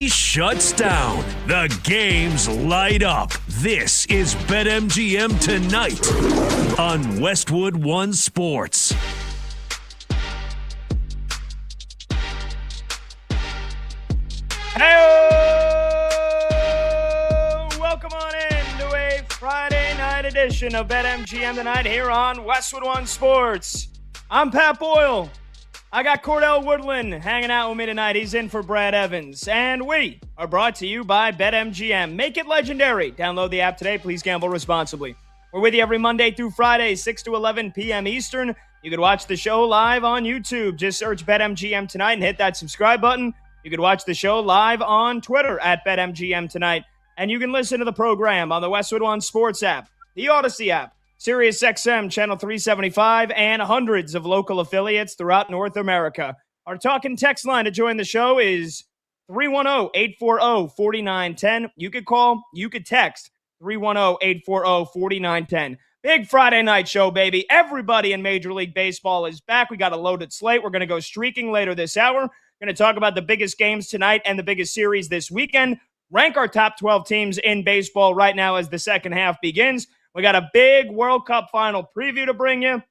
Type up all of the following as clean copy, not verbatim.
Shuts down. The games light up. This is BetMGM Tonight on Westwood One Sports. Hey, welcome on in to a Friday night edition of BetMGM Tonight here on Westwood One Sports. I'm Pat Boyle. I got Cordell Woodland hanging out with me tonight. He's in for Brad Evans. And we are brought to you by BetMGM. Make it legendary. Download the app today. Please gamble responsibly. We're with you every Monday through Friday, 6 to 11 p.m. Eastern. You can watch the show live on YouTube. Just search BetMGM Tonight and hit that subscribe button. You can watch the show live on Twitter at BetMGM Tonight. And you can listen to the program on the Westwood One Sports app, the Odyssey app, SiriusXM Channel 375, and hundreds of local affiliates throughout North America. Our talk and text line to join the show is 310-840-4910. You could call, you could text 310-840-4910. Big Friday night show, baby. Everybody in Major League Baseball is back. We got a loaded slate. We're going to go streaking later this hour. Going to talk about the biggest games tonight and the biggest series this weekend. Rank our top 12 teams in baseball right now as the second half begins. We got a big World Cup final preview to bring you.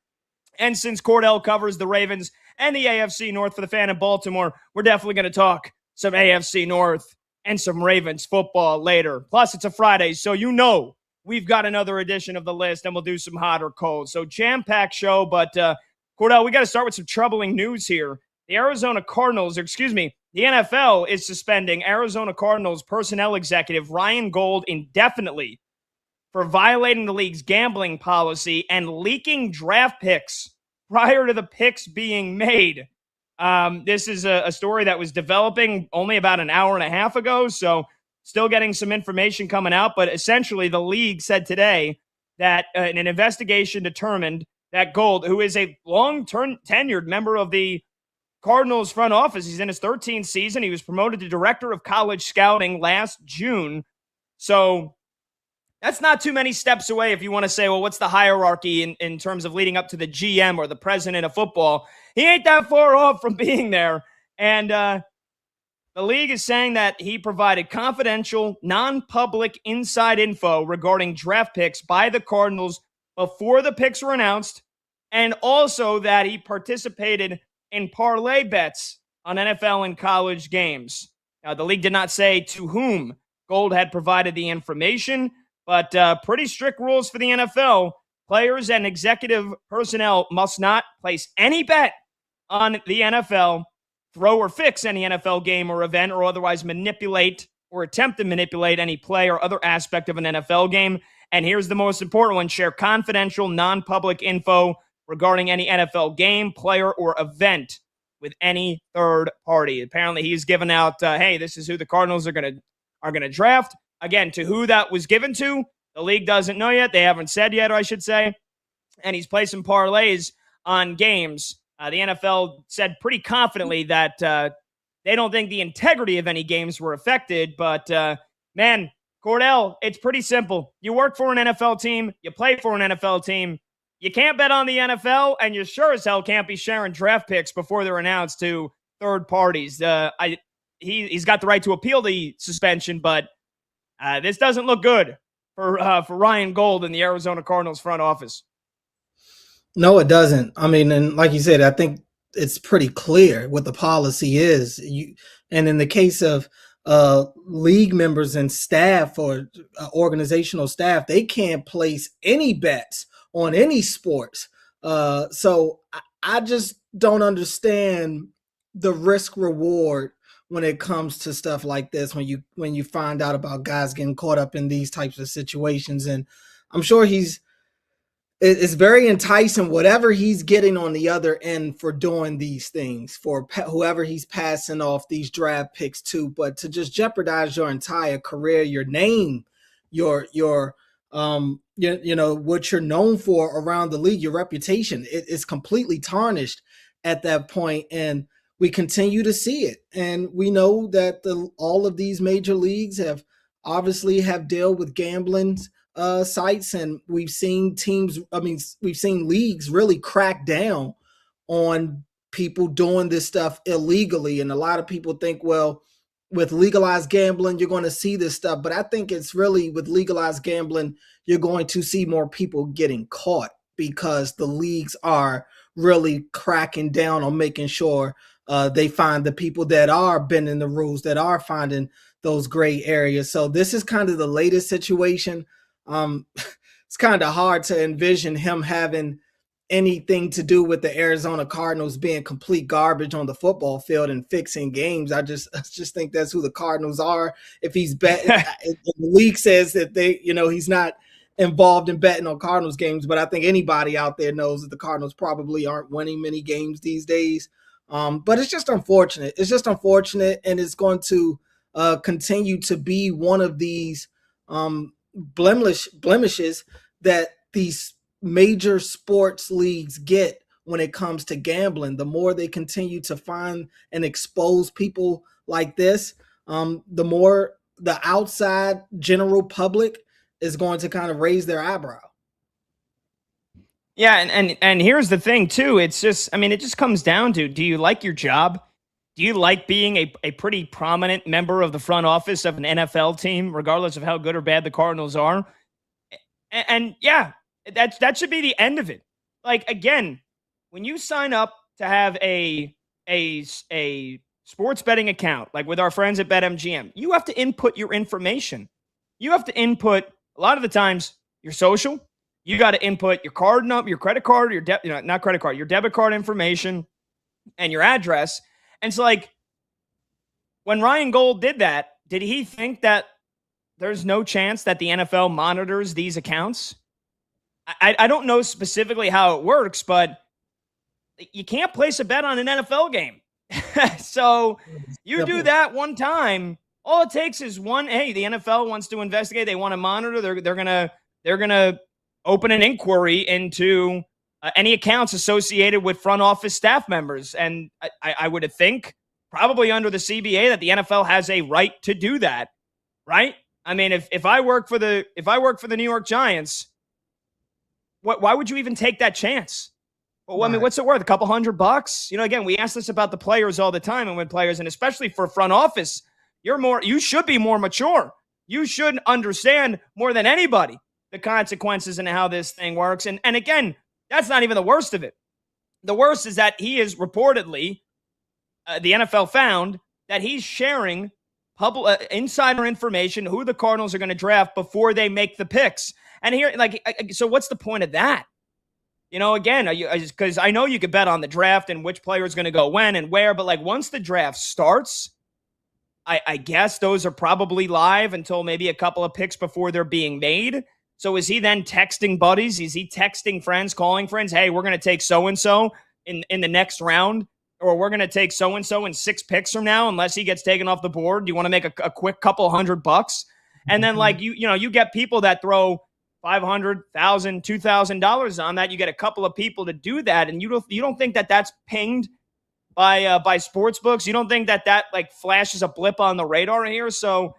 And since Cordell covers the Ravens and the AFC North for the fan in Baltimore, we're definitely going to talk some AFC North and some Ravens football later. Plus, it's a Friday, so you know we've got another edition of the list, and we'll do some hot or cold. So jam-packed show, but Cordell, we got to start with some troubling news here. The Arizona Cardinals, the NFL is suspending Arizona Cardinals personnel executive Ryan Gold indefinitely for violating the league's gambling policy and leaking draft picks prior to the picks being made. This is a story that was developing only about an hour and a half ago, so still getting some information coming out. But essentially, the league said today that an investigation determined that Gold, who is a long-term tenured member of the Cardinals front office, he's in his 13th season. He was promoted to director of college scouting last June. So that's not too many steps away if you want to say, well, what's the hierarchy in terms of leading up to the GM or the president of football? He ain't that far off from being there. And the league is saying that he provided confidential, non-public inside info regarding draft picks by the Cardinals before the picks were announced, and also that he participated in parlay bets on NFL and college games. Now, the league did not say to whom Gold had provided the information, but pretty strict rules for the NFL. Players and executive personnel must not place any bet on the NFL, throw or fix any NFL game or event, or otherwise manipulate or attempt to manipulate any play or other aspect of an NFL game. And here's the most important one: share confidential, non-public info regarding any NFL game, player, or event with any third party. Apparently, he's given out, hey, this is who the Cardinals are going to draft. Again, to who that was given to, the league doesn't know yet. They haven't said yet, I should say. And he's placing parlays on games. The NFL said pretty confidently that they don't think the integrity of any games were affected. But, man, Cordell, it's pretty simple. You work for an NFL team. You play for an NFL team. You can't bet on the NFL, and you sure as hell can't be sharing draft picks before they're announced to third parties. He's got the right to appeal the suspension, but this doesn't look good for Ryan Gold in the Arizona Cardinals front office. No, it doesn't. I mean, and like you said, I think it's pretty clear what the policy is. And in the case of league members and staff or organizational staff, they can't place any bets on any sports. So I just don't understand the risk reward when it comes to stuff like this, when you find out about guys getting caught up in these types of situations. And I'm sure it's very enticing whatever he's getting on the other end for doing these things, for whoever he's passing off these draft picks to. But to just jeopardize your entire career, your name, your what you're known for around the league, your reputation, it's completely tarnished at that point. And we continue to see it. And we know that all of these major leagues have dealt with gambling sites, and we've seen leagues really crack down on people doing this stuff illegally. And a lot of people think, well, with legalized gambling, you're going to see this stuff. But I think it's really with legalized gambling, you're going to see more people getting caught because the leagues are really cracking down on making sure they find the people that are bending the rules, that are finding those gray areas. So this is kind of the latest situation. It's kind of hard to envision him having anything to do with the Arizona Cardinals being complete garbage on the football field and fixing games. I just think that's who the Cardinals are. If he's betting, the league says that he's not involved in betting on Cardinals games, but I think anybody out there knows that the Cardinals probably aren't winning many games these days. But it's just unfortunate. It's just unfortunate, and it's going to continue to be one of these blemishes that these major sports leagues get when it comes to gambling. The more they continue to find and expose people like this, the more the outside general public is going to kind of raise their eyebrow. Yeah, and here's the thing too. It's just, it just comes down to, do you like your job? Do you like being a pretty prominent member of the front office of an NFL team, regardless of how good or bad the Cardinals are? And yeah, that should be the end of it. Like, again, when you sign up to have a sports betting account, like with our friends at BetMGM, you have to input your information. You have to input, a lot of the times, your social. You got to input your card number, your credit card, your not credit card, your debit card information, and your address. And it's like, when Ryan Gold did that, did he think that there's no chance that the NFL monitors these accounts? I don't know specifically how it works, but you can't place a bet on an NFL game. So you do that one time, all it takes is one, hey, the NFL wants to investigate, they want to monitor, they're gonna open an inquiry into any accounts associated with front office staff members. And I would think, probably under the CBA, that the NFL has a right to do that, right? If I work for the New York Giants, why would you even take that chance? Well, right. What's it worth? A couple $100? Again, we ask this about the players all the time, and with players, and especially for front office, you should be more mature. You should understand more than anybody the consequences and how this thing works. And again, that's not even the worst of it. The worst is that he is reportedly, the NFL found that he's sharing public insider information, who the Cardinals are going to draft before they make the picks. And here, so what's the point of that? Again, because I know you could bet on the draft and which player is going to go when and where, but once the draft starts, I guess those are probably live until maybe a couple of picks before they're being made. So is he then texting buddies? Is he texting friends, calling friends? Hey, we're going to take so-and-so in the next round, or we're going to take so-and-so in 6 picks from now, unless he gets taken off the board. Do you want to make a quick couple $100? And then you get people that throw $500, $1,000, $2,000 on that. You get a couple of people to do that. And you don't think that that's pinged by sports books. You don't think that flashes a blip on the radar here. So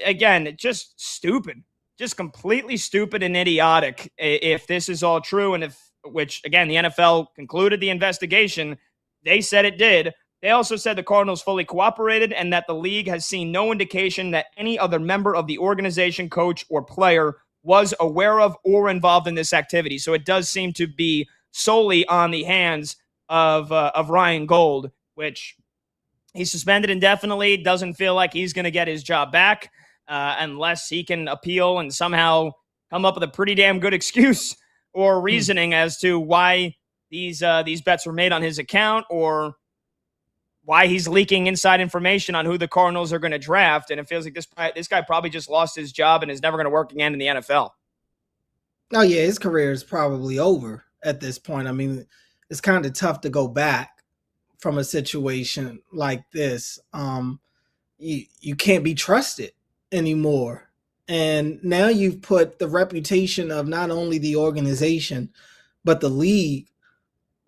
again, it's just stupid. Just completely stupid and idiotic if this is all true. And which again, the NFL concluded the investigation. They said it did. They also said the Cardinals fully cooperated and that the league has seen no indication that any other member of the organization, coach, or player was aware of or involved in this activity. So it does seem to be solely on the hands of Ryan Gold, which he's suspended indefinitely. Doesn't feel like he's going to get his job back. Unless he can appeal and somehow come up with a pretty damn good excuse or reasoning as to why these bets were made on his account, or why he's leaking inside information on who the Cardinals are going to draft. And it feels like this guy probably just lost his job and is never going to work again in the NFL. Oh yeah, his career is probably over at this point. It's kind of tough to go back from a situation like this. You can't be trusted anymore. And now you've put the reputation of not only the organization, but the league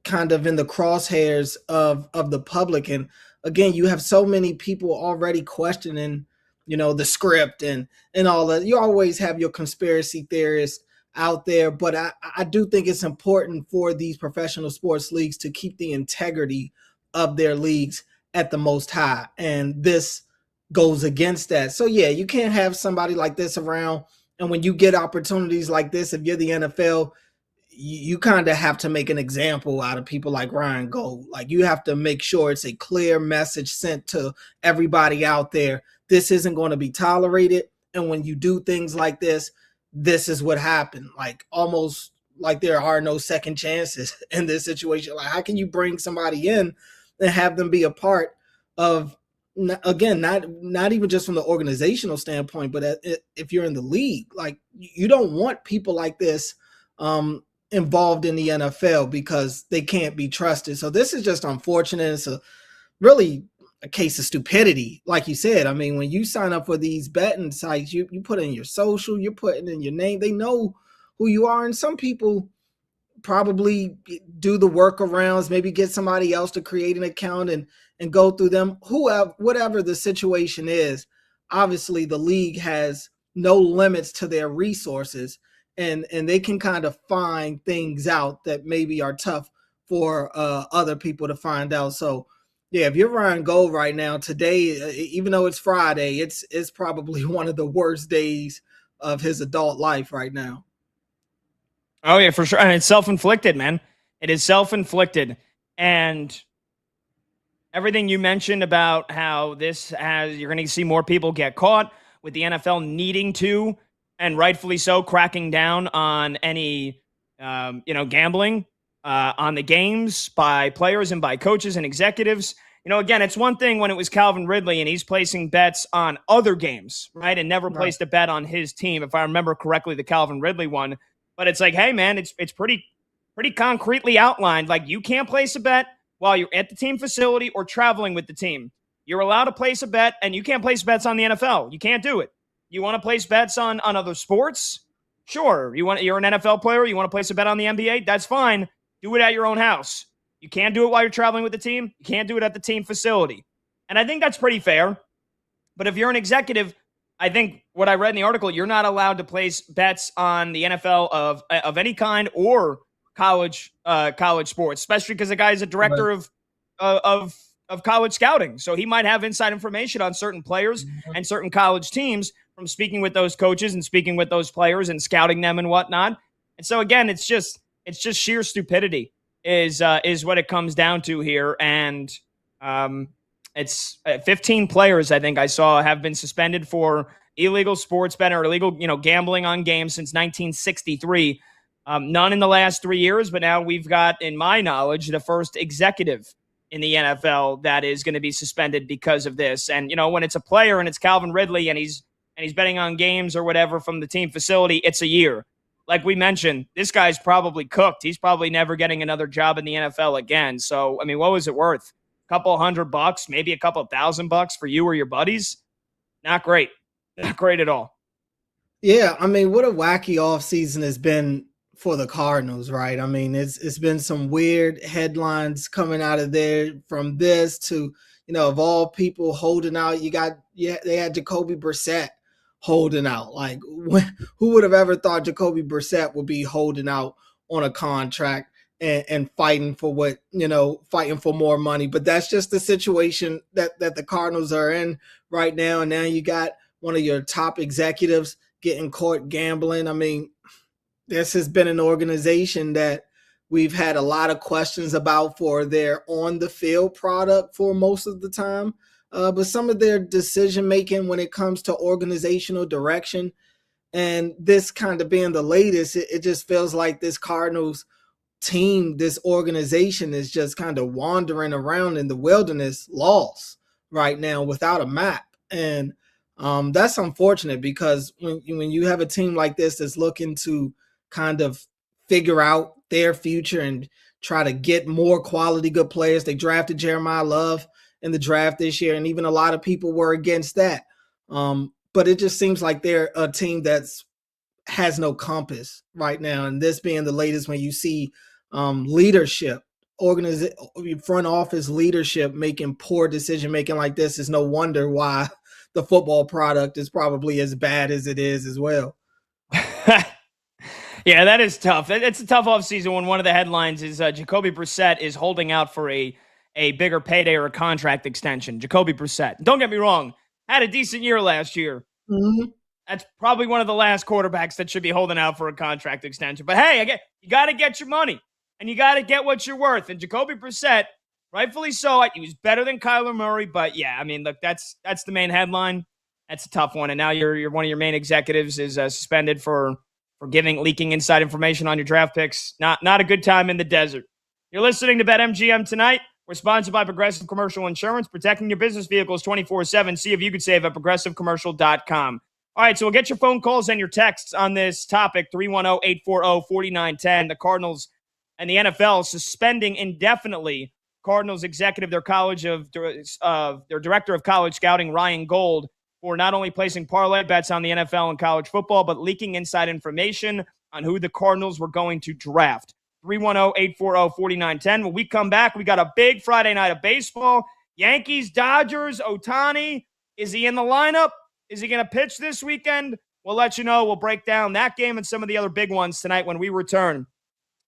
kind of in the crosshairs of the public. And again, you have so many people already questioning, the script and all that. You always have your conspiracy theorists out there, but I do think it's important for these professional sports leagues to keep the integrity of their leagues at the most high. And this goes against that. So yeah, you can't have somebody like this around. And when you get opportunities like this, if you're the NFL, you kind of have to make an example out of people like Ryan Gold. Like, you have to make sure it's a clear message sent to everybody out there. This isn't going to be tolerated. And when you do things like this is what happened. Like, almost like there are no second chances in this situation. Like, how can you bring somebody in and have them be a part of, again, not even just from the organizational standpoint, but if you're in the league, like, you don't want people like this involved in the NFL because they can't be trusted. So this is just unfortunate. It's really a case of stupidity. Like you said, I mean, when you sign up for these betting sites, you put in your social, you're putting in your name. They know who you are. And some people probably do the workarounds, maybe get somebody else to create an account and go through them. Whatever the situation is, obviously the league has no limits to their resources, and they can kind of find things out that maybe are tough for other people to find out. So yeah, if you're Ryan Gold right now, today, even though it's Friday, it's probably one of the worst days of his adult life right now. Oh yeah, for sure. And it's self-inflicted, man. It is self-inflicted. And everything you mentioned about how you're going to see more people get caught, with the NFL needing to, and rightfully so, cracking down on any, gambling on the games by players and by coaches and executives. Again, it's one thing when it was Calvin Ridley and he's placing bets on other games, right? And never placed a bet on his team, if I remember correctly, the Calvin Ridley one. But it's like, hey, man, it's pretty concretely outlined. Like, you can't place a bet while you're at the team facility or traveling with the team. You're allowed to place a bet, and you can't place bets on the NFL. You can't do it. You want to place bets on other sports? Sure. You're an NFL player. You want to place a bet on the NBA? That's fine. Do it at your own house. You can't do it while you're traveling with the team. You can't do it at the team facility. And I think that's pretty fair. But if you're an executive, I think what I read in the article, you're not allowed to place bets on the NFL of any kind or college sports, especially because the guy is a director of college scouting. So he might have inside information on certain players and certain college teams from speaking with those coaches and speaking with those players and scouting them and whatnot. And so again, it's just sheer stupidity is what it comes down to here. And it's 15 players, I think I saw, have been suspended for illegal sports betting or illegal, gambling on games since 1963. None in the last 3 years, but now we've got, in my knowledge, the first executive in the NFL that is going to be suspended because of this. And, when it's a player and it's Calvin Ridley and he's betting on games or whatever from the team facility, it's a year. Like we mentioned, this guy's probably cooked. He's probably never getting another job in the NFL again. So, I mean, what was it worth? A couple $100, maybe a couple $1,000 for you or your buddies? Not great. Not great at all. Yeah, I mean, what a wacky offseason has been for the Cardinals, right? I mean, it's been some weird headlines coming out of there, from this to, of all people holding out. They had Jacoby Brissett holding out. Like, who would have ever thought Jacoby Brissett would be holding out on a contract and fighting for fighting for more money? But that's just the situation that the Cardinals are in right now. And now you got one of your top executives getting caught gambling. I mean, this has been an organization that we've had a lot of questions about for their on-the-field product for most of the time. But some of their decision-making when it comes to organizational direction, and this kind of being the latest, it just feels like this Cardinals team, this organization, is just kind of wandering around in the wilderness, lost right now without a map. And that's unfortunate, because when you have a team like this that's looking to kind of figure out their future and try to get more quality good players. They drafted Jeremiah Love in the draft this year, and even a lot of people were against that. But it just seems like they're a team that's has no compass right now. And this being the latest, when you see leadership, front office leadership making poor decision making like this, is no wonder why the football product is probably as bad as it is as well. Yeah, that is tough. It's a tough offseason when one of the headlines is Jacoby Brissett is holding out for a bigger payday or a contract extension. Jacoby Brissett. Don't get me wrong. had a decent year last year. Mhm. That's probably one of the last quarterbacks that should be holding out for a contract extension. But hey, again, you got to get your money and you got to get what you're worth. And Jacoby Brissett, rightfully so, he was better than Kyler Murray. But yeah, I mean, look, that's the main headline. That's a tough one. And now you're one of your main executives is suspended for leaking inside information on your draft picks. Not a good time in the desert. You're listening to BetMGM tonight. We're sponsored by Progressive Commercial Insurance, protecting your business vehicles 24/7. See if you could save at progressivecommercial.com. All right, so we'll get your phone calls and your texts on this topic, 310-840-4910. The Cardinals and the NFL suspending indefinitely Cardinals executive, their director of college scouting, Ryan Gold, for not only placing parlay bets on the NFL and college football, but leaking inside information on who the Cardinals were going to draft. 310-840-4910. When we come back, we got a big Friday night of baseball. Yankees, Dodgers, Ohtani. Is he in the lineup? Is he going to pitch this weekend? We'll let you know. We'll break down that game and some of the other big ones tonight when we return.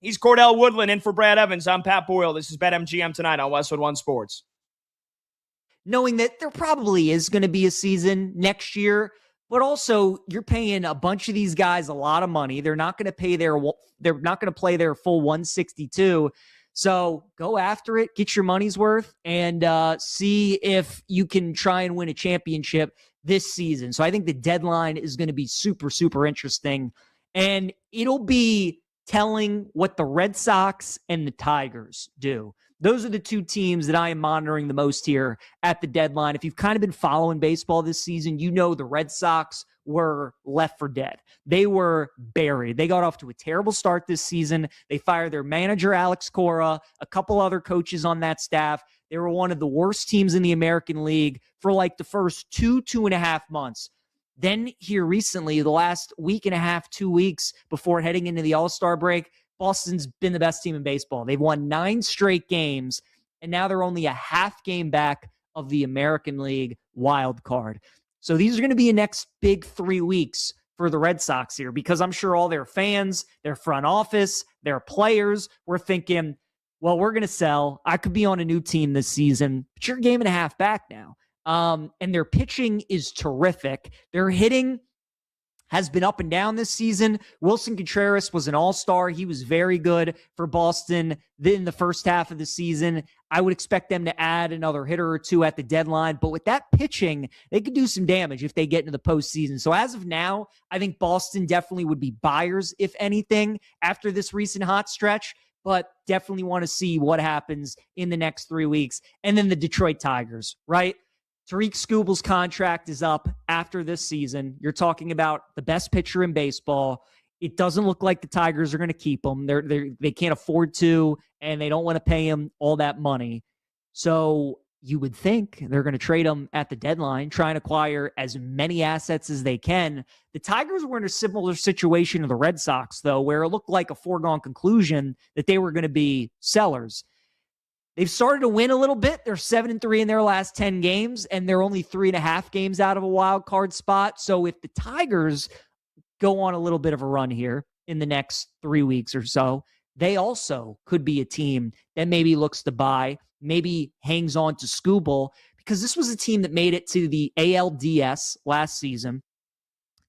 He's Cordell Woodland in for Brad Evans. I'm Pat Boyle. This is BetMGM tonight on Westwood One Sports. Knowing that there probably is going to be a season next year, but also you're paying a bunch of these guys a lot of money. They're not going to play their full 162. So go after it, get your money's worth, and see if you can try and win a championship this season. So I think the deadline is going to be super, super interesting. And it'll be telling what the Red Sox and the Tigers do. Those are the two teams that I am monitoring the most here at the deadline. If you've kind of been following baseball this season, you know the Red Sox were left for dead. They were buried. They got off to a terrible start this season. They fired their manager, Alex Cora, a couple other coaches on that staff. They were one of the worst teams in the American League for like the first 2.5 months. Then here recently, the last week and a half, 2 weeks before heading into the All-Star break, Boston's been the best team in baseball. They've won 9 straight games, and now they're only a half game back of the American League wild card. So these are going to be the next big 3 weeks for the Red Sox here, because I'm sure all their fans, their front office, their players were thinking, well, we're going to sell. I could be on a new team this season, but you're a game and a half back now. And their pitching is terrific. Their hitting has been up and down this season. Wilson Contreras was an all-star. He was very good for Boston in the first half of the season. I would expect them to add another hitter or two at the deadline. But with that pitching, they could do some damage if they get into the postseason. So as of now, I think Boston definitely would be buyers, if anything, after this recent hot stretch. But definitely want to see what happens in the next 3 weeks. And then the Detroit Tigers, right? Tariq Skubal's contract is up after this season. You're talking about the best pitcher in baseball. It doesn't look like the Tigers are going to keep him. They can't afford to, and they don't want to pay him all that money. So you would think they're going to trade him at the deadline, try and acquire as many assets as they can. The Tigers were in a similar situation to the Red Sox, though, where it looked like a foregone conclusion that they were going to be sellers. They've started to win a little bit. They're 7-3 in their last 10 games, and they're only 3.5 games out of a wild card spot. So if the Tigers go on a little bit of a run here in the next 3 weeks or so, they also could be a team that maybe looks to buy, maybe hangs on to Skubal, because this was a team that made it to the ALDS last season.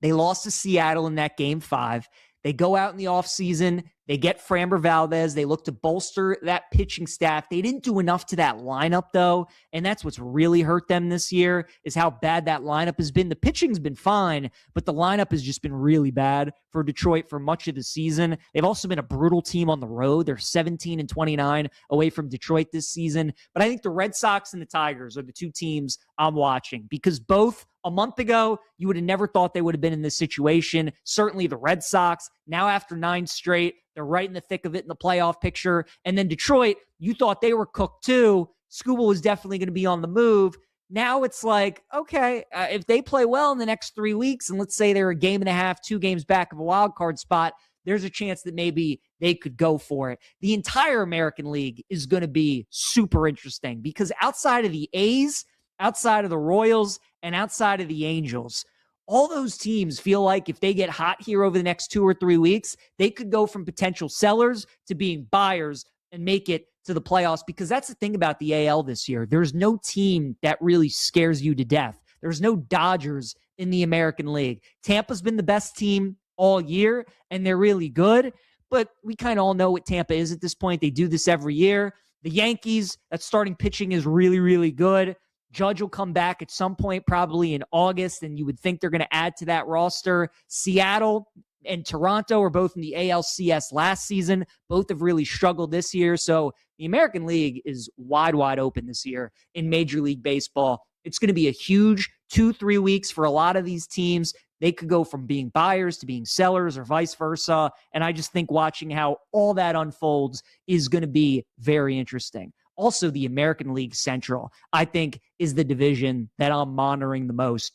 They lost to Seattle in that game 5. They go out in the offseason. They get Framber Valdez. They look to bolster that pitching staff. They didn't do enough to that lineup, though, and that's what's really hurt them this year is how bad that lineup has been. The pitching's been fine, but the lineup has just been really bad for Detroit for much of the season. They've also been a brutal team on the road. They're 17-29 away from Detroit this season. But I think the Red Sox and the Tigers are the two teams I'm watching, because both a month ago, you would have never thought they would have been in this situation. Certainly the Red Sox, now after 9 straight, they're right in the thick of it in the playoff picture. And then Detroit, you thought they were cooked too. Skubal was definitely going to be on the move. Now it's like, okay, if they play well in the next 3 weeks, and let's say they're a game and a half, 2 games back of a wild card spot, there's a chance that maybe they could go for it. The entire American League is going to be super interesting, because outside of the A's, outside of the Royals, and outside of the Angels, all those teams feel like if they get hot here over the next 2 or 3 weeks, they could go from potential sellers to being buyers and make it to the playoffs, because that's the thing about the AL this year. There's no team that really scares you to death. There's no Dodgers in the American League. Tampa's been the best team all year, and they're really good. But we kind of all know what Tampa is at this point. They do this every year. The Yankees, that starting pitching is really, really good. Judge will come back at some point, probably in August, and you would think they're going to add to that roster. Seattle and Toronto are both in the ALCS last season. Both have really struggled this year. So the American League is wide, wide open this year in Major League Baseball. It's going to be a huge 2-3 weeks for a lot of these teams. They could go from being buyers to being sellers or vice versa. And I just think watching how all that unfolds is going to be very interesting. Also, the American League Central, I think, is the division that I'm monitoring the most.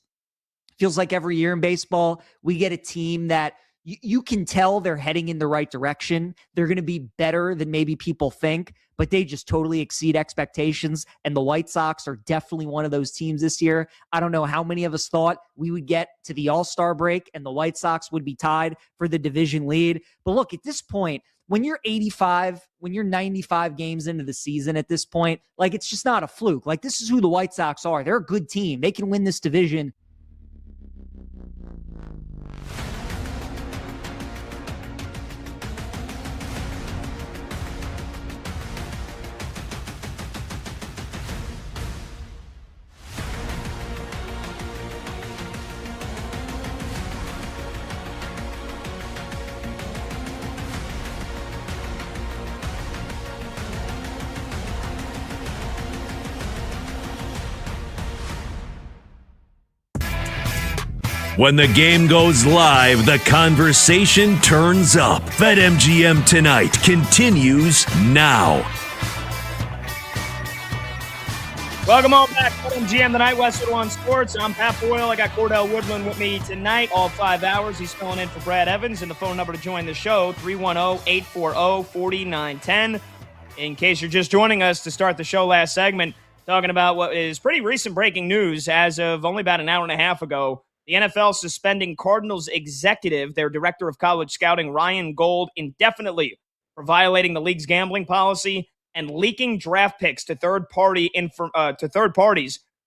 Feels like every year in baseball, we get a team that you can tell they're heading in the right direction. They're going to be better than maybe people think, but they just totally exceed expectations. And the White Sox are definitely one of those teams this year. I don't know how many of us thought we would get to the All-Star break and the White Sox would be tied for the division lead. But look, at this point, when you're 85, when you're 95 games into the season at this point, like, it's just not a fluke. Like, this is who the White Sox are. They're a good team. They can win this division. When the game goes live, the conversation turns up. BetMGM Tonight continues now. Welcome on back to BetMGM Tonight, Westwood One Sports. I'm Pat Boyle. I got Cordell Woodland with me tonight, all 5 hours. He's filling in for Brad Evans, and the phone number to join the show, 310-840-4910. In case you're just joining us to start the show last segment, talking about what is pretty recent breaking news as of only about an hour and a half ago. The NFL suspending Cardinals executive, their director of college scouting, Ryan Gold, indefinitely for violating the league's gambling policy and leaking draft picks to third parties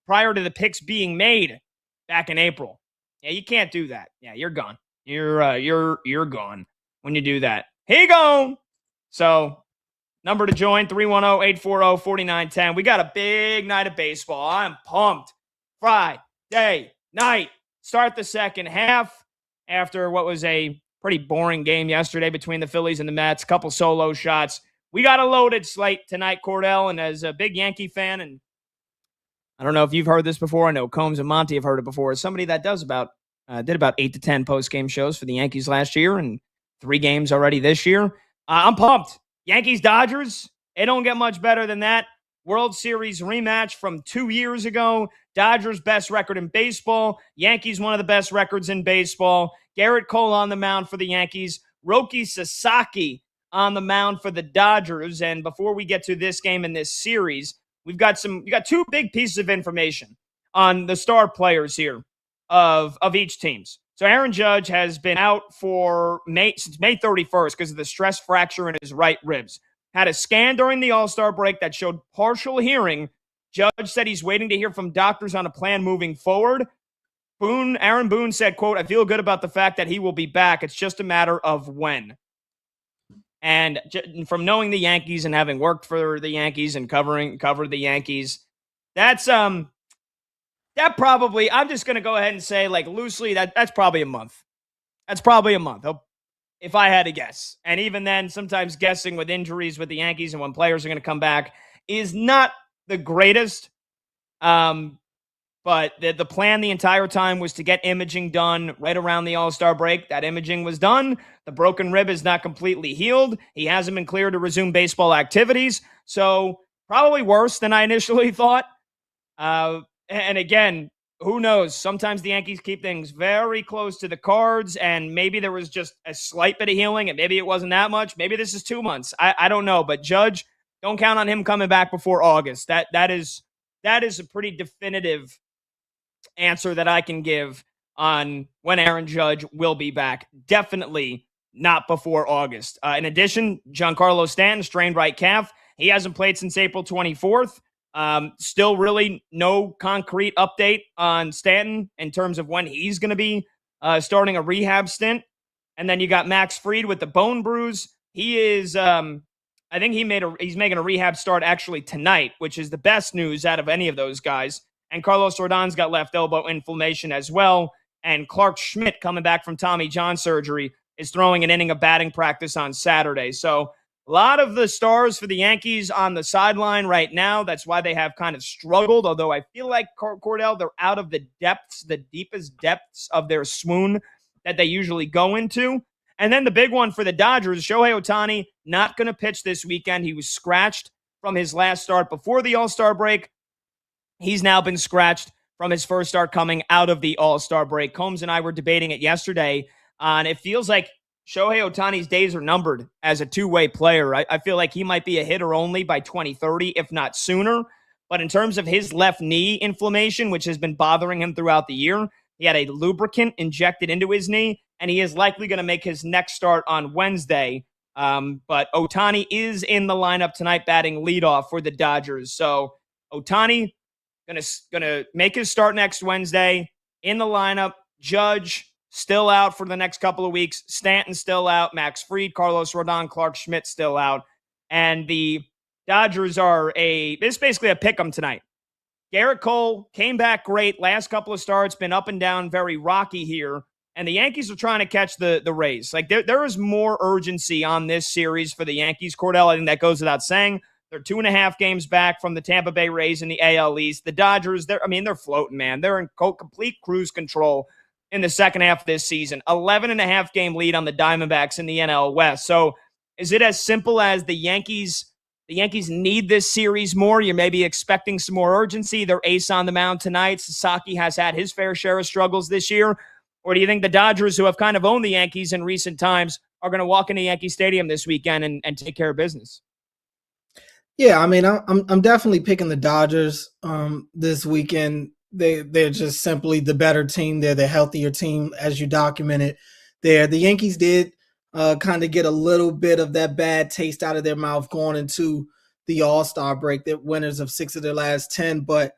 prior to the picks being made back in April. Yeah, you can't do that. Yeah, you're gone. You're gone when you do that. He gone. So, number to join, 310-840-4910. We got a big night of baseball. I'm pumped. Friday night. Start the second half after what was a pretty boring game yesterday between the Phillies and the Mets. Couple solo shots. We got a loaded slate tonight, Cordell, and as a big Yankee fan, and I don't know if you've heard this before. I know Combs and Monty have heard it before. As somebody that did about 8 to 10 post-game shows for the Yankees last year and 3 games already this year. I'm pumped. Yankees-Dodgers, it don't get much better than that. World Series rematch from 2 years ago. Dodgers best record in baseball. Yankees one of the best records in baseball. Garrett Cole on the mound for the Yankees. Roki Sasaki on the mound for the Dodgers. And before we get to this game in this series, we got 2 big pieces of information on the star players here of each teams. So Aaron Judge has been out since May 31st because of the stress fracture in his right ribs. Had a scan during the All-Star break that showed partial hearing. Judge said he's waiting to hear from doctors on a plan moving forward. Aaron Boone said, quote, "I feel good about the fact that he will be back. It's just a matter of when." And from knowing the Yankees and having worked for the Yankees and covered the Yankees, that probably, I'm just going to go ahead and say, like, loosely, that's probably a month. That's probably a month. If I had to guess. And even then, sometimes guessing with injuries with the Yankees and when players are going to come back is not the greatest. But the plan the entire time was to get imaging done right around the All-Star break. That imaging was done. The broken rib is not completely healed. He hasn't been cleared to resume baseball activities. So probably worse than I initially thought. And again, who knows? Sometimes the Yankees keep things very close to the cards, and maybe there was just a slight bit of healing, and maybe it wasn't that much. Maybe this is 2 months. I don't know. But Judge, don't count on him coming back before August. That is a pretty definitive answer that I can give on when Aaron Judge will be back. Definitely not before August. In addition, Giancarlo Stanton, strained right calf. He hasn't played since April 24th. Still really no concrete update on Stanton in terms of when he's going to be starting a rehab stint. And then you got Max Fried with the bone bruise. He is, I think he's making a rehab start actually tonight, which is the best news out of any of those guys. And Carlos Rodon's got left elbow inflammation as well. And Clark Schmidt, coming back from Tommy John surgery, is throwing an inning of batting practice on Saturday. So a lot of the stars for the Yankees on the sideline right now. That's why they have kind of struggled, although I feel like, Cordell, they're out of the deepest depths of their swoon that they usually go into. And then the big one for the Dodgers, Shohei Ohtani, not going to pitch this weekend. He was scratched from his last start before the All-Star break. He's now been scratched from his first start coming out of the All-Star break. Combs and I were debating it yesterday, and it feels like Shohei Ohtani's days are numbered as a two-way player. I feel like he might be a hitter only by 2030, if not sooner. But in terms of his left knee inflammation, which has been bothering him throughout the year, he had a lubricant injected into his knee, and he is likely going to make his next start on Wednesday. But Ohtani is in the lineup tonight batting leadoff for the Dodgers. So Ohtani gonna make his start next Wednesday in the lineup. Judge still out for the next couple of weeks. Stanton still out. Max Fried, Carlos Rodon, Clark Schmidt still out. And the Dodgers are it's basically a pick 'em tonight. Garrett Cole came back great. Last couple of starts, been up and down, very rocky here. And the Yankees are trying to catch the Rays. Like there is more urgency on this series for the Yankees. Cordell, I think that goes without saying. They're 2.5 games back from the Tampa Bay Rays in the AL East. The Dodgers, they're floating, man. They're in complete cruise control in the second half of this season. 11.5 game lead on the Diamondbacks in the NL West. So is it as simple as the Yankees need this series more? You're maybe expecting some more urgency. They're ace on the mound tonight. Sasaki has had his fair share of struggles this year. Or do you think the Dodgers, who have kind of owned the Yankees in recent times, are going to walk into Yankee Stadium this weekend and take care of business? Yeah, I mean, I'm definitely picking the Dodgers this weekend. They're just simply the better team. They're the healthier team, as you documented there. The Yankees did kind of get a little bit of that bad taste out of their mouth going into the All-Star break. They're winners of 6 of their last 10, but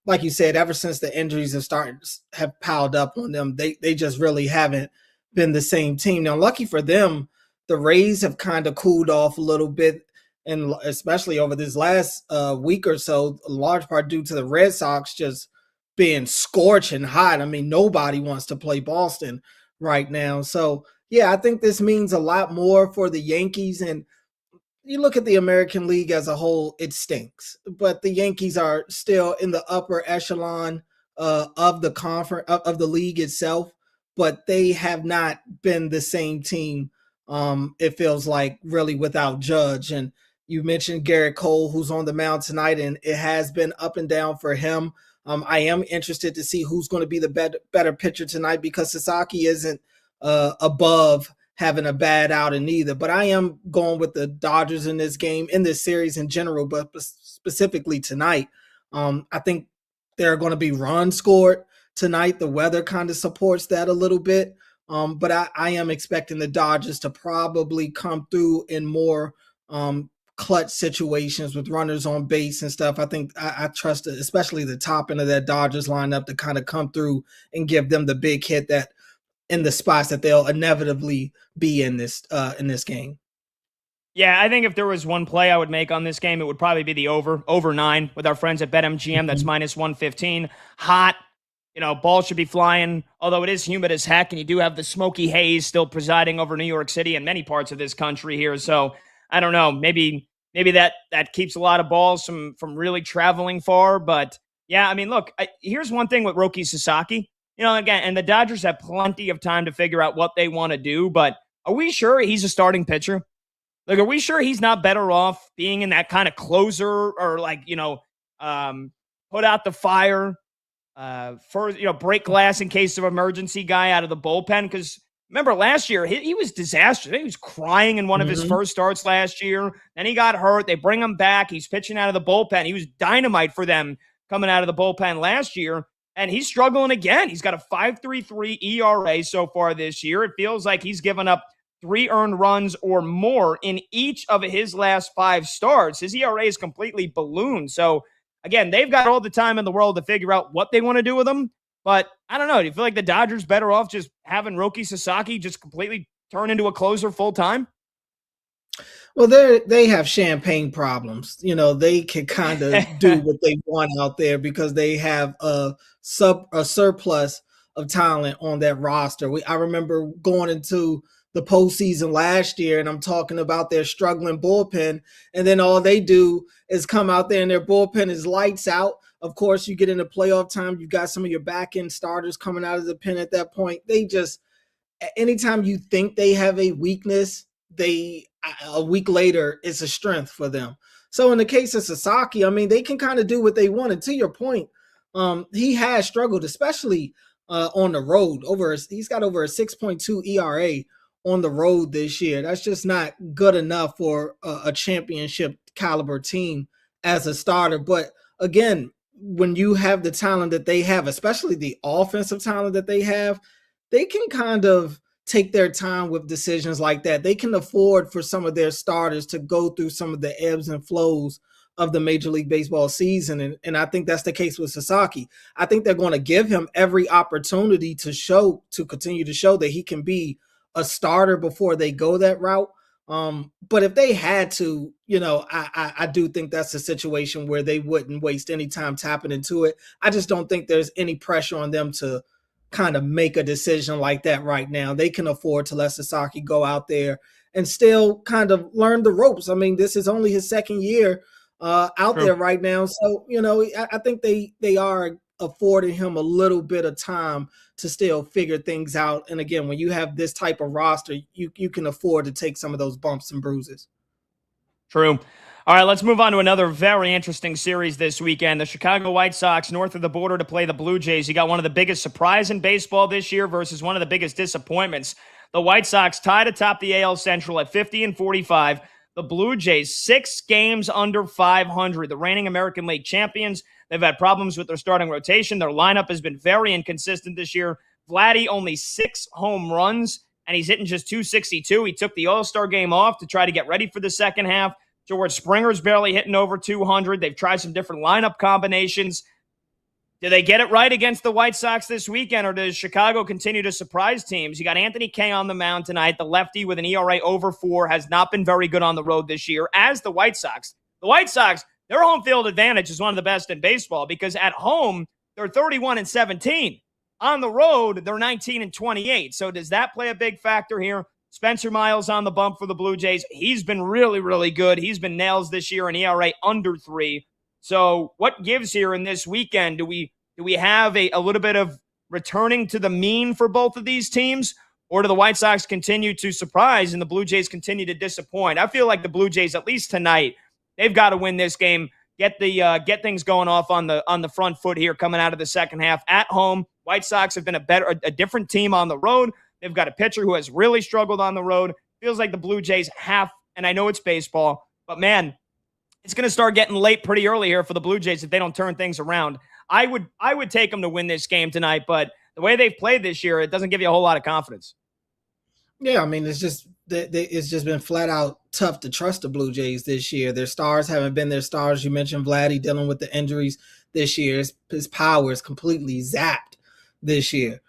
like you said, ever since the injuries have piled up on them, they just really haven't been the same team. Now, lucky for them, the Rays have kind of cooled off a little bit, and especially over this last week or so, a large part due to the Red Sox just being scorching hot. I mean, nobody wants to play Boston right now. So, yeah, I think this means a lot more for the Yankees. And you look at the American League as a whole, it stinks. But the Yankees are still in the upper echelon of the conference, of the league itself. But they have not been the same team, it feels like, really without Judge. And you mentioned Garrett Cole, who's on the mound tonight, and it has been up and down for him. I am interested to see who's going to be the better pitcher tonight, because Sasaki isn't above having a bad outing either. But I am going with the Dodgers in this game, in this series in general, but specifically tonight. I think there are going to be runs scored tonight. The weather kind of supports that a little bit. But I am expecting the Dodgers to probably come through in more clutch situations with runners on base and stuff. I think I trust especially the top end of that Dodgers lineup to kind of come through and give them the big hit that in the spots that they'll inevitably be in this game. Yeah, I think if there was one play I would make on this game, it would probably be the over 9 with our friends at BetMGM. That's minus 115. Hot. Ball should be flying, although it is humid as heck, and you do have the smoky haze still presiding over New York City and many parts of this country here. So I don't know. Maybe that keeps a lot of balls from really traveling far. But yeah, I mean, look, here's one thing with Roki Sasaki. Again, and the Dodgers have plenty of time to figure out what they want to do. But are we sure he's a starting pitcher? Like, are we sure he's not better off being in that kind of closer or put out the fire, break glass in case of emergency guy out of the bullpen? Because remember last year, he was disastrous. He was crying in one of his first starts last year. Then he got hurt. They bring him back. He's pitching out of the bullpen. He was dynamite for them coming out of the bullpen last year. And he's struggling again. He's got a 5.33 ERA so far this year. It feels like he's given up 3 earned runs or more in each of his last 5 starts. His ERA is completely ballooned. So, again, they've got all the time in the world to figure out what they want to do with him. But I don't know. Do you feel like the Dodgers better off just having Roki Sasaki just completely turn into a closer full time? Well, they have champagne problems. They can kind of do what they want out there because they have a surplus of talent on that roster. I remember going into the postseason last year, and I'm talking about their struggling bullpen, and then all they do is come out there and their bullpen is lights out. Of course, you get into playoff time, you got some of your back end starters coming out of the pen at that point. They just, anytime you think they have a weakness, a week later it's a strength for them. So in the case of Sasaki, I mean, they can kind of do what they want. And to your point, he has struggled, especially on the road. He's got over a 6.2 ERA on the road this year. That's just not good enough for a championship caliber team as a starter. But again, when you have the talent that they have, especially the offensive talent that they have, they can kind of take their time with decisions like that. They can afford for some of their starters to go through some of the ebbs and flows of the Major League Baseball season. And I think that's the case with Sasaki. I think they're going to give him every opportunity to continue to show that he can be a starter before they go that route. But if they had to, I do think that's a situation where they wouldn't waste any time tapping into it. I just don't think there's any pressure on them to kind of make a decision like that right now. They can afford to let Sasaki go out there and still kind of learn the ropes. I mean, this is only his second year out there right now. So, I think they are affording him a little bit of time to still figure things out. And again, when you have this type of roster, you can afford to take some of those bumps and bruises. True. All right, let's move on to another very interesting series this weekend. The Chicago White Sox north of the border to play the Blue Jays. You got one of the biggest surprise in baseball this year versus one of the biggest disappointments. The White Sox tied atop the AL Central at 50-45. The Blue Jays 6 games under 500. The reigning American League champions. They've had problems with their starting rotation. Their lineup has been very inconsistent this year. Vladdy only 6 home runs, and he's hitting just 262. He took the All-Star game off to try to get ready for the second half. George Springer's barely hitting over 200. They've tried some different lineup combinations. Do they get it right against the White Sox this weekend, or does Chicago continue to surprise teams? You got Anthony Kay on the mound tonight. The lefty with an ERA over 4 has not been very good on the road this year, as the White Sox. The White Sox, their home field advantage is one of the best in baseball because at home, they're 31-17. On the road, they're 19-28. So does that play a big factor here? Spencer Miles on the bump for the Blue Jays. He's been really, really good. He's been nails this year, an ERA under 3. So what gives here in this weekend? Do we have a little bit of returning to the mean for both of these teams? Or do the White Sox continue to surprise and the Blue Jays continue to disappoint? I feel like the Blue Jays, at least tonight, they've got to win this game, get things going off on the front foot here coming out of the second half. At home, White Sox have been a different team on the road. They've got a pitcher who has really struggled on the road. Feels like the Blue Jays have, and I know it's baseball, but man, it's going to start getting late pretty early here for the Blue Jays if they don't turn things around. I would take them to win this game tonight, but the way they've played this year, it doesn't give you a whole lot of confidence. Yeah, I mean, it's just been flat out tough to trust the Blue Jays this year. Their stars haven't been their stars. You mentioned Vladdy dealing with the injuries this year. His power is completely zapped this year.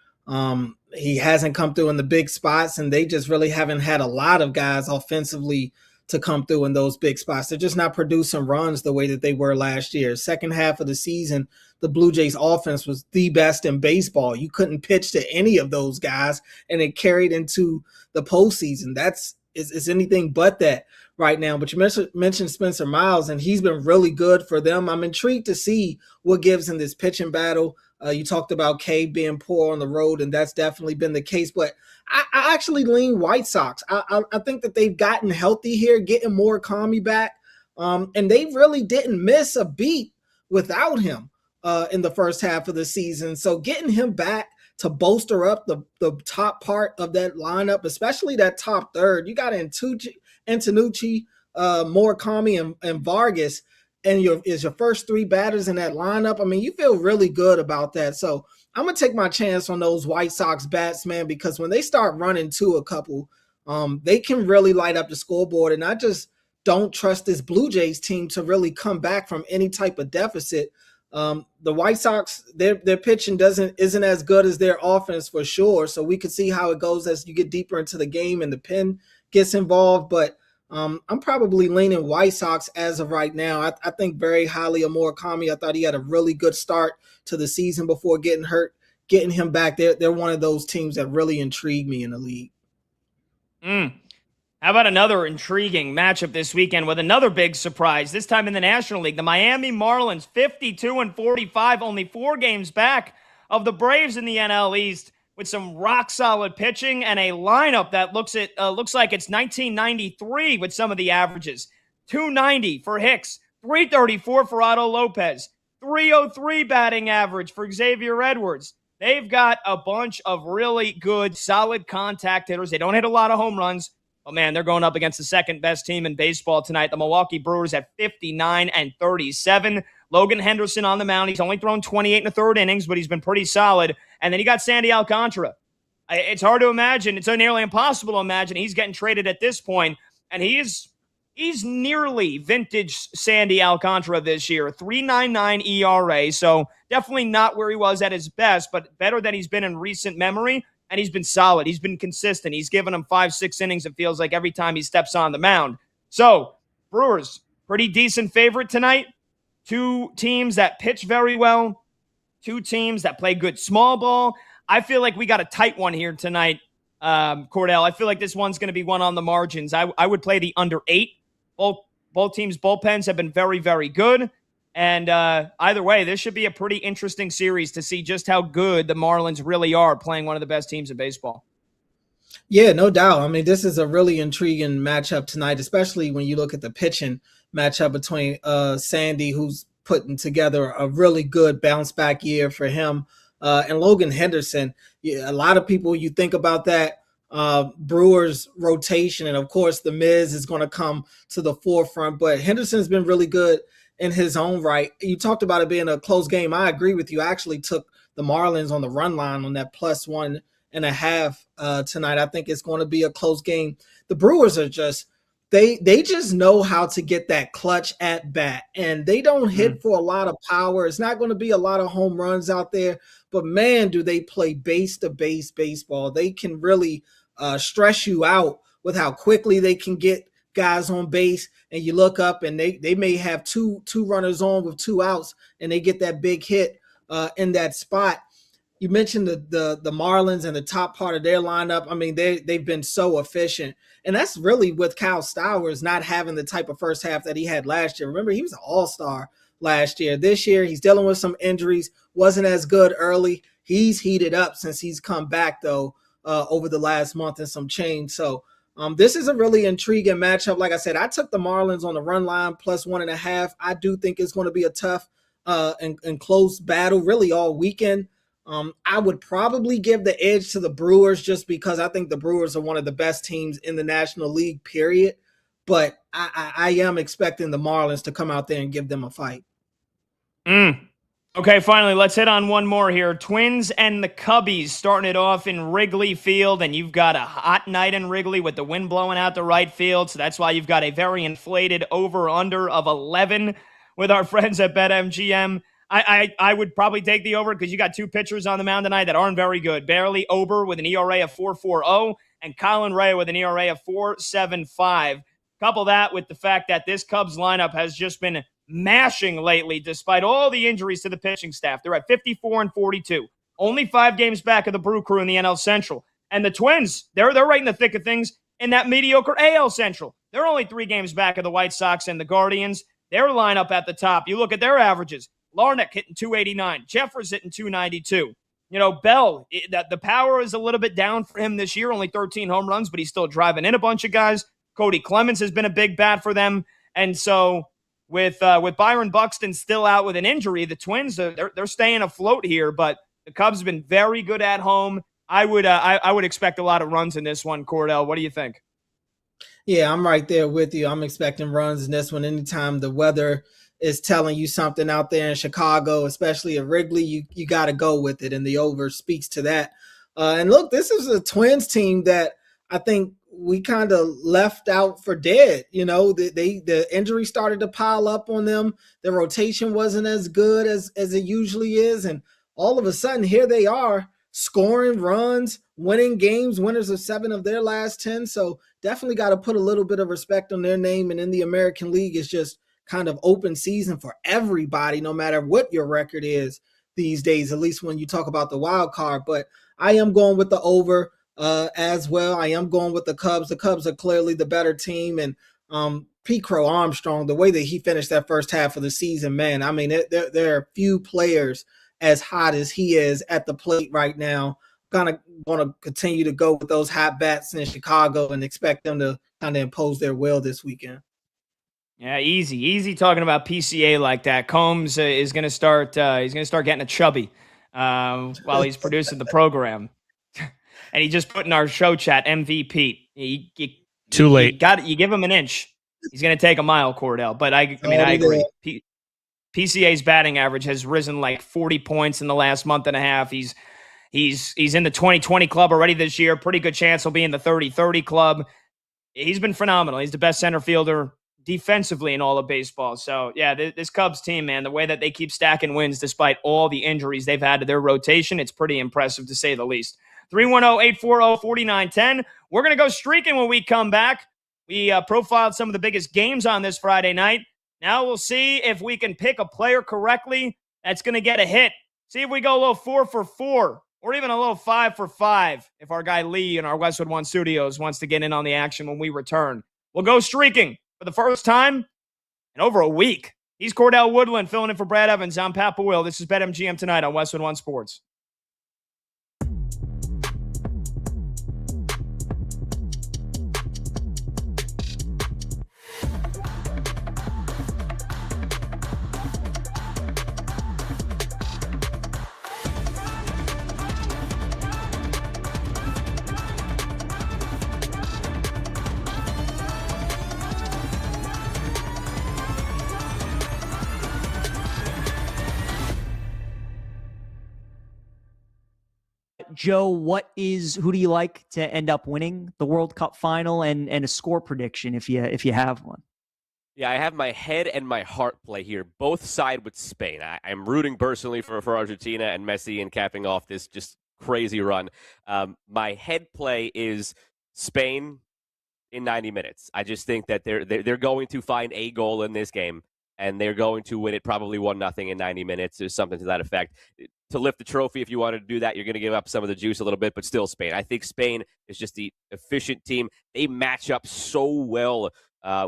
He hasn't come through in the big spots, and they just really haven't had a lot of guys offensively to come through in those big spots. They're just not producing runs the way that they were last year. Second half of the season, the Blue Jays offense was the best in baseball. You couldn't pitch to any of those guys, and it carried into the postseason. It's anything but that right now. But you mentioned Spencer Miles, and he's been really good for them. I'm intrigued to see what gives in this pitching battle. You talked about Kay being poor on the road, and that's definitely been the case. But I actually lean White Sox. I think that they've gotten healthy here, getting more Kami back. And they really didn't miss a beat without him in the first half of the season. So getting him back to bolster up the top part of that lineup, especially that top third. You got Antucci, Murakami, and Vargas, and your first 3 batters in that lineup. I mean, you feel really good about that. So I'm going to take my chance on those White Sox bats, man, because when they start running to a couple, they can really light up the scoreboard. And I just don't trust this Blue Jays team to really come back from any type of deficit. The White Sox, their pitching isn't as good as their offense for sure. So we could see how it goes as you get deeper into the game and the pen gets involved. But I'm probably leaning White Sox as of right now. I think very highly of Murakami. I thought he had a really good start to the season before getting hurt. Getting him back, they're one of those teams that really intrigue me in the league. How about another intriguing matchup this weekend with another big surprise, this time in the National League? The Miami Marlins, 52-45, only 4 games back of the Braves in the NL East, with some rock-solid pitching and a lineup that looks like it's 1993 with some of the averages. 290 for Hicks, 334 for Otto Lopez, 303 batting average for Xavier Edwards. They've got a bunch of really good, solid contact hitters. They don't hit a lot of home runs. Oh, man, they're going up against the second-best team in baseball tonight, the Milwaukee Brewers, at 59-37. Logan Henderson on the mound. He's only thrown 28 in the third innings, but he's been pretty solid. And then you got Sandy Alcantara. It's hard to imagine. It's nearly impossible to imagine he's getting traded at this point. And he's nearly vintage Sandy Alcantara this year, 3.99 ERA. So definitely not where he was at his best, but better than he's been in recent memory. And he's been solid. He's been consistent. He's given him 5-6 innings, it feels like, every time he steps on the mound. So, Brewers, pretty decent favorite tonight. 2 teams that pitch very well. 2 teams that play good small ball. I feel like we got a tight one here tonight, Cordell. I feel like this one's going to be one on the margins. I would play the under 8. Both teams' bullpens have been very, very good. And either way, this should be a pretty interesting series to see just how good the Marlins really are, playing one of the best teams in baseball. Yeah, no doubt. I mean, this is a really intriguing matchup tonight, especially when you look at the pitching matchup between Sandy, who's putting together a really good bounce back year for him, and Logan Henderson. Yeah, a lot of people, you think about that Brewers rotation, and of course the Miz is going to come to the forefront, but Henderson's been really good in his own right. You talked about it being a close game. I agree with you. I actually took the Marlins on the run line on that +1.5 tonight. I think it's going to be a close game. The Brewers are just, they just know how to get that clutch at bat, and they don't hit for a lot of power. It's not going to be a lot of home runs out there, but man, do they play base to base baseball. They can really stress you out with how quickly they can get guys on base, and you look up and they may have two runners on with 2 outs, and they get that big hit in that spot. You mentioned the Marlins and the top part of their lineup. I mean, they've been so efficient, and that's really with Kyle Stowers not having the type of first half that he had last year. Remember, he was an all-star last year. This year, he's dealing with some injuries, wasn't as good early. He's heated up since he's come back, though, over the last month and some change. So this is a really intriguing matchup. Like I said, I took the Marlins on the run line +1.5. I do think it's going to be a tough and close battle really all weekend. I would probably give the edge to the Brewers just because I think the Brewers are one of the best teams in the National League, period. But I am expecting the Marlins to come out there and give them a fight. Okay, finally, let's hit on one more here. Twins and the Cubbies starting it off in Wrigley Field, and you've got a hot night in Wrigley with the wind blowing out to right field, so that's why you've got a very inflated over-under of 11 with our friends at BetMGM. I would probably take the over because you got 2 pitchers on the mound tonight that aren't very good. Barely Ober with an ERA of 4.40 and Colin Rea with an ERA of 4.75. Couple that with the fact that this Cubs lineup has just been mashing lately despite all the injuries to the pitching staff. They're at 54-42. Only 5 games back of the Brew Crew in the NL Central. And the Twins, they're right in the thick of things in that mediocre AL Central. They're only 3 games back of the White Sox and the Guardians. Their lineup at the top, you look at their averages. Larnach hitting 289. Jeffers hitting 292. You know, Bell, the power is a little bit down for him this year. Only 13 home runs, but he's still driving in a bunch of guys. Cody Clemens has been a big bat for them. And so with Byron Buxton still out with an injury, the Twins, they're staying afloat here. But the Cubs have been very good at home. I would expect a lot of runs in this one, Cordell. What do you think? Yeah, I'm right there with you. I'm expecting runs in this one. Anytime the weather is telling you something out there in Chicago, especially at Wrigley, you got to go with it, and the over speaks to that. And look, this is a Twins team that I think we kind of left out for dead. The injury started to pile up on them. The rotation wasn't as good as it usually is. And all of a sudden, here they are scoring runs, winning games, winners of 7 of their last 10. So definitely got to put a little bit of respect on their name. And in the American League, it's just kind of open season for everybody, no matter what your record is these days, at least when you talk about the wild card. But I am going with the over as well. I am going with the Cubs. The Cubs are clearly the better team. And Pete Crow Armstrong, the way that he finished that first half of the season, man, I mean, there are few players as hot as he is at the plate right now. Going to continue to go with those hot bats in Chicago and expect them to kind of impose their will this weekend. Yeah, easy talking about PCA like that. Combs is going to start. He's going to start getting a chubby while he's producing the program, and he just put in our show chat MVP. Too late. You give him an inch, he's going to take a mile, Cordell. But I agree. PCA's batting average has risen like 40 points in the last month and a half. He's in the 2020 club already this year. Pretty good chance he'll be in the 30-30 club. He's been phenomenal. He's the best center fielder defensively in all of baseball. So, yeah, this Cubs team, man, the way that they keep stacking wins despite all the injuries they've had to their rotation, it's pretty impressive to say the least. 310-840-4910. We're going to go streaking when we come back. We profiled some of the biggest games on this Friday night. Now we'll see if we can pick a player correctly that's going to get a hit. See if we go a little 4 for 4 or even a little 5 for 5 if our guy Lee in our Westwood One Studios wants to get in on the action when we return. We'll go streaking for the first time in over a week. He's Cordell Woodland filling in for Brad Evans. I'm Pat Will. This is BetMGM Tonight on Westwood One Sports. Joe, who do you like to end up winning the World Cup final and a score prediction if you have one? Yeah, I have my head and my heart play here. Both side with Spain. I'm rooting personally for Argentina and Messi and capping off this just crazy run. My head play is Spain in 90 minutes. I just think that they're going to find a goal in this game, and they're going to win it probably 1-0 in 90 minutes or something to that effect. To lift the trophy, if you wanted to do that, you're going to give up some of the juice a little bit, but still Spain. I think Spain is just the efficient team. They match up so well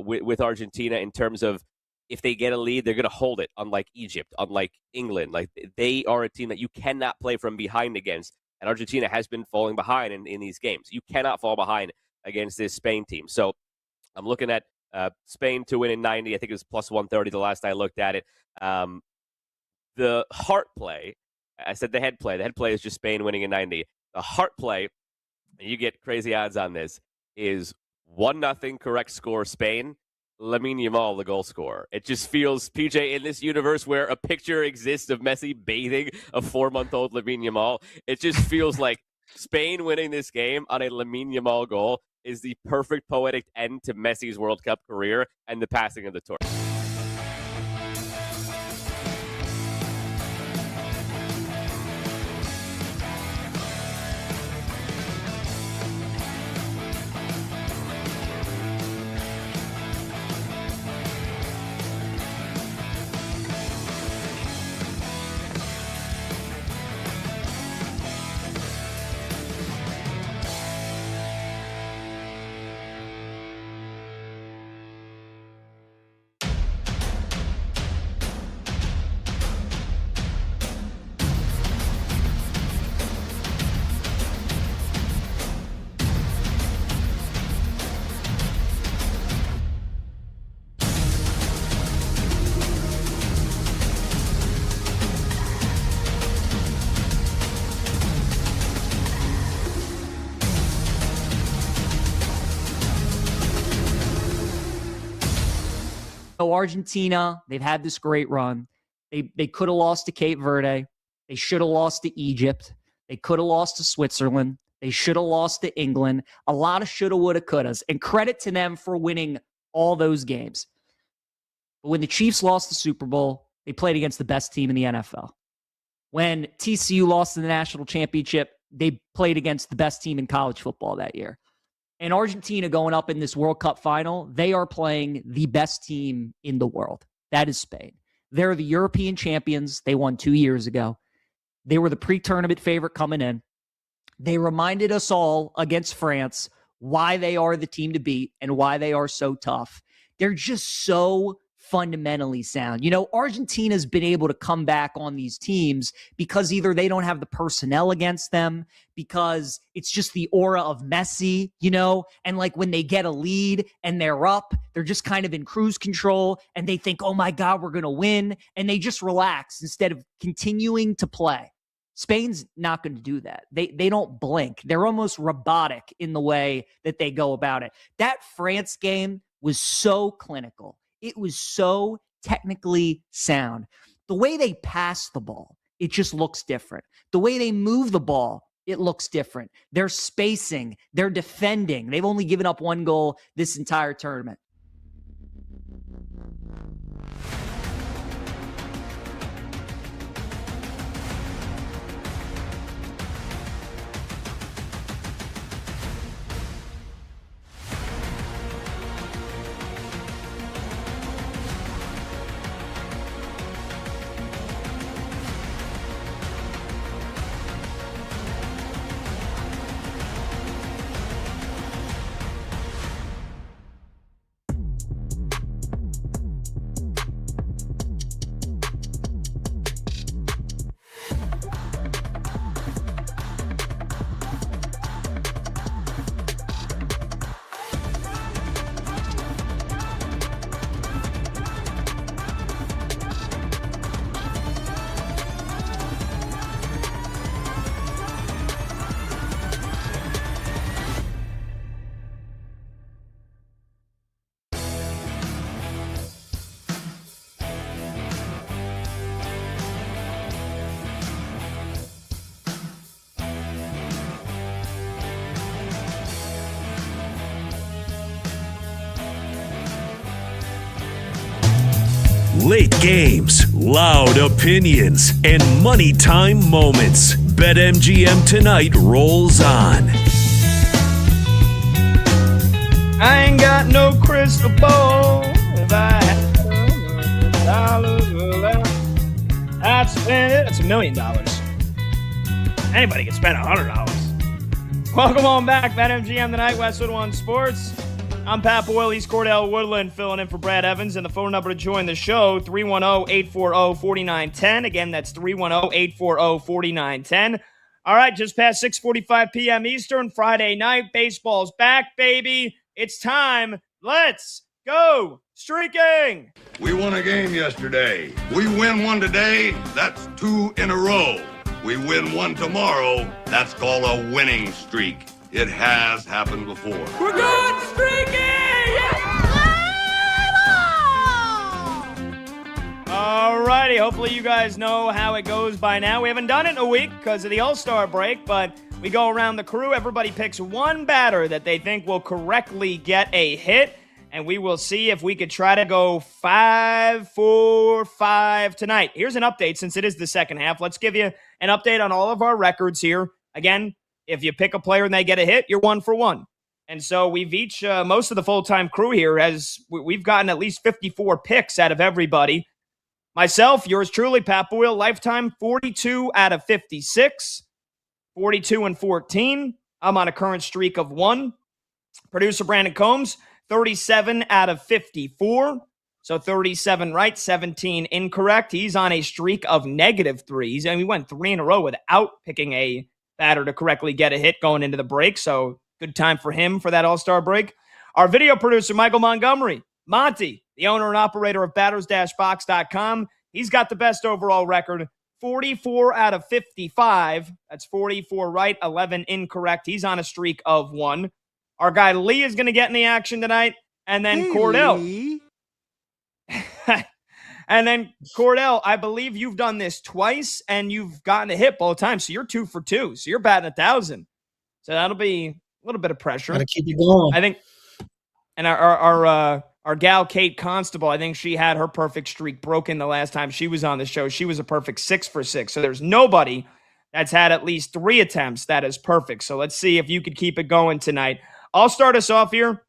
with Argentina in terms of if they get a lead, they're going to hold it, unlike Egypt, unlike England. Like, they are a team that you cannot play from behind against, and Argentina has been falling behind in these games. You cannot fall behind against this Spain team. So I'm looking at Spain to win in 90. I think it was plus 130 the last I looked at it. The heart play, I said the head play. The head play is just Spain winning in 90. The heart play, and you get crazy odds on this, is 1-0 correct score Spain, Lamine Yamal the goal scorer. It just feels, PJ, in this universe where a picture exists of Messi bathing a 4-month-old Lamine Yamal, it just feels like Spain winning this game on a Lamine Yamal goal is the perfect poetic end to Messi's World Cup career and the passing of the torch. So Argentina, they've had this great run. They could have lost to Cape Verde. They should have lost to Egypt. They could have lost to Switzerland. They should have lost to England. A lot of shoulda, woulda, couldas. And credit to them for winning all those games. But when the Chiefs lost the Super Bowl, they played against the best team in the NFL. When TCU lost in the national championship, they played against the best team in college football that year. And Argentina going up in this World Cup final, they are playing the best team in the world. That is Spain. They're the European champions. They won 2 years ago. They were the pre-tournament favorite coming in. They reminded us all against France why they are the team to beat and why they are so tough. They're just so fundamentally sound. Argentina's been able to come back on these teams because either they don't have the personnel against them, because it's just the aura of Messi, and like when they get a lead and they're up, they're just kind of in cruise control and they think, oh my God, we're going to win. And they just relax instead of continuing to play. Spain's not going to do that. They don't blink. They're almost robotic in the way that they go about it. That France game was so clinical. It was so technically sound. The way they pass the ball, it just looks different. The way they move the ball, it looks different. They're spacing. They're defending. They've only given up 1 goal this entire tournament. Late games, loud opinions, and money time moments. BetMGM Tonight rolls on. I ain't got no crystal ball. If I had $1 left, I'd spend it. That's $1 million. Anybody can spend $100. Welcome on back, BetMGM Tonight, Westwood One Sports. I'm Pat Boyle, he's Cordell Woodland, filling in for Brad Evans, and the phone number to join the show, 310-840-4910. Again, that's 310-840-4910. All right, just past 6:45 p.m. Eastern, Friday night. Baseball's back, baby. It's time. Let's go streaking. We won a game yesterday. We win one today, that's 2 in a row. We win one tomorrow, that's called a winning streak. It has happened before. We're good streaking! All righty, hopefully you guys know how it goes by now. We haven't done it in a week because of the All-Star break, but we go around the crew. Everybody picks one batter that they think will correctly get a hit, and we will see if we could try to go 5-4-5 tonight. Here's an update since it is the second half. Let's give you an update on all of our records here. Again, if you pick a player and they get a hit, you're 1 for 1. And so we've each, most of the full-time crew here, we've gotten at least 54 picks out of everybody. Myself, yours truly, Pat Boyle, lifetime 42 out of 56, 42 and 14. I'm on a current streak of 1. Producer Brandon Combs, 37 out of 54. So 37 right, 17 incorrect. He's on a streak of -3s. And we went 3 in a row without picking a batter to correctly get a hit going into the break. So good time for him for that All-Star break. Our video producer, Michael Montgomery, Monty, the owner and operator of batters-box.com. He's got the best overall record, 44 out of 55. That's 44 right, 11 incorrect. He's on a streak of 1. Our guy Lee is going to get in the action tonight. And then Cordell. And then, Cordell, I believe you've done this twice, and you've gotten a hit both times, so you're 2 for 2. So you're batting 1,000. So that'll be a little bit of pressure. Gotta keep it going. I think, and our gal Kate Constable, I think she had her perfect streak broken the last time she was on the show. She was a perfect 6 for 6. So there's nobody that's had at least 3 attempts that is perfect. So let's see if you could keep it going tonight. I'll start us off here.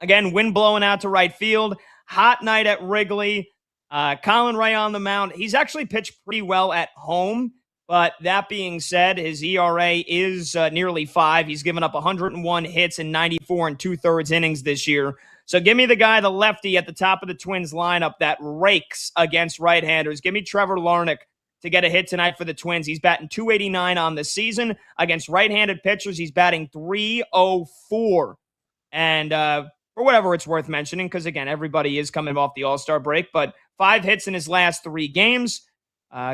Again, wind blowing out to right field. Hot night at Wrigley. Colin Ray on the mound. He's actually pitched pretty well at home. But that being said, his ERA is nearly 5. He's given up 101 hits in 94 and 2/3 innings this year. So give me the guy, the lefty at the top of the Twins lineup that rakes against right-handers. Give me Trevor Larnach to get a hit tonight for the Twins. He's batting .289 on the season. Against right-handed pitchers, he's batting .304. And for whatever it's worth mentioning, because, again, everybody is coming off the All-Star break, but 5 hits in his last 3 games.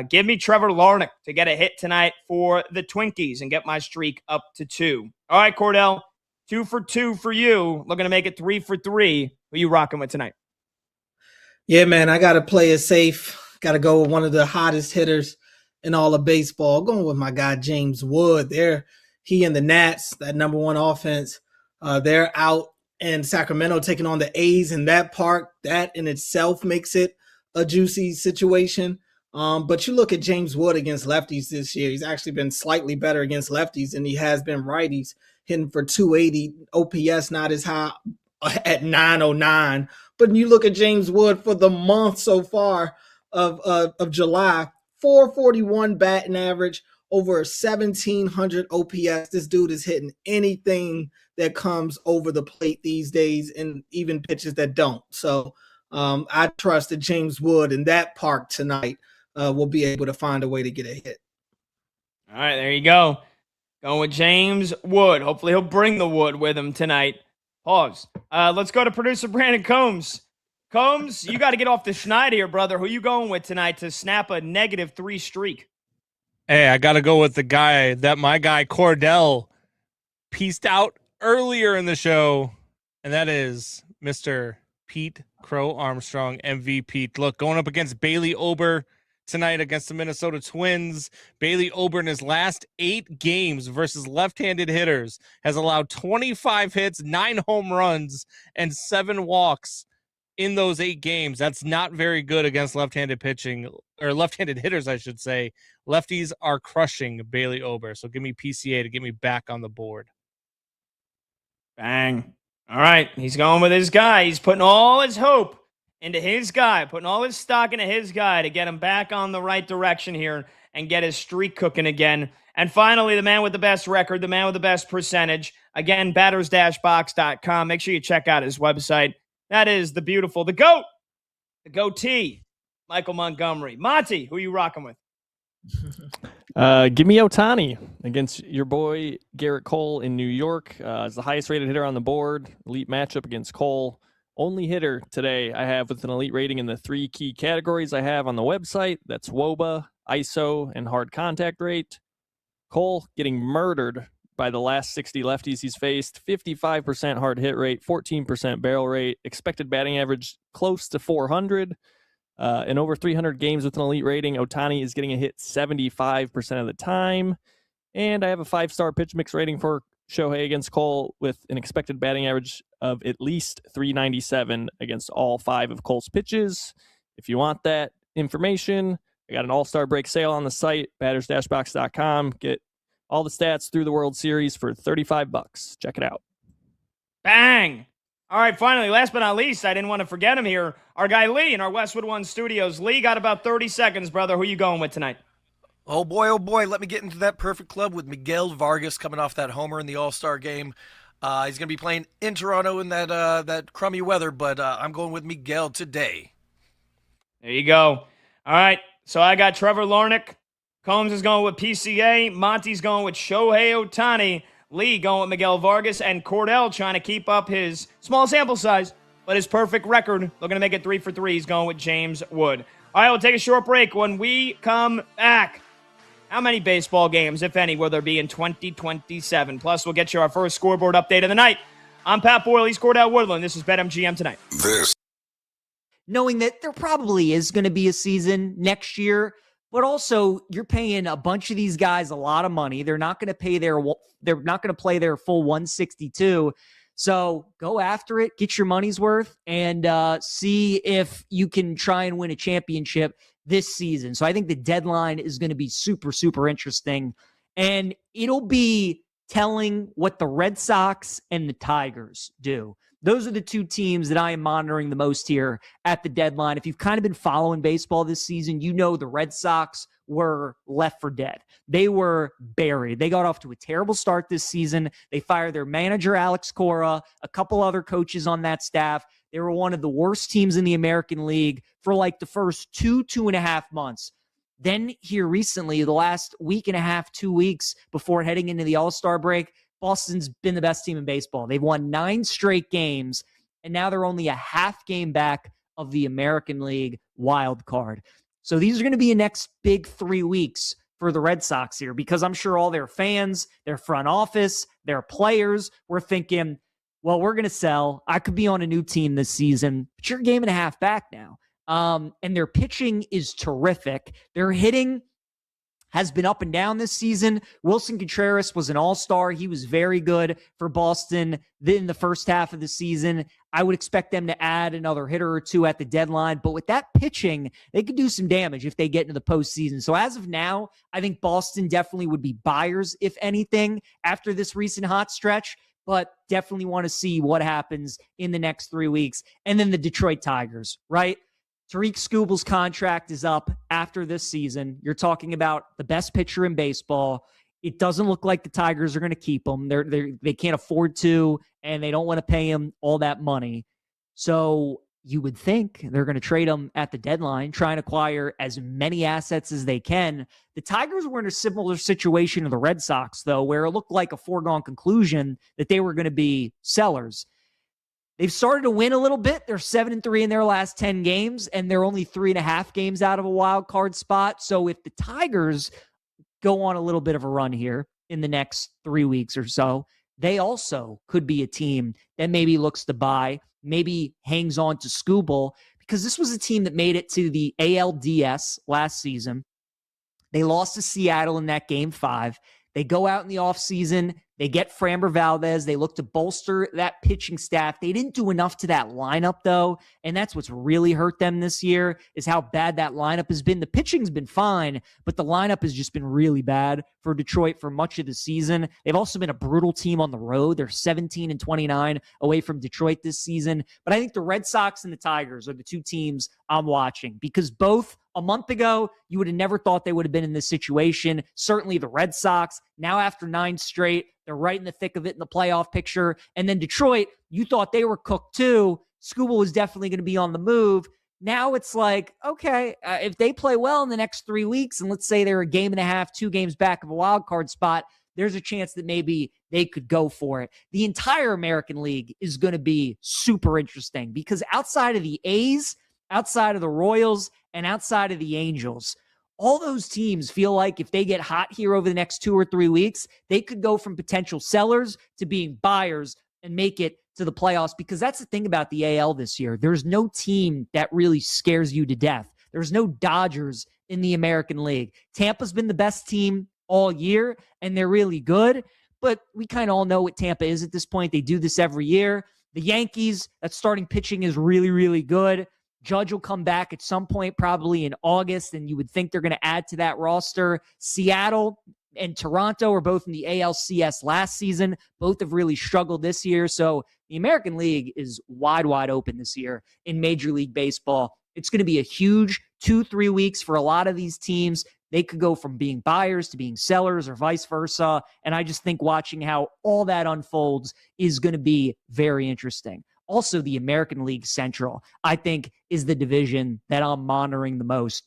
Give me Trevor Larnach to get a hit tonight for the Twinkies and get my streak up to 2. All right, Cordell, 2 for 2 for you. Looking to make it 3 for 3. Who you rocking with tonight? Yeah, man, I got to play it safe. Got to go with one of the hottest hitters in all of baseball. Going with my guy, James Wood. He and the Nats, that number 1 offense, they're out in Sacramento taking on the A's in that park. That in itself makes it a juicy situation. But you look at James Wood against lefties this year. He's actually been slightly better against lefties than he has been righties, hitting for 280. OPS not as high at 909. But you look at James Wood for the month so far of July, 441 batting average, over 1,700 OPS. This dude is hitting anything that comes over the plate these days, and even pitches that don't. So I trust that James Wood in that park tonight will be able to find a way to get a hit. All right, there you go. Going with James Wood. Hopefully he'll bring the wood with him tonight. Pause. Let's go to producer Brandon Combs. Combs, you got to get off the schneid here, brother. Who you going with tonight to snap a -3 streak? Hey, I got to go with the guy that my guy Cordell pieced out earlier in the show, and that is Mr. Pete Crow Armstrong, MVP. Look, going up against Bailey Ober tonight against the Minnesota Twins. Bailey Ober in his last 8 games versus left-handed hitters has allowed 25 hits, 9 home runs, and 7 walks in those 8 games. That's not very good against left-handed pitching, or left-handed hitters, I should say. Lefties are crushing Bailey Ober. So give me PCA to get me back on the board. Bang. All right. He's going with his guy. He's putting all his hope into his guy, putting all his stock into his guy to get him back on the right direction here and get his streak cooking again. And finally, the man with the best record, the man with the best percentage. Again, batters-box.com. Make sure you check out his website. That is the beautiful, the GOAT, the goatee, Michael Montgomery. Monty, who are you rocking with? Give me Ohtani against your boy Garrett Cole in New York. Is the highest rated hitter on the board. Elite matchup against Cole. Only hitter today I have with an elite rating in the 3 key categories I have on the website. That's WOBA, ISO, and hard contact rate. Cole getting murdered by the last 60 lefties he's faced. 55% hard hit rate, 14% barrel rate, expected batting average close to 400. In over 300 games with an elite rating, Ohtani is getting a hit 75% of the time. And I have a 5-star pitch mix rating for Shohei against Cole with an expected batting average of at least 397 against all 5 of Cole's pitches. If you want that information, I got an all-star break sale on the site, batters-box.com. Get all the stats through the World Series for $35. Check it out. Bang! All right, finally, last but not least, I didn't want to forget him here. Our guy Lee in our Westwood One studios. Lee, got about 30 seconds, brother. Who you going with tonight? Oh boy, let me get into that perfect club with Miguel Vargas coming off that homer in the All-Star game. He's going to be playing in Toronto in that crummy weather, but I'm going with Miguel today. There you go. All right, so I got Trevor Larnach. Combs is going with PCA. Monty's going with Shohei Ohtani. Lee going with Miguel Vargas. And Cordell trying to keep up his small sample size, but his perfect record. Looking to make it 3 for 3. He's going with James Wood. All right, we'll take a short break. When we come back, how many baseball games, if any, will there be in 2027? Plus, we'll get you our first scoreboard update of the night. I'm Pat Boyle. He's Cordell Woodland. This is BetMGM Tonight. Knowing that there probably is going to be a season next year, But also, you're paying a bunch of these guys a lot of money. They're not going to play their full 162. So go after it, get your money's worth, and see if you can try and win a championship this season. So I think the deadline is going to be super, super interesting. And it'll be telling what the Red Sox and the Tigers do. Those are the two teams that I am monitoring the most here at the deadline. If you've kind of been following baseball this season, you know the Red Sox were left for dead. They were buried. They got off to a terrible start this season. They fired their manager, Alex Cora, a couple other coaches on that staff. They were one of the worst teams in the American League for like the first 2.5 months. Then here recently, the last week and a half, 2 weeks before heading into the All-Star break, Boston's been the best team in baseball. They've won 9 straight games, and now they're only a half game back of the American League wild card. So these are going to be the next big 3 weeks for the Red Sox here, because I'm sure all their fans, their front office, their players were thinking, well, we're going to sell. I could be on a new team this season, but you're a game and a half back now. And their pitching is terrific. Their hitting has been up and down this season. Wilson Contreras was an all-star. He was very good for Boston in the first half of the season. I would expect them to add another hitter or two at the deadline. But with that pitching, they could do some damage if they get into the postseason. So as of now, I think Boston definitely would be buyers, if anything, after this recent hot stretch. But definitely want to see what happens in the next 3 weeks. And then the Detroit Tigers, right? Tariq Skubal's contract is up after this season. You're talking about the best pitcher in baseball. It doesn't look like the Tigers are going to keep him. They can't afford to, and they don't want to pay him all that money. So you would think they're going to trade him at the deadline, try and acquire as many assets as they can. The Tigers were in a similar situation to the Red Sox, though, where it looked like a foregone conclusion that they were going to be sellers. They've started to win a little bit. They're 7-3 in their last 10 games, and they're only 3.5 games out of a wild card spot. So if the Tigers go on a little bit of a run here in the next 3 weeks or so, they also could be a team that maybe looks to buy, maybe hangs on to Skubal, because this was a team that made it to the ALDS last season. They lost to Seattle in that game 5. They go out in the offseason. They get Framber Valdez. They look to bolster that pitching staff. They didn't do enough to that lineup, though, and that's what's really hurt them this year is how bad that lineup has been. The pitching's been fine, but the lineup has just been really bad for Detroit for much of the season. They've also been a brutal team on the road. They're 17-29 away from Detroit this season. But I think the Red Sox and the Tigers are the two teams I'm watching, because both a month ago, you would have never thought they would have been in this situation. Certainly the Red Sox, now after 9 straight, they're right in the thick of it in the playoff picture. And then Detroit, you thought they were cooked too. Skubal was definitely going to be on the move. Now it's like, okay, if they play well in the next 3 weeks, and let's say they're a game and a half, 2 games back of a wild card spot, there's a chance that maybe they could go for it. The entire American League is going to be super interesting, because outside of the A's, outside of the Royals, and outside of the Angels, all those teams feel like if they get hot here over the next 2 or 3 weeks, they could go from potential sellers to being buyers and make it to the playoffs, because that's the thing about the AL this year. There's no team that really scares you to death. There's no Dodgers in the American League. Tampa's been the best team all year, and they're really good, but we kind of all know what Tampa is at this point. They do this every year. The Yankees, that starting pitching is really, really good. Judge will come back at some point, probably in August, and you would think they're going to add to that roster. Seattle and Toronto are both in the ALCS last season. Both have really struggled this year. So the American League is wide, wide open this year in Major League Baseball. It's going to be a huge 2-3 weeks for a lot of these teams. They could go from being buyers to being sellers or vice versa. And I just think watching how all that unfolds is going to be very interesting. Also, the American League Central, I think, is the division that I'm monitoring the most.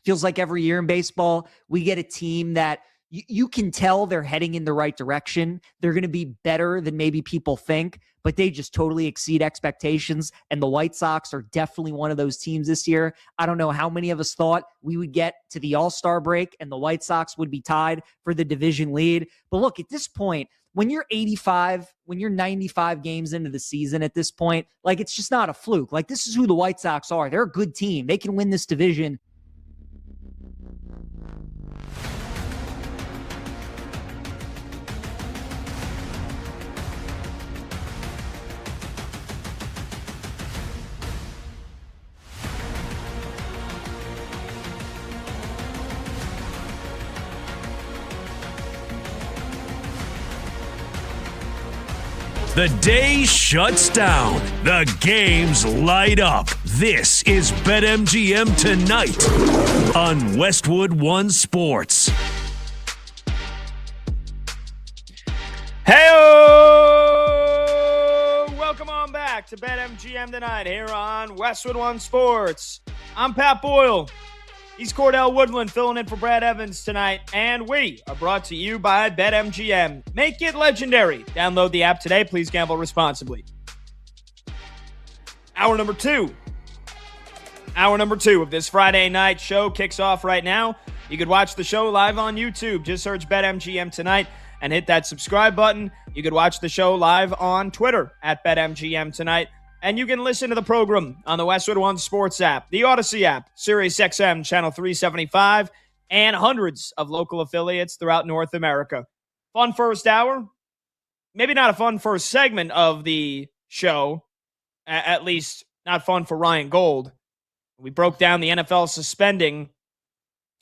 Feels like every year in baseball, we get a team that you can tell they're heading in the right direction. They're going to be better than maybe people think, but they just totally exceed expectations. And the White Sox are definitely one of those teams this year. I don't know how many of us thought we would get to the All-Star break and the White Sox would be tied for the division lead. But look, at this point, when you're 85, when you're 95 games into the season at this point, like, it's just not a fluke. Like, this is who the White Sox are. They're a good team. They can win this division. The day shuts down. The games light up. This is BetMGM Tonight on Westwood One Sports. Hey-o! Welcome on back to BetMGM Tonight here on Westwood One Sports. I'm Pat Boyle. He's Cordell Woodland filling in for Brad Evans tonight, and we are brought to you by BetMGM. Make it legendary. Download the app today. Please gamble responsibly. Hour number two of this Friday night show kicks off right now. You could watch the show live on YouTube. Just search BetMGM Tonight and hit that subscribe button. You could watch the show live on Twitter at BetMGM Tonight. And you can listen to the program on the Westwood One Sports app, the Odyssey app, SiriusXM Channel 375, and hundreds of local affiliates throughout North America. Fun first hour. Maybe not a fun first segment of the show, at least not fun for Ryan Gold. We broke down the NFL suspending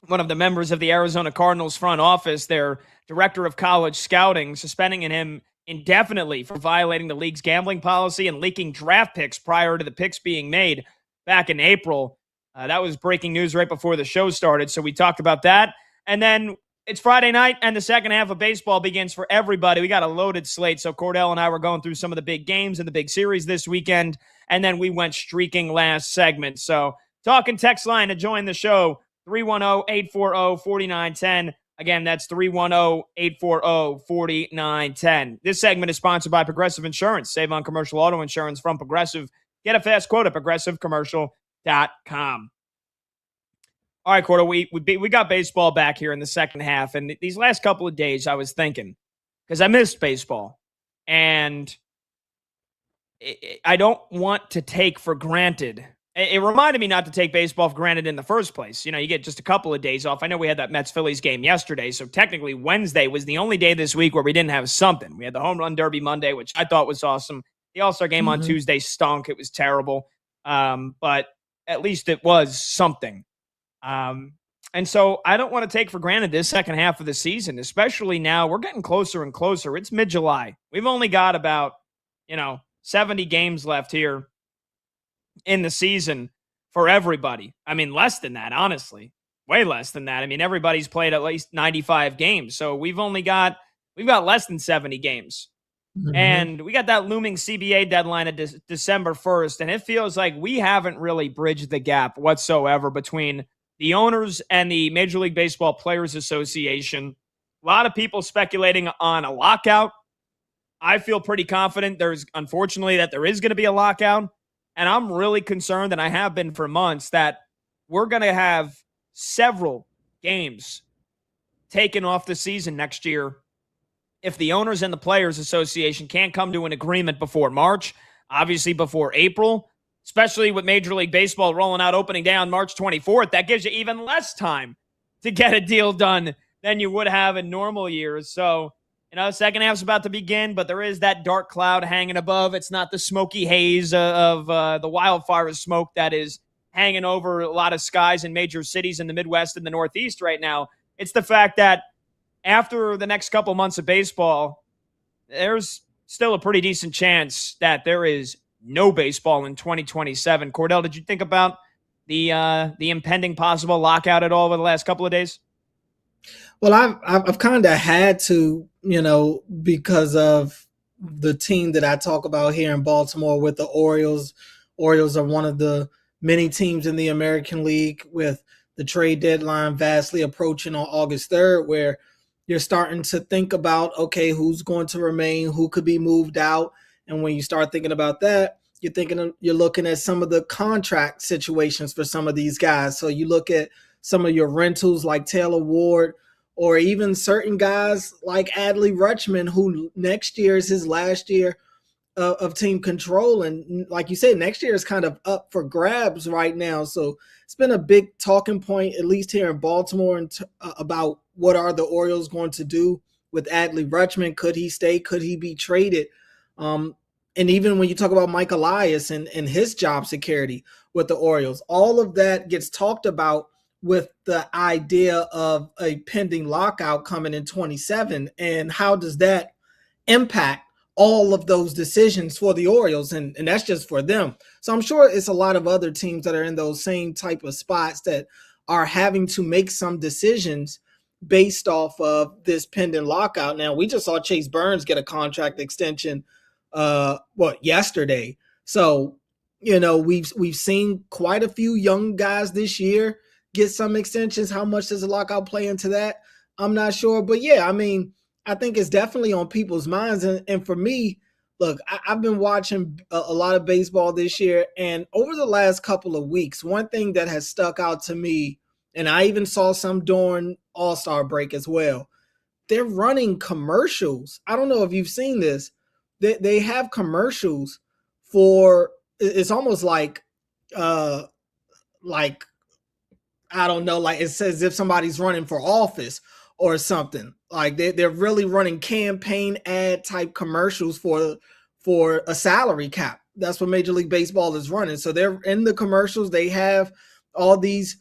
one of the members of the Arizona Cardinals front office, their director of college scouting, suspending him indefinitely for violating the league's gambling policy and leaking draft picks prior to the picks being made back in April. That was breaking news right before the show started, so we talked about that. And then it's Friday night, and the second half of baseball begins for everybody. We got a loaded slate, so Cordell and I were going through some of the big games and the big series this weekend, and then we went streaking last segment. So talking text line to join the show, 310-840-4910. Again, that's 310-840-4910. This segment is sponsored by Progressive Insurance. Save on commercial auto insurance from Progressive. Get a fast quote at progressivecommercial.com. All right, Cordo, we got baseball back here in the second half. And these last couple of days, I was thinking, because I missed baseball. And I don't want to take for granted. It reminded me not to take baseball for granted in the first place. You know, you get just a couple of days off. I know we had that Mets-Phillies game yesterday, so technically Wednesday was the only day this week where we didn't have something. We had the Home Run Derby Monday, which I thought was awesome. The All-Star game on Tuesday stunk. It was terrible. But at least it was something. And so I don't want to take for granted this second half of the season, especially now. We're getting closer and closer. It's mid-July. We've only got about, 70 games left here in the season for everybody. I mean, less than that, honestly. Way less than that. I mean, everybody's played at least 95 games. So we've got less than 70 games. And we got that looming CBA deadline of December 1st. And it feels like we haven't really bridged the gap whatsoever between the owners and the Major League Baseball Players Association. A lot of people speculating on a lockout. I feel pretty confident unfortunately, that there is going to be a lockout. And I'm really concerned, and I have been for months, that we're going to have several games taken off the season next year if the owners and the Players Association can't come to an agreement before March, obviously before April, especially with Major League Baseball rolling out opening day on March 24th. That gives you even less time to get a deal done than you would have in normal years. So, the second half's about to begin, but there is that dark cloud hanging above. It's not the smoky haze of the wildfire smoke that is hanging over a lot of skies in major cities in the Midwest and the Northeast right now. It's the fact that after the next couple months of baseball, there's still a pretty decent chance that there is no baseball in 2027. Cordell, did you think about the impending possible lockout at all over the last couple of days? Well, I've kind of had to, because of the team that I talk about here in Baltimore with the Orioles. Orioles are one of the many teams in the American League with the trade deadline vastly approaching on August 3rd, where you're starting to think about, okay, who's going to remain, who could be moved out. And when you start thinking about that, you're looking at some of the contract situations for some of these guys. So you look at some of your rentals like Taylor Ward, or even certain guys like Adley Rutschman, who next year is his last year of team control. And like you said, next year is kind of up for grabs right now. So it's been a big talking point, at least here in Baltimore, about what are the Orioles going to do with Adley Rutschman. Could he stay? Could he be traded? And even when you talk about Mike Elias and his job security with the Orioles, all of that gets talked about with the idea of a pending lockout coming in 27. And how does that impact all of those decisions for the Orioles? And that's just for them. So I'm sure it's a lot of other teams that are in those same type of spots that are having to make some decisions based off of this pending lockout. Now, we just saw Chase Burns get a contract extension yesterday. So, we've seen quite a few young guys this year get some extensions. How much does the lockout play into that? I'm not sure. But yeah, I mean, I think it's definitely on people's minds. And for me, look, I've been watching a lot of baseball this year. And over the last couple of weeks, one thing that has stuck out to me, and I even saw some during All-Star break as well, they're running commercials. I don't know if you've seen this. They have commercials for, it's almost like I don't know, like it says if somebody's running for office or something. Like they're really running campaign ad type commercials for a salary cap. That's what Major League Baseball is running. So they're in the commercials. They have all these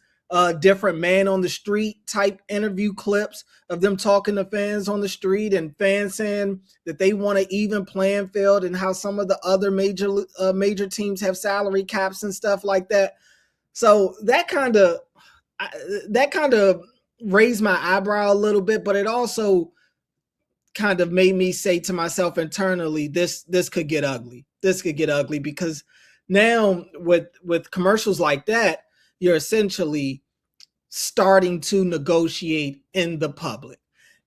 different man on the street type interview clips of them talking to fans on the street and fans saying that they want an even playing field and how some of the other major teams have salary caps and stuff like that. So that kind of raised my eyebrow a little bit, but it also kind of made me say to myself internally, this could get ugly. This could get ugly because now with commercials like that, you're essentially starting to negotiate in the public.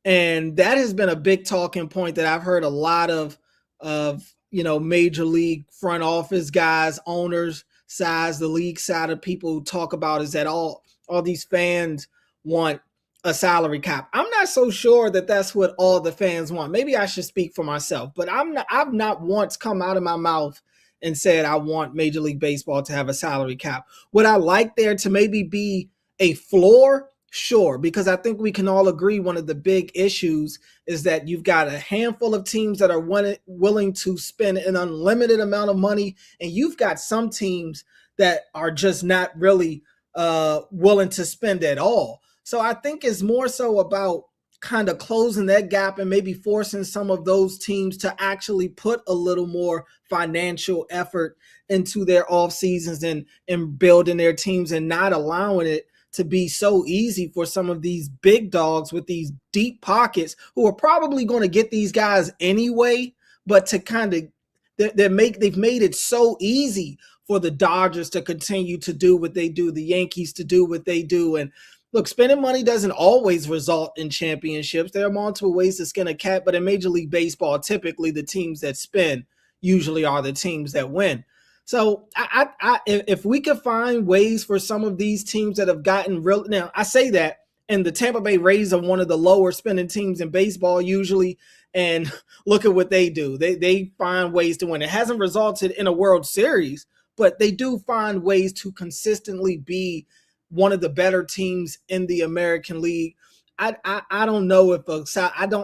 And that has been a big talking point that I've heard a lot of major league front office guys, owners, sides, the league side of people talk about, is that all these fans want a salary cap. I'm not so sure that that's what all the fans want. Maybe I should speak for myself, but I've not once come out of my mouth and said I want Major League Baseball to have a salary cap. Would I like there to maybe be a floor? Sure, because I think we can all agree one of the big issues is that you've got a handful of teams that are willing to spend an unlimited amount of money, and you've got some teams that are just not really willing to spend at all. So I think it's more so about kind of closing that gap and maybe forcing some of those teams to actually put a little more financial effort into their off seasons and building their teams, and not allowing it to be so easy for some of these big dogs with these deep pockets who are probably going to get these guys anyway, but to kind of they've made it so easy for the Dodgers to continue to do what they do, the Yankees to do what they do. And look, spending money doesn't always result in championships. There are multiple ways to skin a cat, but in Major League Baseball, typically the teams that spend usually are the teams that win. So if we could find ways for some of these teams that have gotten real, now I say that, and the Tampa Bay Rays are one of the lower spending teams in baseball usually, and look at what they do. They find ways to win. It hasn't resulted in a World Series, but they do find ways to consistently be one of the better teams in the American League. I don't know if I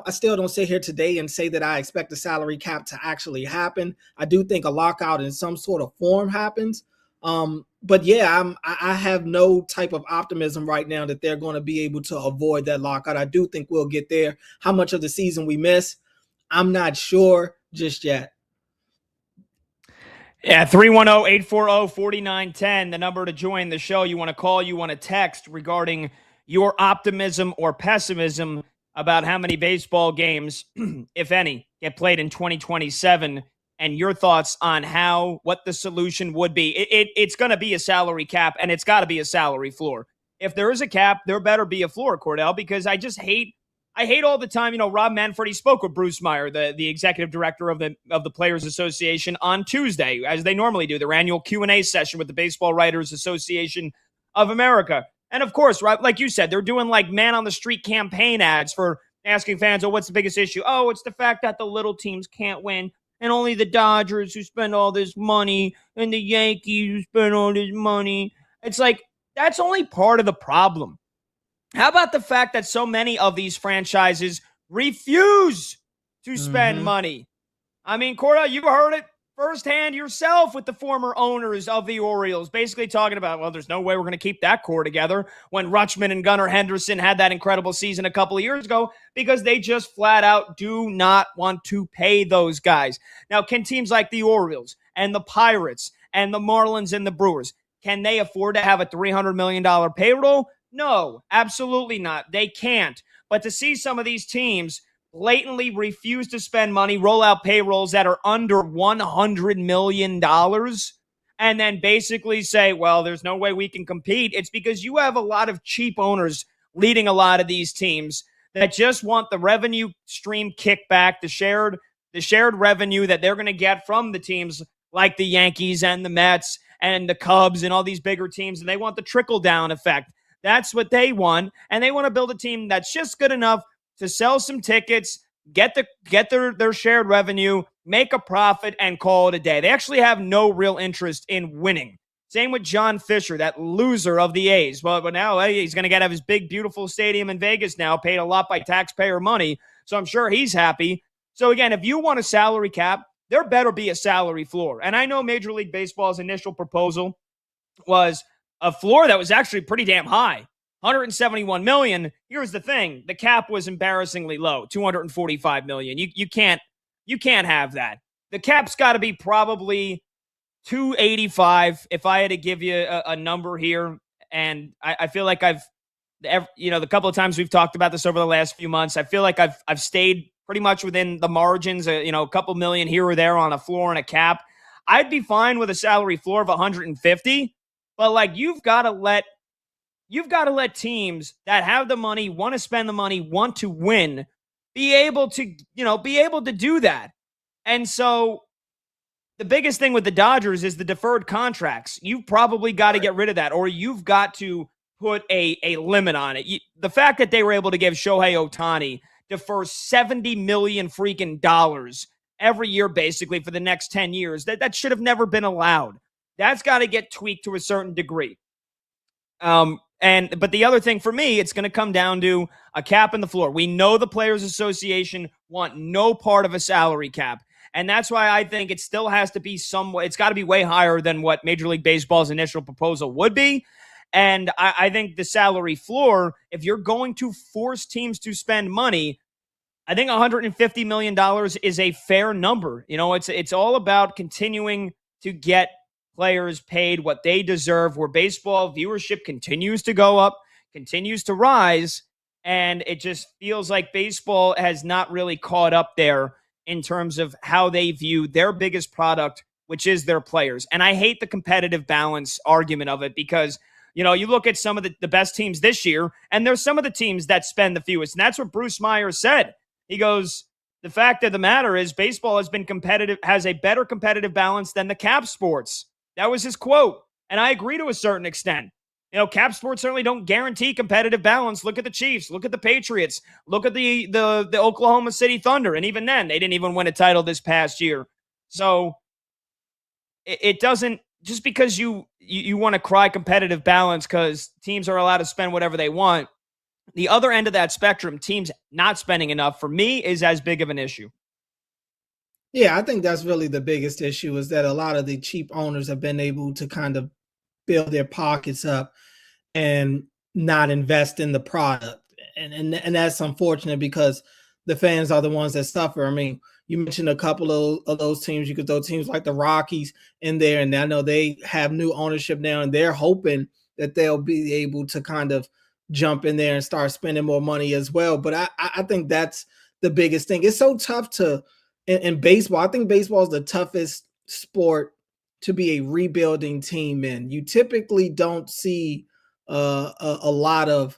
still don't sit here today and say that I expect the salary cap to actually happen. I do think a lockout in some sort of form happens. But yeah, I have no type of optimism right now that they're going to be able to avoid that lockout. I do think we'll get there. How much of the season we miss, I'm not sure just yet. Yeah, 310-840-4910, the number to join the show. You want to call, you want to text regarding your optimism or pessimism about how many baseball games, if any, get played in 2027, and your thoughts on what the solution would be. It's going to be a salary cap, and it's got to be a salary floor. If there is a cap, there better be a floor, Cordell, because I hate all the time, Rob Manfred, he spoke with Bruce Meyer, the executive director of the Players Association, on Tuesday, as they normally do, their annual Q&A session with the Baseball Writers Association of America. And of course, right, like you said, they're doing like man on the street campaign ads for asking fans, oh, what's the biggest issue? Oh, it's the fact that the little teams can't win. and only the Dodgers who spend all this money and the Yankees who spend all this money. It's like, that's only part of the problem. How about the fact that so many of these franchises refuse to spend money? I mean, Cordell, you heard it firsthand yourself with the former owners of the Orioles, basically talking about, well, there's no way we're going to keep that core together when Rutschman and Gunnar Henderson had that incredible season a couple of years ago, because they just flat out do not want to pay those guys. Now, can teams like the Orioles and the Pirates and the Marlins and the Brewers, can they afford to have a $300 million payroll? No, absolutely not. They can't. But to see some of these teams blatantly refuse to spend money, roll out payrolls that are under $100 million, and then basically say, well, there's no way we can compete, it's because you have a lot of cheap owners leading a lot of these teams that just want the revenue stream kickback, the shared revenue that they're going to get from the teams like the Yankees and the Mets and the Cubs and all these bigger teams, and they want the trickle-down effect. That's what they want, and they want to build a team that's just good enough to sell some tickets, get their shared revenue, make a profit, and call it a day. They actually have no real interest in winning. Same with John Fisher, that loser of the A's. Well, but now he's going to have his big, beautiful stadium in Vegas now, paid a lot by taxpayer money, so I'm sure he's happy. So again, if you want a salary cap, there better be a salary floor. And I know Major League Baseball's initial proposal was a floor that was actually pretty damn high, $171 million. Here's the thing: the cap was embarrassingly low, $245 million. You can't have that. The cap's got to be probably $285 if I had to give you a number here. And I feel like the couple of times we've talked about this over the last few months, I feel like I've stayed pretty much within the margins, a couple million here or there on a floor and a cap. I'd be fine with a salary floor of 150, but like you've got to let teams that have the money, want to spend the money, want to win, be able to do that. And so the biggest thing with the Dodgers is the deferred contracts. You've probably got to get rid of that, or you've got to put a limit on it. The fact that they were able to give Shohei Ohtani defer $70 million freaking dollars every year, basically for the next 10 years, that should have never been allowed. That's got to get tweaked to a certain degree. But the other thing for me, it's going to come down to a cap in the floor. We know the Players Association want no part of a salary cap. And that's why I think it still has to be it's got to be way higher than what Major League Baseball's initial proposal would be. And I think the salary floor, if you're going to force teams to spend money, I think $150 million is a fair number. It's all about continuing to get players paid what they deserve, where baseball viewership continues to go up, continues to rise, and it just feels like baseball has not really caught up there in terms of how they view their biggest product, which is their players. And I hate the competitive balance argument of it because, you look at some of the best teams this year, and there's some of the teams that spend the fewest. And that's what Bruce Myers said. He goes, the fact of the matter is baseball has a better competitive balance than the cap sports. That was his quote. And I agree to a certain extent. Cap sports certainly don't guarantee competitive balance. Look at the Chiefs. Look at the Patriots. Look at the Oklahoma City Thunder. And even then, they didn't even win a title this past year. So it doesn't, just because you want to cry competitive balance because teams are allowed to spend whatever they want, the other end of that spectrum, teams not spending enough, for me, is as big of an issue. Yeah, I think that's really the biggest issue, is that a lot of the cheap owners have been able to kind of build their pockets up and not invest in the product. And that's unfortunate because the fans are the ones that suffer. I mean, you mentioned a couple of those teams. You could throw teams like the Rockies in there, and I know they have new ownership now, and they're hoping that they'll be able to kind of jump in there and start spending more money as well. But I think that's the biggest thing. It's so tough in baseball. I think baseball is the toughest sport to be a rebuilding team in. You typically don't see a lot of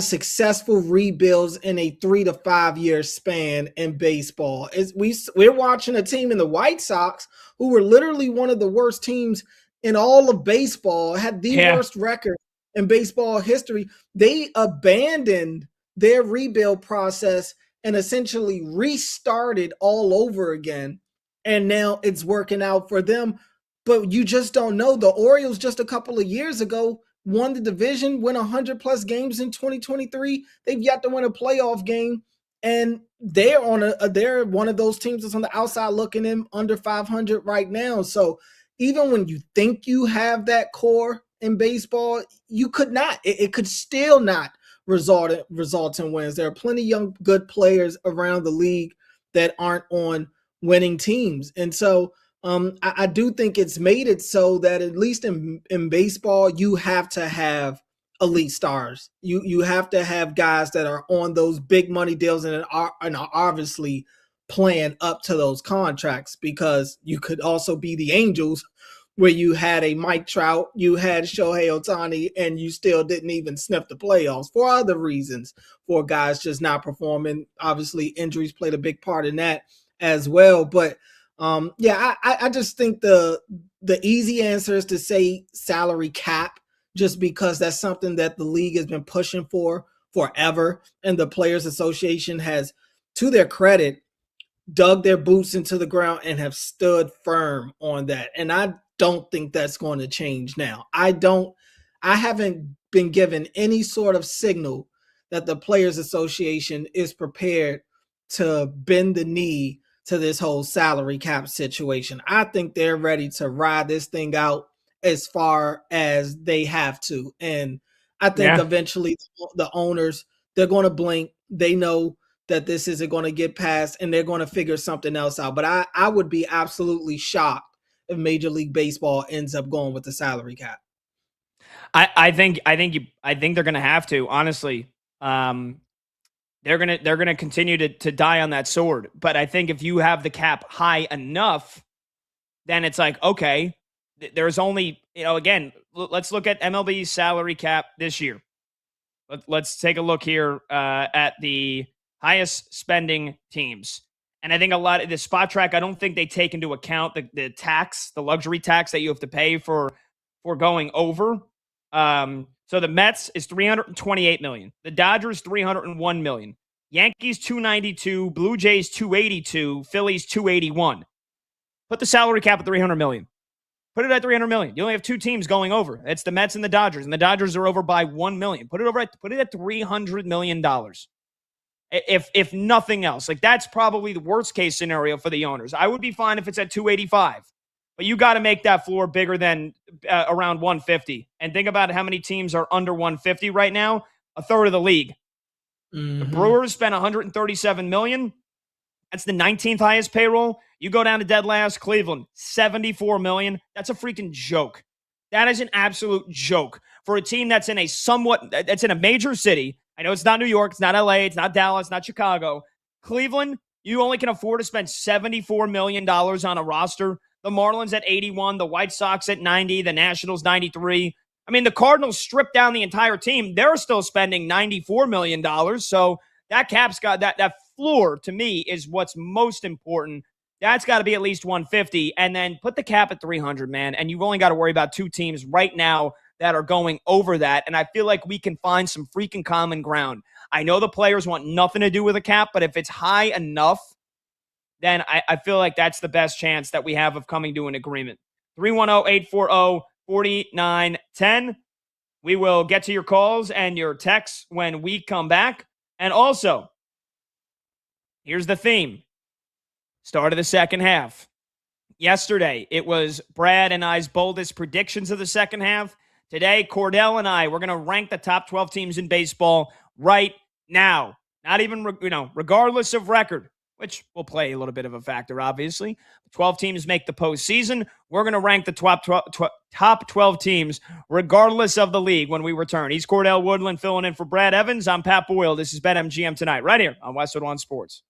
successful rebuilds in a 3 to 5 year span in baseball. We're watching a team in the White Sox who were literally one of the worst teams in all of baseball, had the worst record in baseball history. They abandoned their rebuild process and essentially restarted all over again. And now it's working out for them. But you just don't know. The Orioles just a couple of years ago won the division, win 100 plus games in 2023. They've yet to win a playoff game. And they're they're one of those teams that's on the outside looking in under 500 right now. So even when you think you have that core in baseball, you could not. It could still not result in wins. There are plenty of young, good players around the league that aren't on winning teams. And so I do think it's made it so that at least in baseball, you have to have elite stars. You have to have guys that are on those big money deals and are obviously playing up to those contracts, because you could also be the Angels where you had a Mike Trout, you had Shohei Ohtani, and you still didn't even sniff the playoffs for other reasons, for guys just not performing. Obviously, injuries played a big part in that as well. But I just think the easy answer is to say salary cap, just because that's something that the league has been pushing for forever. And the Players Association has, to their credit, dug their boots into the ground and have stood firm on that. And I don't think that's going to change now. I haven't been given any sort of signal that the Players Association is prepared to bend the knee to this whole salary cap situation. I think they're ready to ride this thing out as far as they have to. And I think eventually the owners, they're going to blink. They know that this isn't going to get passed, and they're going to figure something else out. But I would be absolutely shocked if Major League Baseball ends up going with the salary cap. I think they're going to have to, honestly. They're gonna continue to die on that sword. But I think if you have the cap high enough, then it's like, okay, there's only, again, let's look at MLB's salary cap this year. Let's take a look here at the highest spending teams. And I think a lot of the spot track, I don't think they take into account the tax, the luxury tax that you have to pay for going over. So the Mets is $328 million. The Dodgers $301 million. Yankees $292. Blue Jays $282. Phillies $281. Put the salary cap at $300 million. Put it at $300 million. You only have two teams going over. It's the Mets and the Dodgers, and the Dodgers are over by $1 million. Put it at $300 million. If nothing else, like, that's probably the worst case scenario for the owners. I would be fine if it's at 285. But you got to make that floor bigger than around 150. And think about how many teams are under 150 right now. A third of the league. Mm-hmm. The Brewers spent $137 million. That's the 19th highest payroll. You go down to dead last, Cleveland, $74 million. That's a freaking joke. That is an absolute joke for a team that's in a major city. I know it's not New York, it's not LA, it's not Dallas, not Chicago. Cleveland, you only can afford to spend $74 million on a roster. The Marlins at 81, the White Sox at 90, the Nationals 93. I mean, the Cardinals stripped down the entire team. They're still spending $94 million. So that cap's got that floor, to me, is what's most important. That's got to be at least 150. And then put the cap at 300, man. And you've only got to worry about two teams right now that are going over that. And I feel like we can find some freaking common ground. I know the players want nothing to do with a cap, but if it's high enough, then I feel like that's the best chance that we have of coming to an agreement. 310-840-4910. We will get to your calls and your texts when we come back. And also, here's the theme. Start of the second half. Yesterday, it was Brad and I's boldest predictions of the second half. Today, Cordell and I, we're going to rank the top 12 teams in baseball right now. Not even, regardless of record, which will play a little bit of a factor, obviously. 12 teams make the postseason. We're going to rank the top 12 teams regardless of the league when we return. He's Cordell Woodland filling in for Brad Evans. I'm Pat Boyle. This is BetMGM Tonight, right here on Westwood One Sports.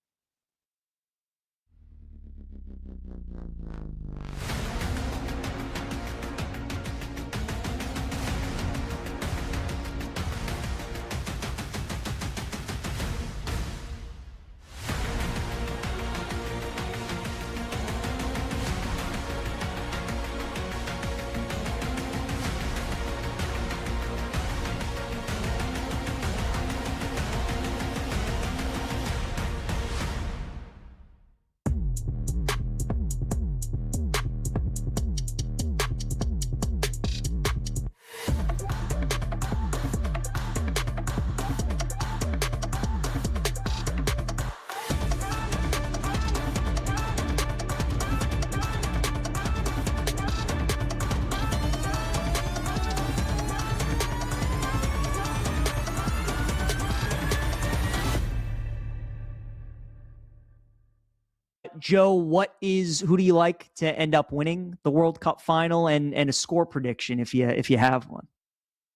Joe, who do you like to end up winning the World Cup final, and a score prediction if you have one?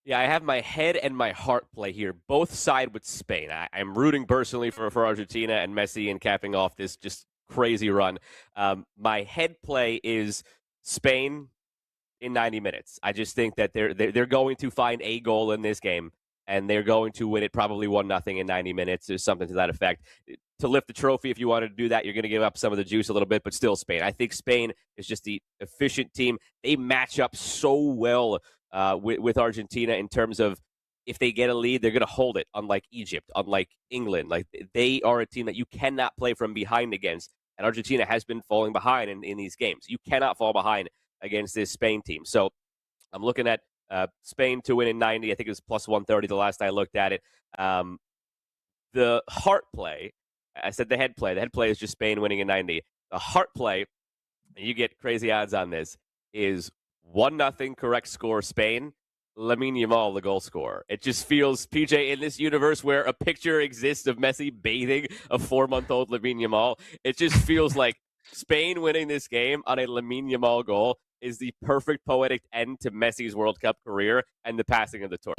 Yeah, I have my head and my heart play here. Both side with Spain. I'm rooting personally for Argentina and Messi and capping off this just crazy run. My head play is Spain in 90 minutes. I just think that they're going to find a goal in this game, and they're going to win it probably 1-0 in 90 minutes or something to that effect. To lift the trophy, if you wanted to do that, you're going to give up some of the juice a little bit, but still Spain. I think Spain is just the efficient team. They match up so well with Argentina in terms of if they get a lead, they're going to hold it, unlike Egypt, unlike England. Like, they are a team that you cannot play from behind against, and Argentina has been falling behind in these games. You cannot fall behind against this Spain team. So I'm looking at Spain to win in 90. I think it was plus 130 the last I looked at it. The heart play, I said the head play. The head play is just Spain winning in 90. The heart play, and you get crazy odds on this, is 1-0 correct score Spain, Lamine Yamal the goal scorer. It just feels, PJ, in this universe where a picture exists of Messi bathing a 4-month-old Lamine Yamal, it just feels like Spain winning this game on a Lamine Yamal goal is the perfect poetic end to Messi's World Cup career and the passing of the torch.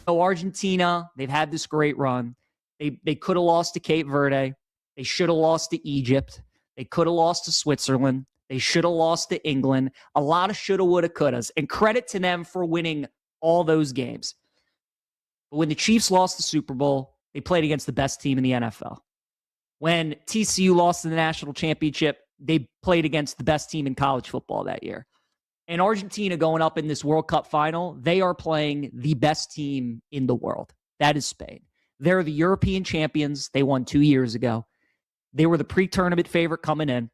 So Argentina, they've had this great run. They could have lost to Cape Verde. They should have lost to Egypt. They could have lost to Switzerland. They should have lost to England. A lot of shoulda, woulda, couldas. And credit to them for winning all those games. But when the Chiefs lost the Super Bowl, they played against the best team in the NFL. When TCU lost in the national championship, they played against the best team in college football that year. And Argentina going up in this World Cup final, they are playing the best team in the world. That is Spain. They're the European champions. They won 2 years ago. They were the pre-tournament favorite coming in.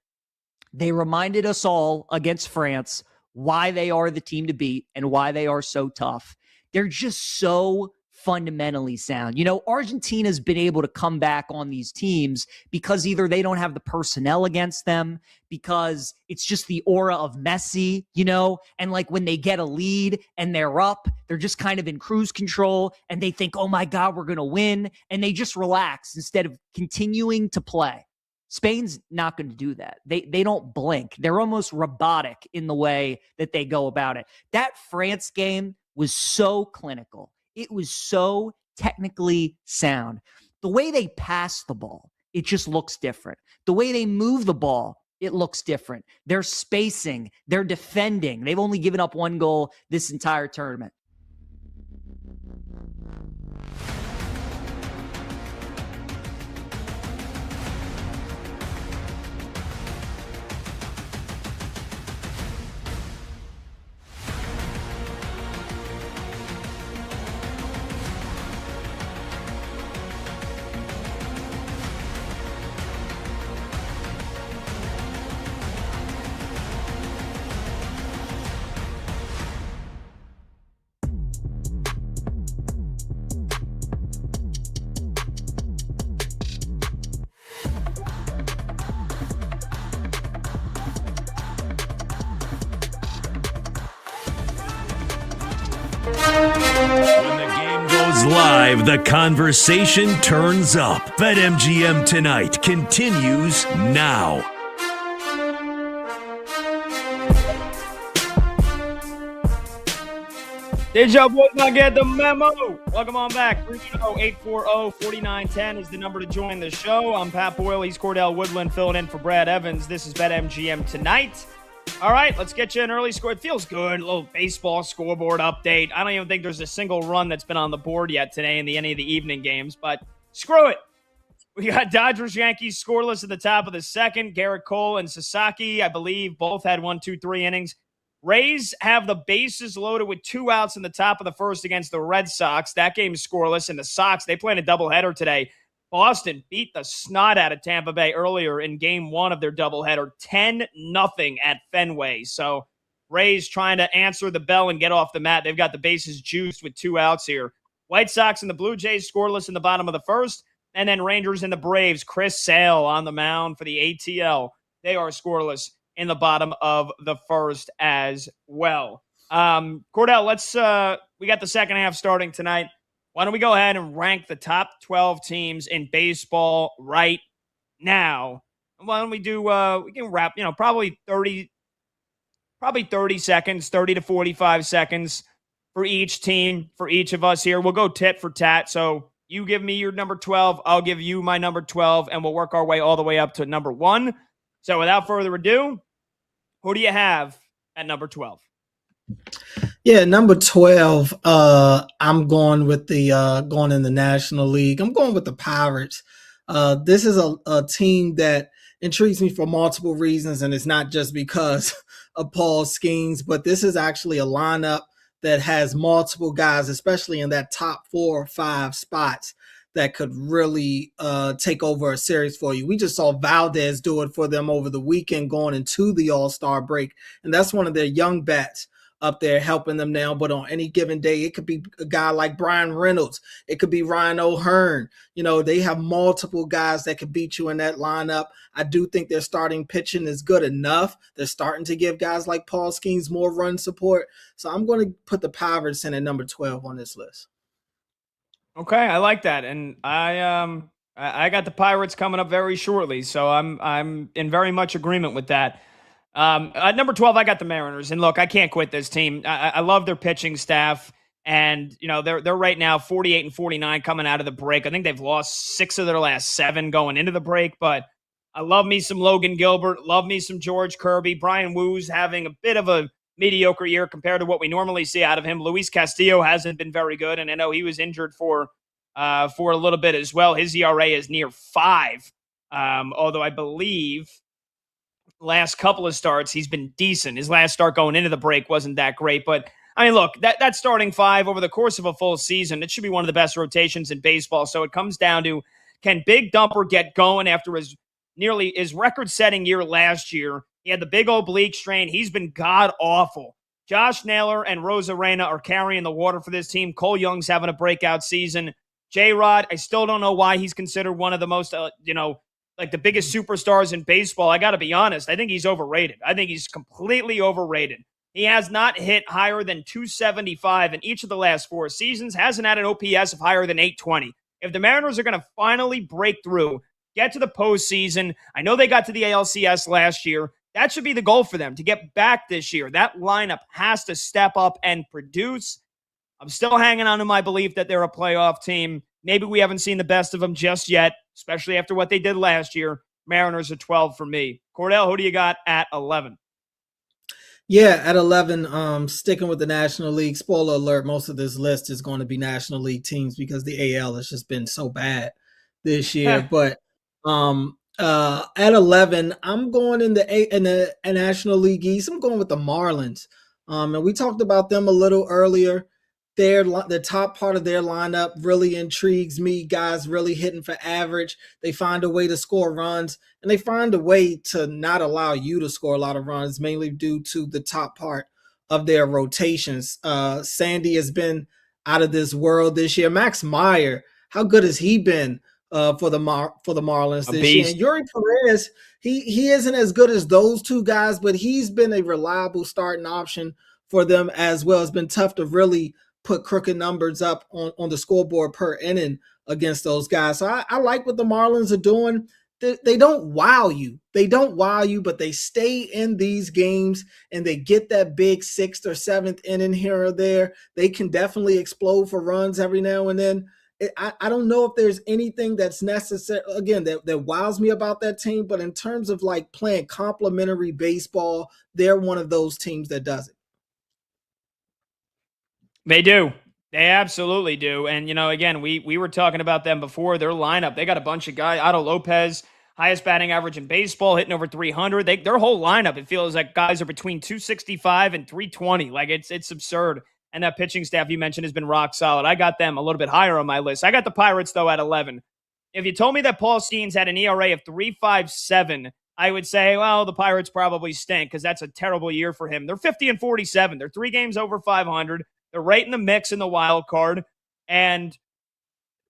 They reminded us all against France why they are the team to beat and why they are so tough. They're just so fundamentally sound. You know, Argentina's been able to come back on these teams because either they don't have the personnel against them, because it's just the aura of Messi, you know, and like when they get a lead and they're up, they're just kind of in cruise control and they think, oh my God, we're going to win. And they just relax instead of continuing to play. Spain's not going to do that. They don't blink. They're almost robotic in the way that they go about it. That France game was so clinical. It was so technically sound. The way they pass the ball, it just looks different. The way they move the ball, it looks different. They're spacing. They're defending. They've only given up 1 goal this entire tournament. When the game goes live, the conversation turns up. BetMGM Tonight continues now. Did y'all boys not get the memo? Welcome on back. 320-840-4910 is the number to join the show. I'm Pat Boyle. He's Cordell Woodland filling in for Brad Evans. This is BetMGM Tonight. All right, let's get you an early score. It feels good. A little baseball scoreboard update. I don't even think there's a single run that's been on the board yet today in any of the evening games, but screw it. We got Dodgers-Yankees scoreless at the top of the second. Garrett Cole and Sasaki, I believe, both had 1, 2, 3 innings. Rays have the bases loaded with 2 outs in the top of the first against the Red Sox. That game is scoreless. And the Sox, they played a doubleheader today. Boston beat the snot out of Tampa Bay earlier in game 1 of their doubleheader, 10-0 at Fenway. So Rays trying to answer the bell and get off the mat. They've got the bases juiced with 2 outs here. White Sox and the Blue Jays scoreless in the bottom of the first. And then Rangers and the Braves, Chris Sale on the mound for the ATL. They are scoreless in the bottom of the first as well. Cordell, we got the second half starting tonight. Why don't we go ahead and rank the top 12 teams in baseball right now? Why don't we do, we can wrap, probably 30 seconds, 30 to 45 seconds for each team, for each of us here. We'll go tit for tat. So you give me your number 12, I'll give you my number 12, and we'll work our way all the way up to number 1. So without further ado, who do you have at number 12? Yeah, number 12, I'm going with going in the National League. I'm going with the Pirates. This is a team that intrigues me for multiple reasons, and it's not just because of Paul Skeens, but this is actually a lineup that has multiple guys, especially in that top 4 or 5 spots, that could really take over a series for you. We just saw Valdez do it for them over the weekend going into the All-Star break, and that's one of their young bats up there helping them now. But on any given day, it could be a guy like Brian Reynolds. It could be Ryan O'Hearn. They have multiple guys that could beat you in that lineup. I do think their starting pitching is good enough. They're starting to give guys like Paul Skeens more run support. So I'm going to put the Pirates in at number 12 on this list. Okay, I like that, and I got the Pirates coming up very shortly, so I'm in very much agreement with that. At number 12, I got the Mariners, and look, I can't quit this team. I love their pitching staff, and they're right now 48 and 49 coming out of the break. I think they've lost 6 of their last 7 going into the break, but I love me some Logan Gilbert, love me some George Kirby. Brian Woo's having a bit of a mediocre year compared to what we normally see out of him. Luis Castillo hasn't been very good, and I know he was injured for a little bit as well. His ERA is near 5, although I believe last couple of starts he's been decent. His last start going into the break wasn't that great, but I mean, look, that starting 5 over the course of a full season, it should be one of the best rotations in baseball. So it comes down to, can Big Dumper get going after his record-setting year last year? He had the big oblique strain. He's been god-awful. Josh Naylor and Rosarena are carrying the water for this team. Cole Young's having a breakout season. J-Rod, I still don't know why he's considered one of the most, like the biggest superstars in baseball. I got to be honest. I think he's overrated. I think he's completely overrated. He has not hit higher than 275 in each of the last 4 seasons, hasn't had an OPS of higher than 820. If the Mariners are going to finally break through, get to the postseason, I know they got to the ALCS last year. That should be the goal for them, to get back this year. That lineup has to step up and produce. I'm still hanging on to my belief that they're a playoff team. Maybe we haven't seen the best of them just yet, especially after what they did last year. Mariners are 12 for me. Cordell, who do you got at 11? Yeah, at 11, sticking with the National League. Spoiler alert, most of this list is going to be National League teams because the AL has just been so bad this year. But at 11, I'm going in the National League East. I'm going with the Marlins. And we talked about them a little earlier. The top part of their lineup really intrigues me. Guys really hitting for average. They find a way to score runs, and they find a way to not allow you to score a lot of runs, mainly due to the top part of their rotations. Sandy has been out of this world this year. Max Meyer, how good has he been for the Marlins this year? And Yuri Perez, he isn't as good as those two guys, but he's been a reliable starting option for them as well. It's been tough to really put crooked numbers up on the scoreboard per inning against those guys. So I like what the Marlins are doing. they don't wow you. They don't wow you, but they stay in these games and they get that big 6th or 7th inning here or there. They can definitely explode for runs every now and then. I don't know if there's anything that's necessary, again, that wows me about that team, but in terms of like playing complementary baseball, they're one of those teams that does it. They do. They absolutely do. And, again, we were talking about them before. Their lineup, they got a bunch of guys. Otto Lopez, highest batting average in baseball, hitting over 300. Their whole lineup, it feels like guys are between 265 and 320. Like, it's absurd. And that pitching staff you mentioned has been rock solid. I got them a little bit higher on my list. I got the Pirates, though, at 11. If you told me that Paul Skeens had an ERA of 3.57, I would say, well, the Pirates probably stink because that's a terrible year for him. They're 50-47. They're 3 games over 500. They're right in the mix in the wild card. And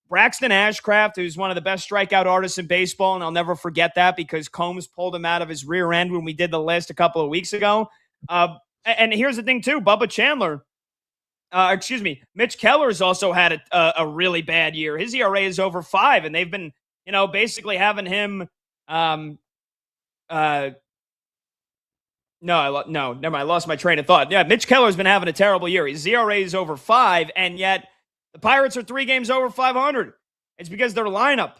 Braxton Ashcraft, who's one of the best strikeout artists in baseball, and I'll never forget that because Combs pulled him out of his rear end when we did the list a couple of weeks ago. And here's the thing, too. Bubba Chandler, Mitch Keller's also had a really bad year. His ERA is over 5, and they've been, basically having him No, never mind. I lost my train of thought. Yeah, Mitch Keller's been having a terrible year. His ERA is over 5, and yet the Pirates are 3 games over 500. It's because their lineup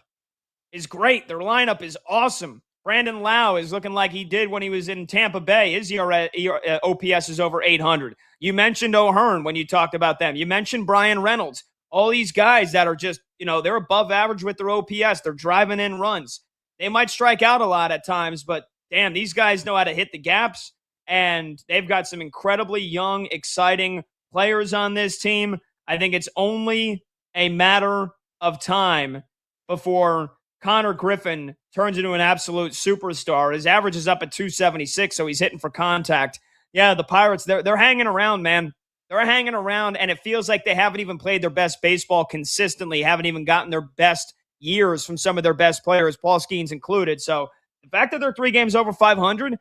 is great. Their lineup is awesome. Brandon Lau is looking like he did when he was in Tampa Bay. His OPS is over 800. You mentioned O'Hearn when you talked about them. You mentioned Brian Reynolds. All these guys that are just, they're above average with their OPS. They're driving in runs. They might strike out a lot at times, but damn, these guys know how to hit the gaps, and they've got some incredibly young, exciting players on this team. I think it's only a matter of time before Connor Griffin turns into an absolute superstar. His average is up at 276, so he's hitting for contact. Yeah, the Pirates, they're hanging around, man. They're hanging around, and it feels like they haven't even played their best baseball consistently, haven't even gotten their best years from some of their best players, Paul Skeens included. So the fact that they're 3 games over 500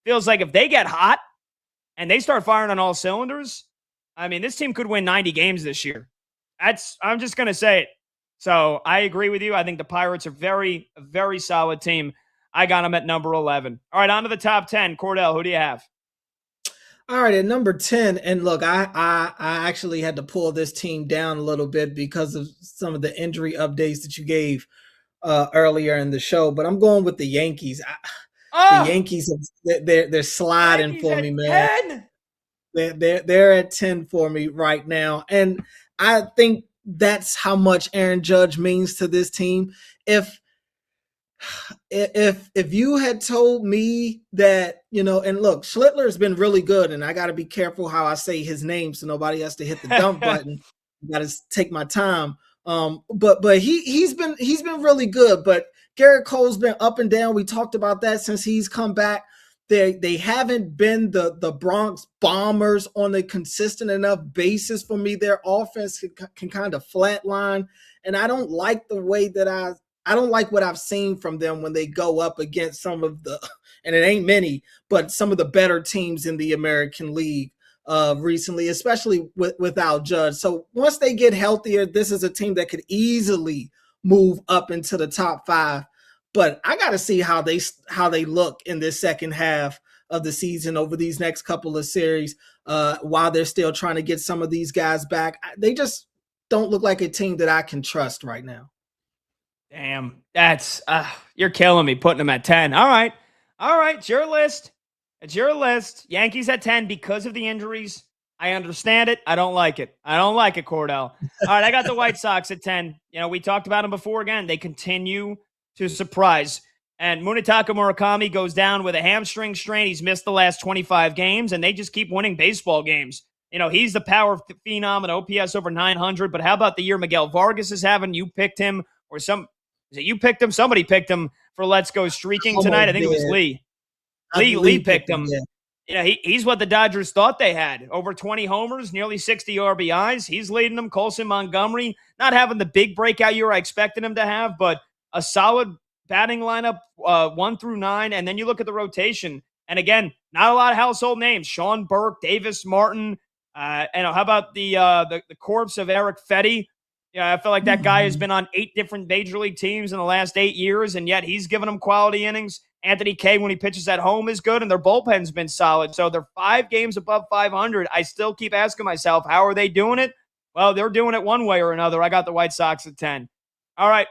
feels like if they get hot and they start firing on all cylinders, I mean, this team could win 90 games this year. I'm just going to say it. So I agree with you. I think the Pirates are a very solid team. I got them at number 11. All right, on to the top 10. Cordell, who do you have? All right, at number 10, and look, I actually had to pull this team down a little bit because of some of the injury updates that you gave earlier in the show, but I'm going with the Yankees. The Yankees, they're sliding Yankees for me, man. 10. They're at 10 for me right now, and I think that's how much Aaron Judge means to this team. If you had told me that, and look, Schlittler has been really good, and I got to be careful how I say his name so nobody has to hit the dump button. I got to take my time. But he's been really good. But Garrett Cole's been up and down. We talked about that since he's come back. They haven't been the Bronx Bombers on a consistent enough basis for me. Their offense can kind of flatline, and I don't like the way that I don't like what I've seen from them when they go up against some of the, and it ain't many, but some of the better teams in the American League recently, especially without Judge. So once they get healthier, this is a team that could easily move up into the top 5. But I got to see how they look in this second half of the season over these next couple of series while they're still trying to get some of these guys back. They just don't look like a team that I can trust right now. Damn, that's you're killing me putting them at 10. All right, it's your list. It's your list. Yankees at 10 because of the injuries. I understand it. I don't like it. Cordell. All right, I got the White Sox at 10. We talked about them before. Again, they continue to surprise. And Munetaka Murakami goes down with a hamstring strain. He's missed the last 25 games, and they just keep winning baseball games. He's the power phenom and OPS over 900. But how about the year Miguel Vargas is having? You picked him, or you picked him? Somebody picked him for Let's Go Streaking tonight. I think it was Lee. Lee picked him. He's what the Dodgers thought they had. Over 20 homers, nearly 60 RBIs. He's leading them. Colson Montgomery, not having the big breakout year I expected him to have, but a solid batting lineup 1 through 9. And then you look at the rotation. And again, not a lot of household names. Sean Burke, Davis Martin. And how about the corpse of Eric Fetty? Yeah, I feel like that guy has been on 8 different major league teams in the last 8 years, and yet he's given them quality innings. Anthony Kay, when he pitches at home, is good, and their bullpen's been solid. So they're 5 games above 500. I still keep asking myself, how are they doing it? Well, they're doing it one way or another. I got the White Sox at 10. All right,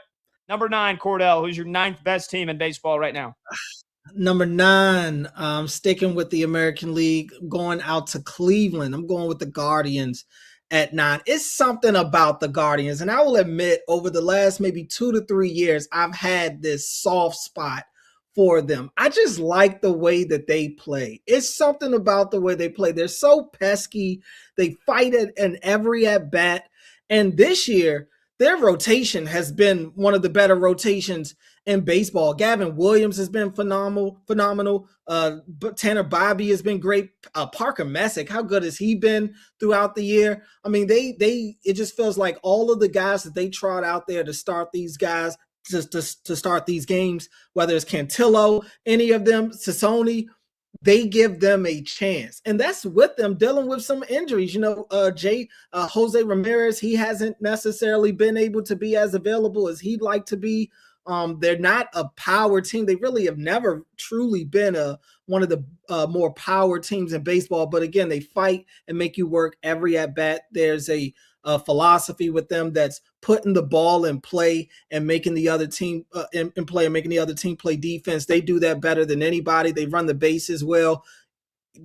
number 9, Cordell, who's your 9th best team in baseball right now? Number 9, sticking with the American League, going out to Cleveland. I'm going with the Guardians at 9. It's something about the Guardians, and I will admit, over the last maybe 2 to 3 years, I've had this soft spot for them. I just like the way that they play. It's something about the way they play. They're so pesky. They fight it in every at bat. And this year, their rotation has been one of the better rotations in baseball. Gavin Williams has been phenomenal. But Tanner Bobby has been great. Parker Messick, how good has he been throughout the year? I mean, it just feels like all of the guys that they trot out there to start these guys, to start these games, whether it's Cantillo, any of them, Sassoni, they give them a chance. And that's with them dealing with some injuries. Jose Ramirez, he hasn't necessarily been able to be as available as he'd like to be. They're not a power team. They really have never truly been one of the more power teams in baseball. But again, they fight and make you work every at bat. There's a philosophy with them that's putting the ball in play and making the other team in play and making the other team play defense. They do that better than anybody. They run the bases well.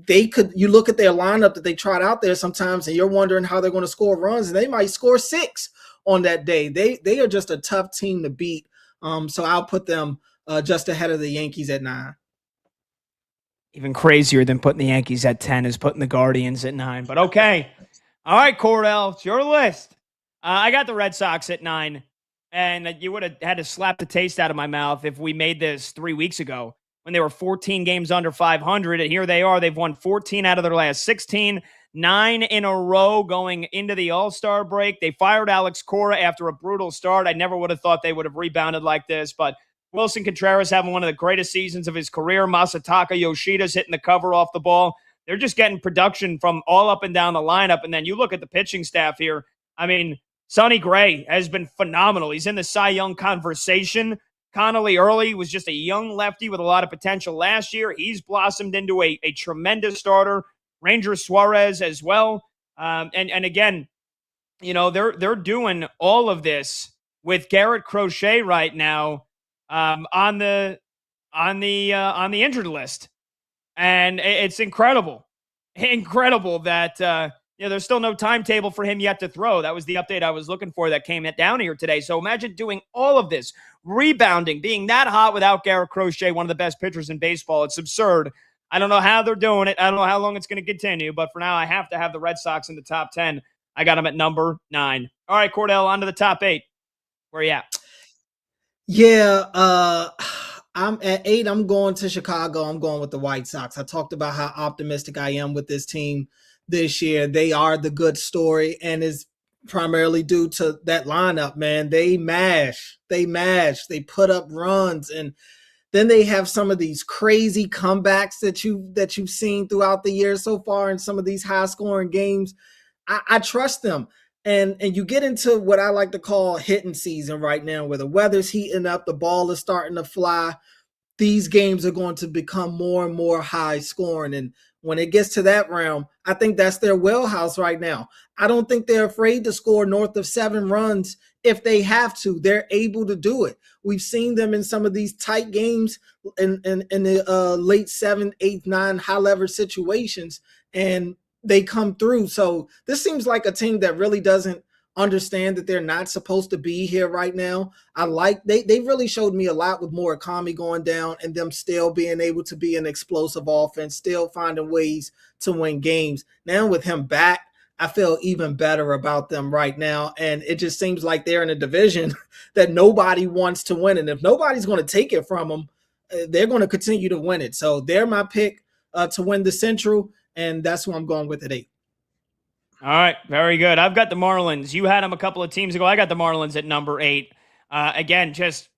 You look at their lineup that they trot out there sometimes, and you're wondering how they're going to score runs, and they might score 6 on that day. They are just a tough team to beat. So I'll put them just ahead of the Yankees at 9. Even crazier than putting the Yankees at 10 is putting the Guardians at 9. But okay. All right, Cordell, it's your list. I got the Red Sox at 9, and you would have had to slap the taste out of my mouth if we made this 3 weeks ago when they were 14 games under 500. And here they are. They've won 14 out of their last 16, 9 in a row going into the All-Star break. They fired Alex Cora after a brutal start. I never would have thought they would have rebounded like this, but Wilson Contreras having one of the greatest seasons of his career. Masataka Yoshida's hitting the cover off the ball. They're just getting production from all up and down the lineup. And then you look at the pitching staff here. I mean, Sonny Gray has been phenomenal. He's in the Cy Young conversation. Connolly Early was just a young lefty with a lot of potential last year. He's blossomed into a tremendous starter. Ranger Suarez as well. And again, they're doing all of this with Garrett Crochet right now on the injured list. And it's incredible that there's still no timetable for him yet to throw. That was the update I was looking for that came down here today. So imagine doing all of this, rebounding, being that hot without Garrett Crochet, one of the best pitchers in baseball. It's absurd. I don't know how they're doing it. I don't know how long it's going to continue. But for now, I have to have the Red Sox in the top 10. I got them at number 9. All right, Cordell, on to the top 8. Where are you at? Yeah, I'm at 8. I'm going to Chicago. I'm going with the White Sox. I talked about how optimistic I am with this team this year. They are the good story, and is primarily due to that lineup, man. They mash. They put up runs, and then they have some of these crazy comebacks that you've seen throughout the year so far in some of these high-scoring games. I trust them. And you get into what I like to call hitting season right now, where the weather's heating up, the ball is starting to fly. These games are going to become more and more high scoring. And when it gets to that realm, I think that's their wheelhouse right now. I don't think they're afraid to score north of 7 runs if they have to. They're able to do it. We've seen them in some of these tight games in the late 7, 8, 9 high leverage situations, and they come through. So this seems like a team that really doesn't understand that they're not supposed to be here right now. They really showed me a lot with Murakami going down and them still being able to be an explosive offense, still finding ways to win games. Now with him back, I feel even better about them right now. And it just seems like they're in a division that nobody wants to win. And if nobody's going to take it from them, they're going to continue to win it. So they're my pick to win the Central, and that's who I'm going with at 8. All right, very good. I've got the Marlins. You had them a couple of teams ago. I got the Marlins at number 8. Again, just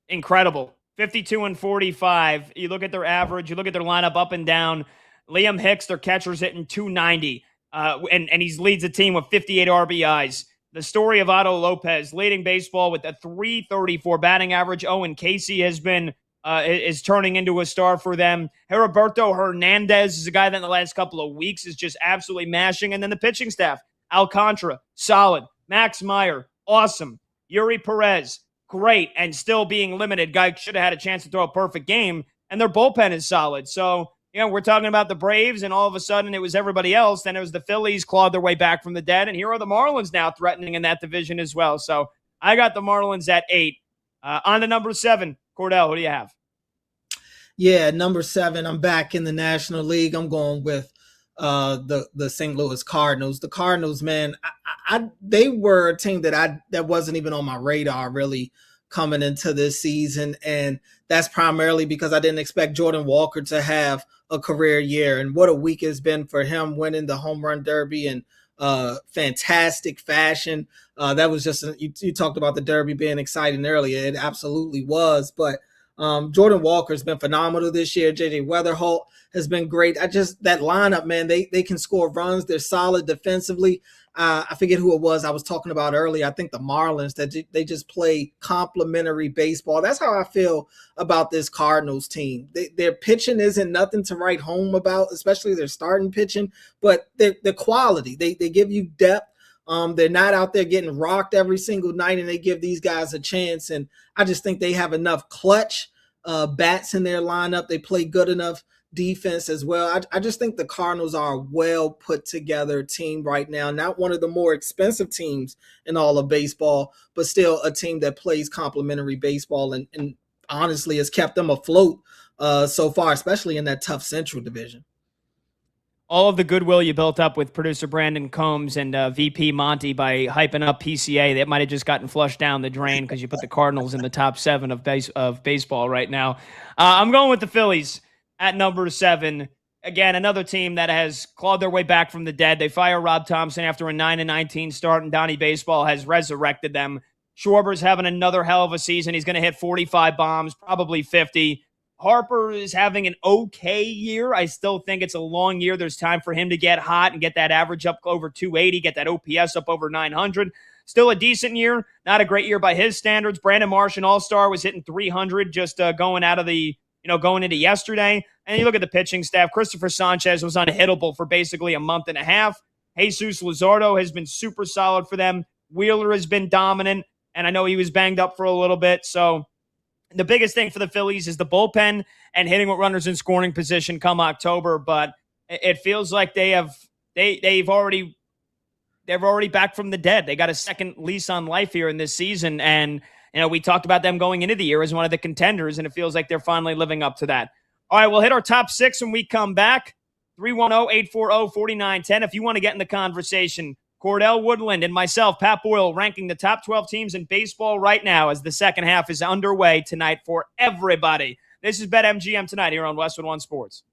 incredible. 52 and 45. You look at their average. You look at their lineup up and down. Liam Hicks, their catcher's hitting 290, and he leads the team with 58 RBIs. the story of Otto Lopez leading baseball with a .334 batting average. Owen Casey has been is turning into a star for them. Heriberto Hernandez is a guy that in the last couple of weeks is just absolutely mashing. And then the pitching staff, Alcantara, solid. Max Meyer, awesome. Yuri Perez, great, and still being limited. Guy should have had a chance to throw a perfect game. And their bullpen is solid. So, we're talking about the Braves, and all of a sudden it was everybody else. Then it was the Phillies clawed their way back from the dead, and here are the Marlins now threatening in that division as well. So I got the Marlins at 8. On to number 7. Cordell, who do you have? Yeah, number 7, I'm back in the National League. I'm going with the St. Louis Cardinals. The Cardinals, man, they were a team that wasn't even on my radar really coming into this season, and that's primarily because I didn't expect Jordan Walker to have a career year, and what a week it's been for him, winning the home run derby in fantastic fashion. That was just you talked about the derby being exciting earlier. It absolutely was, but Jordan Walker's been phenomenal this year. JJ Weatherholt has been great. That lineup, man, they can score runs. They're solid defensively. I forget who it was I was talking about earlier. I think the Marlins, that they just play complementary baseball. That's how I feel about this Cardinals team. Their pitching isn't nothing to write home about, especially their starting pitching, but the quality. They give you depth. They're not out there getting rocked every single night, and they give these guys a chance. And I just think they have enough clutch bats in their lineup. They play good enough defense as well. I just think the Cardinals are a well put together team right now. Not one of the more expensive teams in all of baseball, but still a team that plays complementary baseball and honestly has kept them afloat so far, especially in that tough Central division. All of the goodwill you built up with producer Brandon Combs and VP Monty by hyping up PCA, that might have just gotten flushed down the drain because you put the Cardinals in the top 7 of baseball right now. I'm going with the Phillies at number 7. Again, another team that has clawed their way back from the dead. They fire Rob Thompson after a 9-19 start, and Donnie Baseball has resurrected them. Schwarber's having another hell of a season. He's going to hit 45 bombs, probably 50. Harper is having an okay year. I still think it's a long year. There's time for him to get hot and get that average up over 280, get that OPS up over 900. Still a decent year. Not a great year by his standards. Brandon Marsh, an all-star, was hitting 300 just going into yesterday. And you look at the pitching staff. Christopher Sanchez was unhittable for basically a month and a half. Jesus Luzardo has been super solid for them. Wheeler has been dominant, and I know he was banged up for a little bit. So the biggest thing for the Phillies is the bullpen and hitting with runners in scoring position come October. But it feels like they've already back from the dead. They got a second lease on life here in this season, and we talked about them going into the year as one of the contenders, and it feels like they're finally living up to that. All right, we'll hit our top 6 when we come back. 310-840-4910 if you want to get in the conversation. Cordell Woodland and myself, Pat Boyle, ranking the top 12 teams in baseball right now as the second half is underway tonight for everybody. This is BetMGM tonight here on Westwood One Sports.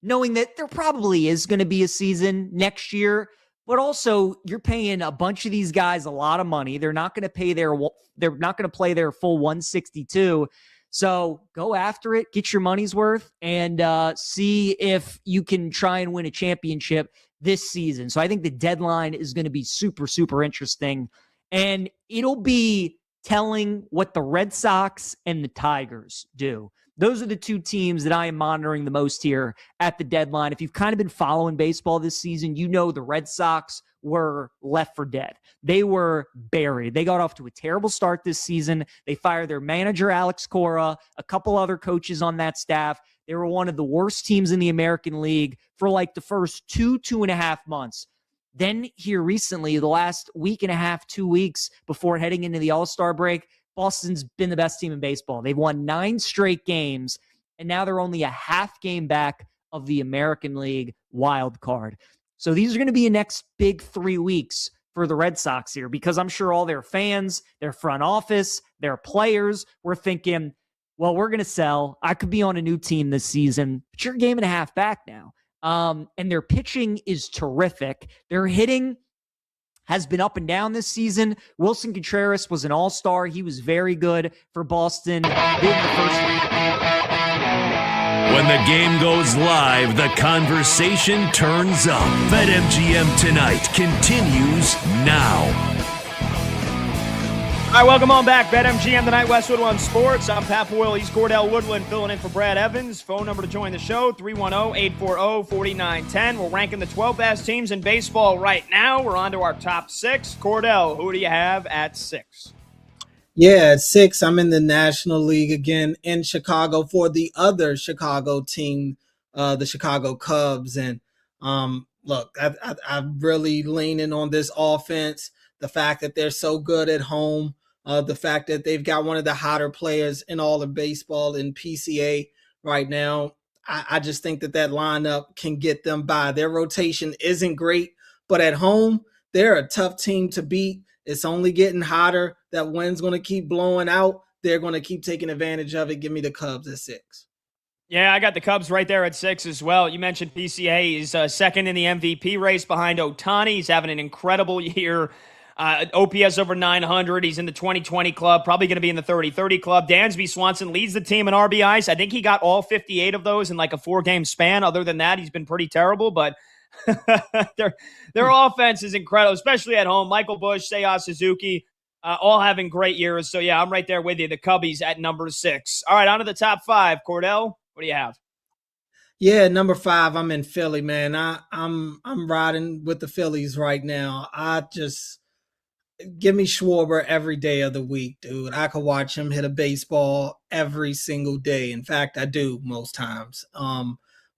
knowing that there probably is going to be a season next year, but also you're paying a bunch of these guys a lot of money. They're not going to play their full 162. So go after it, get your money's worth, and see if you can try and win a championship this season. So I think the deadline is going to be super, super interesting. And it'll be telling what the Red Sox and the Tigers do. Those are the two teams that I am monitoring the most here at the deadline. If you've kind of been following baseball this season, you know the Red Sox were left for dead. They were buried. They got off to a terrible start this season. They fired their manager, Alex Cora, a couple other coaches on that staff. They were one of the worst teams in the American League for like the first 2.5 months. Then here recently, the last week and a half, 2 weeks before heading into the All-Star break, Boston's been the best team in baseball. They've won 9 straight games, and now they're only a half game back of the American League wild card. So these are going to be the next big 3 weeks for the Red Sox here, because I'm sure all their fans, their front office, their players were thinking, well, we're going to sell. I could be on a new team this season, but you're a game and a half back now. And their pitching is terrific. Their hitting has been up and down this season. Wilson Contreras was an all-star. He was very good for Boston. When the game goes live, the conversation turns up. BetMGM Tonight continues now. All right, welcome on back. BetMGM Tonight, Westwood One Sports. I'm Pat Boyle. He's Cordell Woodland filling in for Brad Evans. Phone number to join the show, 310-840-4910. We're ranking the 12 best teams in baseball right now. We're on to our top 6. Cordell, who do you have at 6? Yeah, at 6, I'm in the National League again in Chicago for the other Chicago team, the Chicago Cubs. And look, I'm really leaning on this offense. The fact that they're so good at home, the fact that they've got one of the hotter players in all of baseball in PCA right now. I just think that lineup can get them by. Their rotation isn't great, but at home, they're a tough team to beat. It's only getting hotter. That wind's going to keep blowing out. They're going to keep taking advantage of it. Give me the Cubs at 6. Yeah, I got the Cubs right there at 6 as well. You mentioned PCA. He's second in the MVP race behind Ohtani. He's having an incredible year. OPS over 900. He's in the 20-20 club, probably going to be in the 30-30 club. Dansby Swanson leads the team in RBIs. I think he got all 58 of those in like a 4-game span. Other than that, he's been pretty terrible, but their offense is incredible, especially at home. Michael Busch, Seiya Suzuki, all having great years. So, yeah, I'm right there with you. The Cubbies at number 6. All right, on to the top 5. Cordell, what do you have? Yeah, number 5, I'm in Philly, man. I'm riding with the Phillies right now. Give me Schwarber every day of the week, dude. I could watch him hit a baseball every single day. In fact, I do most times.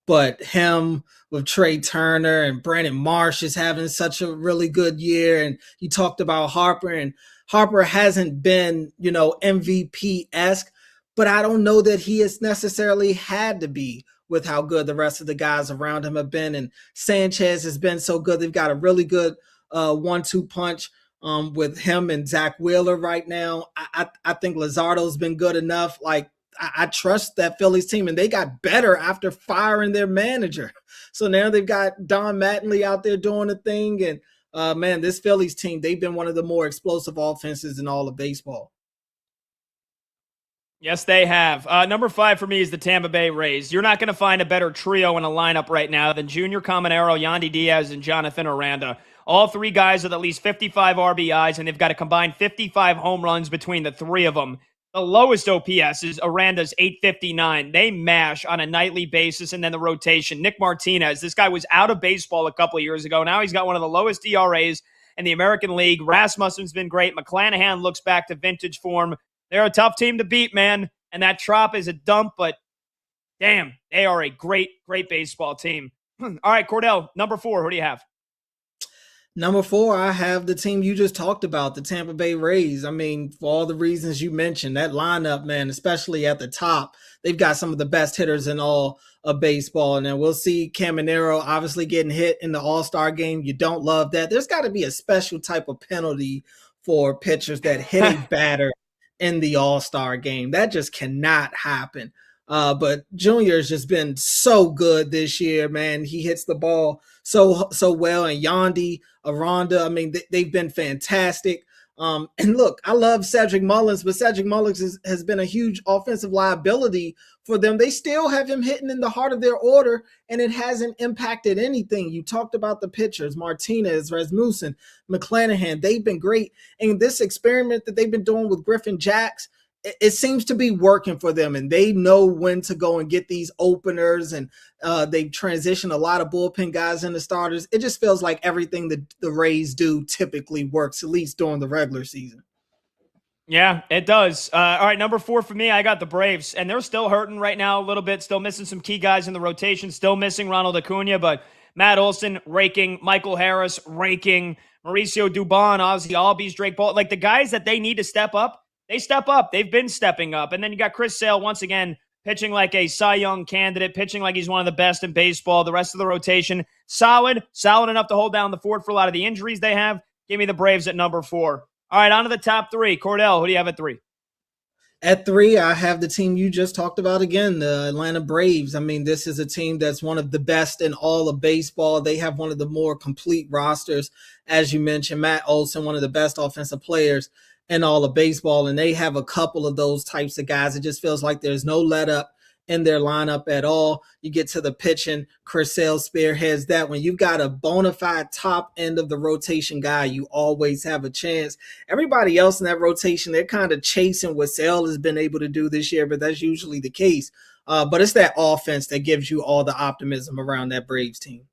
But him with Trey Turner and Brandon Marsh is having such a really good year. And you talked about Harper, and Harper hasn't been, MVP-esque, but I don't know that he has necessarily had to be with how good the rest of the guys around him have been. And Sanchez has been so good. They've got a really good 1-2 punch with him and Zach Wheeler right now. I think Luzardo's been good enough. Like, I trust that Phillies team, and they got better after firing their manager. So now they've got Don Mattingly out there doing a thing. And man, this Phillies team, they've been one of the more explosive offenses in all of baseball. Yes, they have. Number 5 for me is the Tampa Bay Rays. You're not going to find a better trio in a lineup right now than Junior Caminero, Yandy Diaz, and Jonathan Aranda. All 3 guys with at least 55 RBIs, and they've got a combined 55 home runs between the 3 of them. The lowest OPS is Aranda's 859. They mash on a nightly basis, and then the rotation. Nick Martinez, this guy was out of baseball a couple of years ago. Now he's got one of the lowest ERAs in the American League. Rasmussen's been great. McClanahan looks back to vintage form. They're a tough team to beat, man, and that Trop is a dump, but damn, they are a great, great baseball team. All right, Cordell, number 4, who do you have? Number 4, I have the team you just talked about, the Tampa Bay Rays. I mean, for all the reasons you mentioned, that lineup, man, especially at the top, they've got some of the best hitters in all of baseball. And then we'll see Caminero obviously getting hit in the All-Star game. You don't love that. There's got to be a special type of penalty for pitchers that hit a batter in the All-Star game. That just cannot happen. But Junior has just been so good this year, man. He hits the ball so well. And Yandy, Aranda, I mean, they've been fantastic. And look, I love Cedric Mullins, but Cedric Mullins has been a huge offensive liability for them. They still have him hitting in the heart of their order, and it hasn't impacted anything. You talked about the pitchers, Martinez, Rasmussen, McClanahan. They've been great. And this experiment that they've been doing with Griffin Jacks, it seems to be working for them, and they know when to go and get these openers, and they've transitioned a lot of bullpen guys into starters. It just feels like everything that the Rays do typically works, at least during the regular season. Yeah, it does. All right, number 4 for me, I got the Braves, and they're still hurting right now a little bit, still missing some key guys in the rotation, still missing Ronald Acuna, but Matt Olson raking, Michael Harris raking, Mauricio Dubon, Ozzie Albies, Drake Ball, like the guys that they need to step up, they step up. They've been stepping up. And then you got Chris Sale once again pitching like a Cy Young candidate, pitching like he's one of the best in baseball. The rest of the rotation, solid enough to hold down the fort for a lot of the injuries they have. Give me the Braves at number 4. All right, on to the top 3. Cordell, who do you have at 3? At 3, I have the team you just talked about again, the Atlanta Braves. I mean, this is a team that's one of the best in all of baseball. They have one of the more complete rosters, as you mentioned. Matt Olson, one of the best offensive players in all of baseball, and they have a couple of those types of guys. It just feels like there's no let up in their lineup at all. You get to the pitching, Chris Sale spearheads that. When you've got a bona fide top end of the rotation guy, you always have a chance. Everybody else in that rotation, they're kind of chasing what Sale has been able to do this year, but that's usually the case. But it's that offense that gives you all the optimism around that Braves team.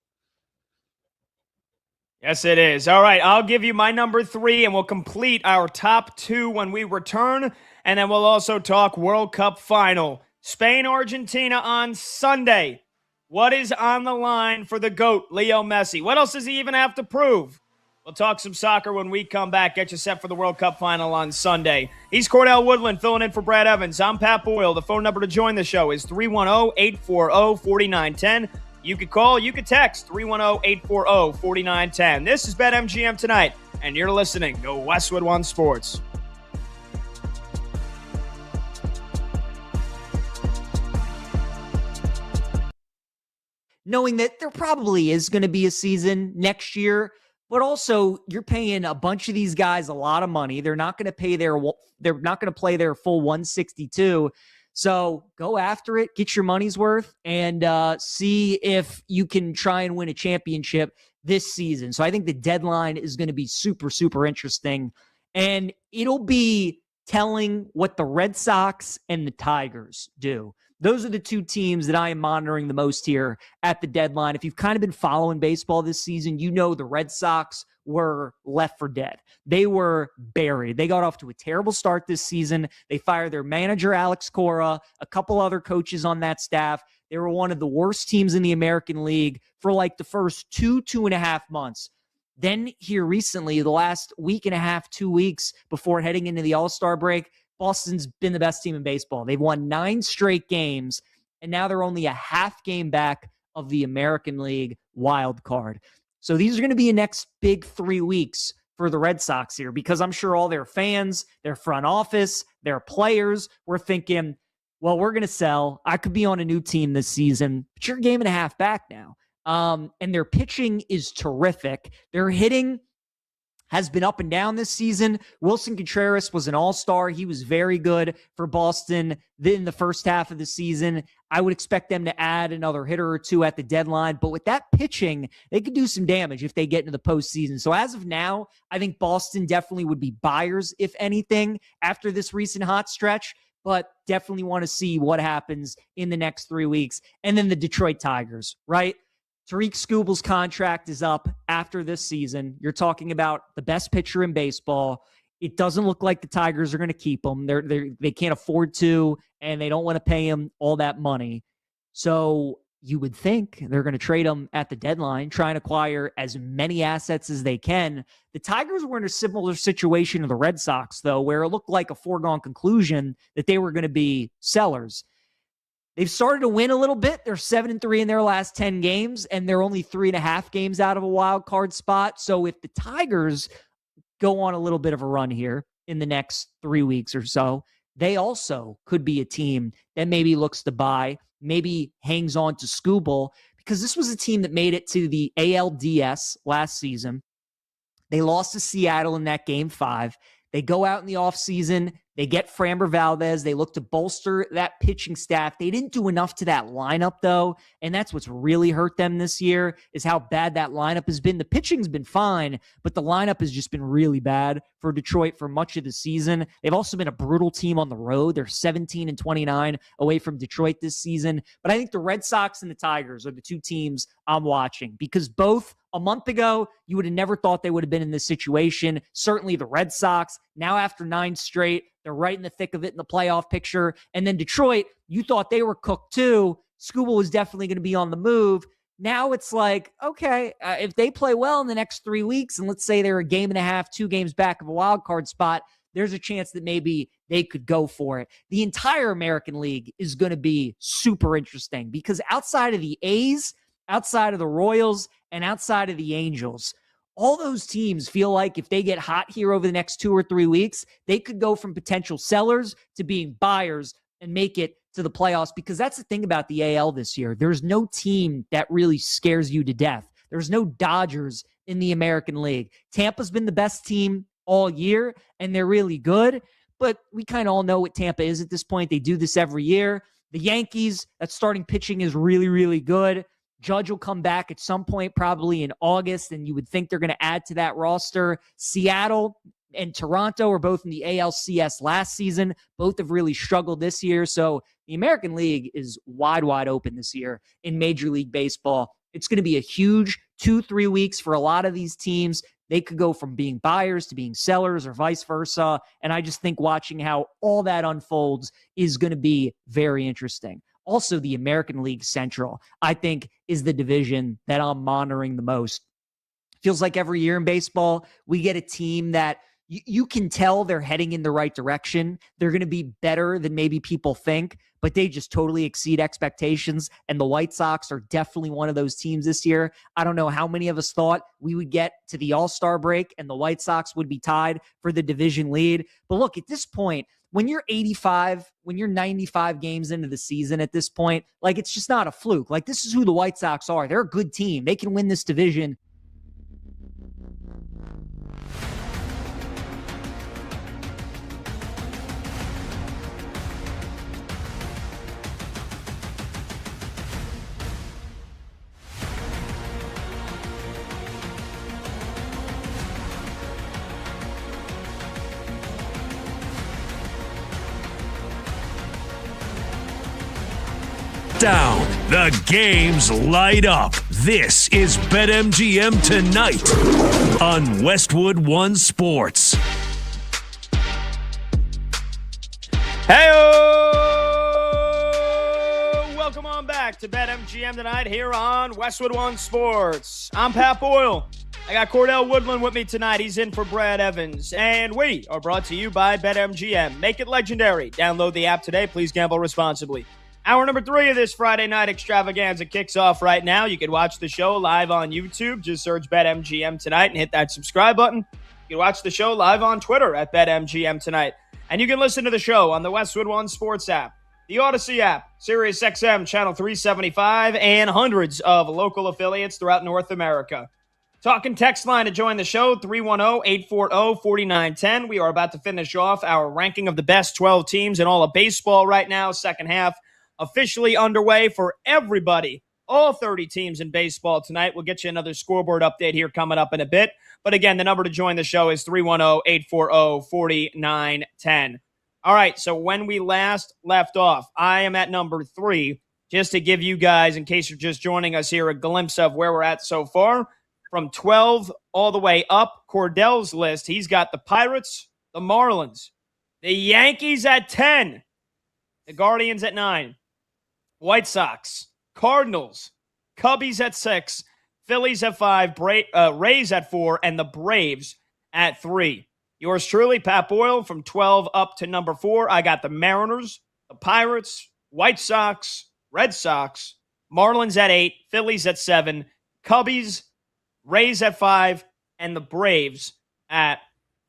Yes, it is. All right, I'll give you my number 3, and we'll complete our top 2 when we return. And then we'll also talk World Cup final. Spain, Argentina on Sunday. What is on the line for the GOAT, Leo Messi? What else does he even have to prove? We'll talk some soccer when we come back. Get you set for the World Cup final on Sunday. He's Cordell Woodland filling in for Brad Evans. I'm Pat Boyle. The phone number to join the show is 310-840-4910. You could call, you could text 310-840-4910. This is BetMGM Tonight, and you're listening to Westwood One Sports. Knowing that there probably is going to be a season next year, but also you're paying a bunch of these guys a lot of money. They're not going to play their full 162. So go after it, get your money's worth, and see if you can try and win a championship this season. So I think the deadline is going to be super, super interesting. And it'll be telling what the Red Sox and the Tigers do. Those are the 2 teams that I am monitoring the most here at the deadline. If you've kind of been following baseball this season, you know the Red Sox were left for dead. They were buried. They got off to a terrible start this season. They fired their manager, Alex Cora, a couple other coaches on that staff. They were one of the worst teams in the American League for like the first 2.5 months. Then here recently, the last week and a half, 2 weeks before heading into the All-Star break, Boston's been the best team in baseball. They've won 9 straight games, and now they're only a half game back of the American League wild card. So these are going to be the next big 3 weeks for the Red Sox here, because I'm sure all their fans, their front office, their players were thinking, well, we're going to sell. I could be on a new team this season, but you're a game and a half back now. And their pitching is terrific. Their hitting has been up and down this season. Wilson Contreras was an all-star. He was very good for Boston in the first half of the season. I would expect them to add another hitter or 2 at the deadline. But with that pitching, they could do some damage if they get into the postseason. So as of now, I think Boston definitely would be buyers, if anything, after this recent hot stretch. But definitely want to see what happens in the next 3 weeks. And then the Detroit Tigers, right? Tariq Skubal's contract is up after this season. You're talking about the best pitcher in baseball. It doesn't look like the Tigers are going to keep him. They can't afford to, and they don't want to pay him all that money. So you would think they're going to trade him at the deadline, try and acquire as many assets as they can. The Tigers were in a similar situation to the Red Sox, though, where it looked like a foregone conclusion that they were going to be sellers. They've started to win a little bit. They're 7-3 in their last 10 games, and they're only 3.5 games out of a wild card spot. So if the Tigers go on a little bit of a run here in the next 3 weeks or so, they also could be a team that maybe looks to buy, maybe hangs on to Skubal, because this was a team that made it to the ALDS last season. They lost to Seattle in that game 5. They go out in the offseason. They get Framber Valdez. They look to bolster that pitching staff. They didn't do enough to that lineup, though, and that's what's really hurt them this year is how bad that lineup has been. The pitching's been fine, but the lineup has just been really bad for Detroit for much of the season. They've also been a brutal team on the road. They're 17-29 away from Detroit this season. But I think the Red Sox and the Tigers are the two teams I'm watching because both a month ago, you would have never thought they would have been in this situation. Certainly the Red Sox, now after 9 straight, they're right in the thick of it in the playoff picture. And then Detroit, you thought they were cooked too. Skubal was definitely going to be on the move. Now it's like, okay, if they play well in the next 3 weeks, and let's say they're a game and a half, 2 games back of a wild card spot, there's a chance that maybe they could go for it. The entire American League is going to be super interesting because outside of the A's, outside of the Royals, and outside of the Angels, all those teams feel like if they get hot here over the next 2 or 3 weeks, they could go from potential sellers to being buyers and make it to the playoffs because that's the thing about the AL this year. There's no team that really scares you to death. There's no Dodgers in the American League. Tampa's been the best team all year, and they're really good, but we kind of all know what Tampa is at this point. They do this every year. The Yankees, that starting pitching is really, really good. Judge will come back at some point, probably in August, and you would think they're going to add to that roster. Seattle and Toronto are both in the ALCS last season. Both have really struggled this year. So the American League is wide, wide open this year in Major League Baseball. It's going to be a huge 2-3 weeks for a lot of these teams. They could go from being buyers to being sellers or vice versa. And I just think watching how all that unfolds is going to be very interesting. Also, the American League Central, I think, is the division that I'm monitoring the most. Feels like every year in baseball, we get a team that you can tell they're heading in the right direction. They're going to be better than maybe people think, but they just totally exceed expectations. And the White Sox are definitely one of those teams this year. I don't know how many of us thought we would get to the All-Star break and the White Sox would be tied for the division lead. But look, at this point, when you're 85, when you're 95 games into the season at this point, like it's just not a fluke. Like this is who the White Sox are. They're a good team. They can win this division. Down. The games light up. This is BetMGM Tonight on Westwood One Sports. Hey-o! Welcome on back to BetMGM Tonight here on Westwood One Sports. I'm Pat Boyle. I got Cordell Woodland with me tonight. He's in for Brad Evans. And we are brought to you by BetMGM. Make it legendary. Download the app today. Please gamble responsibly. Hour number 3 of this Friday night extravaganza kicks off right now. You can watch the show live on YouTube. Just search BetMGM Tonight and hit that subscribe button. You can watch the show live on Twitter at BetMGM Tonight. And you can listen to the show on the Westwood One Sports app, the Odyssey app, SiriusXM Channel 375, and hundreds of local affiliates throughout North America. Talking text line to join the show, 310-840-4910. We are about to finish off our ranking of the best 12 teams in all of baseball right now. Second half officially underway for everybody. All 30 teams in baseball tonight. We'll get you another scoreboard update here coming up in a bit. But again, the number to join the show is 310-840-4910. All right, so when we last left off, I am at number 3, just to give you guys, in case you're just joining us here, a glimpse of where we're at so far. From 12 all the way up, Cordell's list, he's got the Pirates, the Marlins, the Yankees at 10, the Guardians at 9, White Sox, Cardinals, Cubbies at 6, Phillies at 5, Rays at 4, and the Braves at 3. Yours truly, Pat Boyle, from 12 up to number 4. I got the Mariners, the Pirates, White Sox, Red Sox, Marlins at 8, Phillies at 7, Cubbies, Rays at 5, and the Braves at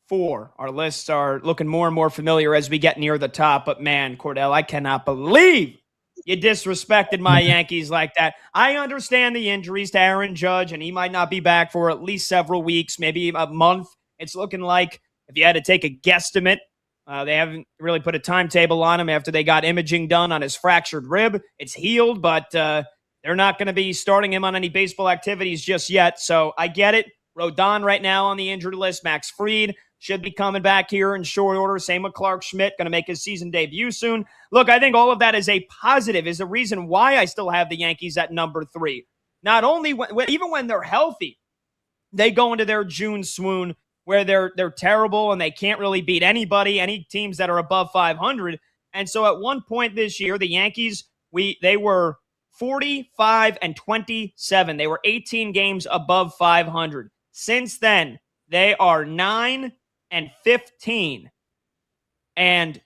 4. Our lists are looking more and more familiar as we get near the top. But man, Cordell, I cannot believe you disrespected my Yankees like that. I understand the injuries to Aaron Judge, and he might not be back for at least several weeks, maybe a month. It's looking like, if you had to take a guesstimate, they haven't really put a timetable on him after they got imaging done on his fractured rib. It's healed, but they're not going to be starting him on any baseball activities just yet. So I get it. Rodon right now on the injured list. Max Fried should be coming back here in short order. Same with Clark Schmidt, going to make his season debut soon. Look, I think all of that is a positive, is the reason why I still have the Yankees at number 3. Not only even when they're healthy, they go into their June swoon where they're terrible and they can't really beat anybody, any teams that are above 500. And so at one point this year, the Yankees, they were 45-27. They were 18 games above 500. Since then, they are 9-15. And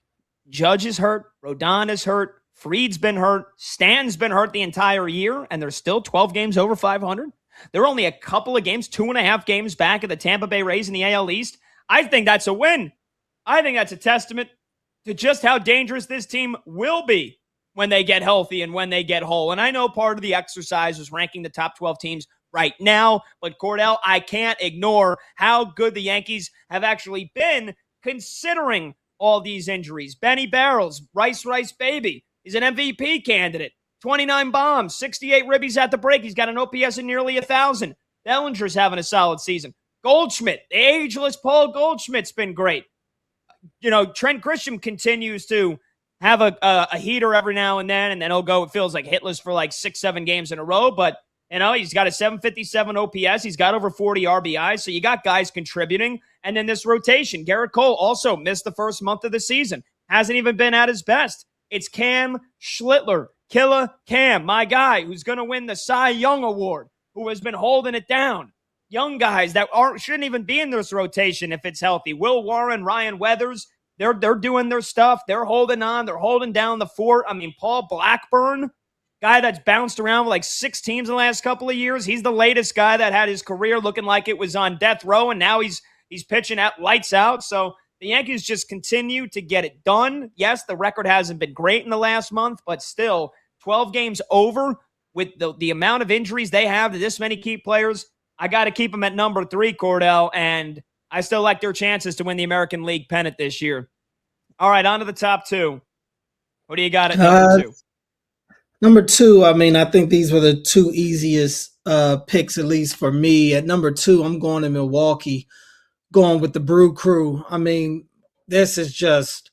Judge is hurt. Rodon is hurt. Fried's been hurt. Stan's been hurt the entire year, and they're still 12 games over 500. They're only a couple of games, 2.5 games back of the Tampa Bay Rays in the AL East. I think that's a win. I think that's a testament to just how dangerous this team will be when they get healthy and when they get whole. And I know part of the exercise was ranking the top 12 teams right now, but Cordell, I can't ignore how good the Yankees have actually been considering all these injuries. Benny Barrels, Rice Baby, is an MVP candidate. 29 bombs, 68 ribbies at the break. He's got an OPS of nearly 1,000. Bellinger's having a solid season. Goldschmidt, the ageless Paul Goldschmidt's been great. Trent Grisham continues to have a heater every now and then he'll go, it feels like hitless for like 6-7 games in a row. But, he's got a 757 OPS. He's got over 40 RBIs. So you got guys contributing. And then this rotation, Garrett Cole also missed the first month of the season. Hasn't even been at his best. It's Cam Schlittler. Killer Cam, my guy, who's going to win the Cy Young Award, who has been holding it down. Young guys that shouldn't even be in this rotation if it's healthy. Will Warren, Ryan Weathers, they're doing their stuff. They're holding on. They're holding down the fort. Paul Blackburn, guy that's bounced around with like 6 teams in the last couple of years. He's the latest guy that had his career looking like it was on death row, and now he's pitching at lights out. So the Yankees just continue to get it done. Yes, the record hasn't been great in the last month, but still 12 games over with the amount of injuries they have to this many key players. I got to keep them at number 3, Cordell, and I still like their chances to win the American League pennant this year. All right, on to the top 2. What do you got at number 2? Number 2, I think these were the 2 easiest picks, at least for me. At number 2, I'm going to Milwaukee, going with the Brew Crew. This is just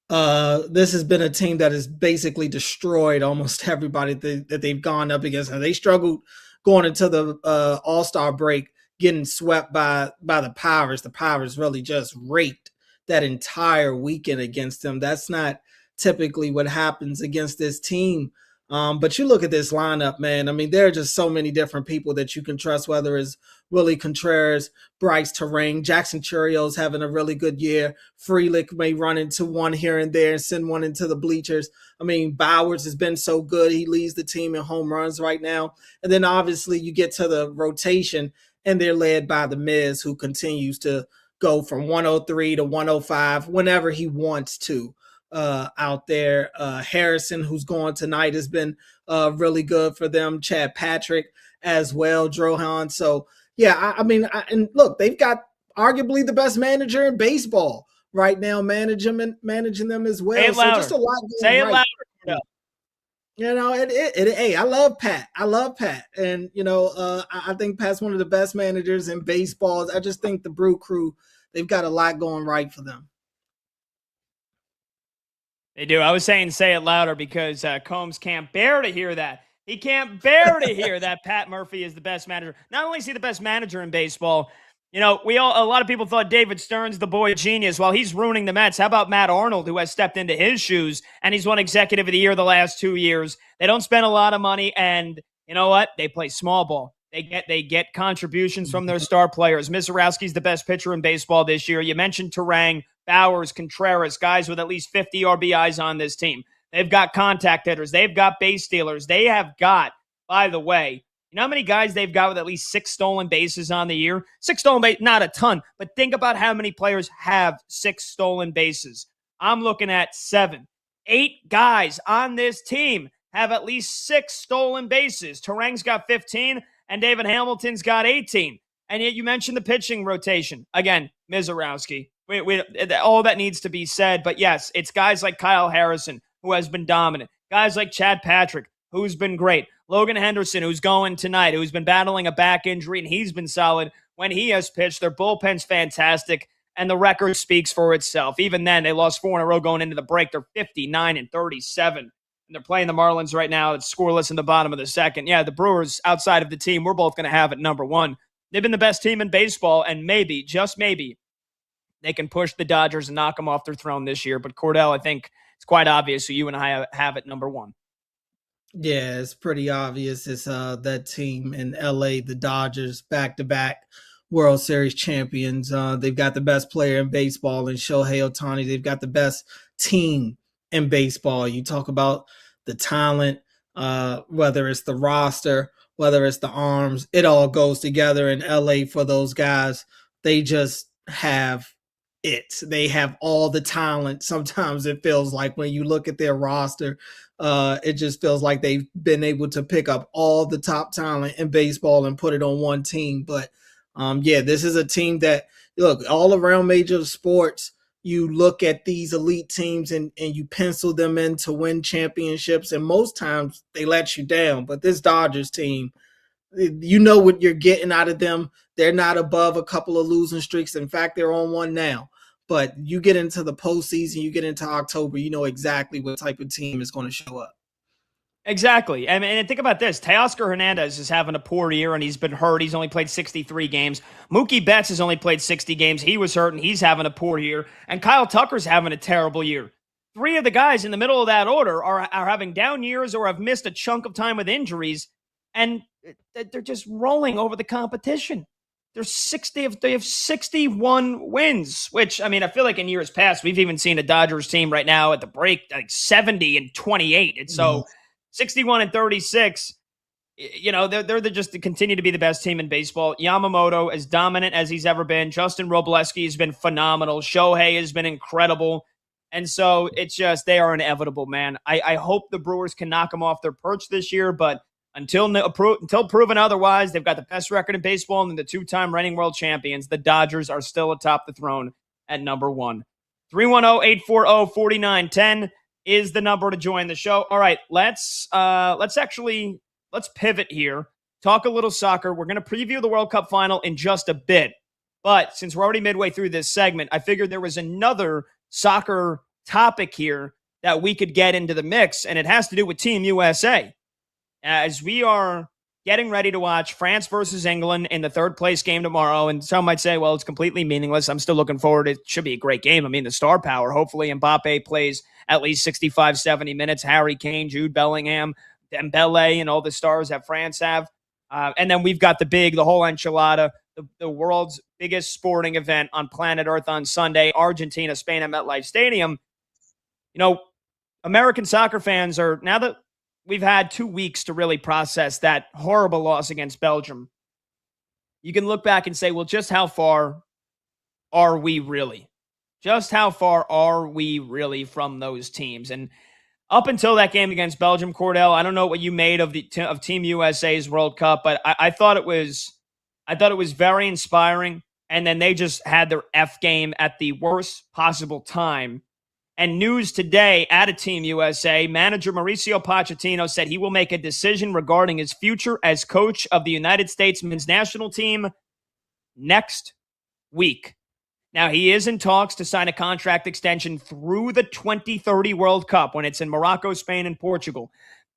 this has been a team that has basically destroyed almost everybody that they've gone up against. And they struggled going into the All-Star break, getting swept by the Pirates. The Pirates really just raked that entire weekend against them. That's not typically what happens against this team. But you look at this lineup, man. There are just so many different people that you can trust, whether it's Willie Contreras, Bryce Terang, Jackson Churrio's having a really good year. Frelick may run into one here and there and send one into the bleachers. Bowers has been so good. He leads the team in home runs right now. And then obviously you get to the rotation, and they're led by the Miz, who continues to go from 103 to 105 whenever he wants to. Out there. Harrison, who's going tonight, has been really good for them. Chad Patrick as well, Drohan. So, yeah, and look, they've got arguably the best manager in baseball right now, managing them as well. Say it louder. So just a lot. Say it louder. Hey, I love Pat. And, I think Pat's one of the best managers in baseball. I just think the Brew Crew, they've got a lot going right for them. They do. I was saying say it louder because Combs can't bear to hear that. He can't bear to hear that Pat Murphy is the best manager. Not only is he the best manager in baseball, a lot of people thought David Stern's the boy genius. Well, he's ruining the Mets. How about Matt Arnold, who has stepped into his shoes, and he's won Executive of the Year the last 2 years. They don't spend a lot of money, and you know what? They play small ball. They get contributions from their star players. Mizorowski's the best pitcher in baseball this year. You mentioned Terang, Bowers, Contreras, guys with at least 50 RBIs on this team. They've got contact hitters. They've got base stealers. They have got, by the way, You know how many guys they've got with at least 6 stolen bases on the year? 6 stolen bases, not a ton, but think about how many players have 6 stolen bases. I'm looking at 7. 8 guys on this team have at least 6 stolen bases. Terang's got 15, and David Hamilton's got 18. And yet you mentioned the pitching rotation. Again, Mizorowski. All that needs to be said. But yes, it's guys like Kyle Harrison, who has been dominant. Guys like Chad Patrick, who's been great. Logan Henderson, who's going tonight, who's been battling a back injury, and he's been solid when he has pitched. Their bullpen's fantastic, and the record speaks for itself. Even then, they lost 4 in a row going into the break. They're 59-37, and they're playing the Marlins right now. It's scoreless in the bottom of the second. Yeah, the Brewers, outside of the team, we're both going to have at number 1. They've been the best team in baseball, and maybe, just maybe, they can push the Dodgers and knock them off their throne this year. But Cordell, I think it's quite obvious who you and I have at number 1. Yeah, it's pretty obvious. It's that team in LA, the Dodgers, back-to-back World Series champions. They've got the best player in baseball in Shohei Ohtani. They've got the best team in baseball. You talk about the talent, whether it's the roster, whether it's the arms, it all goes together in LA for those guys. They just have it. They have all the talent. Sometimes it feels like when you look at their roster, it just feels like they've been able to pick up all the top talent in baseball and put it on one team. But yeah, this is a team that, look, all around major sports, you look at these elite teams and you pencil them in to win championships, and most times they let you down. But this Dodgers team, you know what you're getting out of them. They're not above a couple of losing streaks. In fact, they're on one now. But you get into the postseason, you get into October, you know exactly what type of team is going to show up. Exactly. I mean, and think about this. Teoscar Hernandez is having a poor year, and he's been hurt. He's only played 63 games. Mookie Betts has only played 60 games. He was hurt, and he's having a poor year. And Kyle Tucker's having a terrible year. 3 of the guys in the middle of that order are having down years or have missed a chunk of time with injuries, and they're just rolling over the competition. They have 61 wins, which, I mean, I feel like in years past, we've even seen a Dodgers team right now at the break, like 70-28. And so 61-36, you know, they're just to continue to be the best team in baseball. Yamamoto, as dominant as he's ever been. Justin Robleski has been phenomenal. Shohei has been incredible. And so it's just, they are inevitable, man. I hope the Brewers can knock them off their perch this year, but until proven otherwise, they've got the best record in baseball and the 2-time reigning world champions. The Dodgers are still atop the throne at number 1. 310-840-4910 is the number to join the show. All right, let's pivot here. Talk a little soccer. We're going to preview the World Cup final in just a bit. But since we're already midway through this segment, I figured there was another soccer topic here that we could get into the mix, and it has to do with Team USA. As we are getting ready to watch France versus England in the 3rd place game tomorrow, and some might say, well, it's completely meaningless. I'm still looking forward. It should be a great game. I mean, the star power. Hopefully Mbappe plays at least 65, 70 minutes. Harry Kane, Jude Bellingham, Dembele, and all the stars that France have. And then we've got the whole enchilada, the world's biggest sporting event on planet Earth on Sunday, Argentina, Spain at MetLife Stadium. You know, American soccer fans are, now that we've had 2 weeks to really process that horrible loss against Belgium, you can look back and say, well, just how far are we really? Just how far are we really from those teams? And up until that game against Belgium, Cordell, I don't know what you made of Team USA's World Cup, but I thought it was very inspiring. And then they just had their F game at the worst possible time. And news today out of Team USA, manager Mauricio Pochettino said he will make a decision regarding his future as coach of the United States men's national team next week. Now, he is in talks to sign a contract extension through the 2030 World Cup when it's in Morocco, Spain, and Portugal.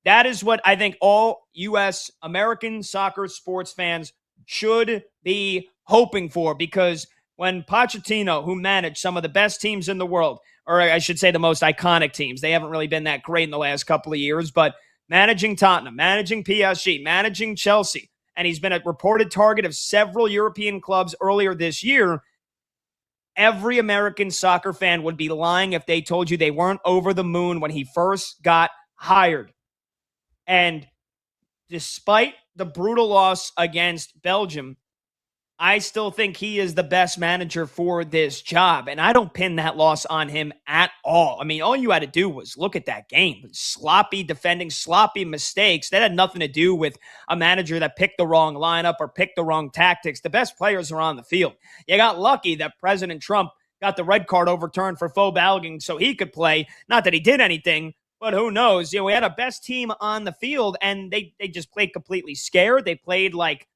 That is what I think all U.S. American soccer sports fans should be hoping for, because when Pochettino, who managed some of the best teams in the world, or I should say the most iconic teams, they haven't really been that great in the last couple of years, but managing Tottenham, managing PSG, managing Chelsea, and he's been a reported target of several European clubs earlier this year, every American soccer fan would be lying if they told you they weren't over the moon when he first got hired. And despite the brutal loss against Belgium, I still think he is the best manager for this job. And I don't pin that loss on him at all. I mean, all you had to do was look at that game. Sloppy defending, sloppy mistakes. That had nothing to do with a manager that picked the wrong lineup or picked the wrong tactics. The best players are on the field. You got lucky that President Trump got the red card overturned for faux balloting so he could play. Not that he did anything, but who knows? We had a best team on the field, and they just played completely scared. They played like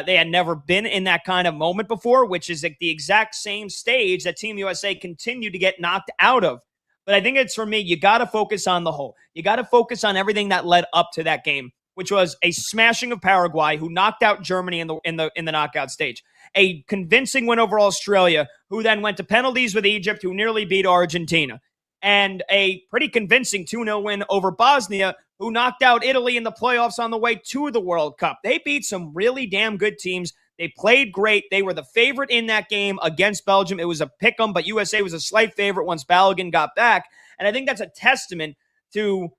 they had never been in that kind of moment before, which is like the exact same stage that Team USA continued to get knocked out of. But I think it's, for me, you got to focus on the whole. You got to focus on everything that led up to that game, which was a smashing of Paraguay, who knocked out Germany in the knockout stage. A convincing win over Australia, who then went to penalties with Egypt, who nearly beat Argentina. And a pretty convincing 2-0 win over Bosnia, who knocked out Italy in the playoffs on the way to the World Cup. They beat some really damn good teams. They played great. They were the favorite in that game against Belgium. It was a pick-em, but USA was a slight favorite once Balogun got back. And I think that's a testament to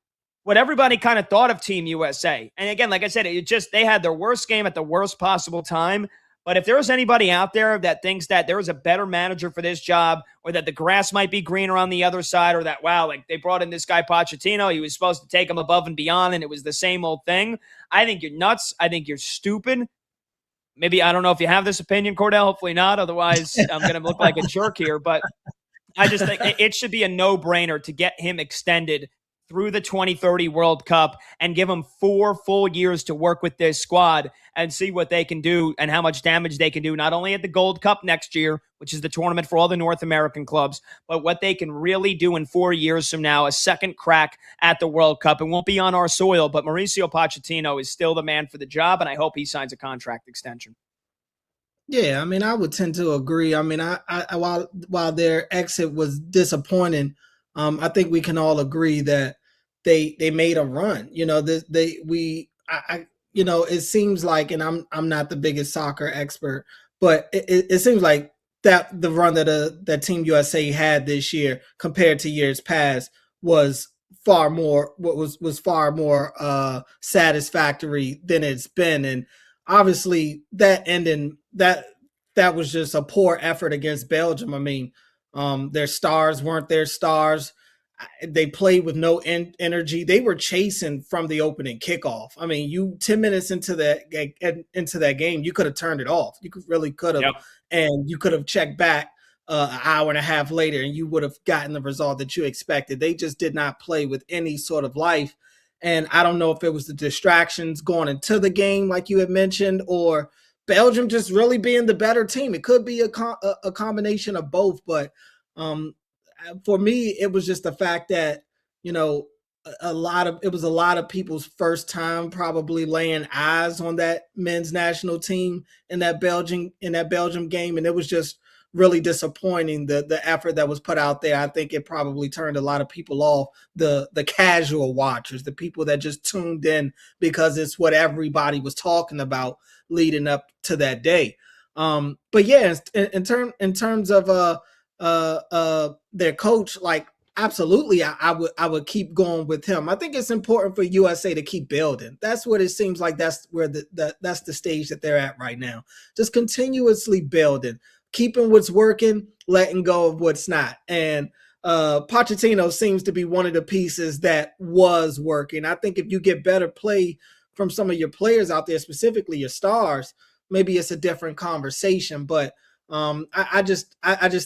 what everybody kind of thought of Team USA. And again, like I said, they had their worst game at the worst possible time. But if there was anybody out there that thinks that there is a better manager for this job, or that the grass might be greener on the other side, or that, wow, like they brought in this guy Pochettino, he was supposed to take them above and beyond, and it was the same old thing, I think you're nuts. I think you're stupid. Maybe, I don't know if you have this opinion, Cordell. Hopefully not. Otherwise, I'm going to look like a jerk here. But I just think it should be a no-brainer to get him extended through the 2030 World Cup and give them 4 full years to work with this squad and see what they can do and how much damage they can do, not only at the Gold Cup next year, which is the tournament for all the North American clubs, but what they can really do in 4 years from now, a second crack at the World Cup. It won't be on our soil, but Mauricio Pochettino is still the man for the job, and I hope he signs a contract extension. Yeah, I mean, I would tend to agree. I mean, I while their exit was disappointing, I think we can all agree that they made a run. You know, it seems like, and I'm not the biggest soccer expert, but it seems like that the run that Team USA had this year compared to years past was far more satisfactory than it's been. And obviously that ending, that was just a poor effort against Belgium. I mean, their stars weren't their stars. They played with no energy. They were chasing from the opening kickoff. I mean, 10 minutes into that game, you could have turned it off. You could have, and you could have checked back an hour and a half later, and you would have gotten the result that you expected. They just did not play with any sort of life. And I don't know if it was the distractions going into the game, like you had mentioned, or Belgium just really being the better team. It could be a combination of both, but for me, it was just the fact that, it was a lot of people's first time probably laying eyes on that men's national team in that Belgium game. And it was just really disappointing, the effort that was put out there. I think it probably turned a lot of people off, the casual watchers, the people that just tuned in because it's what everybody was talking about leading up to that day. But yeah, in terms of their coach, like, absolutely, I would keep going with him. I think it's important for USA to keep building. That's what it seems like. That's where that's the stage that they're at right now. Just continuously building, keeping what's working, letting go of what's not. And Pochettino seems to be one of the pieces that was working. I think if you get better play from some of your players out there, specifically your stars, maybe it's a different conversation. But I just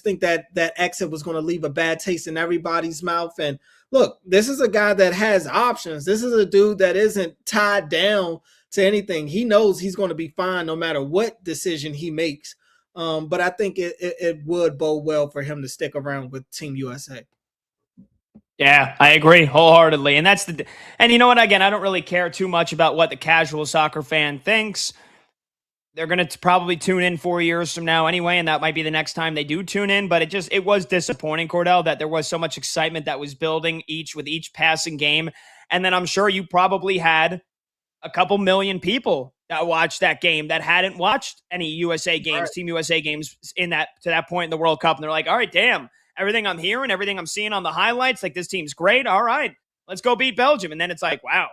think that exit was going to leave a bad taste in everybody's mouth. And look, this is a guy that has options. This is a dude that isn't tied down to anything. He knows he's going to be fine no matter what decision he makes. But I think it would bode well for him to stick around with Team USA. Yeah, I agree wholeheartedly. And you know what? Again, I don't really care too much about what the casual soccer fan thinks. They're going to probably tune in 4 years from now anyway, and that might be the next time they do tune in. But it was disappointing, Cordell, that there was so much excitement that was building with each passing game. And then I'm sure you probably had a couple million people that watched that game that hadn't watched any USA games, right, Team USA games to that point in the World Cup. And they're like, all right, damn, everything I'm hearing, everything I'm seeing on the highlights, like, this team's great. All right, let's go beat Belgium. And then it's like, wow,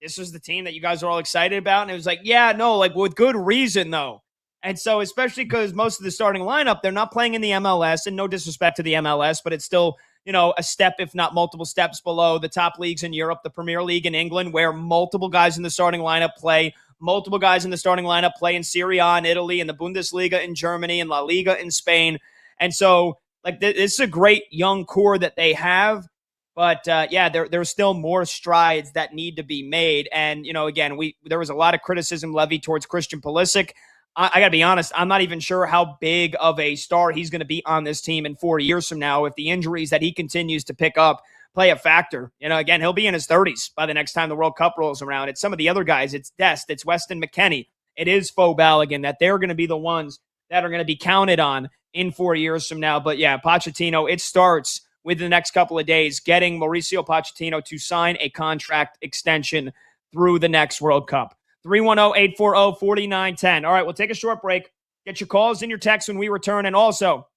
this was the team that you guys are all excited about? And it was like, yeah, no, like with good reason, though. And so, especially because most of the starting lineup, they're not playing in the MLS, and no disrespect to the MLS, but it's still, a step, if not multiple steps below the top leagues in Europe, the Premier League in England, where multiple guys in the starting lineup play. Multiple guys in the starting lineup play in Serie A in Italy, and the Bundesliga in Germany, and La Liga in Spain. And so, like, this is a great young core that they have. But there's still more strides that need to be made. And, again, there was a lot of criticism levied towards Christian Pulisic. I got to be honest, I'm not even sure how big of a star he's going to be on this team in 4 years from now if the injuries that he continues to pick up play a factor. Again, he'll be in his 30s by the next time the World Cup rolls around. It's some of the other guys. It's Dest. It's Weston McKennie. It is Faux Balogun that they're going to be the ones that are going to be counted on in 4 years from now. But, yeah, Pochettino, it starts within the next couple of days getting Mauricio Pochettino to sign a contract extension through the next World Cup. 310-840-4910. All right, we'll take a short break. Get your calls and your texts when we return. And also,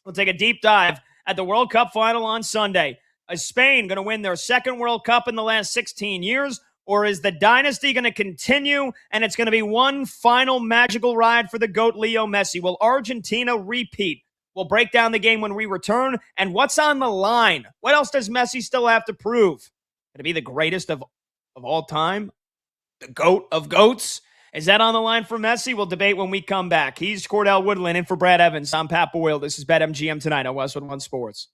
we'll take a deep dive at the World Cup final on Sunday. Is Spain going to win their second World Cup in the last 16 years? Or is the dynasty going to continue and it's going to be one final magical ride for the GOAT Leo Messi? Will Argentina repeat? We'll break down the game when we return. And what's on the line? What else does Messi still have to prove? Going to be the greatest of all time? The GOAT of GOATs? Is that on the line for Messi? We'll debate when we come back. He's Cordell Woodland in for Brad Evans. I'm Pat Boyle. This is BetMGM tonight on Westwood One Sports.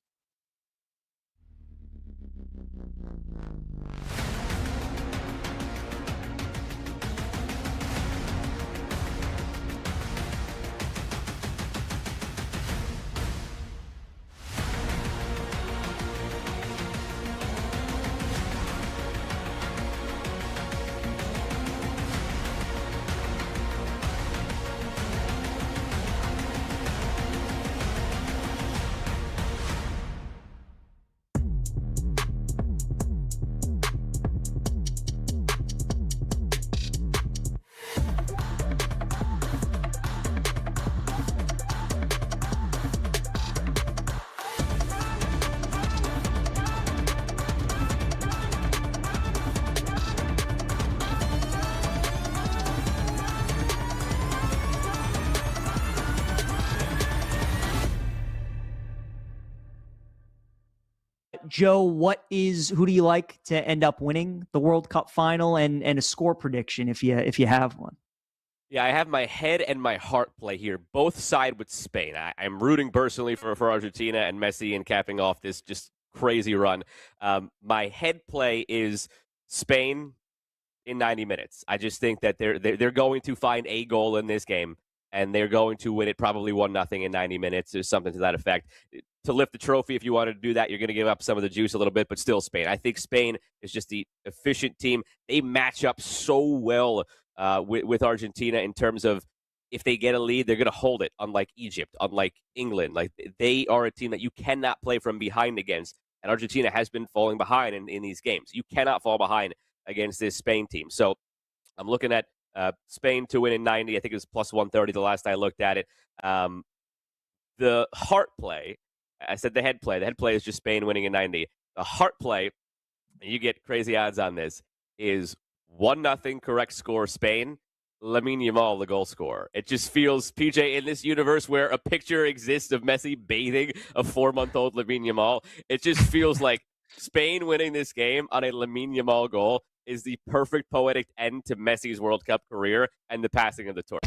Joe, who do you like to end up winning the World Cup final, and a score prediction if you have one? Yeah, I have my head and my heart play here. Both side with Spain. I'm rooting personally for Argentina and Messi and capping off this just crazy run. My head play is Spain in 90 minutes. I just think that they're going to find a goal in this game, and they're going to win it probably 1-0 in 90 minutes or something to that effect. To lift the trophy, if you want to do that, you're going to give up some of the juice a little bit, but still Spain. I think Spain is just the efficient team. They match up so well with Argentina in terms of if they get a lead, they're going to hold it, unlike Egypt, unlike England. Like, they are a team that you cannot play from behind against, and Argentina has been falling behind in these games. You cannot fall behind against this Spain team. So I'm looking at Spain to win in 90. I think it was plus 130 the last I looked at it. The heart play, I said the head play. The head play is just Spain winning in 90. The heart play, and you get crazy odds on this, is 1-0 correct score Spain, Lamine Yamal the goal scorer. It just feels, PJ, in this universe where a picture exists of Messi bathing a 4-month-old Lamine Yamal, it just feels like Spain winning this game on a Lamine Yamal goal is the perfect poetic end to Messi's World Cup career and the passing of the torch.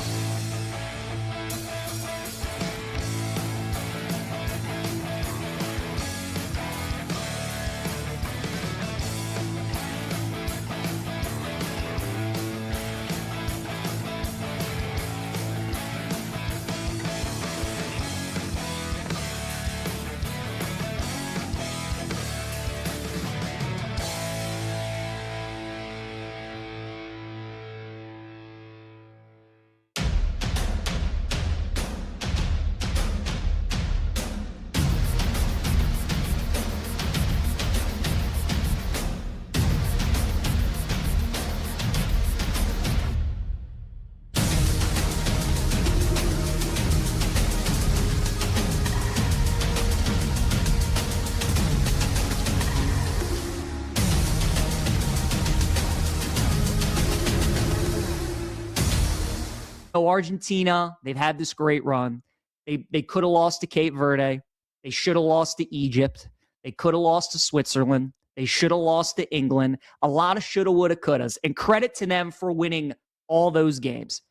know, Argentina, they've had this great run. They could have lost to Cape Verde. They should have lost to Egypt. They could have lost to Switzerland. They should have lost to England. A lot of shoulda, woulda, couldas. And credit to them for winning all those games.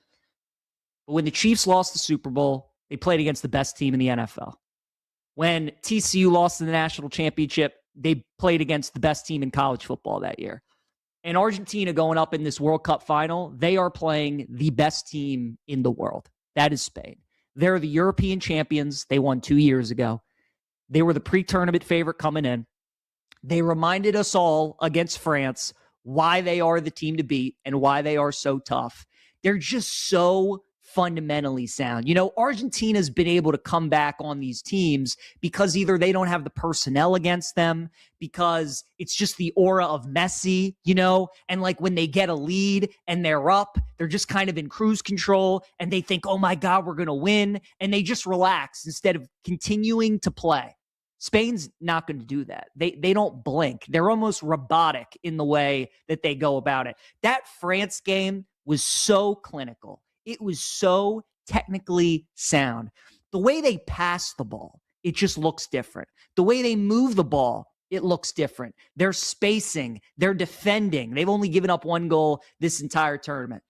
But when the Chiefs lost the Super Bowl, they played against the best team in the NFL. When TCU lost in the national championship, they played against the best team in college football that year. And Argentina going up in this World Cup final, they are playing the best team in the world. That is Spain. They're the European champions. They won 2 years ago. They were the pre-tournament favorite coming in. They reminded us all against France why they are the team to beat and why they are so tough. They're just so fundamentally sound. You know, Argentina's been able to come back on these teams because either they don't have the personnel against them, because it's just the aura of Messi, you know, and like when they get a lead and they're up, they're just kind of in cruise control and they think, oh my God, we're going to win. And they just relax instead of continuing to play. Spain's not going to do that. They don't blink. They're almost robotic in the way that they go about it. That France game was so clinical. It was so technically sound. The way they pass the ball, it just looks different. The way they move the ball, it looks different. They're spacing. They're defending. They've only given up 1 goal this entire tournament.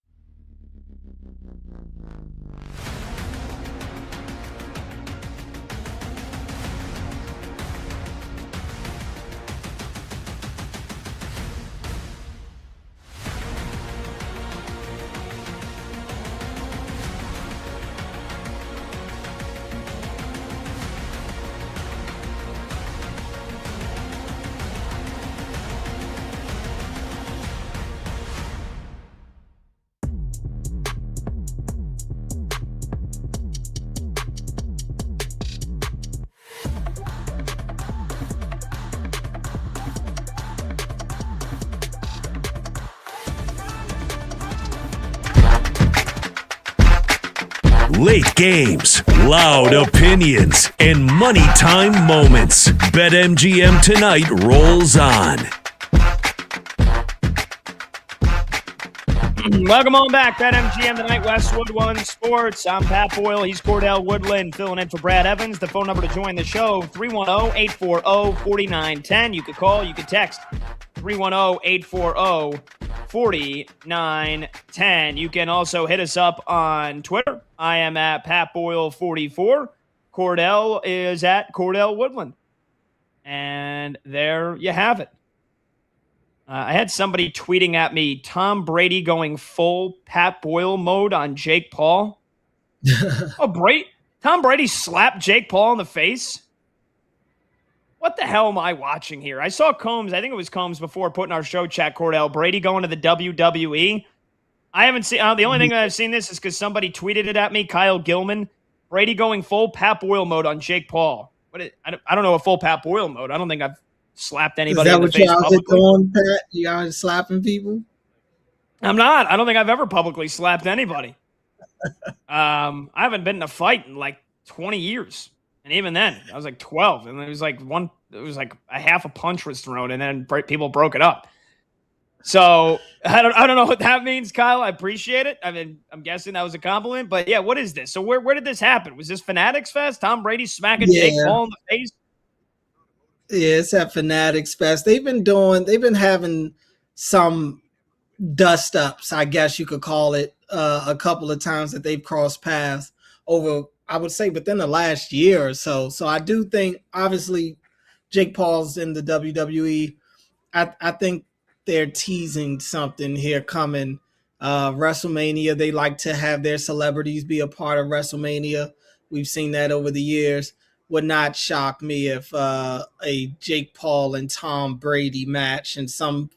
Late games, loud opinions, and money time moments. BetMGM tonight rolls on. Welcome on back. BetMGM tonight, Westwood One Sports. I'm Pat Boyle. He's Cordell Woodland, filling in for Brad Evans. The phone number to join the show, 310-840-4910. You could call, you could text, 310-840-4910. You can also hit us up on Twitter. I am at Pat Boyle44. Cordell is at Cordell Woodland. And there you have it. I had somebody tweeting at me, Tom Brady going full Pat Boyle mode on Jake Paul. Tom Brady slapped Jake Paul in the face? What the hell am I watching here? I saw Combs, I think it was Combs before putting our show chat, Cordell. Brady going to the WWE. I haven't seen, the only thing that I've seen this is because somebody tweeted it at me, Kyle Gilman. Brady going full Pat Boyle mode on Jake Paul. I don't know a full Pat Boyle mode. I don't think I've slapped anybody in the face publicly. Is that what y'all doing, Pat? Y'all slapping people? I'm not. I don't think I've ever publicly slapped anybody. I haven't been in a fight in like 20 years. And even then, I was like 12. And it was like a half a punch was thrown and then people broke it up. So I don't know what that means, Kyle. I appreciate it. I mean, I'm guessing that was a compliment. But yeah, what is this? So where did this happen? Was this Fanatics Fest? Tom Brady smacking Jake Paul in the face? Yeah, it's at Fanatics Fest. They've been having some dust ups, I guess you could call it, a couple of times that they've crossed paths over, I would say, within the last year or so. So I do think, obviously, Jake Paul's in the WWE. I think they're teasing something here coming. WrestleMania, they like to have their celebrities be a part of WrestleMania. We've seen that over the years. Would not shock me if a Jake Paul and Tom Brady match in some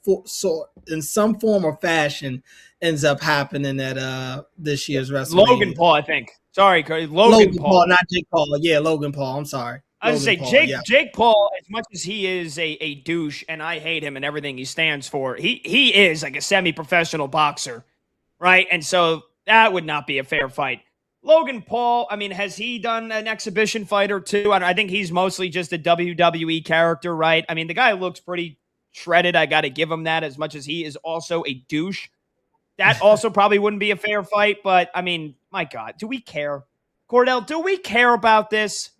form or fashion ends up happening at this year's WrestleMania. Logan Paul, I think. Sorry, Logan Paul, not Jake Paul. Yeah, Logan Paul. I'm sorry. I was going to say, Jake Paul, as much as he is a douche, and I hate him and everything he stands for, he is like a semi-professional boxer, right? And so that would not be a fair fight. Logan Paul, I mean, has he done an exhibition fight or two? I think he's mostly just a WWE character, right? I mean, the guy looks pretty shredded. I got to give him that, as much as he is also a douche. That also probably wouldn't be a fair fight, but I mean, my God, do we care? Cordell, do we care about this?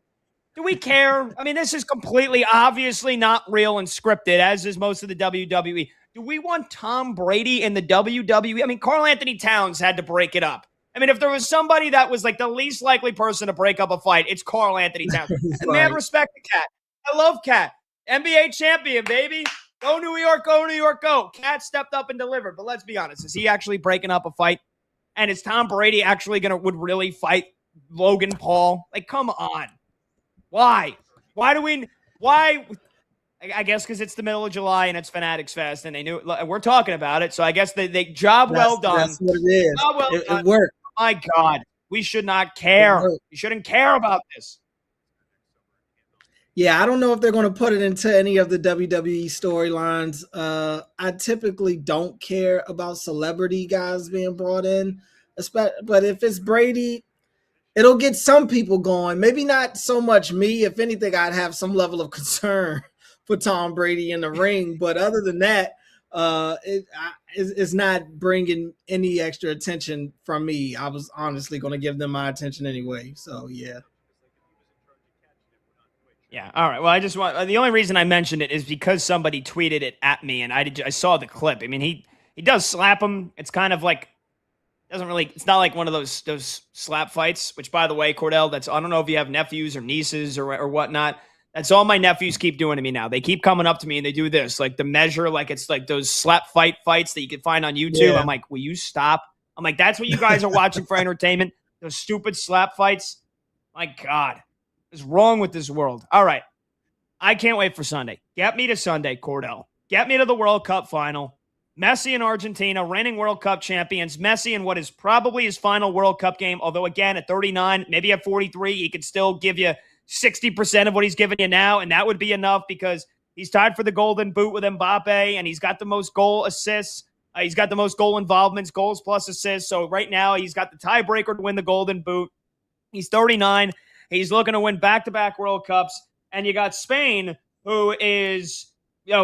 Do we care? I mean, this is completely obviously not real and scripted, as is most of the WWE. Do we want Tom Brady in the WWE? I mean, Karl Anthony Towns had to break it up. I mean, if there was somebody that was like the least likely person to break up a fight, it's Karl Anthony Towns. And man, respect the cat. I love Cat. NBA champion, baby. Go New York, go New York, go. Cat stepped up and delivered. But let's be honest, is he actually breaking up a fight? And is Tom Brady actually would really fight Logan Paul? Like, come on. Why? Why? I guess because it's the middle of July and it's Fanatics Fest and they knew we're talking about it. So I guess they job well done. That's what it is. Well it worked. My God, we should not care. We shouldn't care about this. Yeah, I don't know if they're going to put it into any of the WWE storylines. I typically don't care about celebrity guys being brought in, but if it's Brady, it'll get some people going. Maybe not so much me. If anything, I'd have some level of concern for Tom Brady in the ring. But other than that, it's not bringing any extra attention from me. I was honestly going to give them my attention anyway. So, yeah. Yeah. All right. Well, I just want the only reason I mentioned it is because somebody tweeted it at me and I saw the clip. I mean, he does slap him. It's kind of like it's not like one of those slap fights, which by the way, Cordell, I don't know if you have nephews or nieces or whatnot. That's all my nephews keep doing to me now. They keep coming up to me and they do this, like the measure, like it's like those slap fights that you can find on YouTube. Yeah. I'm like, will you stop? I'm like, that's what you guys are watching for entertainment? Those stupid slap fights. My God. What is wrong with this world? All right. I can't wait for Sunday. Get me to Sunday, Cordell. Get me to the World Cup final. Messi and Argentina, reigning World Cup champions. Messi in what is probably his final World Cup game, although again, at 39, maybe at 43, he could still give you 60% of what he's giving you now, and that would be enough because he's tied for the golden boot with Mbappe, and he's got the most goal assists. He's got the most goal involvements, goals plus assists. So right now, he's got the tiebreaker to win the golden boot. He's 39. He's looking to win back-to-back World Cups. And you got Spain, who is,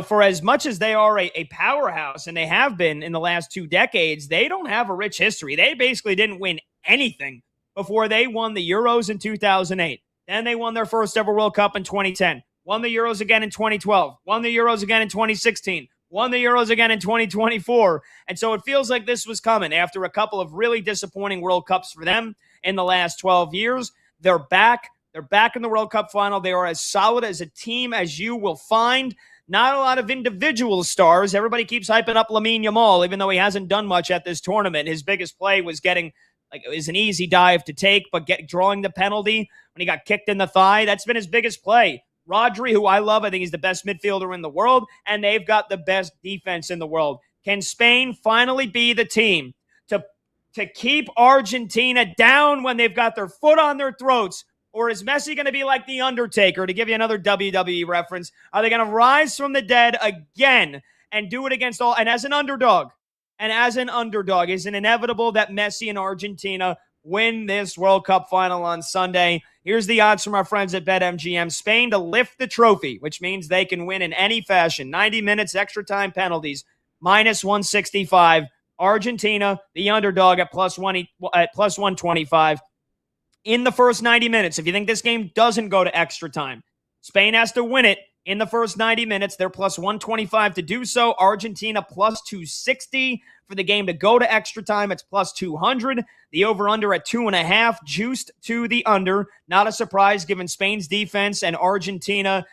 for as much as they are a powerhouse, and they have been in the last 2 decades, they don't have a rich history. They basically didn't win anything before they won the Euros in 2008. Then they won their first ever World Cup in 2010. Won the Euros again in 2012. Won the Euros again in 2016. Won the Euros again in 2024. And so it feels like this was coming after a couple of really disappointing World Cups for them in the last 12 years. They're back. They're back in the World Cup final. They are as solid as a team as you will find. Not a lot of individual stars. Everybody keeps hyping up Lamine Yamal, even though he hasn't done much at this tournament. His biggest play was it was an easy dive to take, but drawing the penalty when he got kicked in the thigh. That's been his biggest play. Rodri, who I love, I think he's the best midfielder in the world, and they've got the best defense in the world. Can Spain finally be the team to keep Argentina down when they've got their foot on their throats? Or is Messi going to be like The Undertaker, to give you another WWE reference? Are they going to rise from the dead again and do it against all? And as an underdog, is it inevitable that Messi and Argentina win this World Cup final on Sunday? Here's the odds from our friends at BetMGM. Spain to lift the trophy, which means they can win in any fashion. 90 minutes, extra time penalties, minus 165. Argentina, the underdog at plus 125. In the first 90 minutes, if you think this game doesn't go to extra time, Spain has to win it in the first 90 minutes. They're plus 125 to do so. Argentina plus 260 for the game to go to extra time. It's plus 200. The over-under at 2.5, juiced to the under. Not a surprise given Spain's defense and Argentina,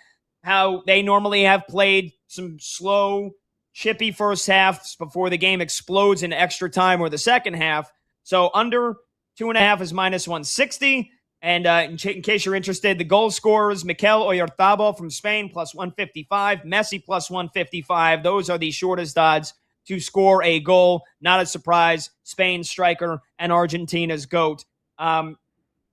how they normally have played some slow, chippy first halves before the game explodes in extra time or the second half. So under 2.5 is minus 160. And in case you're interested, the goal scorers, Mikel Oyarzabal from Spain, plus 155. Messi, plus 155. Those are the shortest odds to score a goal. Not a surprise. Spain's striker and Argentina's GOAT. I'm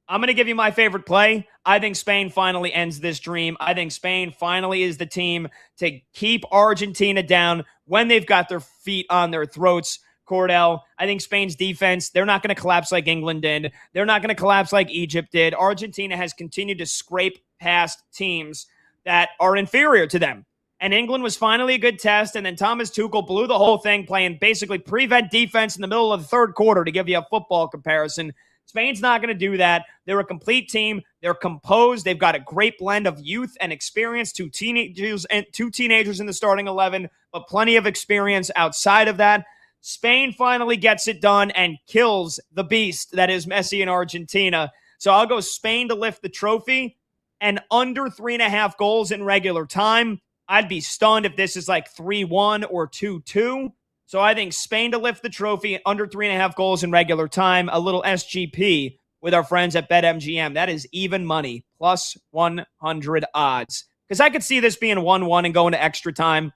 going to give you my favorite play. I think Spain finally ends this dream. I think Spain finally is the team to keep Argentina down when they've got their feet on their throats. Cordell, I think Spain's defense, they're not going to collapse like England did. They're not going to collapse like Egypt did. Argentina has continued to scrape past teams that are inferior to them. And England was finally a good test. And then Thomas Tuchel blew the whole thing, playing basically prevent defense in the middle of the third quarter, to give you a football comparison. Spain's not going to do that. They're a complete team. They're composed. They've got a great blend of youth and experience. Two teenagers in the starting 11, but plenty of experience outside of that. Spain finally gets it done and kills the beast that is Messi in Argentina. So I'll go Spain to lift the trophy and under 3.5 goals in regular time. I'd be stunned if this is like 3-1 or 2-2. So I think Spain to lift the trophy under 3.5 goals in regular time. A little SGP with our friends at BetMGM. That is even money, plus 100 odds. Because I could see this being 1-1 and going to extra time.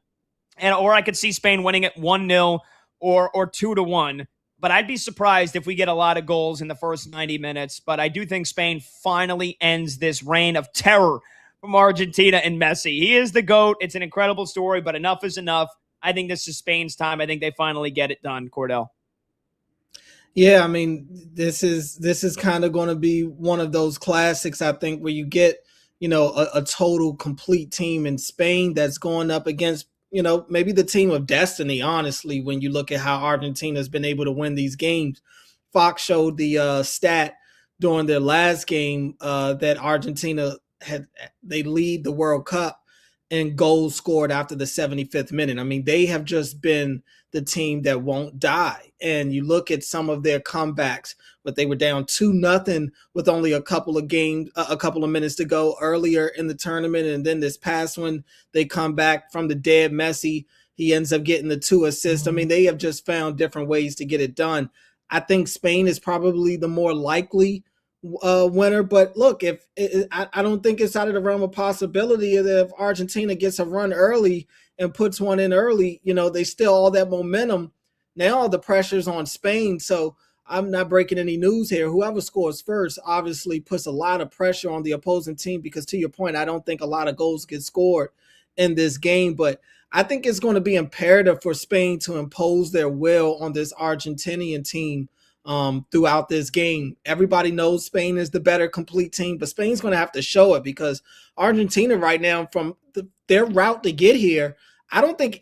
Or I could see Spain winning it 1-0 or 2-1. But I'd be surprised if we get a lot of goals in the first 90 minutes. But I do think Spain finally ends this reign of terror from Argentina and Messi. He is the GOAT. It's an incredible story, but enough is enough. I think this is Spain's time. I think they finally get it done, Cordell. Yeah, I mean, this is kind of going to be one of those classics, I think, where you get, a total complete team in Spain that's going up against, maybe the team of destiny, honestly, when you look at how Argentina's been able to win these games. Fox showed the stat during their last game that Argentina they lead the World Cup in goals scored after the 75th minute. I mean, they have just been the team that won't die. And you look at some of their comebacks, but they were down 2-0 with only a couple of minutes to go earlier in the tournament. And then this past one, they come back from the dead. Messi, he ends up getting the 2 assists. I mean, they have just found different ways to get it done. I think Spain is probably the more likely winner, but look, I don't think it's out of the realm of possibility that if Argentina gets a run early and puts one in early, they still all that momentum. Now all the pressure's on Spain, so I'm not breaking any news here. Whoever scores first obviously puts a lot of pressure on the opposing team because, to your point, I don't think a lot of goals get scored in this game, but I think it's going to be imperative for Spain to impose their will on this Argentinian team throughout this game. Everybody knows Spain is the better complete team, but Spain's going to have to show it because Argentina right now, from their route to get here, I don't think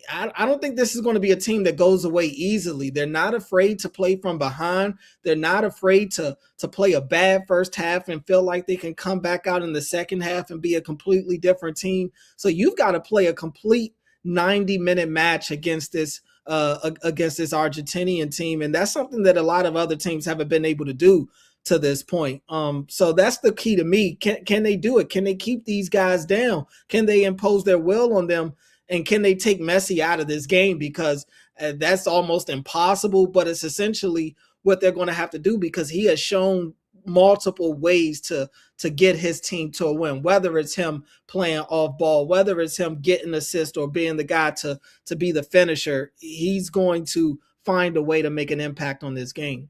this is going to be a team that goes away easily. They're not afraid to play from behind. They're not afraid to play a bad first half and feel like they can come back out in the second half and be a completely different team. So you've got to play a complete 90-minute match against this Argentinian team, and that's something that a lot of other teams haven't been able to do to this point. So that's the key to me. Can they do it? Can they keep these guys down? Can they impose their will on them? And can they take Messi out of this game? Because that's almost impossible, but it's essentially what they're going to have to do because he has shown multiple ways to get his team to a win, whether it's him playing off ball, whether it's him getting assist or being the guy to be the finisher. He's going to find a way to make an impact on this game.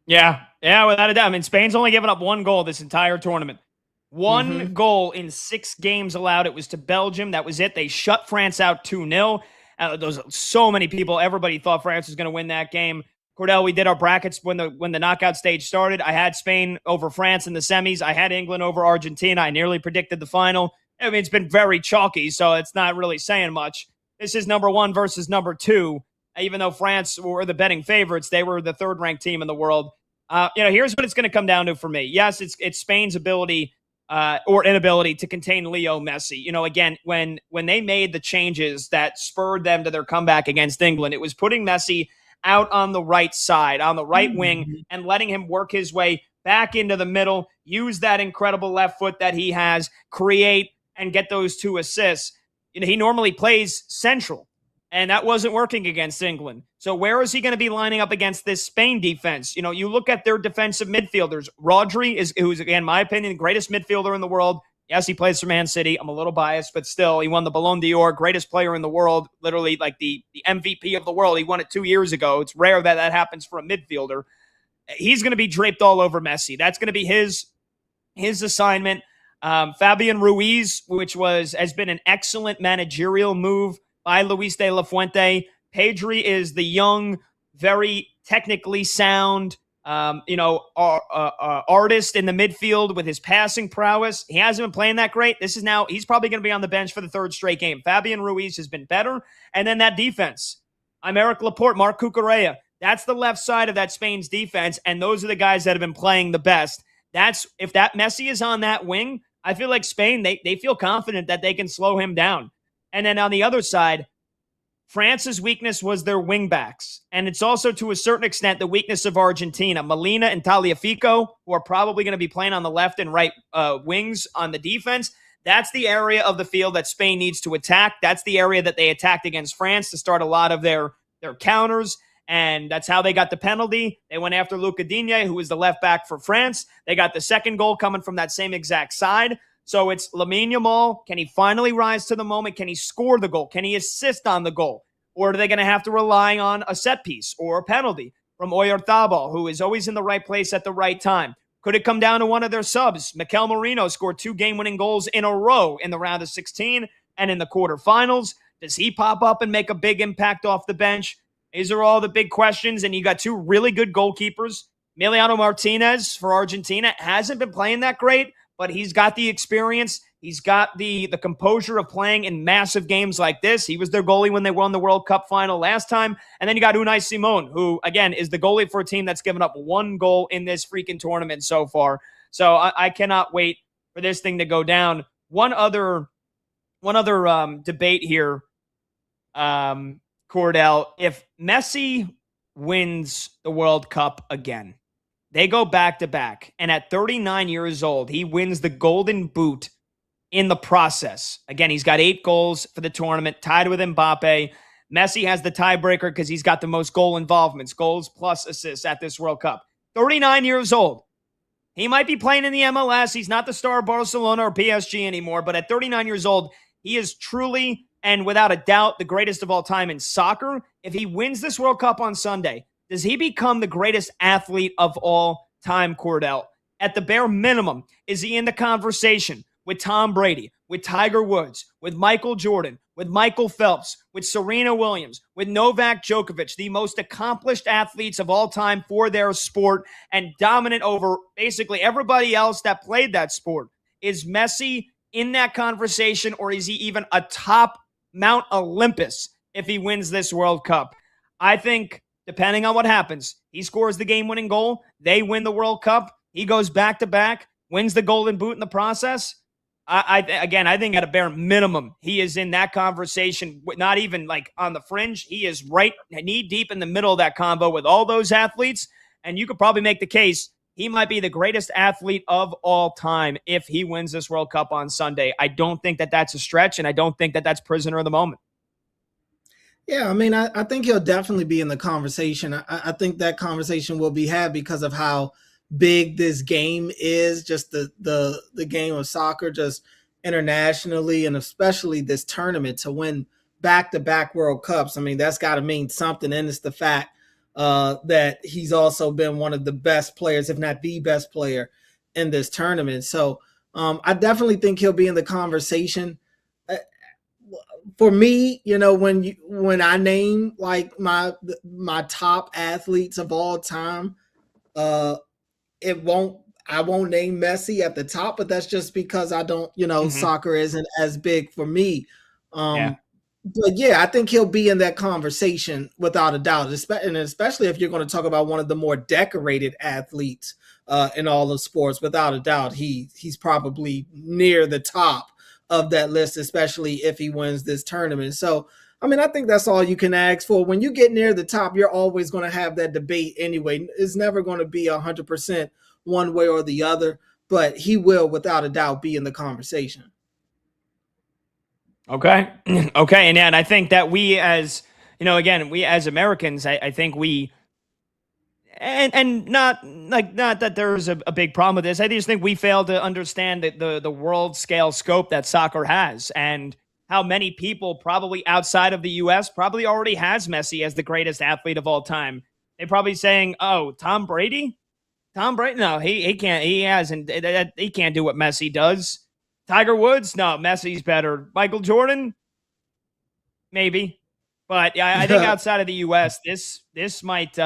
Yeah, without a doubt. I mean, Spain's only given up 1 goal this entire tournament. One goal in 6 games allowed. It was to Belgium. That was it. They shut France out 2-0. So many people, everybody thought France was going to win that game. Cordell, we did our brackets when the knockout stage started. I had Spain over France in the semis. I had England over Argentina. I nearly predicted the final. I mean, it's been very chalky, so it's not really saying much. This is number 1 versus number 2. Even though France were the betting favorites, they were the third-ranked team in the world. Here's what it's going to come down to for me. Yes, it's Spain's ability or inability to contain Leo Messi. Again, when they made the changes that spurred them to their comeback against England, it was putting Messi out on the right side, on the right wing, and letting him work his way back into the middle, use that incredible left foot that he has, create, and get those 2 assists. He normally plays central, and that wasn't working against England. So where is he going to be lining up against this Spain defense? You look at their defensive midfielders. Rodri who's, again, in my opinion, the greatest midfielder in the world. Yes, he plays for Man City. I'm a little biased, but still, he won the Ballon d'Or, greatest player in the world, literally like the MVP of the world. He won it 2 years ago. It's rare that happens for a midfielder. He's going to be draped all over Messi. That's going to be his assignment. Fabian Ruiz, which has been an excellent managerial move by Luis de la Fuente. Pedri is the young, very technically sound, artist in the midfield with his passing prowess. He hasn't been playing that great. He's probably going to be on the bench for the third straight game. Fabian Ruiz has been better. And then that defense. Aymeric Laporte, Marc Cucurella. That's the left side of that Spain's defense. And those are the guys that have been playing the best. If that Messi is on that wing, I feel like Spain, they feel confident that they can slow him down. And then on the other side, France's weakness was their wingbacks. And it's also, to a certain extent, the weakness of Argentina. Molina and Tagliafico, who are probably going to be playing on the left and right wings on the defense. That's the area of the field that Spain needs to attack. That's the area that they attacked against France to start a lot of their counters. And that's how they got the penalty. They went after Luca Digne, who was the left back for France. They got the second goal coming from that same exact side. So it's Lamine Yamal. Can he finally rise to the moment? Can he score the goal? Can he assist on the goal? Or are they going to have to rely on a set piece or a penalty from Oyarzabal, who is always in the right place at the right time? Could it come down to one of their subs? Mikel Merino scored 2 game-winning goals in a row in the round of 16 and in the quarterfinals. Does he pop up and make a big impact off the bench? These are all the big questions, and you got 2 really good goalkeepers. Emiliano Martinez for Argentina hasn't been playing that great, but he's got the experience. He's got the composure of playing in massive games like this. He was their goalie when they won the World Cup final last time. And then you got Unai Simon, who, again, is the goalie for a team that's given up 1 goal in this freaking tournament so far. So I cannot wait for this thing to go down. One other debate here, Cordell. If Messi wins the World Cup again, they go back-to-back, and at 39 years old, he wins the Golden Boot in the process. Again, he's got 8 goals for the tournament, tied with Mbappe. Messi has the tiebreaker because he's got the most goal involvements, goals plus assists at this World Cup. 39 years old. He might be playing in the MLS. He's not the star of Barcelona or PSG anymore, but at 39 years old, he is truly and without a doubt the greatest of all time in soccer. If he wins this World Cup on Sunday, does he become the greatest athlete of all time, Cordell? At the bare minimum, is he in the conversation with Tom Brady, with Tiger Woods, with Michael Jordan, with Michael Phelps, with Serena Williams, with Novak Djokovic, the most accomplished athletes of all time for their sport and dominant over basically everybody else that played that sport? Is Messi in that conversation, or is he even atop Mount Olympus if he wins this World Cup? I think, depending on what happens, he scores the game-winning goal, they win the World Cup, he goes back-to-back, wins the Golden Boot in the process. I think at a bare minimum, he is in that conversation, not even like on the fringe. He is right knee-deep in the middle of that combo with all those athletes, and you could probably make the case he might be the greatest athlete of all time if he wins this World Cup on Sunday. I don't think that that's a stretch, and I don't think that that's prisoner of the moment. Yeah, I mean, I think he'll definitely be in the conversation. I think that conversation will be had because of how big this game is, just the game of soccer, just internationally, and especially this tournament to win back-to-back World Cups. I mean, that's got to mean something, and it's the fact that he's also been one of the best players, if not the best player in this tournament. So I definitely think he'll be in the conversation. For me, when I name like my top athletes of all time, I won't name Messi at the top, but that's just because I don't, soccer isn't as big for me. But yeah, I think he'll be in that conversation without a doubt, and especially if you're going to talk about one of the more decorated athletes in all of sports. Without a doubt, he's probably near the top of that list, especially if he wins this tournament. So, I mean, I think that's all you can ask for. When you get near the top, you're always going to have that debate anyway. It's never going to be 100% one way or the other, but he will, without a doubt, be in the conversation. Okay. Okay. And I think that we as, we as Americans, I think we, and not that there's a big problem with this. I just think we fail to understand the world scale scope that soccer has, and how many people probably outside of the U.S. probably already has Messi as the greatest athlete of all time. They're probably saying, oh, Tom Brady? Tom Brady? No, he can't. He can't do what Messi does. Tiger Woods? No, Messi's better. Michael Jordan? Maybe. But yeah, I think outside of the U.S., this might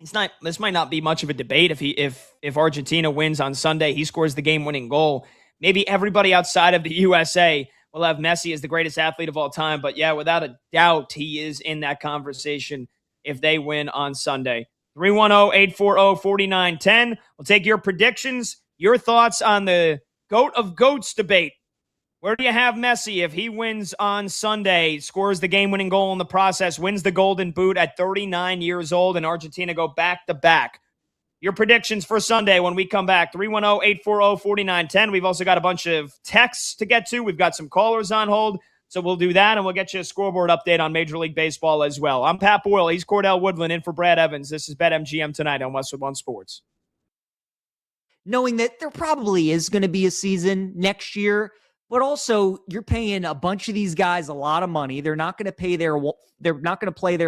This might not be much of a debate. If Argentina wins on Sunday, he scores the game-winning goal. Maybe everybody outside of the USA will have Messi as the greatest athlete of all time. But yeah, without a doubt, he is in that conversation if they win on Sunday. 310-840-4910. We'll take your predictions, your thoughts on the GOAT of GOATs debate. Where do you have Messi if he wins on Sunday, scores the game-winning goal in the process, wins the Golden Boot at 39 years old, and Argentina go back-to-back? Your predictions for Sunday when we come back, 310-840-4910. We've also got a bunch of texts to get to. We've got some callers on hold, so we'll do that, and we'll get you a scoreboard update on Major League Baseball as well. I'm Pat Boyle. He's Cordell Woodland in for Brad Evans. This is BetMGM tonight on Westwood One Sports. Knowing that there probably is going to be a season next year, but also you're paying a bunch of these guys a lot of money. They're not going to play their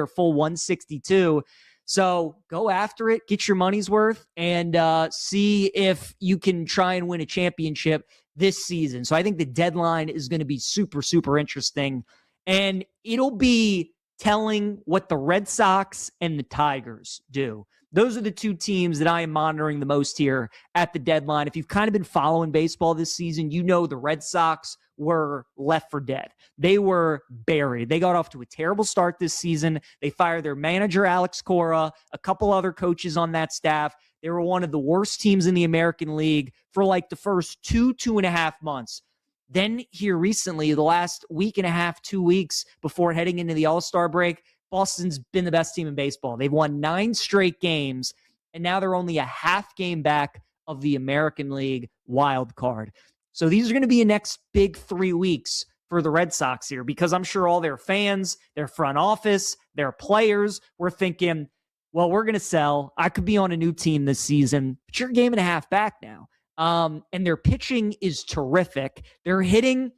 full 162. So go after it, get your money's worth, and see if you can try and win a championship this season. So I think the deadline is going to be super, super interesting. And it'll be telling what the Red Sox and the Tigers do. Those are the two teams that I am monitoring the most here at the deadline. If you've kind of been following baseball this season, you know the Red Sox were left for dead. They were buried. They got off to a terrible start this season. They fired their manager, Alex Cora, a couple other coaches on that staff. They were one of the worst teams in the American League for like the first 2.5 months. Then here recently, the last week and a half, 2 weeks before heading into the All-Star break, Boston's been the best team in baseball. They've won 9 straight games, and now they're only a half game back of the American League wild card. So these are going to be a next big 3 weeks for the Red Sox here, because I'm sure all their fans, their front office, their players were thinking, well, we're going to sell. I could be on a new team this season, but you're a game and a half back now. And their pitching is terrific. Their hitting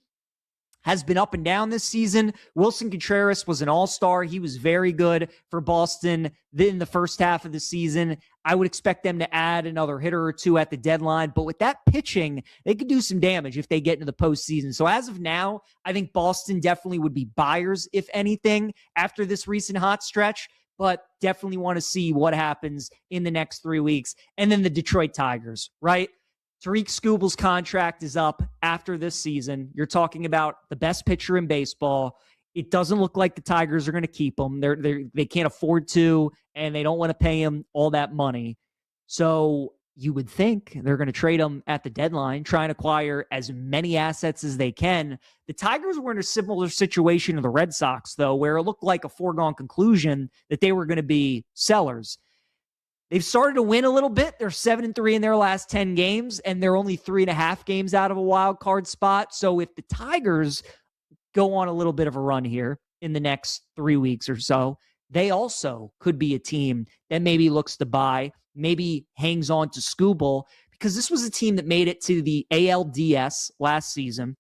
has been up and down this season. Wilson Contreras was an all-star. He was very good for Boston in the first half of the season. I would expect them to add another hitter or two at the deadline. But with that pitching, they could do some damage if they get into the postseason. So as of now, I think Boston definitely would be buyers, if anything, after this recent hot stretch. But definitely want to see what happens in the next 3 weeks. And then the Detroit Tigers, right? Tariq Skubal's contract is up after this season. You're talking about the best pitcher in baseball. It doesn't look like the Tigers are going to keep him. They can't afford to, and they don't want to pay him all that money. So you would think they're going to trade him at the deadline, try and acquire as many assets as they can. The Tigers were in a similar situation to the Red Sox, though, where it looked like a foregone conclusion that they were going to be sellers. They've started to win a little bit. They're 7-3 in their last 10 games, and they're only 3.5 games out of a wild card spot. So if the Tigers go on a little bit of a run here in the next 3 weeks or so, they also could be a team that maybe looks to buy, maybe hangs on to Skubal, because this was a team that made it to the ALDS last season.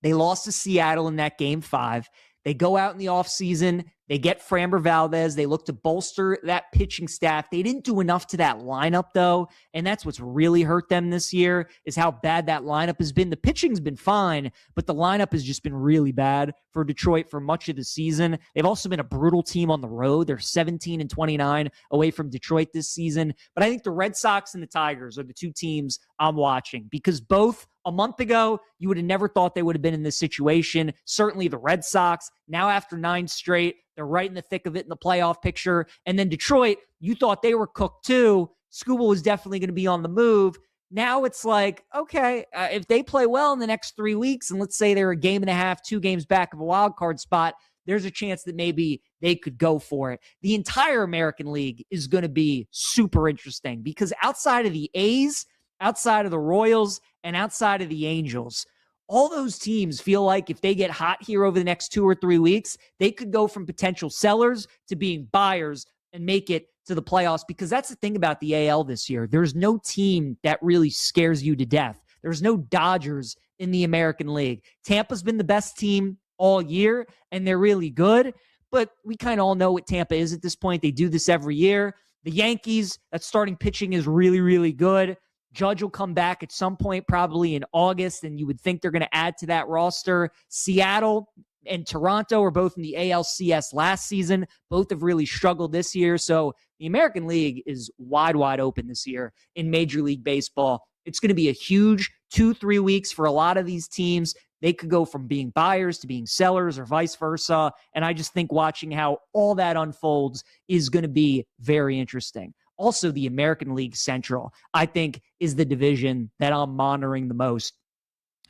They lost to Seattle in that game 5. They go out in the offseason. They get Framber Valdez. They look to bolster that pitching staff. They didn't do enough to that lineup, though, and that's what's really hurt them this year is how bad that lineup has been. The pitching's been fine, but the lineup has just been really bad for Detroit for much of the season. They've also been a brutal team on the road. They're 17-29 away from Detroit this season. But I think the Red Sox and the Tigers are the two teams I'm watching, because both a month ago, you would have never thought they would have been in this situation. Certainly the Red Sox, now after 9 straight, they're right in the thick of it in the playoff picture. And then Detroit, you thought they were cooked too. Skubal was definitely going to be on the move. Now it's like, okay, if they play well in the next 3 weeks, and let's say they're a game and a half, 2 games back of a wild card spot, there's a chance that maybe they could go for it. The entire American League is going to be super interesting, because outside of the A's, outside of the Royals, and outside of the Angels, all those teams feel like if they get hot here over the next 2 or 3 weeks, they could go from potential sellers to being buyers and make it to the playoffs, because that's the thing about the AL this year. There's no team that really scares you to death. There's no Dodgers in the American League. Tampa's been the best team all year, and they're really good, but we kind of all know what Tampa is at this point. They do this every year. The Yankees, that starting pitching is really, really good. Judge will come back at some point, probably in August, and you would think they're going to add to that roster. Seattle, and Toronto are both in the ALCS last season. Both have really struggled this year. So the American League is wide open this year in Major League Baseball. It's going to be a huge 2-3 weeks for a lot of these teams. They could go from being buyers to being sellers or vice versa. And I just think watching how all that unfolds is going to be very interesting. Also, the American League Central, I think, is the division that I'm monitoring the most.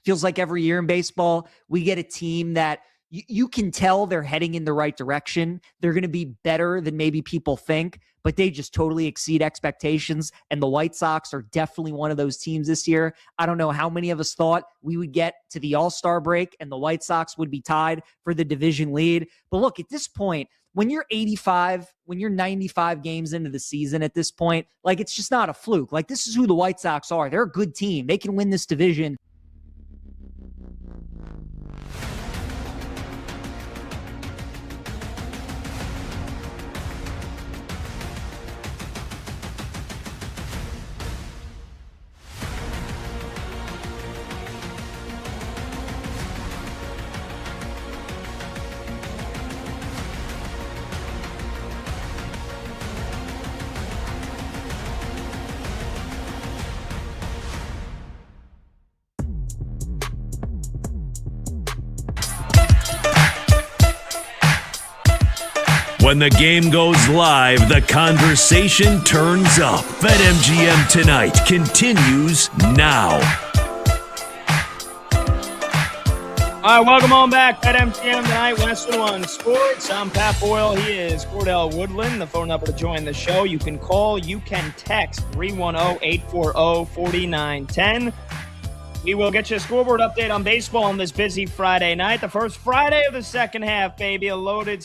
Feels like every year in baseball, we get a team that you can tell they're heading in the right direction. They're going to be better than maybe people think, but they just totally exceed expectations. And the White Sox are definitely one of those teams this year. I don't know how many of us thought we would get to the All-Star break and the White Sox would be tied for the division lead. But look, at this point, when you're 85, when you're 95 games into the season at this point, like, it's just not a fluke. Like, this is who the White Sox are. They're a good team. They can win this division. When the game goes live, the conversation turns up. BetMGM Tonight continues now. All right, welcome on back. BetMGM Tonight, Westwood One Sports. I'm Pat Boyle. He is Cordell Woodland. The phone number to join the show. You can call, you can text 310-840-4910. We will get you a scoreboard update on baseball on this busy Friday night. The first Friday of the second half, baby. A loaded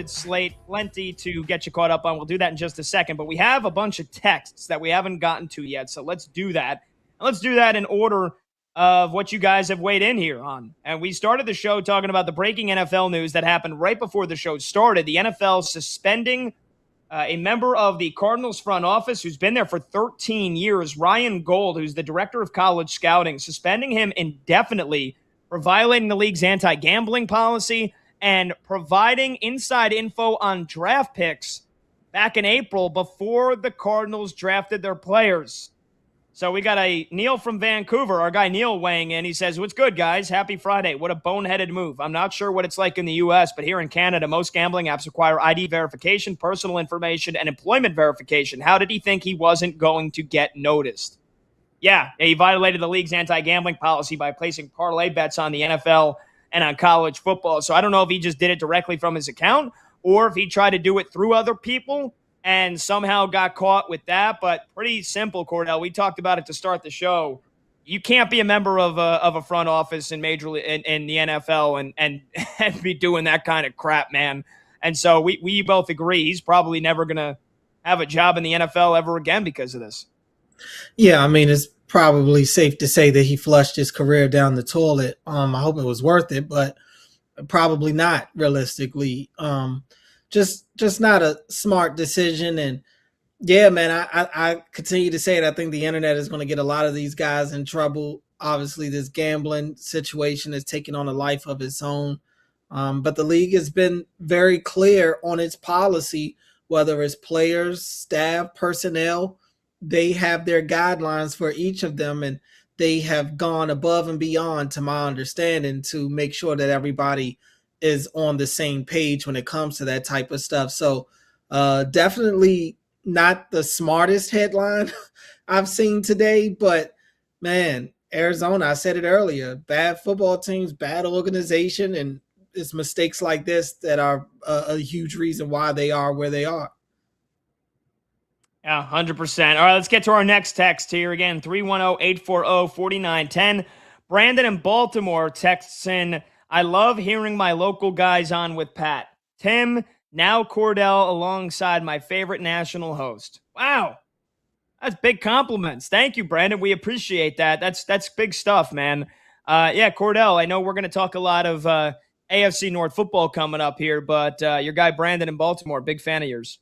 slate. Plenty to get you caught up on. We'll do that in just a second. But we have a bunch of texts that we haven't gotten to yet. So let's do that. And let's do that in order of what you guys have weighed in here on. And we started the show talking about the breaking NFL news that happened right before the show started. The NFL suspending a member of the Cardinals front office who's been there for 13 years, Ryan Gold, who's the director of college scouting, suspending him indefinitely for violating the league's anti-gambling policy and providing inside info on draft picks back in April before the Cardinals drafted their players. So we got a Neil from Vancouver, our guy Neil, weighing in. He says, "What's good, guys? Happy Friday. What a boneheaded move. I'm not sure what it's like in the U.S., but here in Canada, most gambling apps require ID verification, personal information, and employment verification. How did he think he wasn't going to get noticed?" Yeah, he violated the league's anti-gambling policy by placing parlay bets on the NFL and on college football. So I don't know if he just did it directly from his account or if he tried to do it through other people and somehow got caught with that. But pretty simple, Cordell. We talked about it to start the show. You can't be a member of a front office in Major League in the NFL and be doing that kind of crap, man. And so we both agree he's probably never going to have a job in the NFL ever again because of this. Yeah, I mean, it's probably safe to say that he flushed his career down the toilet. I hope it was worth it, but probably not realistically. Just not a smart decision. And yeah, man, I continue to say it. I think the internet is going to get a lot of these guys in trouble. Obviously, this gambling situation is taking on a life of its own. But the league has been very clear on its policy, whether it's players, staff, personnel. They have their guidelines for each of them, and they have gone above and beyond, to my understanding, to make sure that everybody is on the same page when it comes to that type of stuff. So definitely not the smartest headline I've seen today, but man, Arizona, I said it earlier, bad football teams, bad organization, and it's mistakes like this that are a huge reason why they are where they are. Yeah, 100%. All right, let's get to our next text here. Again, 310-840-4910. Brandon in Baltimore texts in, "I love hearing my local guys on with Pat. Tim, now Cordell alongside my favorite national host." Wow. That's big compliments. Thank you, Brandon. We appreciate that. That's big stuff, man. Yeah, Cordell, I know we're going to talk a lot of AFC North football coming up here, but your guy Brandon in Baltimore, big fan of yours.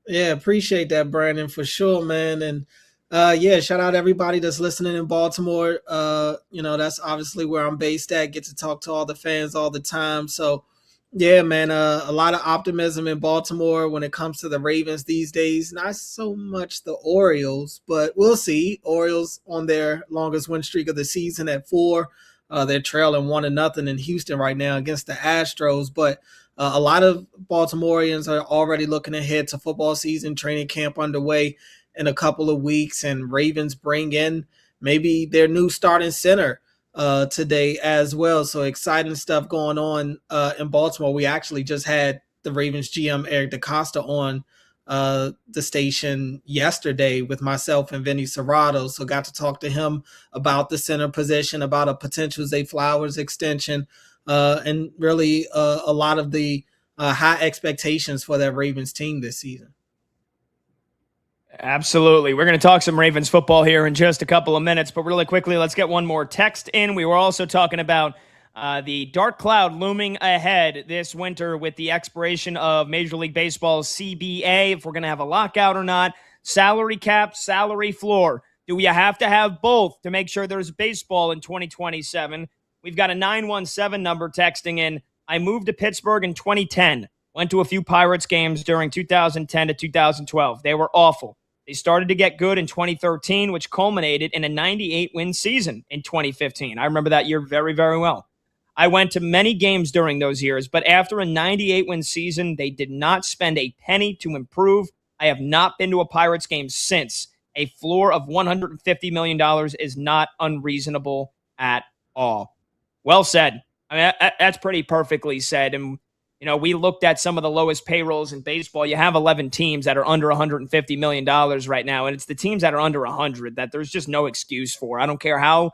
Yeah, appreciate that, Brandon, for sure, man. And Yeah, shout out everybody that's listening in Baltimore. That's obviously where I'm based at. Get to talk to all the fans all the time. So, yeah, man, a lot of optimism in Baltimore when it comes to the Ravens these days. Not so much the Orioles, but we'll see. Orioles on their longest win streak of the season at 4. They're trailing 1-0 in Houston right now against the Astros. But a lot of Baltimoreans are already looking ahead to football season, training camp underway in a couple of weeks, and Ravens bring in maybe their new starting center today as well. So exciting stuff going on in Baltimore. We actually just had the Ravens GM Eric DaCosta on the station yesterday with myself and Vinny Serrato. So got to talk to him about the center position, about a potential Zay Flowers extension, and really a lot of the high expectations for that Ravens team this season. Absolutely. We're going to talk some Ravens football here in just a couple of minutes, but really quickly, let's get one more text in. We were also talking about the dark cloud looming ahead this winter with the expiration of Major League Baseball's CBA, if we're going to have a lockout or not, salary cap, salary floor. Do we have to have both to make sure there's baseball in 2027? We've got a 917 number texting in. I moved to Pittsburgh in 2010. Went to a few Pirates games during 2010 to 2012. They were awful. They started to get good in 2013, which culminated in a 98-win season in 2015. I remember that year very, very well. I went to many games during those years, but after a 98-win season, they did not spend a penny to improve. I have not been to a Pirates game since. A floor of $150 million is not unreasonable at all. Well said. I mean, that's pretty perfectly said. And we looked at some of the lowest payrolls in baseball. You have 11 teams that are under $150 million right now, and it's the teams that are under 100 that there's just no excuse for. I don't care how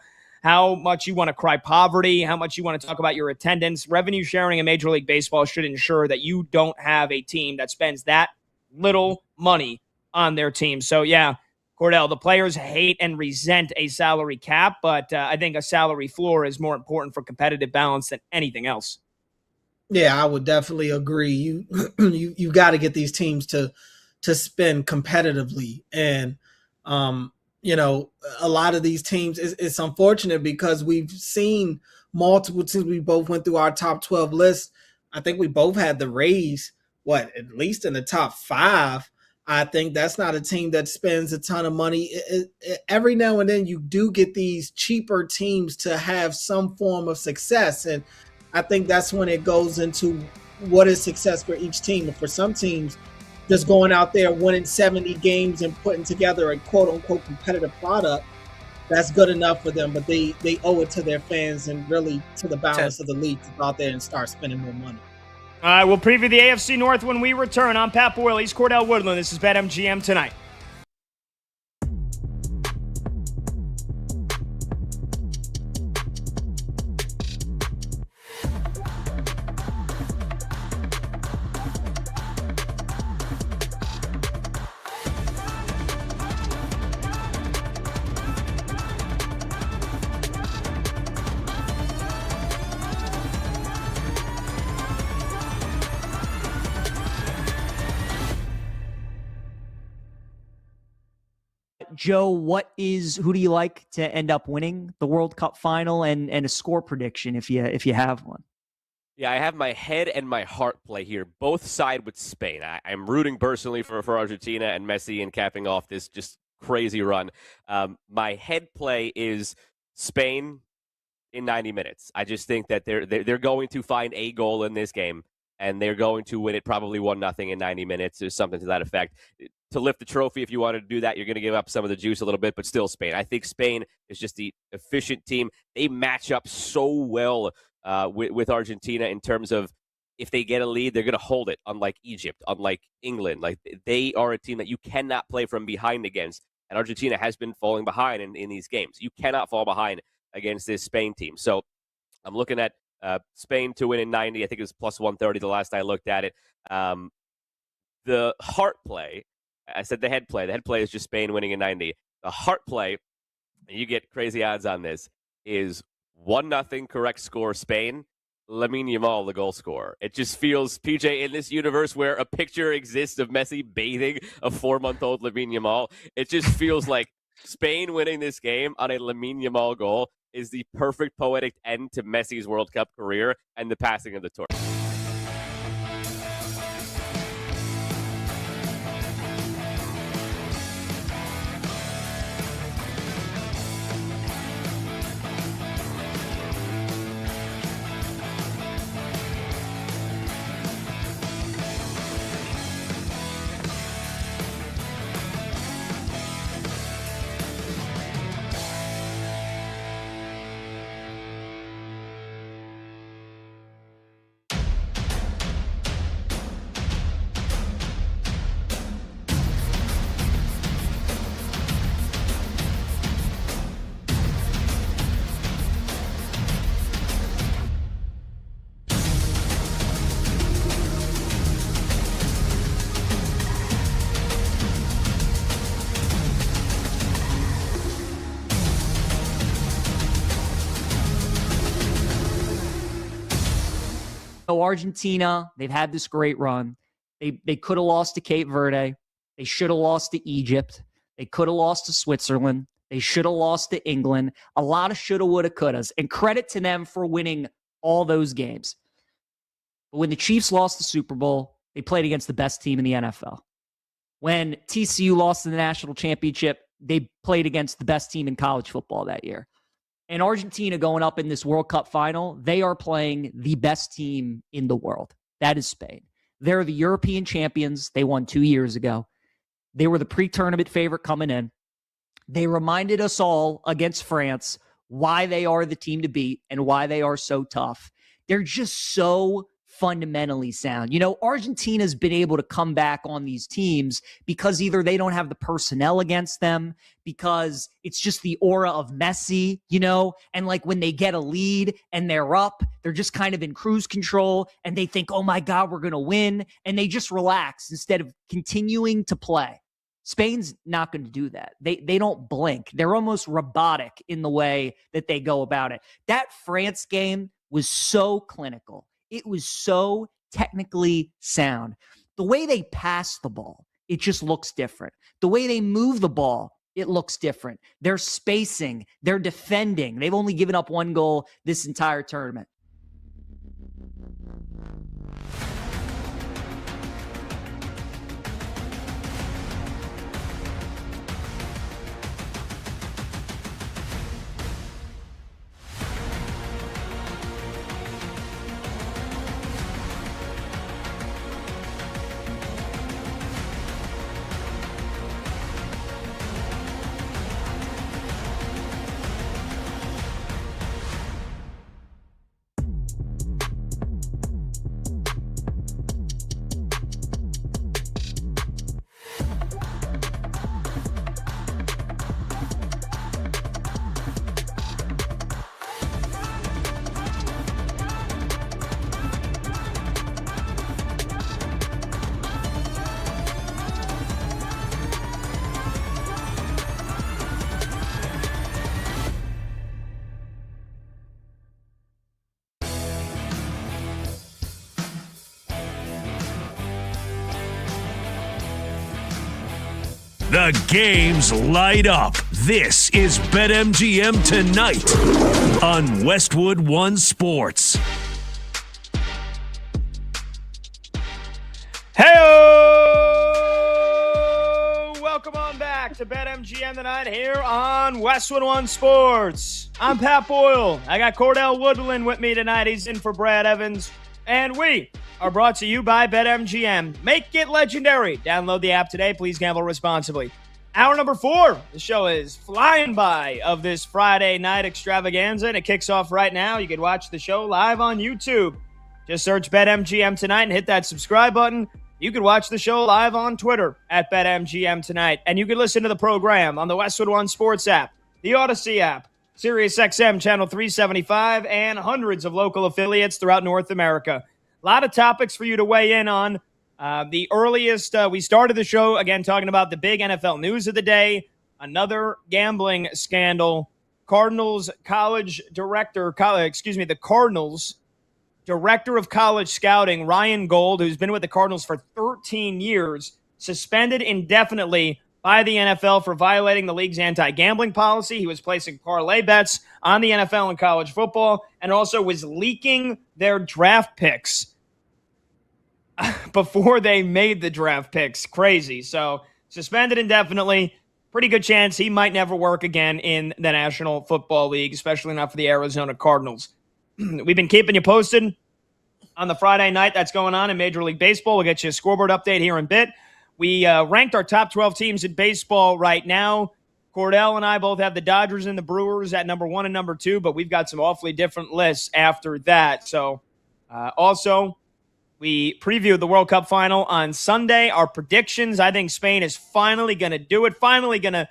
much you want to cry poverty, how much you want to talk about your attendance. Revenue sharing in Major League Baseball should ensure that you don't have a team that spends that little money on their team. So, yeah, Cordell, the players hate and resent a salary cap, but I think a salary floor is more important for competitive balance than anything else. Yeah, I would definitely agree. You've got to get these teams to spend competitively, and a lot of these teams. It's unfortunate because we've seen multiple teams. We both went through our top 12 list. I think we both had the Rays, at least in the top 5. I think that's not a team that spends a ton of money. Every now and then you do get these cheaper teams to have some form of success, and I think that's when it goes into what is success for each team. And for some teams, just going out there winning 70 games and putting together a quote-unquote competitive product, that's good enough for them. But they owe it to their fans and really to the balance of the league to go out there and start spending more money. All right, we'll preview the AFC North when we return. I'm Pat Boyle. He's Cordell Woodland. This is BetMGM Tonight. Joe, who do you like to end up winning the World Cup final, and a score prediction if you have one? Yeah, I have my head and my heart play here. Both side with Spain. I'm rooting personally for Argentina and Messi and capping off this just crazy run. My head play is Spain in 90 minutes. I just think that they're going to find a goal in this game, and they're going to win it probably 1-0 in 90 minutes or something to that effect. To lift the trophy, if you want to do that, you're going to give up some of the juice a little bit, but still Spain. I think Spain is just the efficient team. They match up so well with Argentina in terms of if they get a lead, they're going to hold it, unlike Egypt, unlike England. Like, they are a team that you cannot play from behind against, and Argentina has been falling behind in these games. You cannot fall behind against this Spain team. So I'm looking at Spain to win in 90. I think it was plus 130 the last I looked at it. The heart play, I said the head play. The head play is just Spain winning in 90. The heart play, and you get crazy odds on this, is 1-0 correct score Spain. Lamine Yamal, the goal scorer. It just feels, PJ, in this universe where a picture exists of Messi bathing a 4-month-old Lamine Yamal, it just feels like Spain winning this game on a Lamine Yamal goal is the perfect poetic end to Messi's World Cup career and the passing of the torch. So Argentina, they've had this great run. They could have lost to Cape Verde. They should have lost to Egypt. They could have lost to Switzerland. They should have lost to England. A lot of shoulda, woulda, couldas. And credit to them for winning all those games. But when the Chiefs lost the Super Bowl, they played against the best team in the NFL. When TCU lost in the national championship, they played against the best team in college football that year. And Argentina going up in this World Cup final, they are playing the best team in the world. That is Spain. They're the European champions. They won 2 years ago. They were the pre-tournament favorite coming in. They reminded us all against France why they are the team to beat and why they are so tough. They're just so fundamentally sound. You know, Argentina's been able to come back on these teams because either they don't have the personnel against them, because it's just the aura of Messi, you know, and like when they get a lead and they're up, they're just kind of in cruise control and they think, oh my God, we're going to win. And they just relax instead of continuing to play. Spain's not going to do that. They don't blink. They're almost robotic in the way that they go about it. That France game was so clinical. It was so technically sound. The way they pass the ball, it just looks different. The way they move the ball, it looks different. They're spacing. They're defending. They've only given up 1 goal this entire tournament. The games light up. This is BetMGM Tonight on Westwood One Sports. Hey, welcome on back to BetMGM Tonight here on Westwood One Sports. I'm Pat Boyle. I got Cordell Woodland with me tonight. He's in for Brad Evans. And we are brought to you by BetMGM. Make it legendary. Download the app today. Please gamble responsibly. Hour number 4. The show is flying by of this Friday night extravaganza, and it kicks off right now. You can watch the show live on YouTube. Just search BetMGM Tonight and hit that subscribe button. You can watch the show live on Twitter at BetMGM Tonight, and you can listen to the program on the Westwood One Sports app, the Odyssey app, SiriusXM Channel 375, and hundreds of local affiliates throughout North America. A lot of topics for you to weigh in on. The earliest, we started the show, again, talking about the big NFL news of the day. Another gambling scandal. The Cardinals Director of College Scouting, Ryan Gold, who's been with the Cardinals for 13 years, suspended indefinitely by the NFL for violating the league's anti-gambling policy. He was placing parlay bets on the NFL and college football, and also was leaking their draft picks before they made the draft picks. Crazy. So suspended indefinitely. Pretty good chance he might never work again in the National Football League, especially not for the Arizona Cardinals. We've been keeping you posted on the Friday night that's going on in Major League Baseball. We'll get you a scoreboard update here in a bit. We ranked our top 12 teams in baseball right now. Cordell and I both have the Dodgers and the Brewers at number 1 and number 2, but we've got some awfully different lists after that. So also, we previewed the World Cup final on Sunday. Our predictions, I think Spain is finally going to do it, finally going to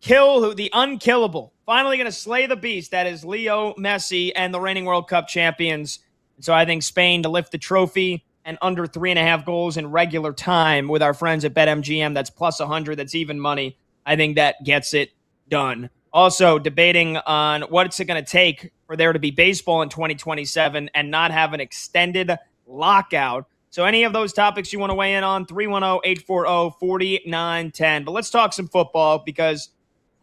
kill the unkillable, finally going to slay the beast that is Leo Messi and the reigning World Cup champions. So I think Spain to lift the trophy and under 3.5 goals in regular time with our friends at BetMGM. That's plus 100. That's even money. I think that gets it done. Also debating on what's it going to take for there to be baseball in 2027 and not have an extended lockout. So any of those topics you want to weigh in on, 310-840-4910. But let's talk some football because,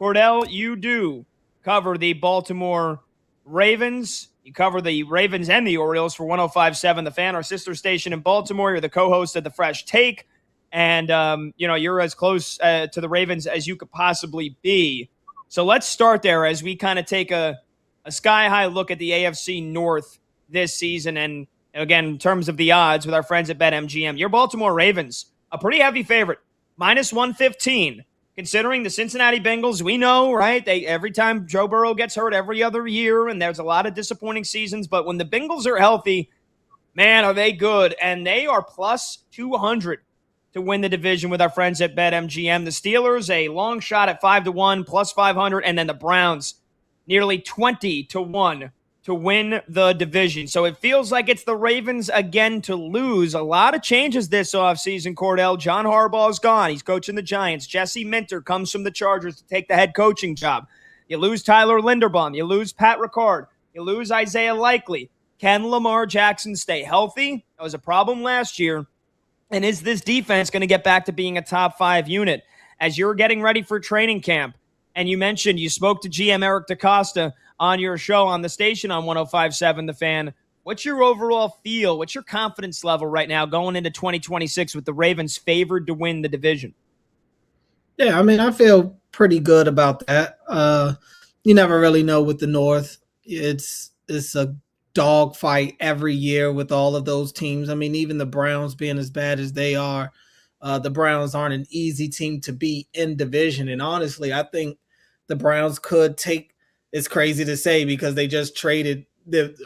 Cordell, you do cover the Baltimore Ravens. You cover the Ravens and the Orioles for 105.7 The Fan, our sister station in Baltimore. You're the co-host of The Fresh Take. And, you're as close to the Ravens as you could possibly be. So let's start there as we kind of take a sky-high look at the AFC North this season. And again, in terms of the odds with our friends at BetMGM, your Baltimore Ravens, a pretty heavy favorite, minus 115. Considering the Cincinnati Bengals, we know, right? Every time Joe Burrow gets hurt every other year, and there's a lot of disappointing seasons. But when the Bengals are healthy, man, are they good. And they are plus 200 to win the division with our friends at BetMGM. The Steelers, a long shot at 5-1, plus 500. And then the Browns, nearly 20-1 to win the division. So it feels like it's the Ravens again to lose. A lot of changes this offseason, Cordell. John Harbaugh's gone. He's coaching the Giants. Jesse Minter comes from the Chargers to take the head coaching job. You lose Tyler Linderbaum. You lose Pat Ricard. You lose Isaiah Likely. Can Lamar Jackson stay healthy? That was a problem last year. And is this defense going to get back to being a top 5 unit? As you're getting ready for training camp, and you mentioned you spoke to GM Eric DaCosta on your show on the station on 105.7 The Fan. What's your overall feel? What's your confidence level right now going into 2026 with the Ravens favored to win the division? Yeah, I mean, I feel pretty good about that. You never really know with the North. It's a dogfight every year with all of those teams. I mean, even the Browns being as bad as they are, the Browns aren't an easy team to beat in division. And honestly, I think the Browns could take, it's crazy to say because they just traded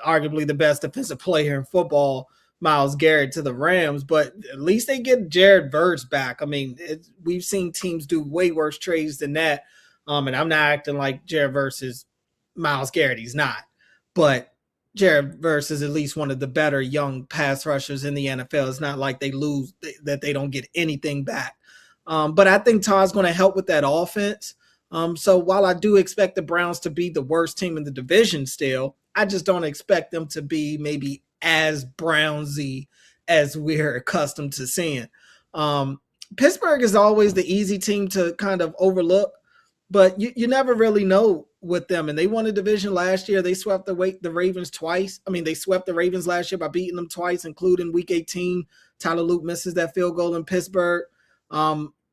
arguably the best defensive player in football, Myles Garrett, to the Rams, but at least they get Jared Verse back. I mean, we've seen teams do way worse trades than that. And I'm not acting like Jared Verse is Myles Garrett. He's not. But Jared Verse is at least one of the better young pass rushers in the NFL. It's not like they lose, that they don't get anything back. But I think Todd's going to help with that offense. So while I do expect the Browns to be the worst team in the division still, I just don't expect them to be maybe as Brownsy as we're accustomed to seeing. Pittsburgh is always the easy team to kind of overlook, but you never really know with them. And they won a division last year. They swept the Ravens twice. I mean, they swept the Ravens last year by beating them twice, including Week 18. Tyler Luke misses that field goal in Pittsburgh.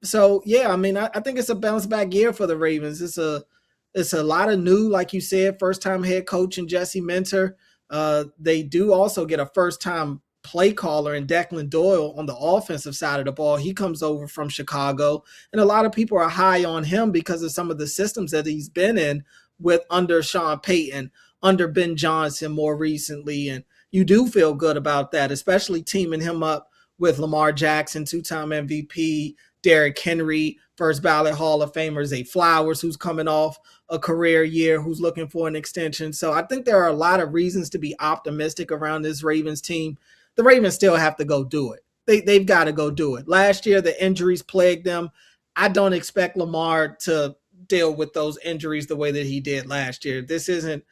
So, yeah, I mean, I think it's a bounce back year for the Ravens. It's a lot of new, like you said, first-time head coach in Jesse Minter. They do also get a first-time play caller in Declan Doyle on the offensive side of the ball. He comes over from Chicago, and a lot of people are high on him because of some of the systems that he's been in with under Sean Payton, under Ben Johnson more recently, and you do feel good about that, especially teaming him up with Lamar Jackson, 2-time MVP, Derrick Henry, first ballot Hall of Famer, Zay Flowers, who's coming off a career year, who's looking for an extension. So I think there are a lot of reasons to be optimistic around this Ravens team. The Ravens still have to go do it. They've got to go do it. Last year, the injuries plagued them. I don't expect Lamar to deal with those injuries the way that he did last year. This isn't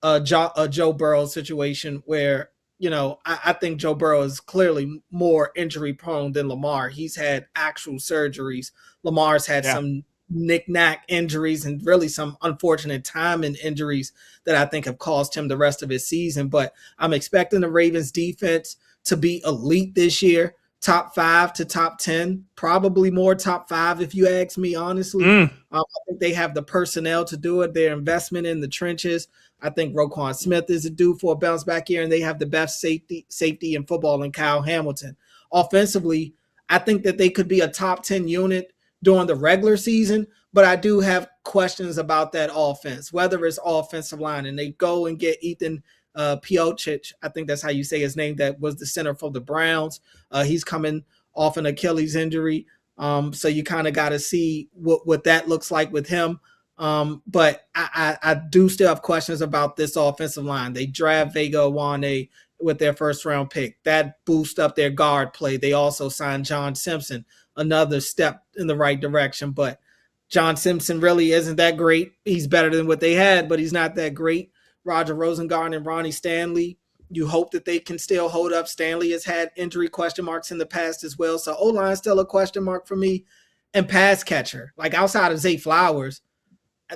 a Joe Burrow situation where I think Joe Burrow is clearly more injury prone than Lamar. He's had actual surgeries. Lamar's had some knick-knack injuries and really some unfortunate timing injuries that I think have caused him the rest of his season. But I'm expecting the Ravens defense to be elite this year, top 5 to top 10, probably more top 5 if you ask me honestly. I think they have the personnel to do it. Their investment in the trenches. I think Roquan Smith is a due for a bounce back year, and they have the best safety in football in Kyle Hamilton. Offensively, I think that they could be a top 10 unit during the regular season, but I do have questions about that offense, whether it's offensive line, and they go and get Ethan Piocic, I think that's how you say his name, that was the center for the Browns. He's coming off an Achilles injury, so you kind of got to see what that looks like with him. But I do still have questions about this offensive line. They draft Vega Iwane with their first-round pick. That boosts up their guard play. They also signed John Simpson, another step in the right direction. But John Simpson really isn't that great. He's better than what they had, but he's not that great. Roger Rosengarten and Ronnie Stanley, you hope that they can still hold up. Stanley has had injury question marks in the past as well. So O-line still a question mark for me. And pass catcher, like outside of Zay Flowers,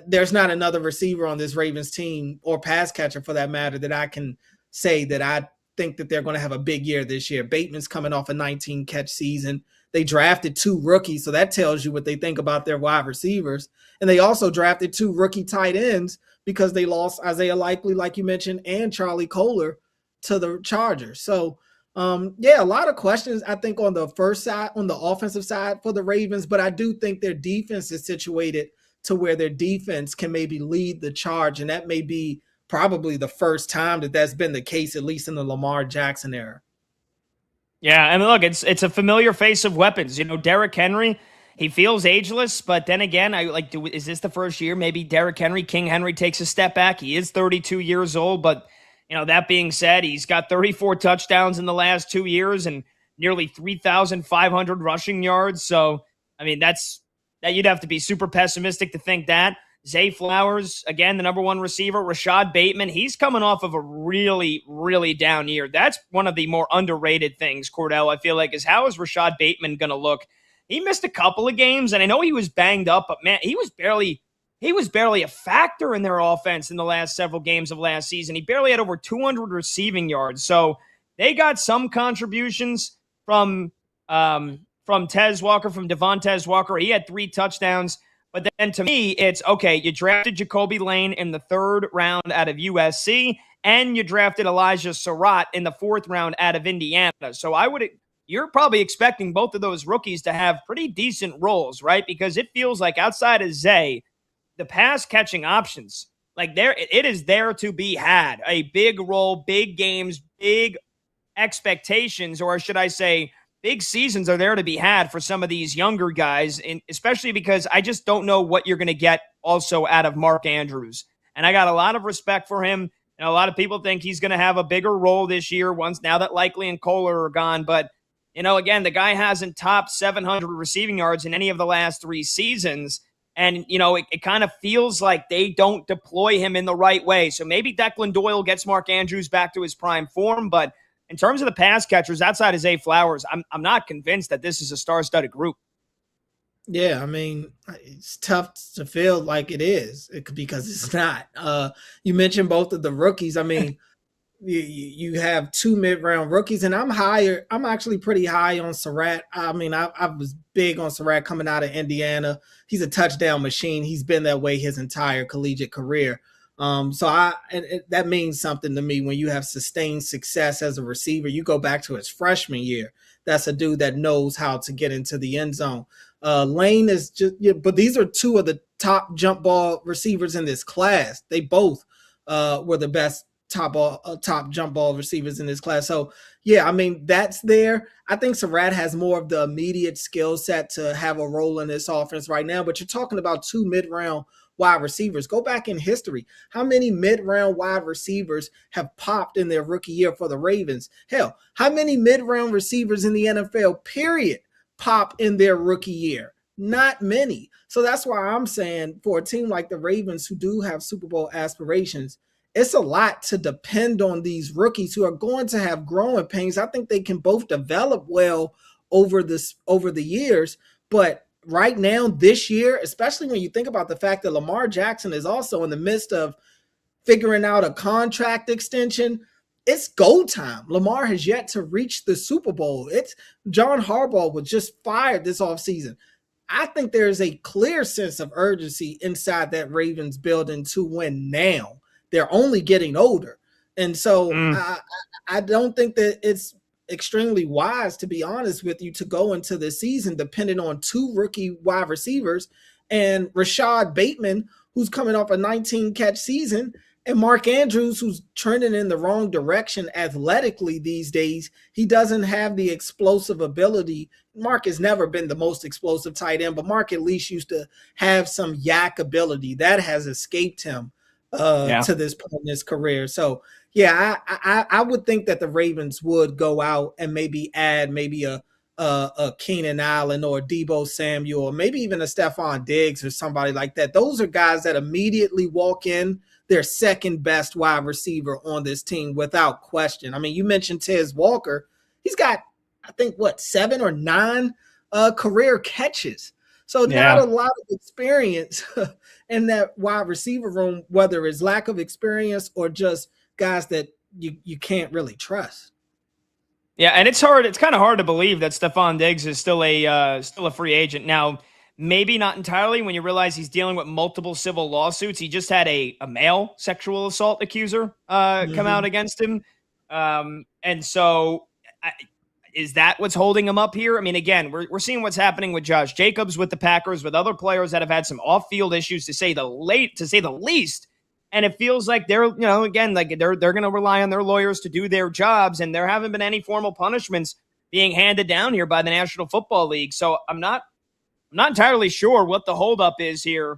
there's not another receiver on this Ravens team, or pass catcher for that matter, that I can say that I think that they're going to have a big year this year. Bateman's coming off a 19-catch season. They drafted 2 rookies, so that tells you what they think about their wide receivers. And they also drafted 2 rookie tight ends because they lost Isaiah Likely, like you mentioned, and Charlie Kohler to the Chargers. So, a lot of questions, I think, on the first side, on the offensive side for the Ravens, but I do think their defense is situated to where their defense can maybe lead the charge, and that may be probably the first time that that's been the case, at least in the Lamar Jackson era. Yeah, I mean, look, it's a familiar face of weapons. Derrick Henry, he feels ageless, but then again, is this the first year maybe Derrick Henry, King Henry, takes a step back? He is 32 years old, but that being said, he's got 34 touchdowns in the last 2 years and nearly 3,500 rushing yards. So, I mean, that you'd have to be super pessimistic to think that. Zay Flowers, again, the number 1 receiver. Rashad Bateman, he's coming off of a really, really down year. That's one of the more underrated things, Cordell, I feel like, is how is Rashad Bateman going to look? He missed a couple of games, and I know he was banged up, but man, he was barely a factor in their offense in the last several games of last season. He barely had over 200 receiving yards. So they got some contributions from Tez Walker, from Devontae Walker. He had 3 touchdowns. But then to me, it's, okay, you drafted Jacoby Lane in the 3rd round out of USC, and you drafted Elijah Surratt in the 4th round out of Indiana. So you're probably expecting both of those rookies to have pretty decent roles, right? Because it feels like outside of Zay, the pass catching options, it is there to be had. A big role, big games, big expectations, or should I say, big seasons are there to be had for some of these younger guys, and especially because I just don't know what you're going to get also out of Mark Andrews. And I got a lot of respect for him. And a lot of people think he's going to have a bigger role this year now that Likely and Kohler are gone. But, again, the guy hasn't topped 700 receiving yards in any of the last 3 seasons. And, it kind of feels like they don't deploy him in the right way. So maybe Declan Doyle gets Mark Andrews back to his prime form, but in terms of the pass catchers outside of Zay Flowers, I'm not convinced that this is a star-studded group. Yeah, I mean, it's tough to feel like it is because it's not. You mentioned both of the rookies. I mean, you have 2 mid-round rookies, and I'm actually pretty high on Surratt. I mean, I was big on Surratt coming out of Indiana. He's a touchdown machine. He's been that way his entire collegiate career. That means something to me when you have sustained success as a receiver. You go back to his freshman year. That's a dude that knows how to get into the end zone. Lane is but these are 2 of the top jump ball receivers in this class. They both were the best top jump ball receivers in this class. So yeah, I mean, that's there. I think Surratt has more of the immediate skill set to have a role in this offense right now, but you're talking about 2 mid-round wide receivers. Go back in history. How many mid-round wide receivers have popped in their rookie year for the Ravens? Hell, how many mid-round receivers in the NFL, period, pop in their rookie year? Not many. So that's why I'm saying for a team like the Ravens who do have Super Bowl aspirations, it's a lot to depend on these rookies who are going to have growing pains. I think they can both develop well over the years, but right now, this year, especially when you think about the fact that Lamar Jackson is also in the midst of figuring out a contract extension, it's go time. Lamar has yet to reach the Super Bowl. It's John Harbaugh was just fired this offseason. I think there is a clear sense of urgency inside that Ravens building to win now. They're only getting older. And so I don't think that it's extremely wise, to be honest with you, to go into the season depending on two rookie wide receivers and Rashad Bateman, who's coming off a 19-catch season, and Mark Andrews, who's trending in the wrong direction athletically these days. He doesn't have the explosive ability. Mark has never been the most explosive tight end, but Mark at least used to have some yak ability. That has escaped him to this point in his career. So, yeah, I would think that the Ravens would go out and maybe add a Keenan Allen or a Deebo Samuel, or maybe even a Stephon Diggs or somebody like that. Those are guys that immediately walk in their second best wide receiver on this team without question. I mean, you mentioned Tez Walker. He's got, I think, 7 or 9 career catches. So not a lot of experience in that wide receiver room, whether it's lack of experience or just guys that you can't really trust. Yeah, and it's hard. It's kind of hard to believe that Stephon Diggs is still a free agent now. Maybe not entirely when you realize he's dealing with multiple civil lawsuits. He just had a male sexual assault accuser come out against him. And so is that what's holding him up here? I mean, again, we're seeing what's happening with Josh Jacobs with the Packers, with other players that have had some off-field issues to say the least. And it feels like they're, again, like they're going to rely on their lawyers to do their jobs, and there haven't been any formal punishments being handed down here by the National Football League. So I'm not entirely sure what the holdup is here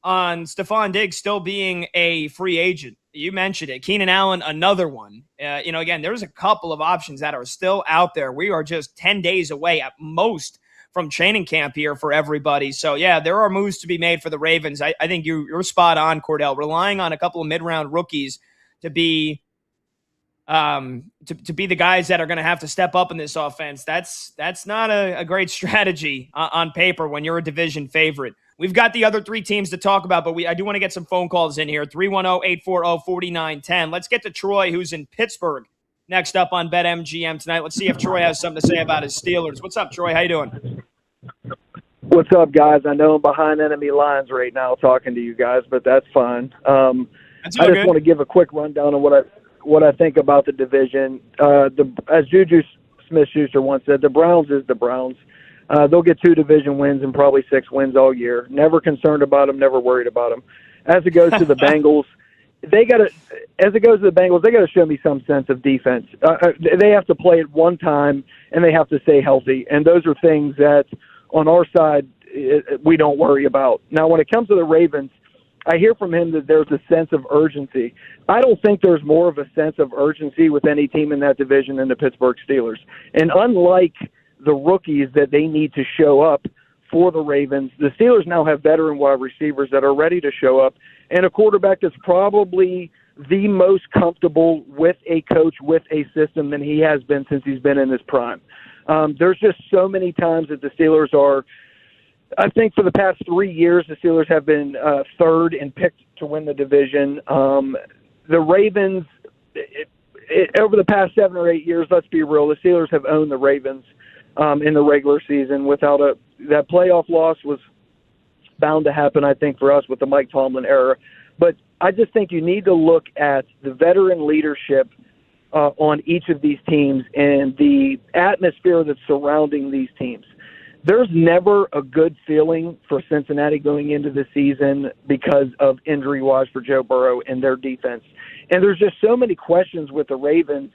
on Stephon Diggs still being a free agent. You mentioned it. Keenan Allen, another one. Again, there's a couple of options that are still out there. We are just 10 days away at most from training camp here for everybody. So, yeah, there are moves to be made for the Ravens. I think you're spot on, Cordell, relying on a couple of mid-round rookies to be to be the guys that are going to have to step up in this offense. That's not a great strategy on paper when you're a division favorite. We've got the other 3 teams to talk about, but I do want to get some phone calls in here. 310-840-4910. Let's get to Troy, who's in Pittsburgh, next up on BetMGM tonight. Let's see if Troy has something to say about his Steelers. What's up, Troy? How you doing? What's up, guys? I know I'm behind enemy lines right now talking to you guys, but that's fine. I just want to give a quick rundown of what I think about the division. As Juju Smith-Schuster once said, the Browns is the Browns. They'll get 2 division wins and probably 6 wins all year. Never concerned about them, never worried about them. As it goes to the Bengals, they got to show me some sense of defense. They have to play it one time, and they have to stay healthy. And those are things that on our side we don't worry about. Now, when it comes to the Ravens, I hear from him that there's a sense of urgency. I don't think there's more of a sense of urgency with any team in that division than the Pittsburgh Steelers. And unlike the rookies that they need to show up for the Ravens, the Steelers now have veteran wide receivers that are ready to show up, and a quarterback that's probably the most comfortable with a coach, with a system than he has been since he's been in his prime. There's just so many times that the Steelers are, I think for the past 3 years, the Steelers have been third and picked to win the division. The Ravens, over the past 7 or 8 years, let's be real, the Steelers have owned the Ravens in the regular season. That playoff loss was bound to happen, I think, for us with the Mike Tomlin era. But I just think you need to look at the veteran leadership on each of these teams and the atmosphere that's surrounding these teams. There's never a good feeling for Cincinnati going into the season because of injury-wise for Joe Burrow and their defense. And there's just so many questions with the Ravens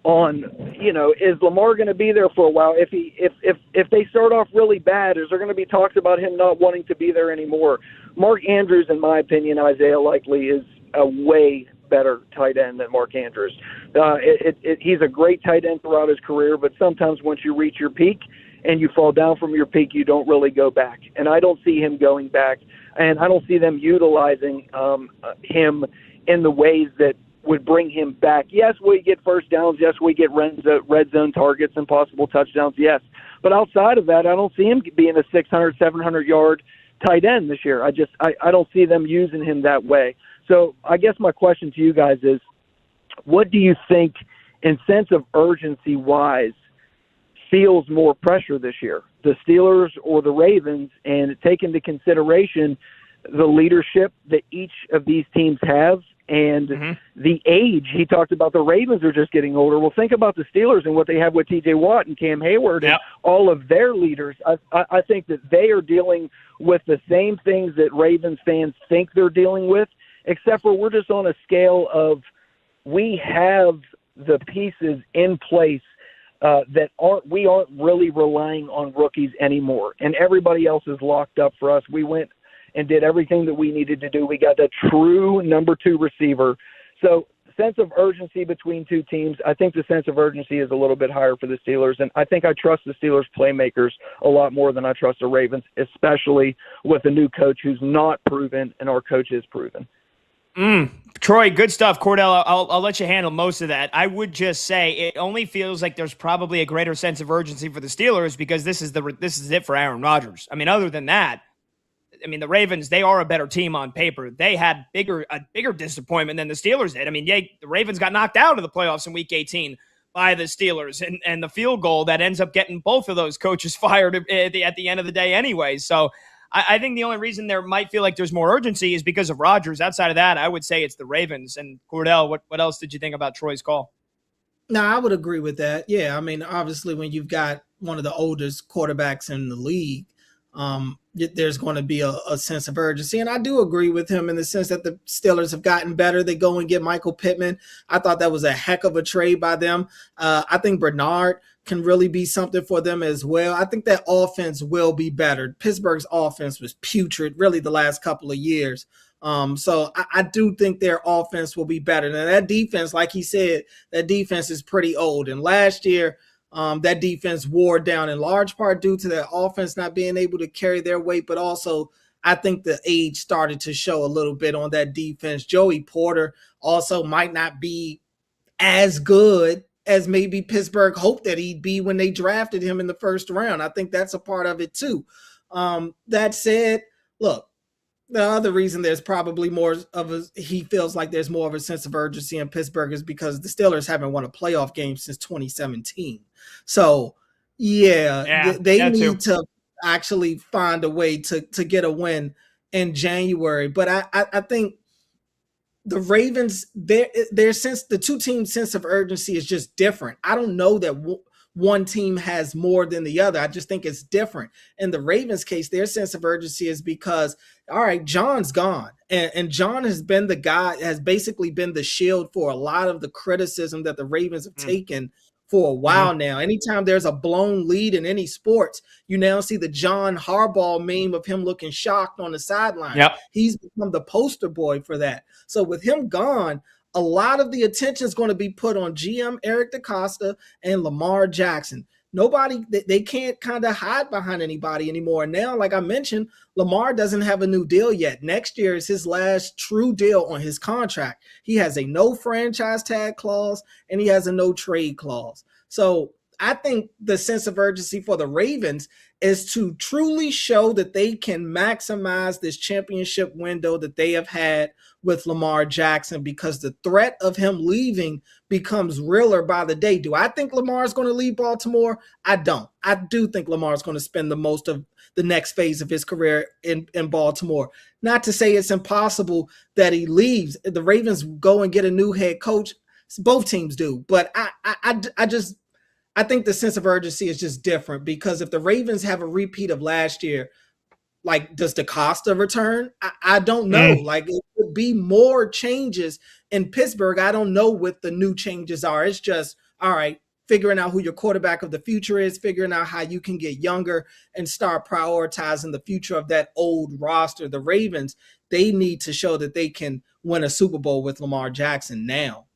on, is Lamar going to be there for a while? If they start off really bad, is there going to be talks about him not wanting to be there anymore? Mark Andrews, in my opinion, Isaiah Likely is a way better tight end than Mark Andrews. He's a great tight end throughout his career, but sometimes once you reach your peak and you fall down from your peak, you don't really go back. And I don't see him going back, and I don't see them utilizing him in the ways that would bring him back. Yes, we get first downs. Yes, we get red zone targets and possible touchdowns. Yes. But outside of that, I don't see him being a 600, 700-yard tight end this year. I don't see them using him that way. So I guess my question to you guys is, what do you think, in sense of urgency-wise, feels more pressure this year, the Steelers or the Ravens? And take into consideration the leadership that each of these teams have and the age. He talked about the Ravens are just getting older. Well, think about the Steelers and what they have with T.J. Watt and Cam Hayward and all of their leaders. I think that they are dealing with the same things that Ravens fans think they're dealing with, except for we're just on a scale of we have the pieces in place that we aren't really relying on rookies anymore, and everybody else is locked up for us. We went and did everything that we needed to do. We got a true number 2 receiver. So sense of urgency between two teams, I think the sense of urgency is a little bit higher for the Steelers, and I think I trust the Steelers playmakers a lot more than I trust the Ravens, especially with a new coach who's not proven and our coach is proven. Troy, good stuff. Cordell, I'll let you handle most of that. I would just say it only feels like there's probably a greater sense of urgency for the Steelers because this is it for Aaron Rodgers. I mean, other than that, I mean, the Ravens, they are a better team on paper. They had a bigger disappointment than the Steelers did. I mean, the Ravens got knocked out of the playoffs in Week 18 by the Steelers, and the field goal that ends up getting both of those coaches fired at the end of the day anyway. So I think the only reason there might feel like there's more urgency is because of Rodgers. Outside of that, I would say it's the Ravens. And Cordell, what else did you think about Troy's call? No, I would agree with that. Yeah, I mean, obviously, when you've got one of the oldest quarterbacks in the league, there's going to be a sense of urgency. And I do agree with him in the sense that the Steelers have gotten better. They go and get Michael Pittman. I thought that was a heck of a trade by them. I think Bernard can really be something for them as well. I think that offense will be better. Pittsburgh's offense was putrid really the last couple of years. So I do think their offense will be better. Now that defense, like he said, that defense is pretty old. And last year, that defense wore down in large part due to their offense not being able to carry their weight, but also I think the age started to show a little bit on that defense. Joey Porter also might not be as good as maybe Pittsburgh hoped that he'd be when they drafted him in the first round. I think that's a part of it too. That said, look, the other reason there's probably more of he feels like there's more of a sense of urgency in Pittsburgh is because the Steelers haven't won a playoff game since 2017. So, they need to actually find a way to get a win in January. But I think the Ravens, their sense, the two teams' sense of urgency is just different. I don't know that one team has more than the other. I just think it's different. In the Ravens case, their sense of urgency is because, all right, John's gone. And John has been the guy, has basically been the shield for a lot of the criticism that the Ravens have taken for a while now. Anytime there's a blown lead in any sports, you now see the John Harbaugh meme of him looking shocked on the sideline. Yep. He's become the poster boy for that. So with him gone, a lot of the attention is going to be put on GM Eric DeCosta and Lamar Jackson. Nobody, they can't kind of hide behind anybody anymore. Now, like I mentioned, Lamar doesn't have a new deal yet. Next year is his last true deal on his contract. He has a no franchise tag clause and he has a no trade clause. So I think the sense of urgency for the Ravens is to truly show that they can maximize this championship window that they have had with Lamar Jackson, because the threat of him leaving becomes realer by the day. Do I think Lamar is going to leave Baltimore? I don't. I do think Lamar is going to spend the most of the next phase of his career in Baltimore. Not to say it's impossible that he leaves. The Ravens go and get a new head coach. Both teams do. But I think the sense of urgency is just different, because if the Ravens have a repeat of last year, like, does DeCosta return? I don't know. Like, it would be more changes in Pittsburgh. I don't know what the new changes are. It's just, all right, figuring out who your quarterback of the future is, figuring out how you can get younger and start prioritizing the future of that old roster. The Ravens, they need to show that they can win a Super Bowl with Lamar Jackson now.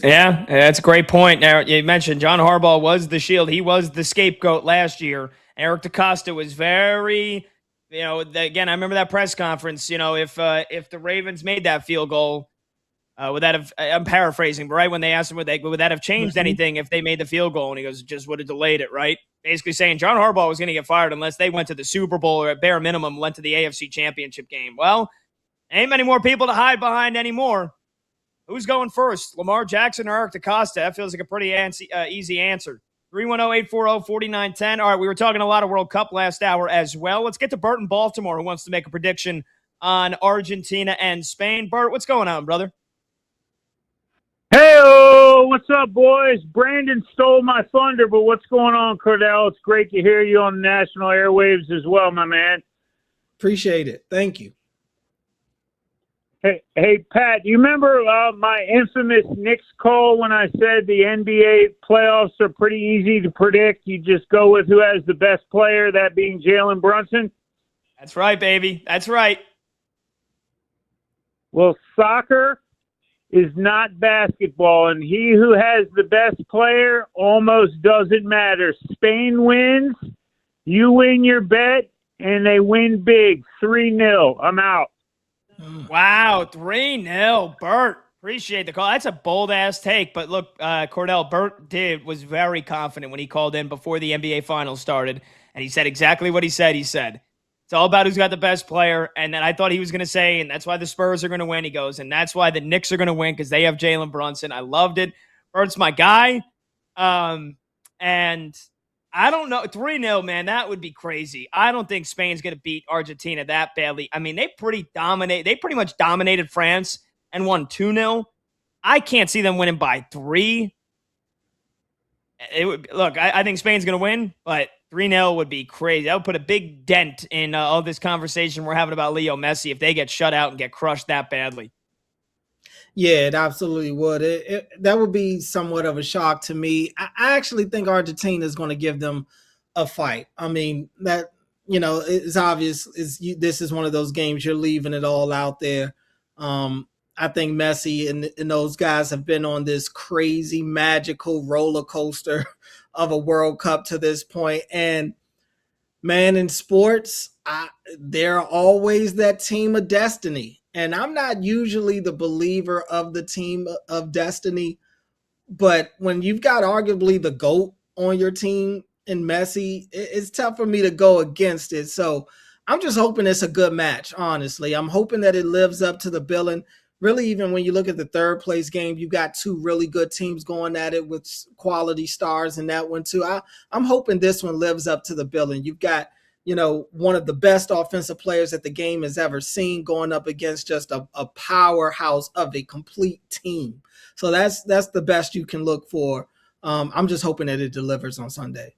Yeah, that's a great point. Now, you mentioned John Harbaugh was the shield. He was the scapegoat last year. Eric DeCosta was very, again, I remember that press conference, if the Ravens made that field goal, Would that have, I'm paraphrasing, but right when they asked him, would that have changed anything if they made the field goal? And he goes, just would have delayed it, right? Basically saying John Harbaugh was going to get fired unless they went to the Super Bowl or at bare minimum went to the AFC Championship game. Well, ain't many more people to hide behind anymore. Who's going first, Lamar Jackson or Eric DeCosta? That feels like a pretty easy answer. 310-840-4910. All right, we were talking a lot of World Cup last hour as well. Let's get to Bert in Baltimore, who wants to make a prediction on Argentina and Spain. Bert, what's going on, brother? Hey, what's up, boys? Brandon stole my thunder, but what's going on, Cordell? It's great to hear you on the national airwaves as well, my man. Appreciate it. Thank you. Hey, Pat, you remember my infamous Knicks call when I said the NBA playoffs are pretty easy to predict? You just go with who has the best player, that being Jalen Brunson? That's right, baby. That's right. Well, soccer is not basketball, and he who has the best player almost doesn't matter. Spain wins, you win your bet, and they win big, 3-0. I'm out. Wow, 3-0. Bert, appreciate the call. That's a bold-ass take, but look, Cordell, Bert was very confident when he called in before the NBA Finals started, and he said exactly what he said. He said, it's all about who's got the best player. And then I thought he was going to say, and that's why the Spurs are going to win. He goes, and that's why the Knicks are going to win because they have Jalen Brunson. I loved it. Bert's my guy. And I don't know. 3-0, man, that would be crazy. I don't think Spain's going to beat Argentina that badly. I mean, they pretty much dominated France and won 2-0. I can't see them winning by 3. I think Spain's going to win, but 3-0 would be crazy. That would put a big dent in all this conversation we're having about Leo Messi if they get shut out and get crushed that badly. Yeah, it absolutely would. That would be somewhat of a shock to me. I actually think Argentina is going to give them a fight. I mean, that, it's obvious. This is one of those games you're leaving it all out there. I think Messi and those guys have been on this crazy, magical roller coaster of a World Cup to this point. And man, in sports, they're always that team of destiny. And I'm not usually the believer of the team of destiny, but when you've got arguably the GOAT on your team in Messi, it's tough for me to go against it. So I'm just hoping it's a good match, honestly. I'm hoping that it lives up to the billing. Really, even when you look at the third place game, you've got 2 really good teams going at it with quality stars in that one too. I'm hoping this one lives up to the billing. You've got, one of the best offensive players that the game has ever seen going up against just a powerhouse of a complete team. So that's the best you can look for. I'm just hoping that it delivers on Sunday.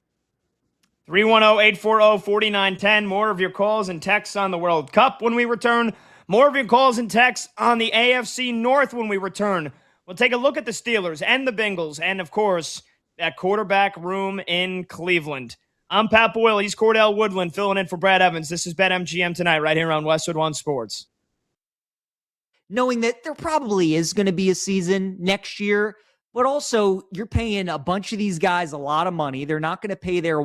310-840-4910. More of your calls and texts on the World Cup when we return. More of your calls and texts on the AFC North when we return. We'll take a look at the Steelers and the Bengals and, of course, that quarterback room in Cleveland. I'm Pat Boyle. He's Cordell Woodland filling in for Brad Evans. This is BetMGM tonight right here on Westwood One Sports. Knowing that there probably is going to be a season next year, but also you're paying a bunch of these guys a lot of money. They're not going to play their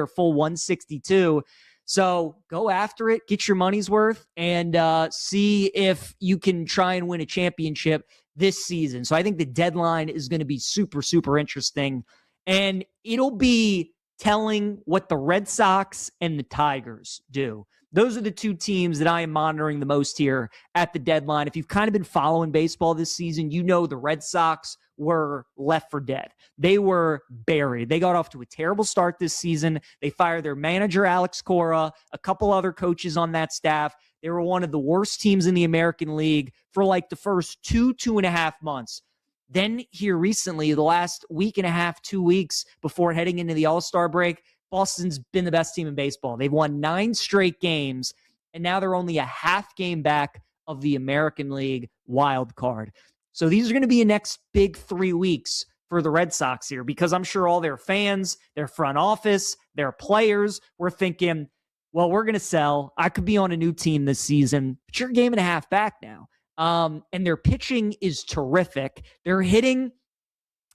full 162. So go after it, get your money's worth, and see if you can try and win a championship this season. So I think the deadline is going to be super, super interesting. And it'll be telling what the Red Sox and the Tigers do. Those are the 2 teams that I am monitoring the most here at the deadline. If you've kind of been following baseball this season, you know the Red Sox were left for dead. They were buried. They got off to a terrible start this season. They fired their manager, Alex Cora, a couple other coaches on that staff. They were one of the worst teams in the American League for like the first 2.5 months. Then here recently, the last week and a half, 2 weeks before heading into the All-Star break, Boston's been the best team in baseball. They've won 9 straight games, and now they're only a half game back of the American League wild card. So these are going to be the next big 3 weeks for the Red Sox here, because I'm sure all their fans, their front office, their players were thinking, well, we're going to sell. I could be on a new team this season, but you're a game and a half back now. And their pitching is terrific. They're hitting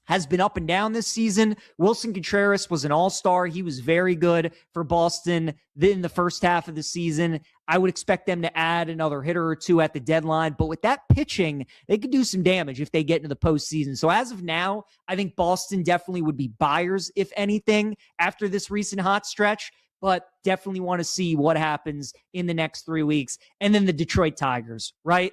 has been up and down this season. Wilson Contreras was an all-star. He was very good for Boston in the first half of the season. I would expect them to add another hitter or two at the deadline. But with that pitching, they could do some damage if they get into the postseason. So as of now, I think Boston definitely would be buyers, if anything, after this recent hot stretch. But definitely want to see what happens in the next 3 weeks. And then the Detroit Tigers, right?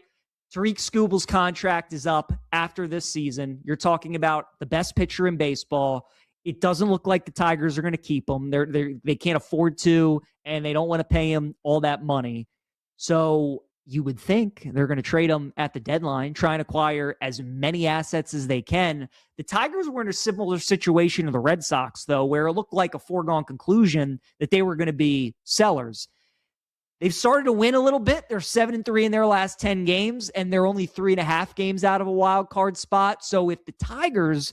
Tariq Skubal's contract is up after this season. You're talking about the best pitcher in baseball. It doesn't look like the Tigers are going to keep him. They can't afford to, and they don't want to pay him all that money. So you would think they're going to trade him at the deadline, try and acquire as many assets as they can. The Tigers were in a similar situation to the Red Sox, though, where it looked like a foregone conclusion that they were going to be sellers. They've started to win a little bit. They're 7-3 in their last 10 games, and they're only 3.5 games out of a wild card spot. So if the Tigers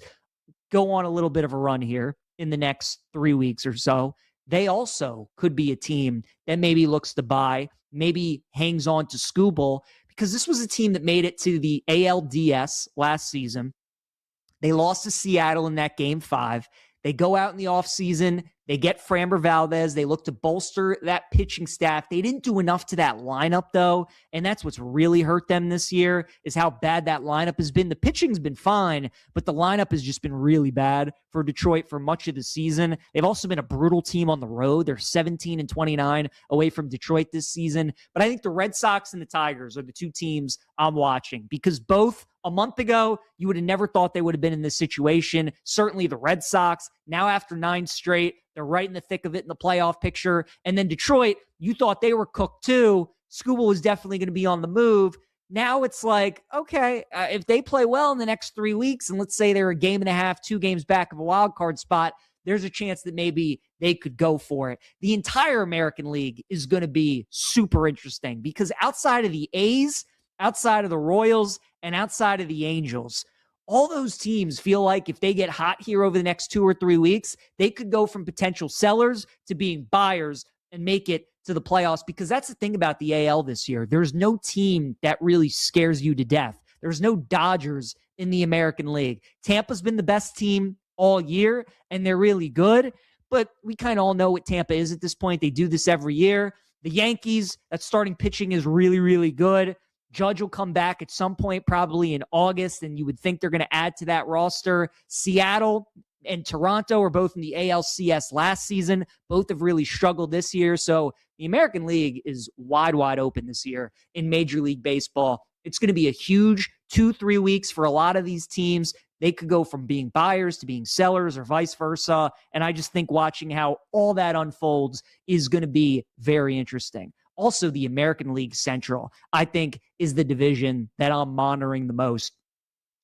go on a little bit of a run here in the next 3 weeks or so, they also could be a team that maybe looks to buy, maybe hangs on to Skubal, because this was a team that made it to the ALDS last season. They lost to Seattle in that game 5. They go out in the offseason. They get Framber Valdez. They look to bolster that pitching staff. They didn't do enough to that lineup, though, and that's what's really hurt them this year is how bad that lineup has been. The pitching's been fine, but the lineup has just been really bad for Detroit for much of the season. They've also been a brutal team on the road. They're 17-29 away from Detroit this season. But I think the Red Sox and the Tigers are the two teams I'm watching because both a month ago, you would have never thought they would have been in this situation. Certainly the Red Sox, now after 9 straight, they're right in the thick of it in the playoff picture. And then Detroit, you thought they were cooked too. Skubal was definitely going to be on the move. Now it's like, okay, if they play well in the next 3 weeks, and let's say they're a game and a half, 2 games back of a wild card spot, there's a chance that maybe they could go for it. The entire American League is going to be super interesting because outside of the A's, outside of the Royals, and outside of the Angels, all those teams feel like if they get hot here over the next 2 or 3 weeks, they could go from potential sellers to being buyers and make it to the playoffs because that's the thing about the AL this year. There's no team that really scares you to death. There's no Dodgers in the American League. Tampa's been the best team all year, and they're really good, but we kind of all know what Tampa is at this point. They do this every year. The Yankees, that starting pitching is really, really good. Judge will come back at some point, probably in August, and you would think they're going to add to that roster. Seattle and Toronto are both in the ALCS last season. Both have really struggled this year. So the American League is wide, wide open this year in Major League Baseball. It's going to be a huge 2-3 weeks for a lot of these teams. They could go from being buyers to being sellers or vice versa. And I just think watching how all that unfolds is going to be very interesting. Also, the American League Central, I think, is the division that I'm monitoring the most.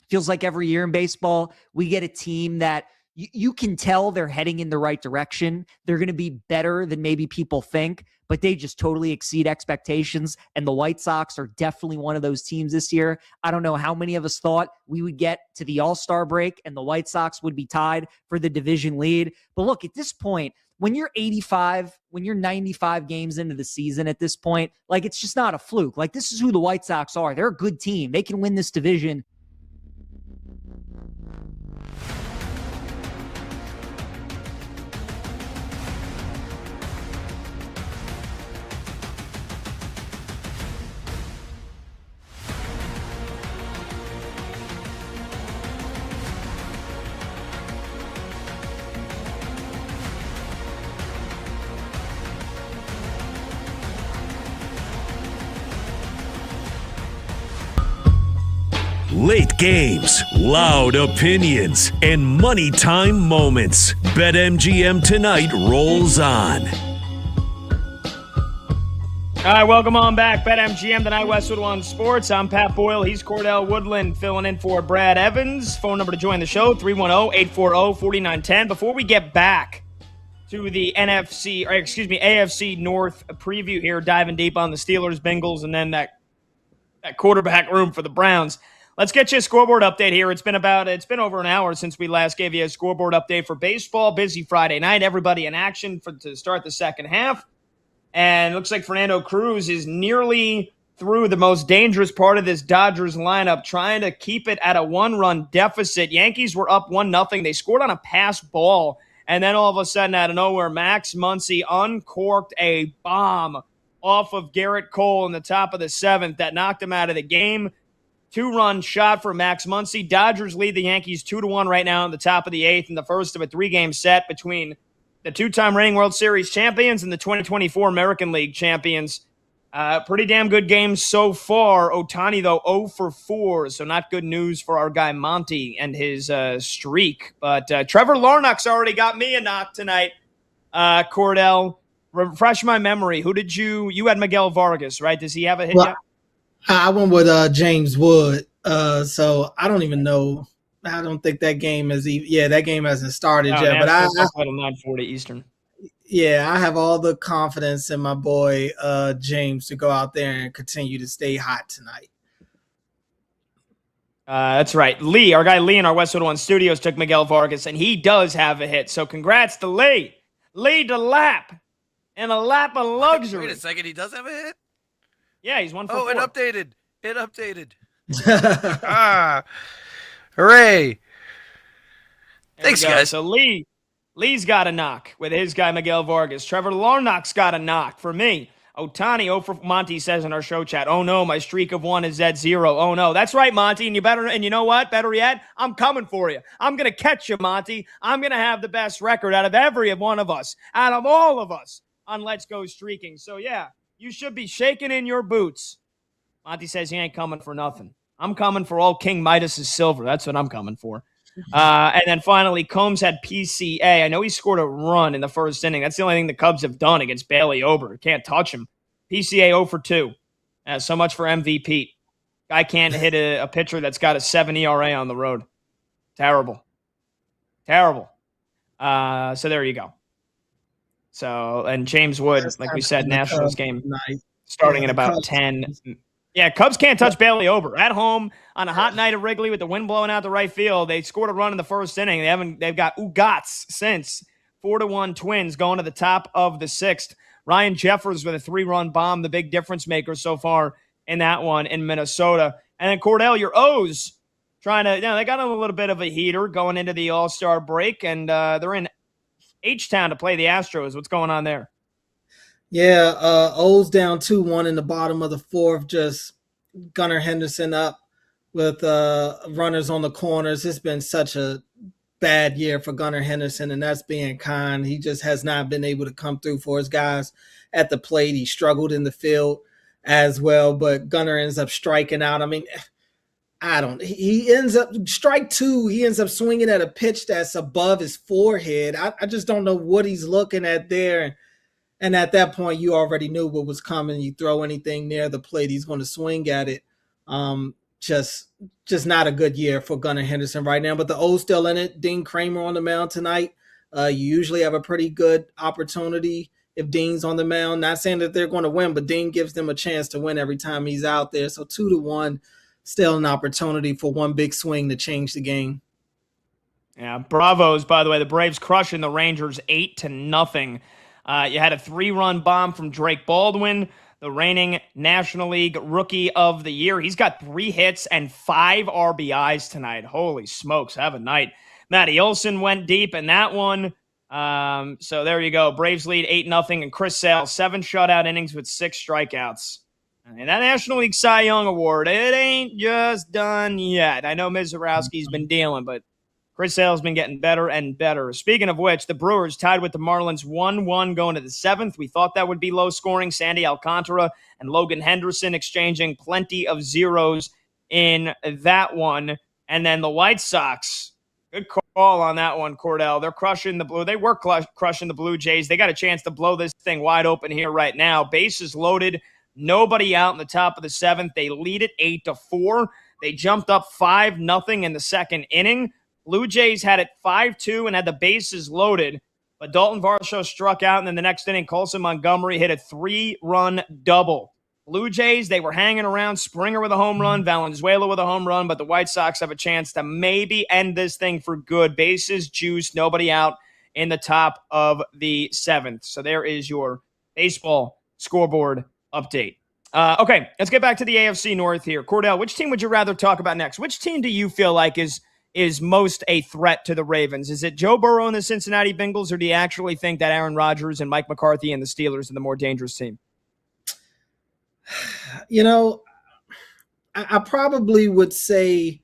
Feels like every year in baseball, we get a team that you can tell they're heading in the right direction. They're going to be better than maybe people think, but they just totally exceed expectations. And the White Sox are definitely one of those teams this year. I don't know how many of us thought we would get to the All-Star break and the White Sox would be tied for the division lead. But look, at this point, when you're 85, when you're 95 games into the season at this point, like it's just not a fluke. Like this is who the White Sox are. They're a good team. They can win this division. Late games, loud opinions, and money time moments. BetMGM Tonight rolls on. All right, welcome on back. BetMGM Tonight, Westwood One Sports. I'm Pat Boyle. He's Cordell Woodland filling in for Brad Evans. Phone number to join the show, 310-840-4910. Before we get back to the AFC North preview here, diving deep on the Steelers, Bengals, and then that quarterback room for the Browns. Let's get you a scoreboard update here. It's been over an hour since we last gave you a scoreboard update for baseball. Busy Friday night. Everybody in action to start the second half. And it looks like Fernando Cruz is nearly through the most dangerous part of this Dodgers lineup, trying to keep it at a 1-run deficit. Yankees were up 1-0. They scored on a pass ball, and then all of a sudden, out of nowhere, Max Muncy uncorked a bomb off of Garrett Cole in the top of the 7th that knocked him out of the game. 2-run shot for Max Muncy. Dodgers lead the Yankees 2-1 right now in the top of the 8th in the first of a 3-game set between the 2-time reigning World Series champions and the 2024 American League champions. Pretty damn good game so far. Ohtani, though, 0 for 4, so not good news for our guy Monty and his streak. But Trevor Larnach's already got me a knock tonight. Cordell, refresh my memory. Who did you had Miguel Vargas, right? Does he have a hit yet? I went with James Wood. So I don't even know. I don't think that game is even. Yeah, that game hasn't started yet. But I 9:40 Eastern. Yeah, I have all the confidence in my boy James to go out there and continue to stay hot tonight. That's right. Lee, our guy Lee in our Westwood One Studios took Miguel Vargas, and he does have a hit. So congrats to Lee. Lee to lap. And a lap of luxury. Wait a second, he does have a hit? Yeah, he's 1 for 4. Oh, it updated. Hooray. Thanks, guys. So Lee's got a knock with his guy Miguel Vargas. Trevor Larnach's got a knock for me. Ohtani, 0 for Monty says in our show chat, oh no, my streak of 1 is at 0. Oh no, that's right, Monty. And you know what? Better yet, I'm coming for you. I'm gonna catch you, Monty. I'm gonna have the best record out of every one of us, out of all of us on Let's Go Streaking. So yeah, you should be shaking in your boots. Monty says he ain't coming for nothing. I'm coming for all King Midas's silver. That's what I'm coming for. And then finally, Combs had PCA. I know he scored a run in the first inning. That's the only thing the Cubs have done against Bailey Ober. Can't touch him. PCA 0 for 2. So much for MVP. Guy can't hit a pitcher that's got a 7 ERA on the road. Terrible. So there you go. So, and James Wood, like we said, Nationals game starting in about 10. Yeah, Cubs can't touch Bailey Ober. At home on a hot night at Wrigley with the wind blowing out the right field. They scored a run in the first inning. They've got Ugats since. 4-1 Twins going to the top of the 6th. Ryan Jeffers with a 3-run bomb, the big difference maker so far in that one in Minnesota. And then Cordell, your O's trying to, they got a little bit of a heater going into the All-Star break, and they're in H-Town to play the Astros. What's going on there? Yeah, O's down 2-1 in the bottom of the 4th. Just Gunnar Henderson up with runners on the corners. It's been such a bad year for Gunnar Henderson, and that's being kind. He just has not been able to come through for his guys at the plate. He struggled in the field as well, but Gunnar ends up striking out. I mean, he ends up strike 2. He ends up swinging at a pitch that's above his forehead. I just don't know what he's looking at there. And at that point, you already knew what was coming. You throw anything near the plate, he's going to swing at it. Just not a good year for Gunnar Henderson right now. But the O's still in it. Dean Kramer on the mound tonight. You usually have a pretty good opportunity if Dean's on the mound. Not saying that they're going to win, but Dean gives them a chance to win every time he's out there. So 2-1, still an opportunity for one big swing to change the game. Yeah, bravos, by the way. The Braves crushing the Rangers 8-0. You had a 3-run bomb from Drake Baldwin, the reigning National League Rookie of the Year. He's got 3 hits and 5 RBIs tonight. Holy smokes, have a night. Matty Olson went deep in that one. So there you go. Braves lead 8-0, and Chris Sale, 7 shutout innings with 6 strikeouts. And that National League Cy Young Award, it ain't just done yet. I know Mizorowski's been dealing, but Chris Sale's been getting better and better. Speaking of which, the Brewers tied with the Marlins 1-1 going to the 7th. We thought that would be low scoring. Sandy Alcantara and Logan Henderson exchanging plenty of zeros in that one. And then the White Sox, good call on that one, Cordell. They're crushing the Blue. They were crushing the Blue Jays. They got a chance to blow this thing wide open here right now. Bases loaded. Nobody out in the top of the 7th. They lead it 8-4. They jumped up 5-0 in the second inning. Blue Jays had it 5-2 and had the bases loaded, but Dalton Varsho struck out, and then the next inning, Colson Montgomery hit a 3-run double. Blue Jays, they were hanging around. Springer with a home run, Valenzuela with a home run, but the White Sox have a chance to maybe end this thing for good. Bases juiced, nobody out in the top of the 7th. So there is your baseball scoreboard update. Okay, let's get back to the AFC North here. Cordell, which team would you rather talk about next? Which team do you feel like is most a threat to the Ravens? Is it Joe Burrow and the Cincinnati Bengals, or do you actually think that Aaron Rodgers and Mike McCarthy and the Steelers are the more dangerous team? You know, I probably would say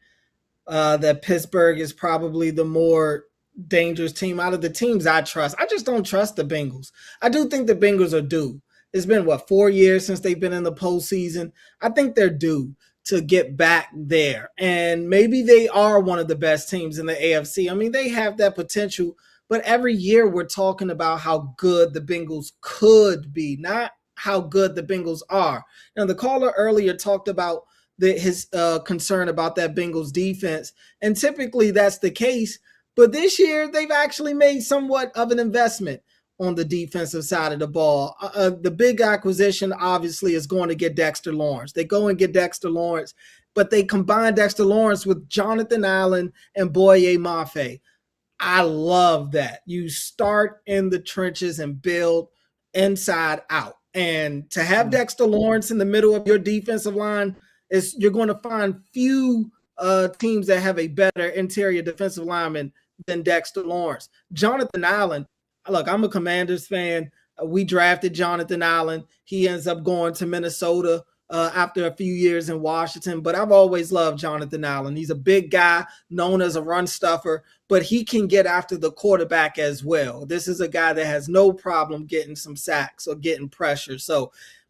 that Pittsburgh is probably the more dangerous team out of the teams I trust. I just don't trust the Bengals. I do think the Bengals are due. It's been, 4 years since they've been in the postseason. I think they're due to get back there. And maybe they are one of the best teams in the AFC. I mean, they have that potential, but every year we're talking about how good the Bengals could be, not how good the Bengals are. Now, the caller earlier talked about his concern about that Bengals defense, and typically that's the case. But this year, they've actually made somewhat of an investment on the defensive side of the ball. The big acquisition, obviously, is going to get Dexter Lawrence. They go and get Dexter Lawrence, but they combine Dexter Lawrence with Jonathan Allen and Boye Mafe. I love that. You start in the trenches and build inside out. And to have Dexter Lawrence in the middle of your defensive line, you're going to find few teams that have a better interior defensive lineman than Dexter Lawrence. Jonathan Allen, look, I'm a Commanders fan. We drafted Jonathan Allen. He ends up going to Minnesota after a few years in Washington. But I've always loved Jonathan Allen. He's a big guy, known as a run stuffer, but he can get after the quarterback as well. This is a guy that has no problem getting some sacks or getting pressure.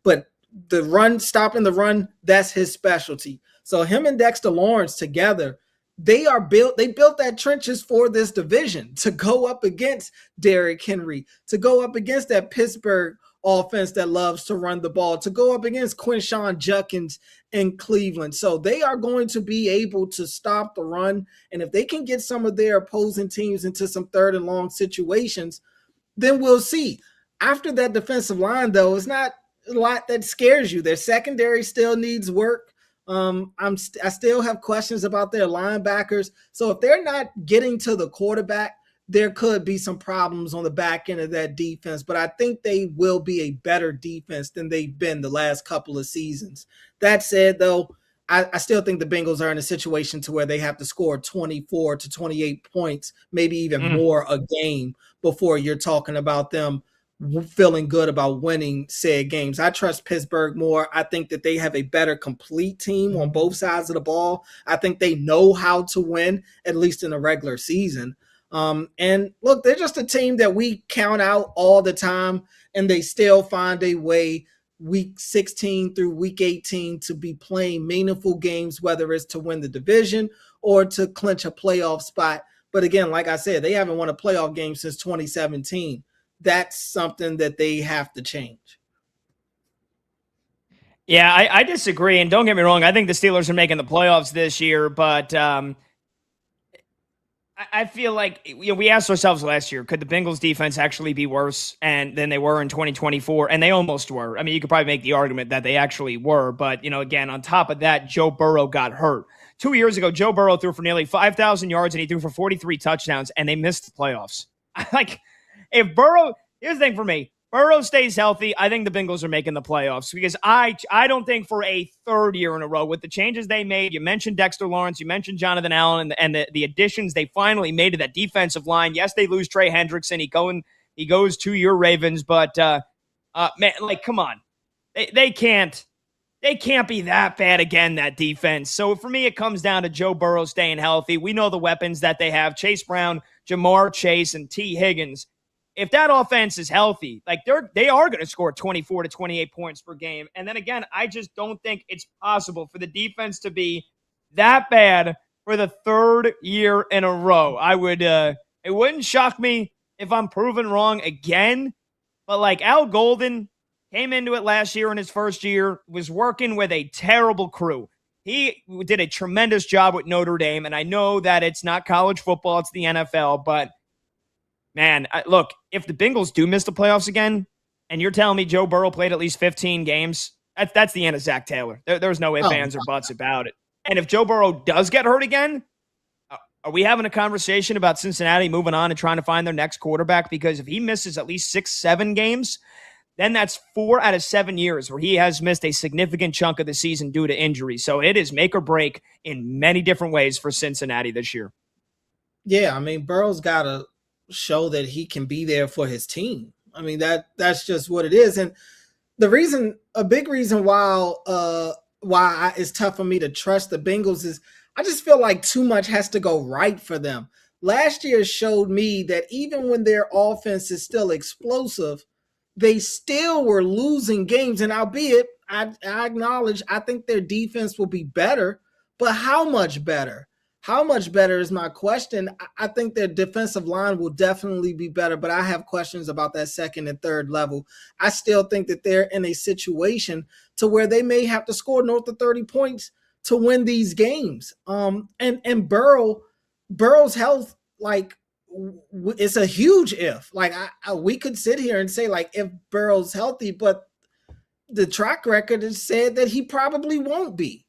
But the run, stopping the run, that's his specialty. So him and Dexter Lawrence together, they built that trenches for this division to go up against Derrick Henry, to go up against that Pittsburgh offense that loves to run the ball, to go up against Quinshawn Judkins in Cleveland. So they are going to be able to stop the run. And if they can get some of their opposing teams into some third and long situations, then we'll see. After that defensive line, though, it's not a lot that scares you. Their secondary still needs work. I still have questions about their linebackers. So if they're not getting to the quarterback, there could be some problems on the back end of that defense. But I think they will be a better defense than they've been the last couple of seasons. That said, though, I still think the Bengals are in a situation to where they have to score 24 to 28 points, maybe even more a game before you're talking about them feeling good about winning said games. I trust Pittsburgh more. I think that they have a better complete team on both sides of the ball. I think they know how to win, at least in the regular season. And look, they're just a team that we count out all the time, and they still find a way week 16 through week 18 to be playing meaningful games, whether it's to win the division or to clinch a playoff spot. But again, like I said, they haven't won a playoff game since 2017. That's something that they have to change. Yeah, I disagree. And don't get me wrong, I think the Steelers are making the playoffs this year, but I feel like we asked ourselves last year, could the Bengals defense actually be worse than they were in 2024? And they almost were. I mean, you could probably make the argument that they actually were. But, again, on top of that, Joe Burrow got hurt. 2 years ago, Joe Burrow threw for nearly 5,000 yards and he threw for 43 touchdowns, and they missed the playoffs. If Burrow, here's the thing for me, Burrow stays healthy, I think the Bengals are making the playoffs because I don't think for a third year in a row with the changes they made, you mentioned Dexter Lawrence, you mentioned Jonathan Allen and the additions they finally made to that defensive line. Yes, they lose Trey Hendrickson. He goes to your Ravens, but man, come on. They can't be that bad again, that defense. So for me, it comes down to Joe Burrow staying healthy. We know the weapons that they have, Chase Brown, Jamar Chase, and T. Higgins. If that offense is healthy, they are going to score 24 to 28 points per game. And then again, I just don't think it's possible for the defense to be that bad for the third year in a row. It wouldn't shock me if I'm proven wrong again, but Al Golden came into it last year in his first year, was working with a terrible crew. He did a tremendous job with Notre Dame, and I know that it's not college football, it's the NFL, but man, look, if the Bengals do miss the playoffs again, and you're telling me Joe Burrow played at least 15 games, that's the end of Zach Taylor. There's no ifs, ands, or buts about it. And if Joe Burrow does get hurt again, are we having a conversation about Cincinnati moving on and trying to find their next quarterback? Because if he misses at least 6-7 games, then that's 4 out of 7 years where he has missed a significant chunk of the season due to injury. So it is make or break in many different ways for Cincinnati this year. Yeah, I mean, Burrow's got to show that he can be there for his team. I mean, that's just what it is. And a big reason why it's tough for me to trust the Bengals is I just feel like too much has to go right for them. Last year showed me that even when their offense is still explosive, they still were losing games. And albeit, I acknowledge, I think their defense will be better, but how much better? How much better is my question. I think their defensive line will definitely be better, but I have questions about that second and third level. I still think that they're in a situation to where they may have to score north of 30 points to win these games. And Burrow's health, like, it's a huge if. Like, we could sit here and say, like, if Burrow's healthy, but the track record has said that he probably won't be.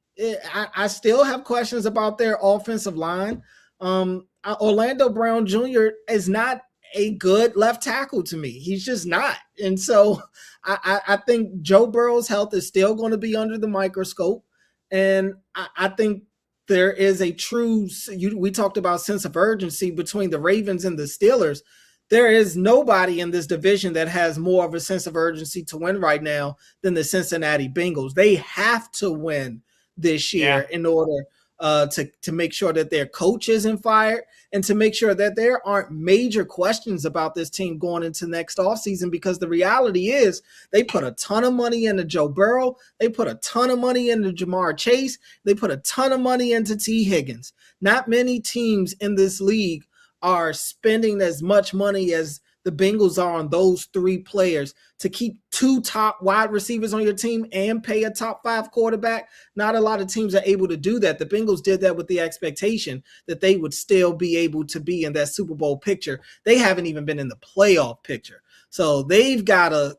I still have questions about their offensive line. Orlando Brown Jr. is not a good left tackle to me. He's just not. And so I think Joe Burrow's health is still going to be under the microscope. And I think there is a true, we talked about sense of urgency between the Ravens and the Steelers. There is nobody in this division that has more of a sense of urgency to win right now than the Cincinnati Bengals. They have to win this year in order to make sure that their coach isn't fired and to make sure that there aren't major questions about this team going into next offseason, because the reality is they put a ton of money into Joe Burrow. They put a ton of money into Jamar Chase. They put a ton of money into T. Higgins. Not many teams in this league are spending as much money as the Bengals are on those three players to keep 2 top wide receivers on your team and pay a top 5 quarterback. Not a lot of teams are able to do that. The Bengals did that with the expectation that they would still be able to be in that Super Bowl picture. They haven't even been in the playoff picture. So they've got to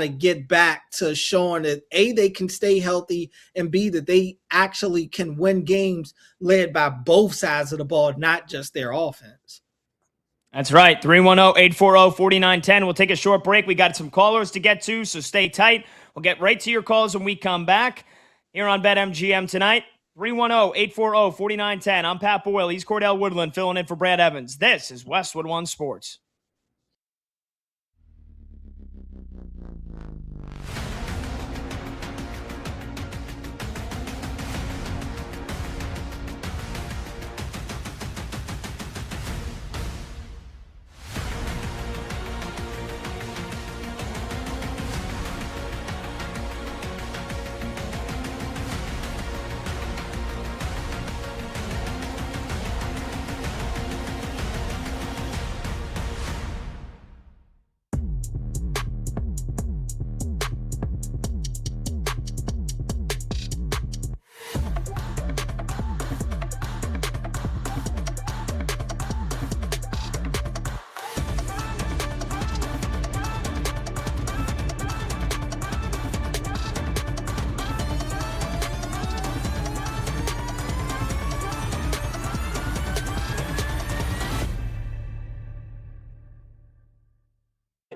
get back to showing that A, they can stay healthy, and B, that they actually can win games led by both sides of the ball, not just their offense. That's right. 310-840-4910. We'll take a short break. We got some callers to get to, so stay tight. We'll get right to your calls when we come back here on BetMGM tonight. 310-840-4910. I'm Pat Boyle. He's Cordell Woodland filling in for Brad Evans. This is Westwood One Sports.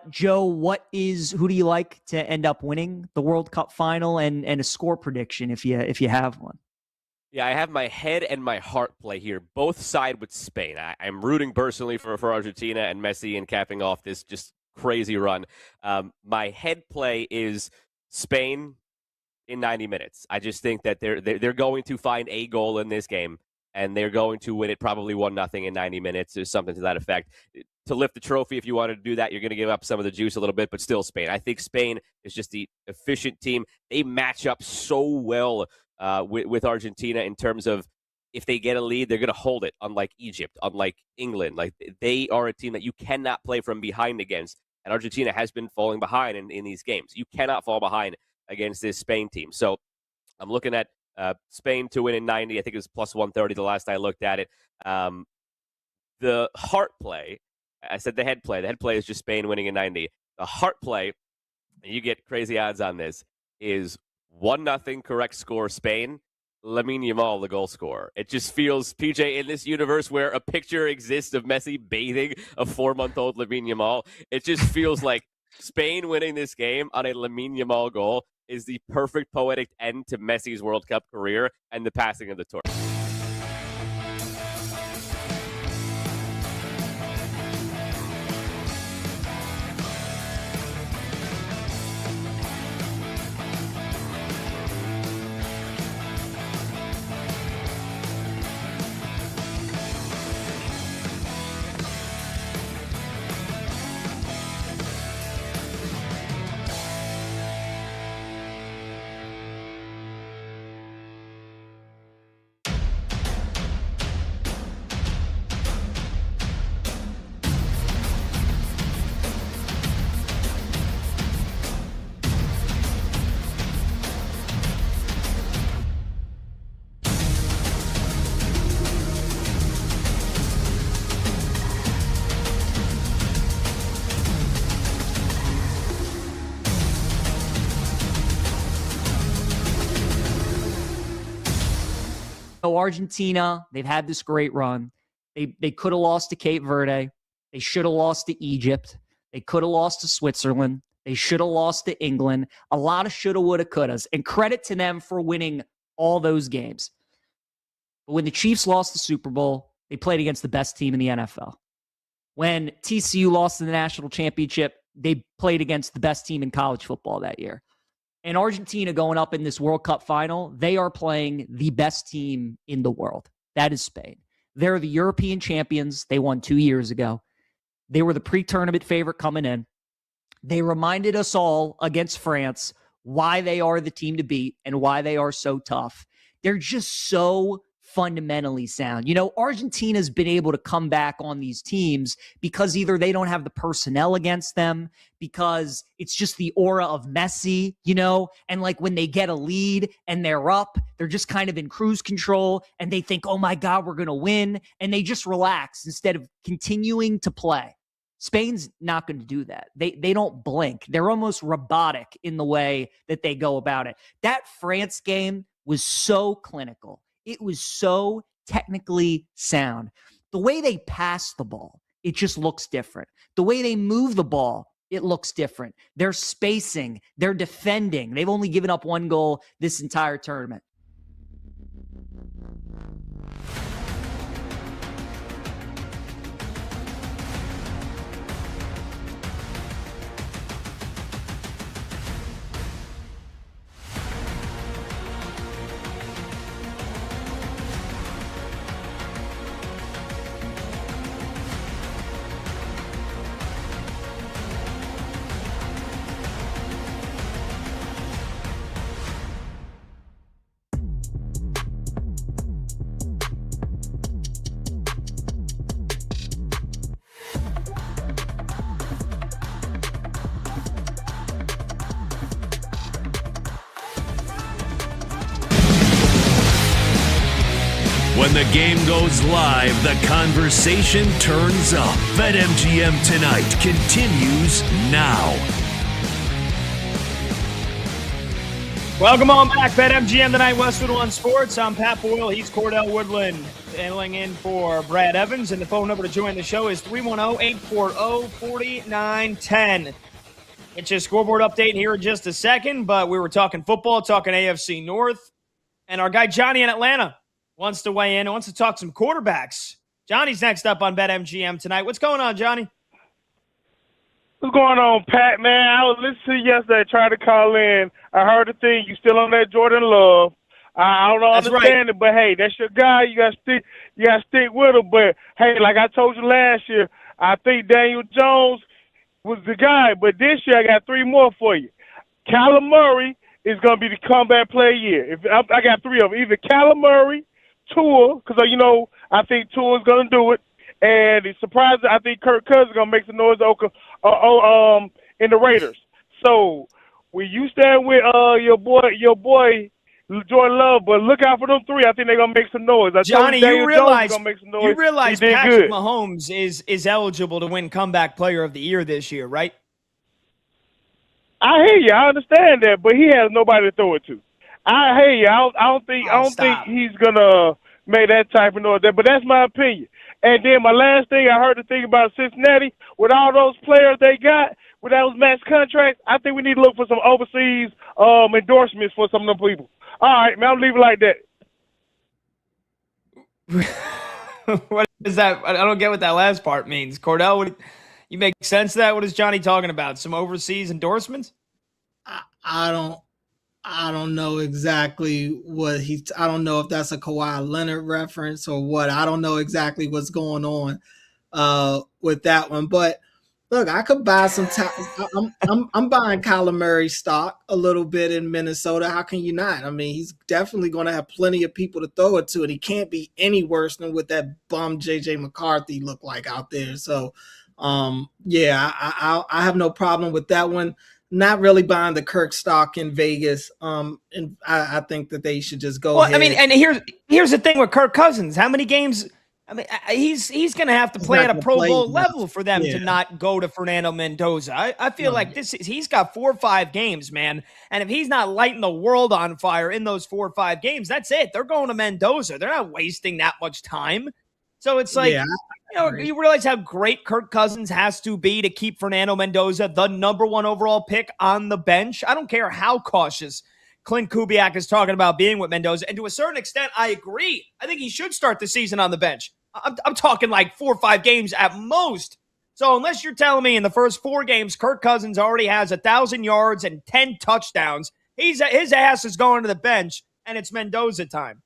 Joe, who do you like to end up winning the World Cup final, and a score prediction if you have one? Yeah, I have my head and my heart play here. Both side with Spain. I'm rooting personally for Argentina and Messi and capping off this just crazy run. My head play is Spain in 90 minutes. I just think that they're going to find a goal in this game, and they're going to win it probably 1-0 in 90 minutes or something to that effect. To lift the trophy, if you wanted to do that, you're going to give up some of the juice a little bit, but still Spain. I think Spain is just the efficient team. They match up so well with Argentina in terms of if they get a lead, they're going to hold it, unlike Egypt, unlike England. Like, they are a team that you cannot play from behind against, and Argentina has been falling behind in these games. You cannot fall behind against this Spain team. So I'm looking at Spain to win in 90. I think it was plus 130 the last I looked at it. The heart play, I said the head play. The head play is just Spain winning in 90. The heart play, and you get crazy odds on this, is 1-0 correct score Spain. Lamine Yamal, the goal scorer. It just feels, PJ, in this universe where a picture exists of Messi bathing a 4-month-old Lamine Yamal, it just feels like Spain winning this game on a Lamine Yamal goal is the perfect poetic end to Messi's World Cup career and the passing of the torch. So Argentina, they've had this great run. They could have lost to Cape Verde. They should have lost to Egypt. They could have lost to Switzerland. They should have lost to England. A lot of shoulda, woulda, couldas. And credit to them for winning all those games. But when the Chiefs lost the Super Bowl, they played against the best team in the NFL. When TCU lost in the national championship, they played against the best team in college football that year. And Argentina going up in this World Cup final, they are playing the best team in the world. That is Spain. They're the European champions. They won 2 years ago. They were the pre-tournament favorite coming in. They reminded us all against France why they are the team to beat and why they are so tough. They're just so fundamentally sound. You know, Argentina's been able to come back on these teams because either they don't have the personnel against them, because it's just the aura of Messi, you know, and like when they get a lead and they're up, they're just kind of in cruise control and they think, oh my God, we're going to win. And they just relax instead of continuing to play. Spain's not going to do that. They don't blink. They're almost robotic in the way that they go about it. That France game was so clinical. It was so technically sound. The way they pass the ball, it just looks different. The way they move the ball, it looks different. They're spacing. They're defending. They've only given up 1 goal this entire tournament. When the game goes live, the conversation turns up. BetMGM Tonight continues now. Welcome on back. BetMGM Tonight, Westwood One Sports. I'm Pat Boyle. He's Cordell Woodland, filling in for Brad Evans. And the phone number to join the show is 310-840-4910. It's your scoreboard update here in just a second, but we were talking football, talking AFC North. And our guy Johnny in Atlanta wants to weigh in and wants to talk some quarterbacks. Johnny's next up on BetMGM Tonight. What's going on, Johnny? What's going on, Pat, man? I was listening to you yesterday, tried to call in. I heard the thing. You still on that Jordan Love. I don't understand it, but, hey, that's your guy. You got to stick with him. But, hey, like I told you last year, I think Daniel Jones was the guy. But this year I got 3 more for you. Kyler Murray is going to be the comeback player year. I got 3 of them. Either Kyler Murray, Tua, because, you know, I think Tua's going to do it. And it's surprising, I think Kirk Cousins is going to make some noise in the Raiders. So, when you stand with your boy Jordan Love, but look out for them 3. I think they're going to make some noise. Johnny, you realize Patrick good. Mahomes is eligible to win Comeback Player of the Year this year, right? I hear you. I understand that, but he has nobody to throw it to. I hear you. I don't think he's gonna make that type of noise there, but that's my opinion. And then my last thing, I heard the thing about Cincinnati with all those players they got. with those max contracts, I think we need to look for some overseas endorsements for some of them people. All right, man, I'll leave it like that. What is that? I don't get what that last part means. Cordell, you make sense of that? What is Johnny talking about? Some overseas endorsements? I don't know exactly what I don't know if that's a Kawhi Leonard reference or what. I don't know exactly what's going on with that one. But look, I could buy some I'm buying Kyler Murray stock a little bit in Minnesota. How can you not? I mean, he's definitely going to have plenty of people to throw it to, and he can't be any worse than what that bum JJ McCarthy looked like out there. So, yeah, I have no problem with that one. Not really buying the Kirk stock in Vegas. And I think that they should just go ahead. I mean, and here's the thing with Kirk Cousins. How many games? I mean, he's going to have to play at a Pro Bowl level for them to not go to Fernando Mendoza. I feel like he's got 4 or 5 games, man. And if he's not lighting the world on fire in those 4 or 5 games, that's it. They're going to Mendoza. They're not wasting that much time. So it's like, you realize how great Kirk Cousins has to be to keep Fernando Mendoza the number 1 overall pick on the bench. I don't care how cautious Clint Kubiak is talking about being with Mendoza. And to a certain extent, I agree. I think he should start the season on the bench. I'm talking like 4 or 5 games at most. So unless you're telling me in the first 4 games, Kirk Cousins already has 1,000 yards and 10 touchdowns, his ass is going to the bench, and it's Mendoza time.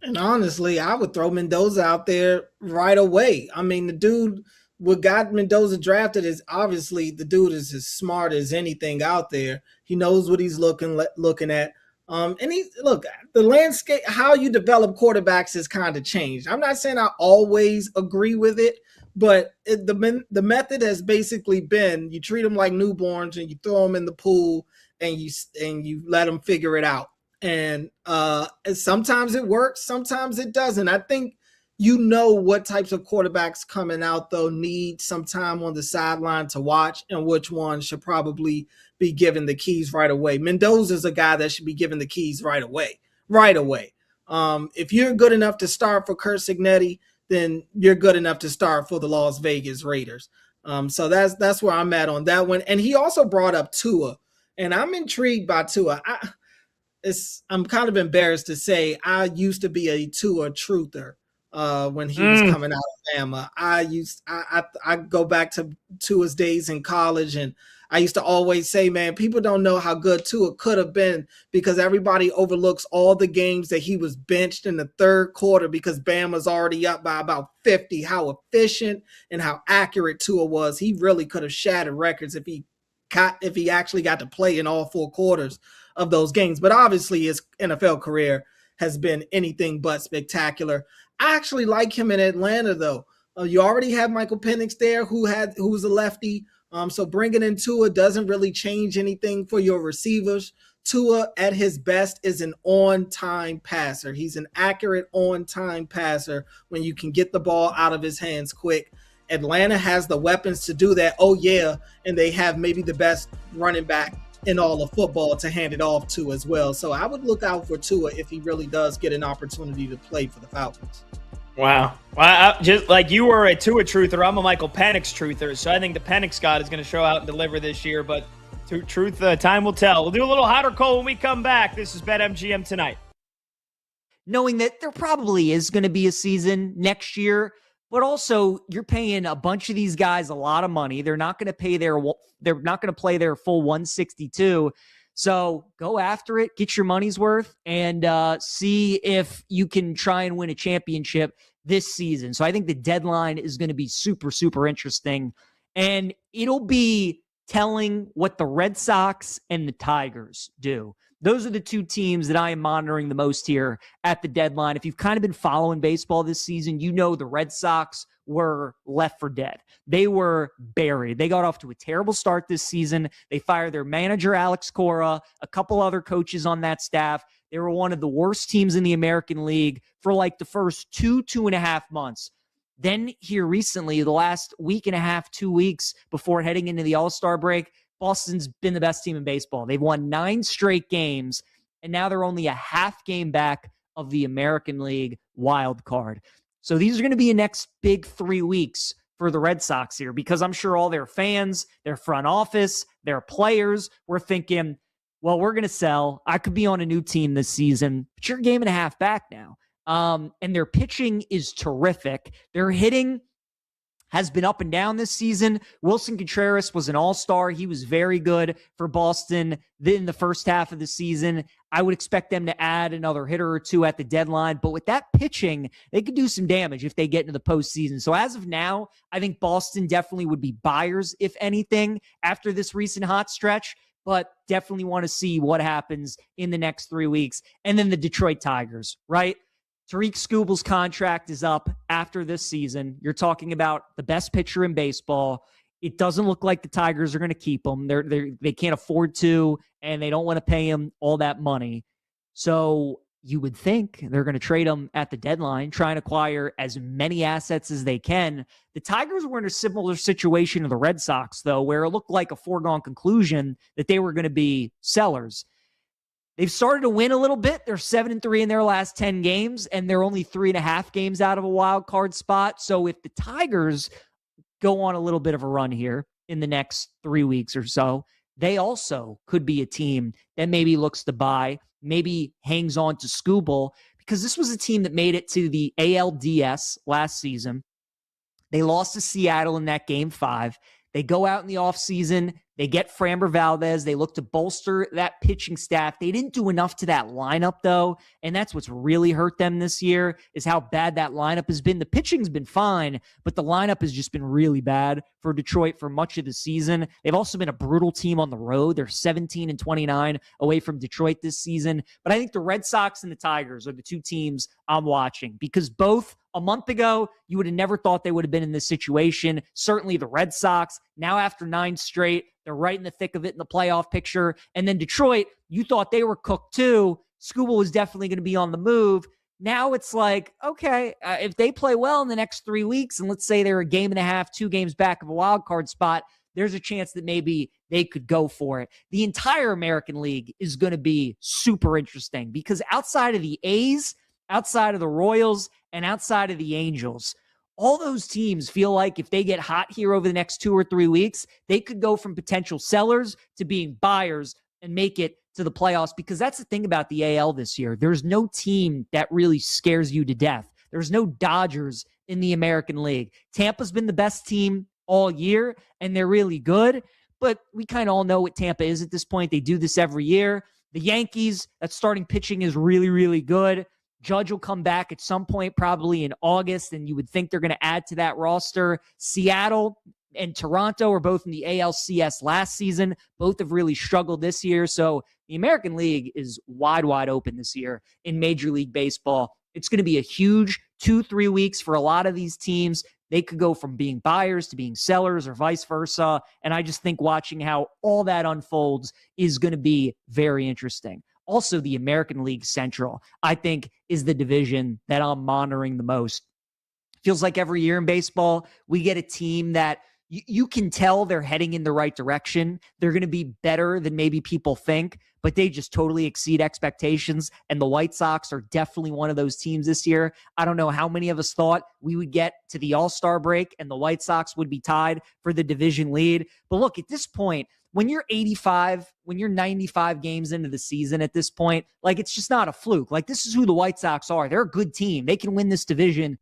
And honestly, I would throw Mendoza out there right away. I mean, the dude, what got Mendoza drafted is obviously the dude is as smart as anything out there. He knows what he's looking at. And the landscape, how you develop quarterbacks has kind of changed. I'm not saying I always agree with it, but the method has basically been you treat them like newborns and you throw them in the pool and you let them figure it out. And sometimes it works, sometimes it doesn't. I think what types of quarterbacks coming out, though, need some time on the sideline to watch and which one should probably be given the keys right away. Mendoza's a guy that should be given the keys right away. If you're good enough to start for Curt Cignetti, then you're good enough to start for the Las Vegas Raiders. So that's where I'm at on that one. And he also brought up Tua, and I'm intrigued by Tua. I'm kind of embarrassed to say I used to be a Tua truther when he was coming out of Bama. I go back to Tua's days in college, and I used to always say, man, people don't know how good Tua could have been because everybody overlooks all the games that he was benched in the 3rd quarter because Bama's already up by about 50. How efficient and how accurate Tua was. He really could have shattered records if he actually got to play in all 4 quarters of those games. But obviously his NFL career has been anything but spectacular. I actually like him in Atlanta, though. You already have Michael Penix there who was a lefty. So bringing in Tua doesn't really change anything for your receivers. Tua at his best is an on-time passer. He's an accurate on-time passer when you can get the ball out of his hands quick. Atlanta has the weapons to do that. Oh, yeah. And they have maybe the best running back in all of football to hand it off to as well. So I would look out for Tua if he really does get an opportunity to play for the Falcons. Wow. Just like you were a Tua truther, I'm a Michael Penix truther. So I think the Penix God is going to show out and deliver this year. But truth, time will tell. We'll do a little hot or cold when we come back. This is BetMGM Tonight. Knowing that there probably is going to be a season next year, but also you're paying a bunch of these guys a lot of money. They're not going to play their full 162. So go after it, get your money's worth, and see if you can try and win a championship this season. So I think the deadline is going to be super, super interesting. And it'll be telling what the Red Sox and the Tigers do. Those are the 2 teams that I am monitoring the most here at the deadline. If you've kind of been following baseball this season, you know the Red Sox were left for dead. They were buried. They got off to a terrible start this season. They fired their manager, Alex Cora, a couple other coaches on that staff. They were one of the worst teams in the American League for like the first 2.5 months. Then here recently, the last week and a half, 2 weeks before heading into the All-Star break, Boston's been the best team in baseball. They've won 9 straight games, and now they're only a half game back of the American League wild card. So these are going to be the next big 3 weeks for the Red Sox here, because I'm sure all their fans, their front office, their players were thinking, well, we're going to sell. I could be on a new team this season, but you're a game and a half back now. And their pitching is terrific. Their hitting has been up and down this season. Wilson Contreras was an all-star. He was very good for Boston in the first half of the season. I would expect them to add another hitter or two at the deadline. But with that pitching, they could do some damage if they get into the postseason. So as of now, I think Boston definitely would be buyers, if anything, after this recent hot stretch. But definitely want to see what happens in the next 3 weeks. And then the Detroit Tigers, right? Tariq Skubal's contract is up after this season. You're talking about the best pitcher in baseball. It doesn't look like the Tigers are going to keep him. They can't afford to, and they don't want to pay him all that money. So you would think they're going to trade him at the deadline, try and acquire as many assets as they can. The Tigers were in a similar situation to the Red Sox, though, where it looked like a foregone conclusion that they were going to be sellers. They've started to win a little bit. They're 7-3 in their last 10 games, and they're only 3.5 games out of a wild card spot. So if the Tigers go on a little bit of a run here in the next 3 weeks or so, they also could be a team that maybe looks to buy, maybe hangs on to Skubal, because this was a team that made it to the ALDS last season. They lost to Seattle in that game 5. They go out in the offseason. They get Framber Valdez. They look to bolster that pitching staff. They didn't do enough to that lineup, though, and that's what's really hurt them this year is how bad that lineup has been. The pitching's been fine, but the lineup has just been really bad for Detroit for much of the season. They've also been a brutal team on the road. They're 17-29 away from Detroit this season. But I think the Red Sox and the Tigers are the two teams I'm watching because both a month ago, you would have never thought they would have been in this situation. Certainly the Red Sox, now after 9 straight, they're right in the thick of it in the playoff picture. And then Detroit, you thought they were cooked too. Skubal was definitely going to be on the move. Now it's like, okay, if they play well in the next 3 weeks, and let's say they're a game and a half, 2 games back of a wild card spot, there's a chance that maybe they could go for it. The entire American League is going to be super interesting because outside of the A's, outside of the Royals, and outside of the Angels, all those teams feel like if they get hot here over the next 2 or 3 weeks, they could go from potential sellers to being buyers and make it to the playoffs, because that's the thing about the AL this year. There's no team that really scares you to death. There's no Dodgers in the American League. Tampa's been the best team all year, and they're really good, but we kind of all know what Tampa is at this point. They do this every year. The Yankees, that starting pitching is really, really good. Judge will come back at some point, probably in August, and you would think they're going to add to that roster. Seattle and Toronto are both in the ALCS last season. Both have really struggled this year. So the American League is wide, wide open this year in Major League Baseball. It's going to be a huge 2-3 weeks for a lot of these teams. They could go from being buyers to being sellers or vice versa. And I just think watching how all that unfolds is going to be very interesting. Also, the American League Central, I think, is the division that I'm monitoring the most. Feels like every year in baseball, we get a team that you can tell they're heading in the right direction. They're going to be better than maybe people think, but they just totally exceed expectations. And the White Sox are definitely one of those teams this year. I don't know how many of us thought we would get to the All-Star break and the White Sox would be tied for the division lead. But look, at this point, when you're 85, when you're 95 games into the season at this point, like it's just not a fluke. Like this is who the White Sox are. They're a good team. They can win this division.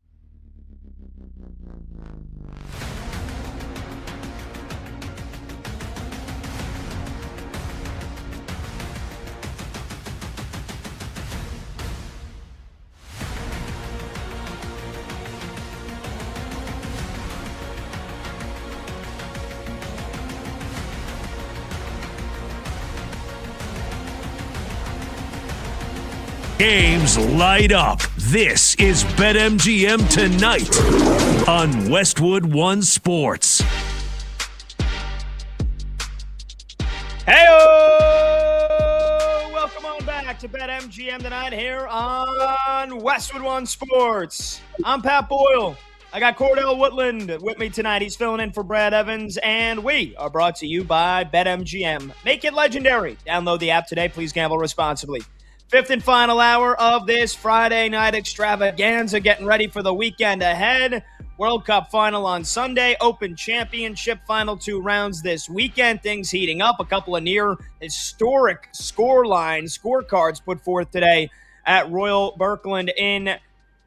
Games light up. This is BetMGM Tonight on Westwood One Sports. Hey-o! Welcome on back to BetMGM Tonight here on Westwood One Sports. I'm Pat Boyle. I got Cordell Woodland with me tonight. He's filling in for Brad Evans, and we are brought to you by BetMGM. Make it legendary. Download the app today. Please gamble responsibly. Fifth and final hour of this Friday night extravaganza, getting ready for the weekend ahead. World Cup final on Sunday, Open Championship final 2 rounds this weekend. Things heating up. A couple of near historic scorecards put forth today at Royal Birkland in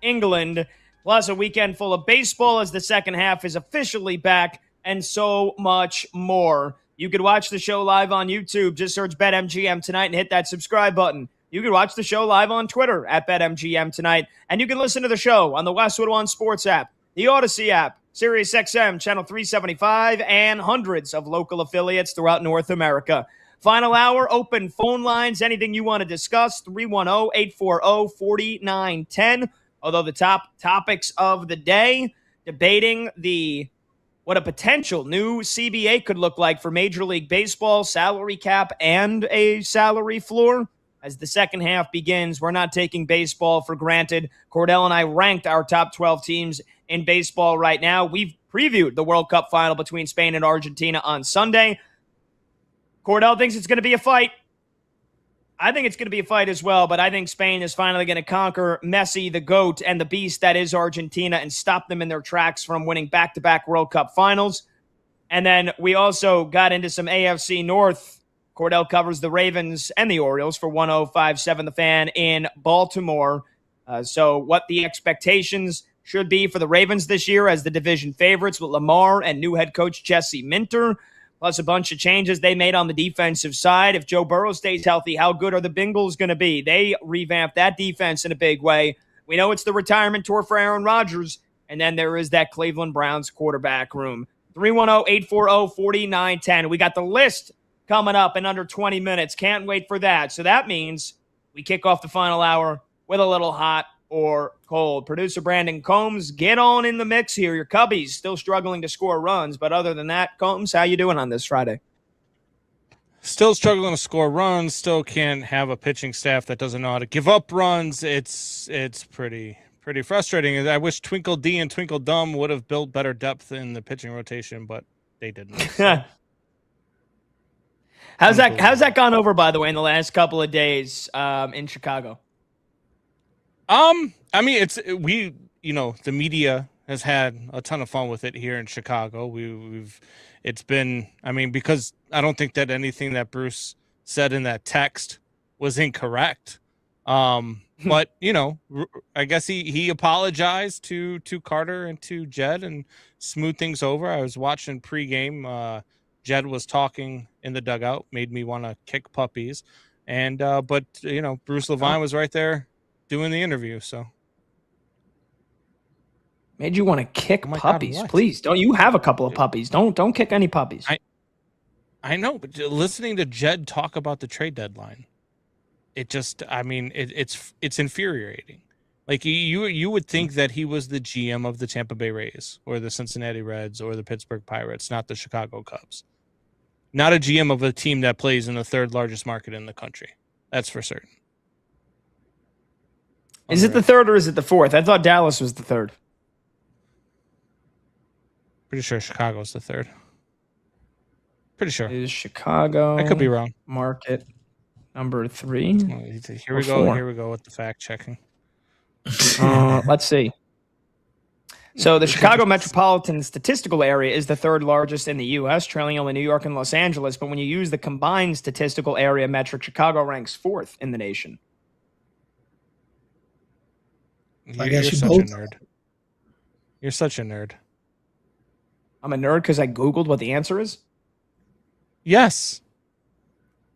England. Plus a weekend full of baseball as the second half is officially back, and so much more. You could watch the show live on YouTube. Just search BetMGM tonight and hit that subscribe button. You can watch the show live on Twitter at BetMGM tonight, and you can listen to the show on the Westwood One Sports app, the Odyssey app, SiriusXM, Channel 375, and hundreds of local affiliates throughout North America. Final hour, open phone lines, anything you want to discuss, 310-840-4910. Although the top topics of the day, debating what a potential new CBA could look like for Major League Baseball, salary cap, and a salary floor. As the second half begins, we're not taking baseball for granted. Cordell and I ranked our top 12 teams in baseball right now. We've previewed the World Cup final between Spain and Argentina on Sunday. Cordell thinks it's going to be a fight. I think it's going to be a fight as well, but I think Spain is finally going to conquer Messi, the GOAT, and the beast that is Argentina and stop them in their tracks from winning back-to-back World Cup finals. And then we also got into some AFC North. Cordell covers the Ravens and the Orioles for 105.7 The Fan in Baltimore. So what the expectations should be for the Ravens this year as the division favorites with Lamar and new head coach Jesse Minter, plus a bunch of changes they made on the defensive side. If Joe Burrow stays healthy, how good are the Bengals going to be? They revamped that defense in a big way. We know it's the retirement tour for Aaron Rodgers, and then there is that Cleveland Browns quarterback room. 310-840-4910. We got the list coming up in under 20 minutes. Can't wait for that. So that means we kick off the final hour with a little hot or cold. Producer Brandon Combs, get on in the mix here. Your Cubbies still struggling to score runs, but other than that, Combs, how you doing on this Friday? Still struggling to score runs. Still can't have a pitching staff that doesn't know how to give up runs. It's pretty frustrating. I wish Twinkle D and Twinkle Dumb would have built better depth in the pitching rotation, but they didn't. So. How's that gone over, by the way, in the last couple of days in Chicago? I mean, the media has had a ton of fun with it here in Chicago. It's been, because I don't think that anything that Bruce said in that text was incorrect. But I guess he apologized to Carter and to Jed and smoothed things over. I was watching pregame. Jed was talking in the dugout, made me want to kick puppies. And but Bruce Levine was right there doing the interview. So made you want to kick puppies. God, please don't. You have a couple of puppies. Don't kick any puppies. I know, but listening to Jed talk about the trade deadline, it just, it's infuriating. Like you would think that he was the GM of the Tampa Bay Rays or the Cincinnati Reds or the Pittsburgh Pirates, not the Chicago Cubs. Not a GM of a team that plays in the third largest market in the country. That's for certain. Is it the third or is it the fourth? I thought Dallas was the third. Pretty sure Chicago's the third. Pretty sure. Is Chicago? I could be wrong. Market number 3. Here we go. 4? Here we go with the fact checking. Let's see. So the Chicago Metropolitan Statistical Area is the third largest in the U.S., trailing only New York and Los Angeles. But when you use the combined statistical area metric, Chicago ranks 4th in the nation. You're such a nerd. You're such a nerd. I'm a nerd because I Googled what the answer is? Yes.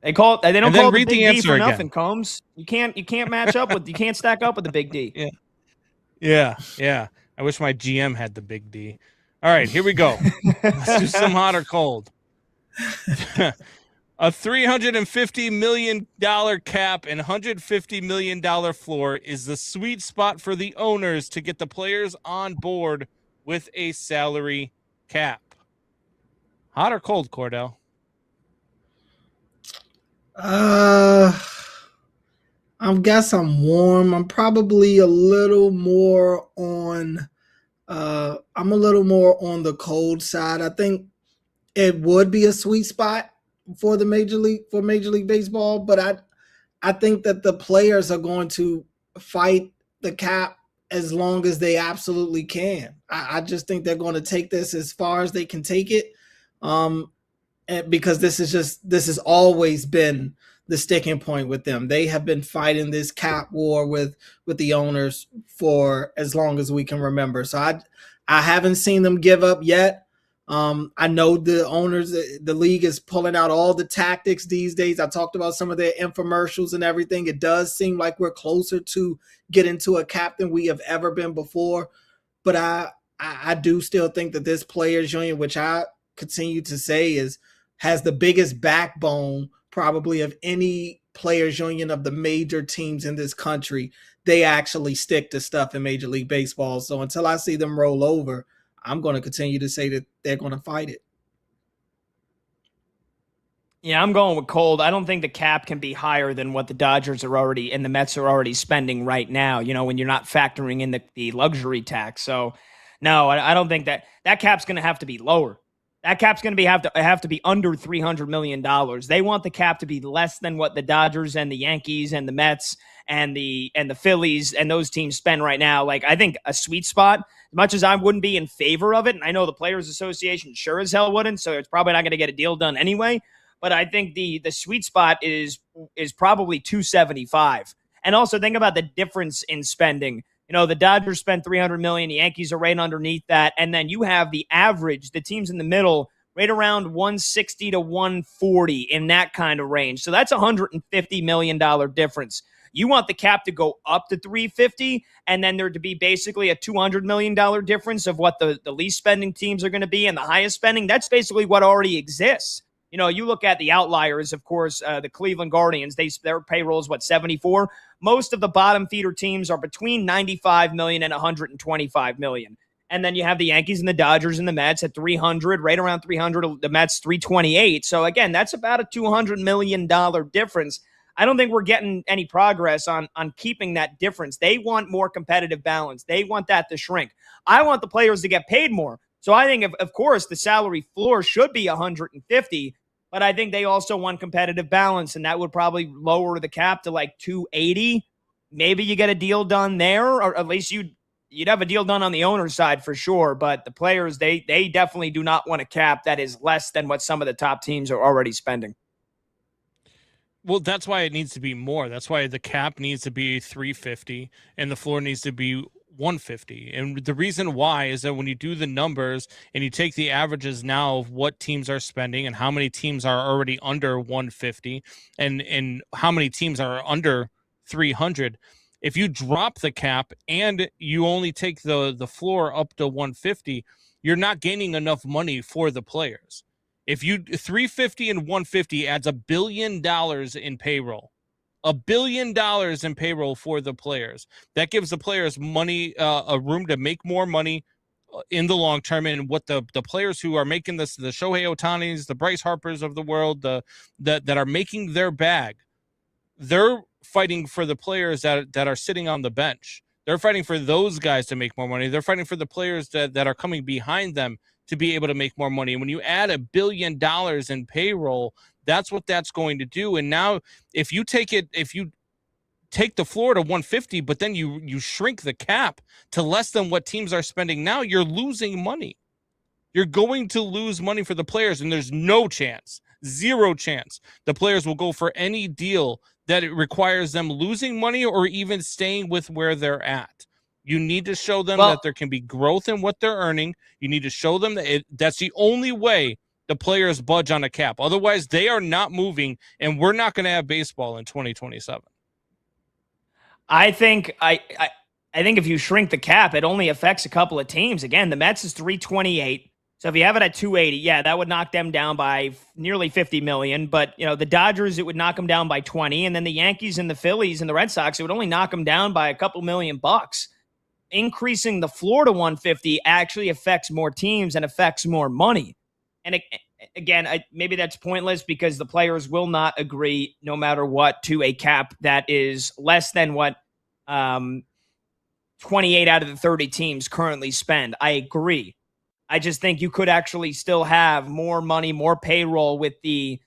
They don't call it the Big D for again. nothing, Combs. You can't match up with, you can't stack up with the Big D. Yeah. I wish my GM had the Big D. All right, here we go. Let's do some hot or cold. A $350 million cap and $150 million floor is the sweet spot for the owners to get the players on board with a salary cap. Hot or cold, Cordell? I guess I'm warm. I'm probably a little more on the cold side. I think it would be a sweet spot for the Major League Baseball, but I think that the players are going to fight the cap as long as they absolutely can. I just think they're going to take this as far as they can take it, and because this has always been the sticking point with them. They have been fighting this cap war with the owners for as long as we can remember. So I haven't seen them give up yet. I know the owners, the league is pulling out all the tactics these days. I talked about some of their infomercials and everything. It does seem like we're closer to getting to a cap than we have ever been before. But I do still think that this players union, which I continue to say has the biggest backbone probably of any players union of the major teams in this country. They actually stick to stuff in Major League Baseball. So until I see them roll over, I'm going to continue to say that they're going to fight it. Yeah, I'm going with Cold. I don't think the cap can be higher than what the Dodgers are already and the Mets are already spending right now, when you're not factoring in the luxury tax. So, no, I don't think that cap's going to have to be lower. That cap's going to have to be under $300 million. They want the cap to be less than what the Dodgers and the Yankees and the Mets and the Phillies and those teams spend right now. Like, I think a sweet spot, as much as I wouldn't be in favor of it, and I know the Players Association sure as hell wouldn't, so it's probably not going to get a deal done anyway. But I think the sweet spot is probably 275. And also think about the difference in spending. The Dodgers spent $300 million. The Yankees are right underneath that. And then you have the average, the teams in the middle, right around 160 to 140 in that kind of range. So that's $150 million difference. You want the cap to go up to 350 and then there to be basically a $200 million difference of what the least spending teams are going to be and the highest spending. That's basically what already exists. You look at the outliers, of course, the Cleveland Guardians, their payroll is 74. Most of the bottom feeder teams are between $95 million and $125 million. And then you have the Yankees and the Dodgers and the Mets at 300, right around 300, the Mets 328. So again, that's about a $200 million difference. I don't think we're getting any progress on keeping that difference. They want more competitive balance. They want that to shrink. I want the players to get paid more. So I think, of course, the salary floor should be 150, but I think they also want competitive balance, and that would probably lower the cap to 280. Maybe you get a deal done there, or at least you'd have a deal done on the owner's side for sure. But the players, they definitely do not want a cap that is less than what some of the top teams are already spending. Well, that's why it needs to be more. That's why the cap needs to be 350 and the floor needs to be 150. And the reason why is that when you do the numbers and you take the averages now of what teams are spending and how many teams are already under 150 and how many teams are under 300, if you drop the cap and you only take the floor up to 150, you're not gaining enough money for the players. If you 350 and 150 adds $1 billion in payroll. $1 billion in payroll for the players. That gives the players money, a room to make more money in the long term. And what the players who are making this, the Shohei Ohtanis, the Bryce Harpers of the world, that are making their bag, they're fighting for the players that are sitting on the bench. They're fighting for those guys to make more money. They're fighting for the players that are coming behind them to be able to make more money. And when you add $1 billion in payroll, that's what that's going to do. And now if you take the floor to 150, but then you shrink the cap to less than what teams are spending now, you're losing money. You're going to lose money for the players, and there's no chance, zero chance, the players will go for any deal that it requires them losing money or even staying with where they're at. You need to show them that there can be growth in what they're earning. You need to show them that that's the only way the players budge on a cap. Otherwise, they are not moving, and we're not going to have baseball in 2027. I think if you shrink the cap, it only affects a couple of teams. Again, the Mets is 328. So if you have it at 280, yeah, that would knock them down by nearly $50 million. But, the Dodgers, it would knock them down by 20. And then the Yankees and the Phillies and the Red Sox, it would only knock them down by a couple $1 million. Increasing the floor to 150 actually affects more teams and affects more money. And again, maybe that's pointless because the players will not agree no matter what to a cap that is less than what 28 out of the 30 teams currently spend. I agree. I just think you could actually still have more money, more payroll with the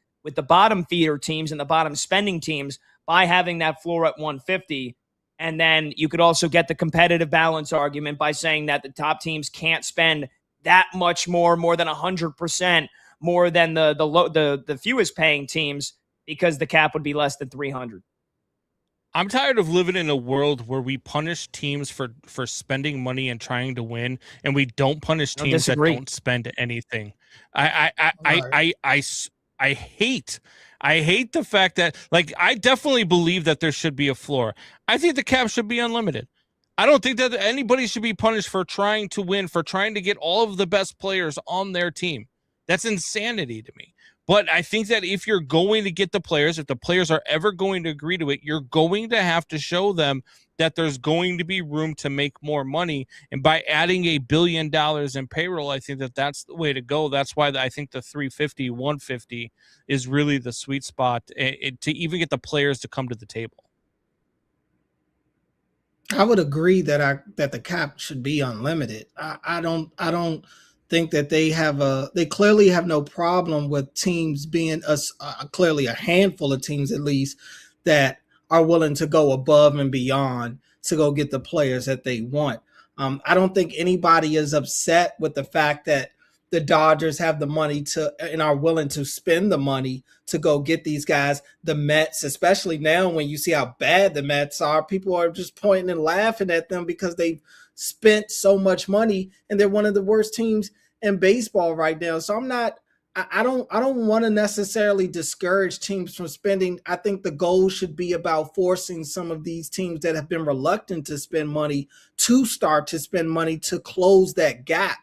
bottom feeder teams and the bottom spending teams by having that floor at 150. And then you could also get the competitive balance argument by saying that the top teams can't spend that much more than 100% more than the fewest paying teams, because the cap would be less than 300. I'm tired of living in a world where we punish teams for spending money and trying to win, and we don't punish teams that don't spend anything. I hate the fact that, like, I definitely believe that there should be a floor. I think the cap should be unlimited. I don't think that anybody should be punished for trying to win, for trying to get all of the best players on their team. That's insanity to me. But I think that if you're going to get the players, if the players are ever going to agree to it, you're going to have to show them that there's going to be room to make more money. And by adding $1 billion in payroll, I think that that's the way to go. That's why I think the 350, 150 is really the sweet spot to even get the players to come to the table. I would agree that the cap should be unlimited. I don't think that they clearly have no problem with teams being clearly a handful of teams at least that are willing to go above and beyond to go get the players that they want. I don't think anybody is upset with the fact that the Dodgers have the money and are willing to spend the money to go get these guys. The Mets, especially now when you see how bad the Mets are, people are just pointing and laughing at them because they've spent so much money and they're one of the worst teams in baseball right now. So I don't want to necessarily discourage teams from spending. I think the goal should be about forcing some of these teams that have been reluctant to spend money to start to spend money to close that gap.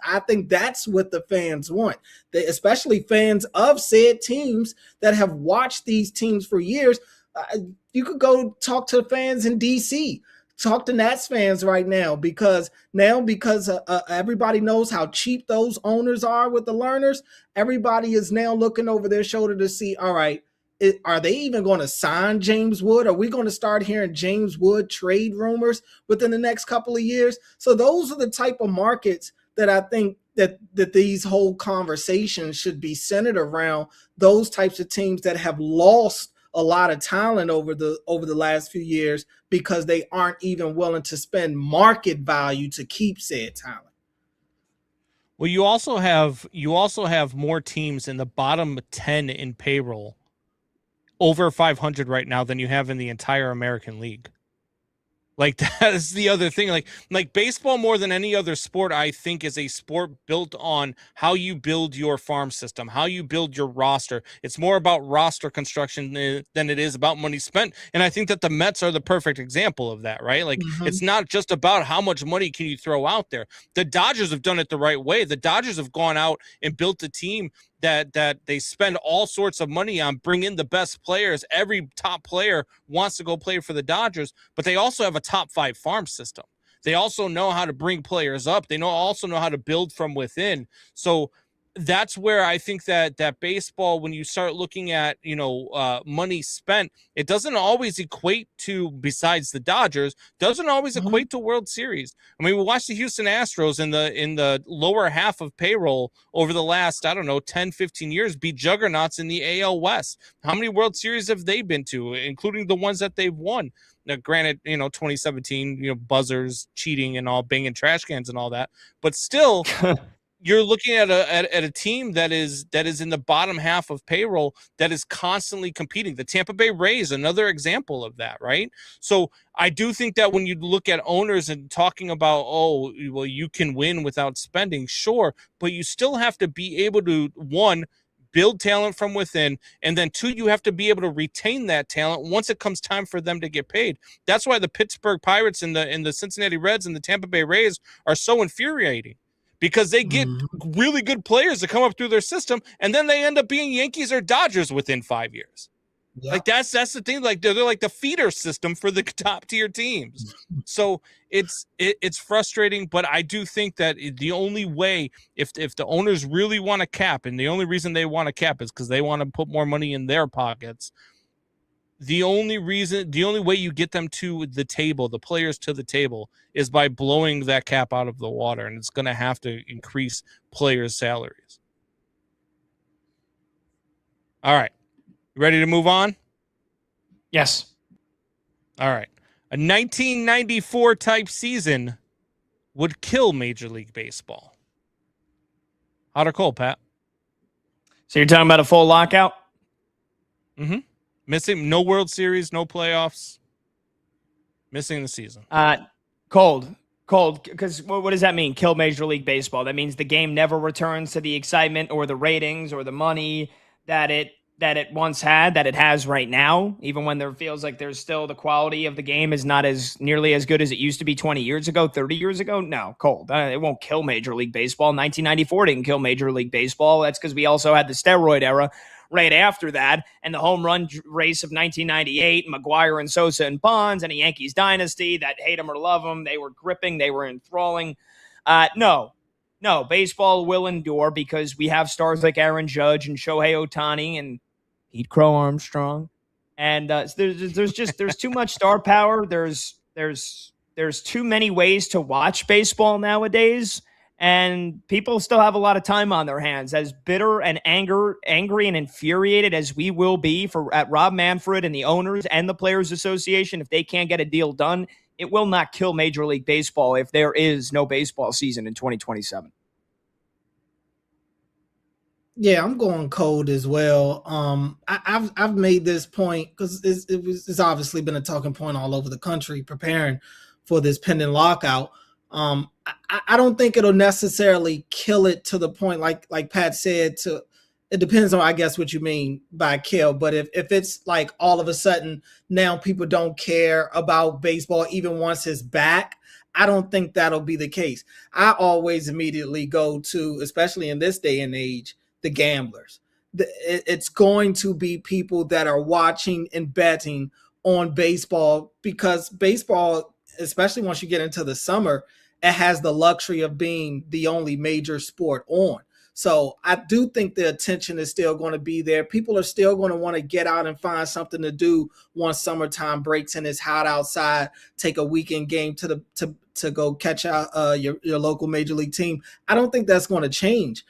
I think that's what the fans want. Especially fans of said teams that have watched these teams for years. You could go talk to fans in DC. Talk to Nats fans right now because everybody knows how cheap those owners are with the learners. Everybody is now looking over their shoulder to see, all right, are they even going to sign James Wood? Are we going to start hearing James Wood trade rumors within the next couple of years? So those are the type of markets that I think that these whole conversations should be centered around, those types of teams that have lost a lot of talent over the last few years because they aren't even willing to spend market value to keep said talent. Well, you also have more teams in the bottom 10 in payroll over 500 right now than you have in the entire American League. Like, that is the other thing. Like baseball, more than any other sport, I think, is a sport built on how you build your farm system, how you build your roster. It's more about roster construction than it is about money spent. And I think that the Mets are the perfect example of that, right? Like, It's not just about how much money can you throw out there. The Dodgers have done it the right way. The Dodgers have gone out and built a team that they spend all sorts of money on, bring in the best players. Every top player wants to go play for the Dodgers, but they also have a top 5 farm system. They also know how to bring players up. They also know how to build from within. So that's where I think that baseball, when you start looking at, money spent, it doesn't always equate to, besides the Dodgers, doesn't always equate to World Series. I mean, we watched the Houston Astros in the lower half of payroll over the last, 10, 15 years be juggernauts in the AL West. How many World Series have they been to, including the ones that they've won? Now, granted, 2017, buzzers, cheating and all, banging trash cans and all that, but still, you're looking at a team that is in the bottom half of payroll that is constantly competing. The Tampa Bay Rays, another example of that, right? So I do think that when you look at owners and talking about, you can win without spending, sure, but you still have to be able to, one, build talent from within, and then 2, you have to be able to retain that talent once it comes time for them to get paid. That's why the Pittsburgh Pirates and the Cincinnati Reds and the Tampa Bay Rays are so infuriating, because they get really good players to come up through their system, and then they end up being Yankees or Dodgers within 5 years. Yeah. Like, that's the thing. Like, they're like the feeder system for the top tier teams. So it's frustrating, but I do think that the only way, if the owners really want to cap, and the only reason they want to cap is because they want to put more money in their pockets, the only way you get them to the table, the players to the table, is by blowing that cap out of the water, and it's going to have to increase players' salaries. All right. Ready to move on? Yes. All right. A 1994 type season would kill Major League Baseball. Hot or cold, Pat? So you're talking about a full lockout? Mm-hmm. Missing no World Series, no playoffs. Missing the season. Cold. Because what does that mean? Kill Major League Baseball. That means the game never returns to the excitement or the ratings or the money that it once had, that it has right now, even when there feels like there's still the quality of the game is not as nearly as good as it used to be 20 years ago, 30 years ago. No, cold. It won't kill Major League Baseball. 1994 didn't kill Major League Baseball. That's because we also had the steroid era right after that, and the home run race of 1998, McGuire and Sosa and Bonds, and a Yankees dynasty that hate them or love them. They were gripping. They were enthralling. No, baseball will endure because we have stars like Aaron Judge and Shohei Ohtani and Pete Crow Armstrong, and there's too much star power. There's too many ways to watch baseball nowadays, and people still have a lot of time on their hands. As bitter and angry and infuriated as we will be at Rob Manfred and the owners and the Players Association, if they can't get a deal done, it will not kill Major League Baseball if there is no baseball season in 2027. Yeah, I'm going cold as well. I've made this point because it's obviously been a talking point all over the country preparing for this pending lockout. I don't think it'll necessarily kill it to the point like Pat said. It depends on, I guess, what you mean by kill. But if it's like all of a sudden now people don't care about baseball even once it's back, I don't think that'll be the case. I always immediately go to, especially in this day and age, the gamblers. It's going to be people that are watching and betting on baseball because baseball, especially once you get into the summer, it has the luxury of being the only major sport on. So I do think the attention is still going to be there. People are still going to want to get out and find something to do once summertime breaks and it's hot outside. Take a weekend game to go catch out your local major league team. I don't think that's going to change.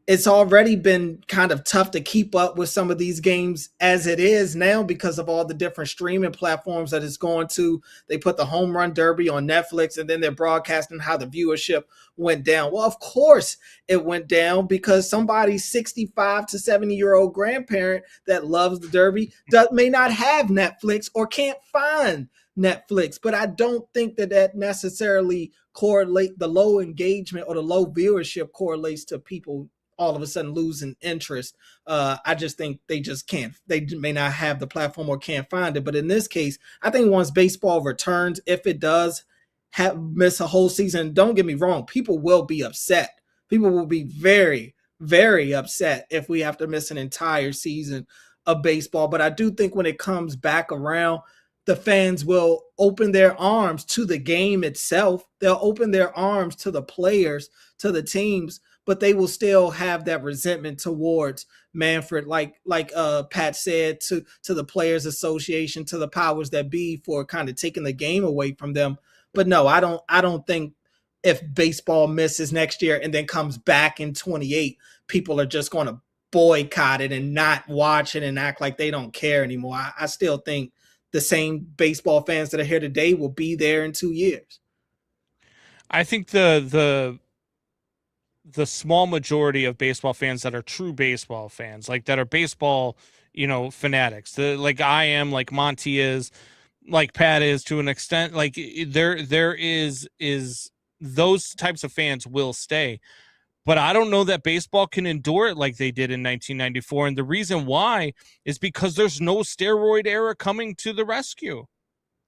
It's already been kind of tough to keep up with some of these games as it is now because of all the different streaming platforms that it's going to. They put the Home Run Derby on Netflix and then they're broadcasting how the viewership went down. Well, of course it went down because somebody's 65 to 70-year-old grandparent that loves the Derby may not have Netflix or can't find Netflix. But I don't think that necessarily correlate the low engagement or the low viewership correlates to people all of a sudden losing interest. I just think they just can't. They may not have the platform or can't find it. But in this case, I think once baseball returns, if it does miss a whole season, don't get me wrong, people will be upset. People will be very, very upset if we have to miss an entire season of baseball. But I do think when it comes back around, the fans will open their arms to the game itself. They'll open their arms to the players, to the teams, but they will still have that resentment towards Manfred, like Pat said, to the Players Association, to the powers that be for kind of taking the game away from them. But no, I don't think if baseball misses next year and then comes back in 28, people are just going to boycott it and not watch it and act like they don't care anymore. I still think the same baseball fans that are here today will be there in 2 years. I think the small majority of baseball fans that are true baseball fans, like that are baseball, fanatics, like I am, like Monty is, like Pat is to an extent, like there is those types of fans will stay. But I don't know that baseball can endure it like they did in 1994. And the reason why is because there's no steroid era coming to the rescue.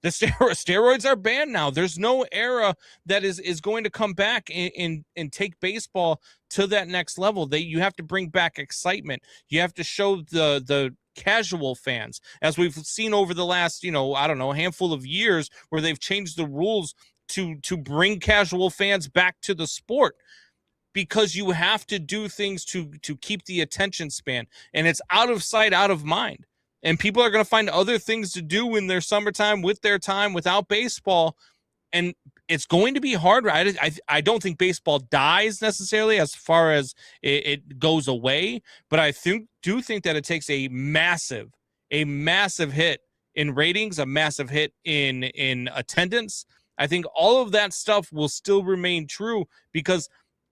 The steroids are banned now. There's no era that is going to come back and take baseball to that next level. You have to bring back excitement. You have to show the casual fans, as we've seen over the last, a handful of years where they've changed the rules to bring casual fans back to the sport. Because you have to do things to keep the attention span, and it's out of sight, out of mind. And people are going to find other things to do in their summertime with their time without baseball. And it's going to be hard. Right? I don't think baseball dies necessarily as far as it goes away, but I do think that it takes a massive hit in ratings, a massive hit in attendance. I think all of that stuff will still remain true because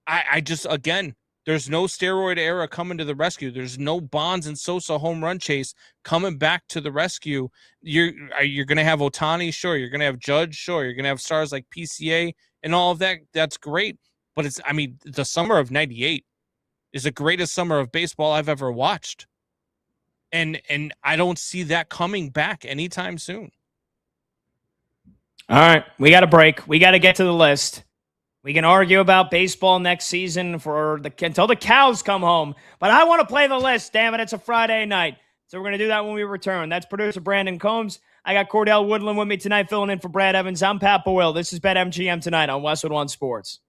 I just, again, there's no steroid era coming to the rescue. There's no Bonds and Sosa home run chase coming back to the rescue. You're going to have Ohtani, sure. You're going to have Judge, sure. You're going to have stars like PCA and all of that. That's great. But the summer of 98 is the greatest summer of baseball I've ever watched. And I don't see that coming back anytime soon. All right, we got a break. We got to get to the list. We can argue about baseball next season until the cows come home. But I want to play the list. Damn it, it's a Friday night. So we're going to do that when we return. That's producer Brandon Combs. I got Cordell Woodland with me tonight, filling in for Brad Evans. I'm Pat Boyle. This is BetMGM tonight on Westwood One Sports.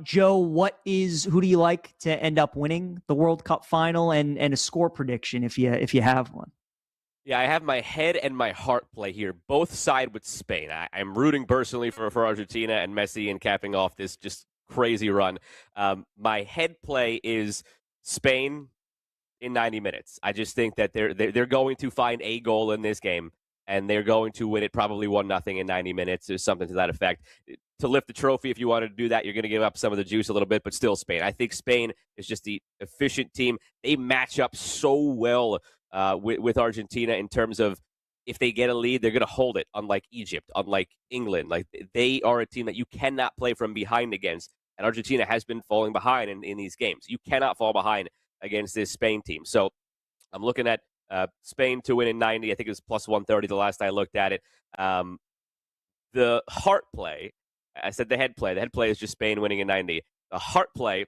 Joe, who do you like to end up winning the World Cup final and a score prediction if you have one? Yeah, I have my head and my heart play here. Both side with Spain. I'm rooting personally for Argentina and Messi and capping off this just crazy run. My head play is Spain in 90 minutes. I just think that they're going to find a goal in this game, and they're going to win it probably 1-0 in 90 minutes or something to that effect. To lift the trophy, if you wanted to do that, you're going to give up some of the juice a little bit, but still Spain. I think Spain is just the efficient team. They match up so well with Argentina in terms of if they get a lead, they're going to hold it, unlike Egypt, unlike England. Like, they are a team that you cannot play from behind against, and Argentina has been falling behind in these games. You cannot fall behind against this Spain team. So I'm looking at Spain to win in 90. I think it was plus 130 the last I looked at it. The heart play, I said the head play. The head play is just Spain winning in 90. The heart play,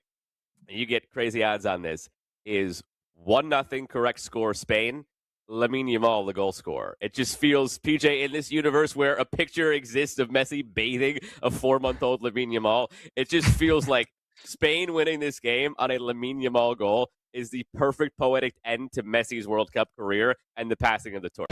you get crazy odds on this, is 1-0 correct score Spain. Lamine Yamal, the goal scorer. It just feels, PJ, in this universe where a picture exists of Messi bathing a 4-month-old Lamine Yamal, it just feels like Spain winning this game on a Lamine Yamal goal is the perfect poetic end to Messi's World Cup career and the passing of the torch.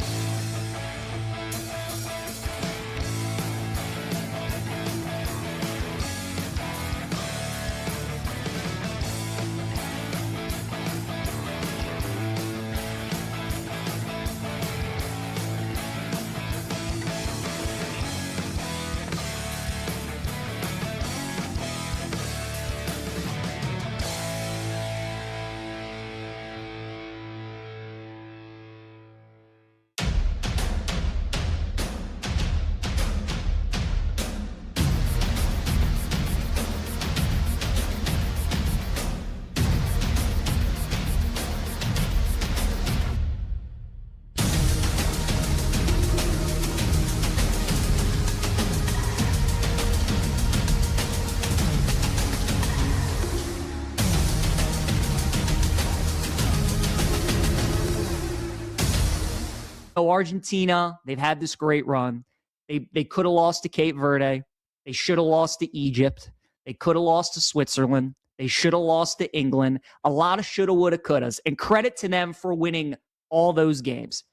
Argentina, they've had this great run. They could have lost to Cape Verde. They should have lost to Egypt. They could have lost to Switzerland. They should have lost to England. A lot of shoulda, woulda, couldas. And credit to them for winning all those games.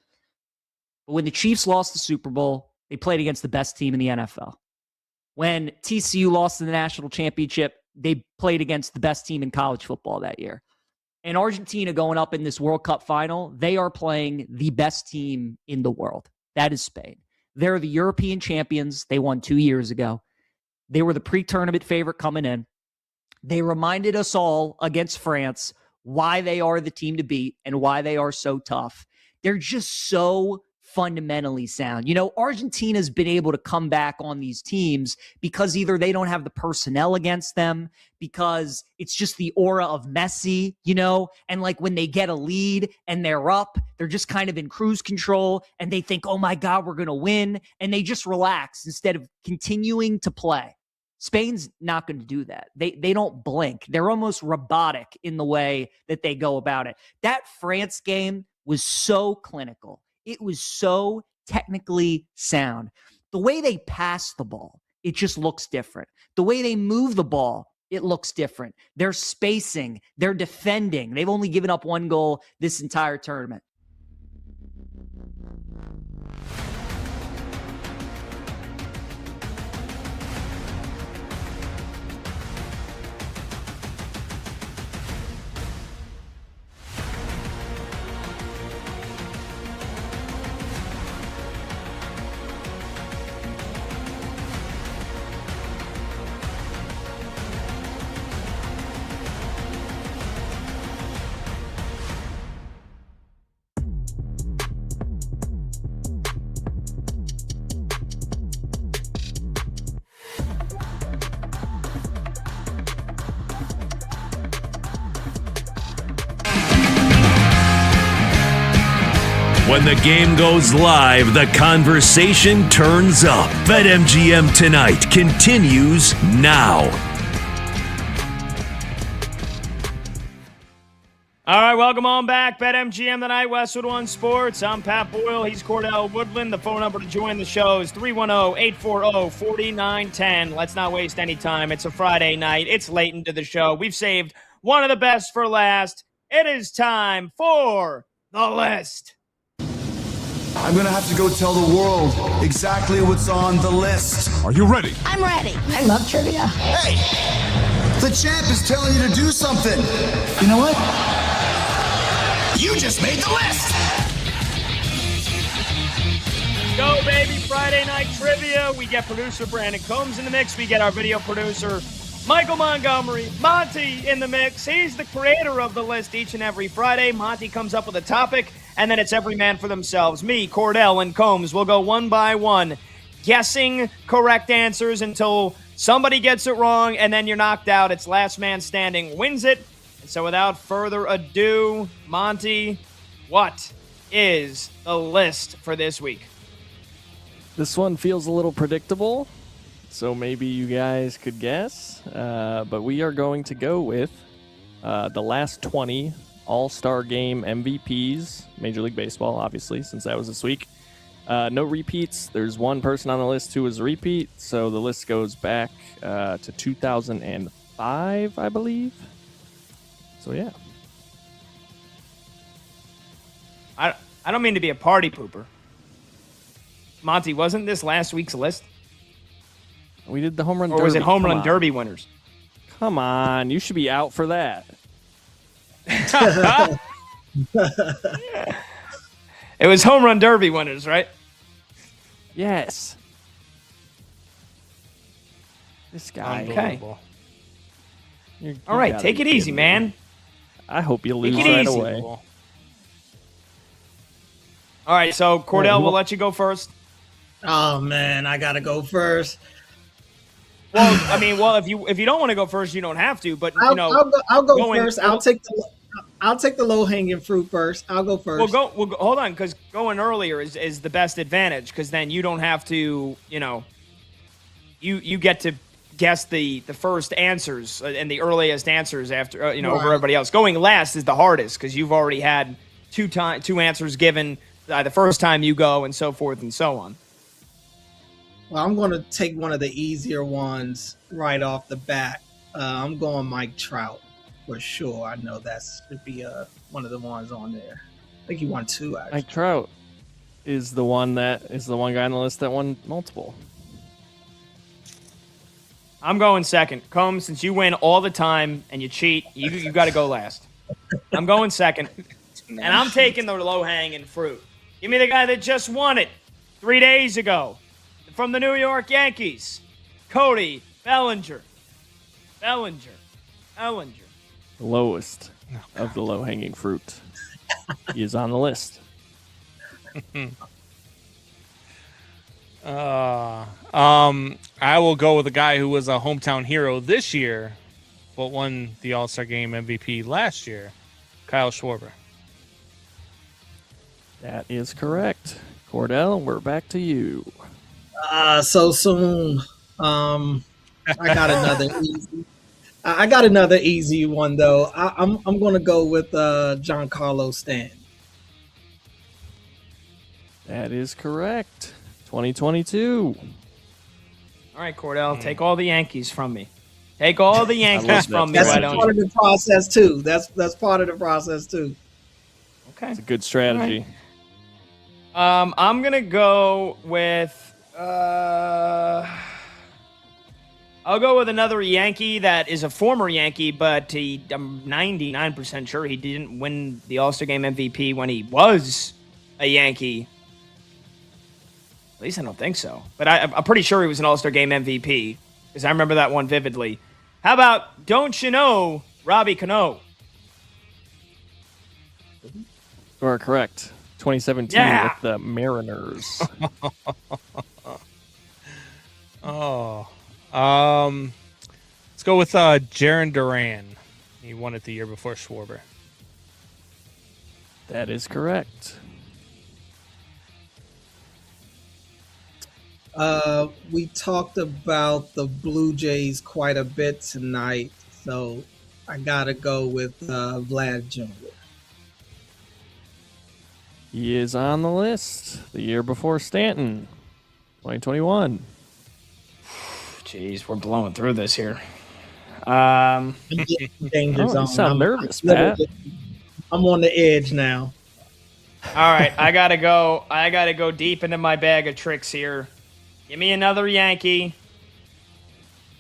But when the Chiefs lost the Super Bowl, they played against the best team in the NFL. When TCU lost in the national championship, they played against the best team in college football that year. And Argentina going up in this World Cup final, they are playing the best team in the world. That is Spain. They're the European champions. They won 2 years ago. They were the pre-tournament favorite coming in. They reminded us all against France why they are the team to beat and why they are so tough. They're just so fundamentally sound. Argentina's been able to come back on these teams because either they don't have the personnel against them, because it's just the aura of Messi, and like when they get a lead and they're up, they're just kind of in cruise control and they think, oh my God, we're going to win. And they just relax instead of continuing to play. Spain's not going to do that. They don't blink. They're almost robotic in the way that they go about it. That France game was so clinical. It was so technically sound. The way they pass the ball, it just looks different. The way they move the ball, it looks different. They're spacing. They're defending. They've only given up 1 goal this entire tournament. When the game goes live, the conversation turns up. BetMGM Tonight continues now. All right, welcome on back. BetMGM Tonight, Westwood One Sports. I'm Pat Boyle. He's Cordell Woodland. The phone number to join the show is 310-840-4910. Let's not waste any time. It's a Friday night. It's late into the show. We've saved one of the best for last. It is time for the list. I'm going to have to go tell the world exactly what's on the list. Are you ready? I'm ready. I love trivia. Hey, the champ is telling you to do something. You know what? You just made the list. Go, baby. Friday night trivia. We get producer Brandon Combs in the mix. We get our video producer Michael Montgomery, Monty in the mix. He's the creator of the list each and every Friday. Monty comes up with a topic, and then it's every man for themselves. Me, Cordell, and Combs will go one by one, guessing correct answers until somebody gets it wrong, and then you're knocked out. It's last man standing wins it. And so without further ado, Monty, what is the list for this week? This one feels a little predictable, so maybe you guys could guess. But we are going to go with the last 20 All-Star Game MVPs, Major League Baseball, obviously, since that was this week. No repeats. There's one person on the list who was a repeat, so the list goes back to 2005, I believe. So, yeah. I don't mean to be a party pooper. Monty, wasn't this last week's list? We did the home run derby. Or was it home run derby winners? Come on. You should be out for that. It was home run derby winners, right? Yes. This guy. Okay. All right, take it easy, man. I hope you lose right away. All right, so Cordell, we'll let you go first. Oh man, I gotta go first. Well, I mean, if you don't want to go first, you don't have to. But I'll go first. I'll take the low hanging fruit first. I'll go first. We'll go hold on, because going earlier is the best advantage, because then you don't have to. You get to guess the first answers and the earliest answers after over everybody else. Going last is the hardest, because you've already had two answers given the first time you go, and so forth and so on. Well, I'm going to take one of the easier ones right off the bat. I'm going Mike Trout for sure. I know that should be one of the ones on there. I think he won 2, actually. Mike Trout is the one guy on the list that won multiple. I'm going second. Combs, since you win all the time and you cheat, you got to go last. I'm going second, and I'm taking the low-hanging fruit. Give me the guy that just won it 3 days ago. From the New York Yankees, Cody Bellinger. The lowest of the low-hanging fruit. He is on the list. I will go with a guy who was a hometown hero this year, but won the All-Star Game MVP last year, Kyle Schwarber. That is correct. Cordell, we're back to you. So soon. I got another easy. I got another easy one though. I'm going to go with Giancarlo Stanton. That is correct. 2022. All right, Cordell, take all the Yankees from me. Take all the Yankees from me. That's part of the process too. That's part of the process too. Okay, it's a good strategy. Right. I'm gonna go with. I'll go with another Yankee that is a former Yankee, but I'm 99% sure he didn't win the All-Star Game MVP when he was a Yankee. At least I don't think so. But I'm pretty sure he was an All-Star Game MVP because I remember that one vividly. How about, don't you know, Robbie Cano? You are correct. 2017 with the Mariners. Let's go with Jarren Duran. He won it the year before Schwarber. That is correct. We talked about the Blue Jays quite a bit tonight, so I gotta go with Vlad Jr. He is on the list. The year before Stanton, 2021. Jeez, we're blowing through this here. Danger zone. You sound nervous, Pat. I'm on the edge now. All right, I gotta go deep into my bag of tricks here. Give me another Yankee.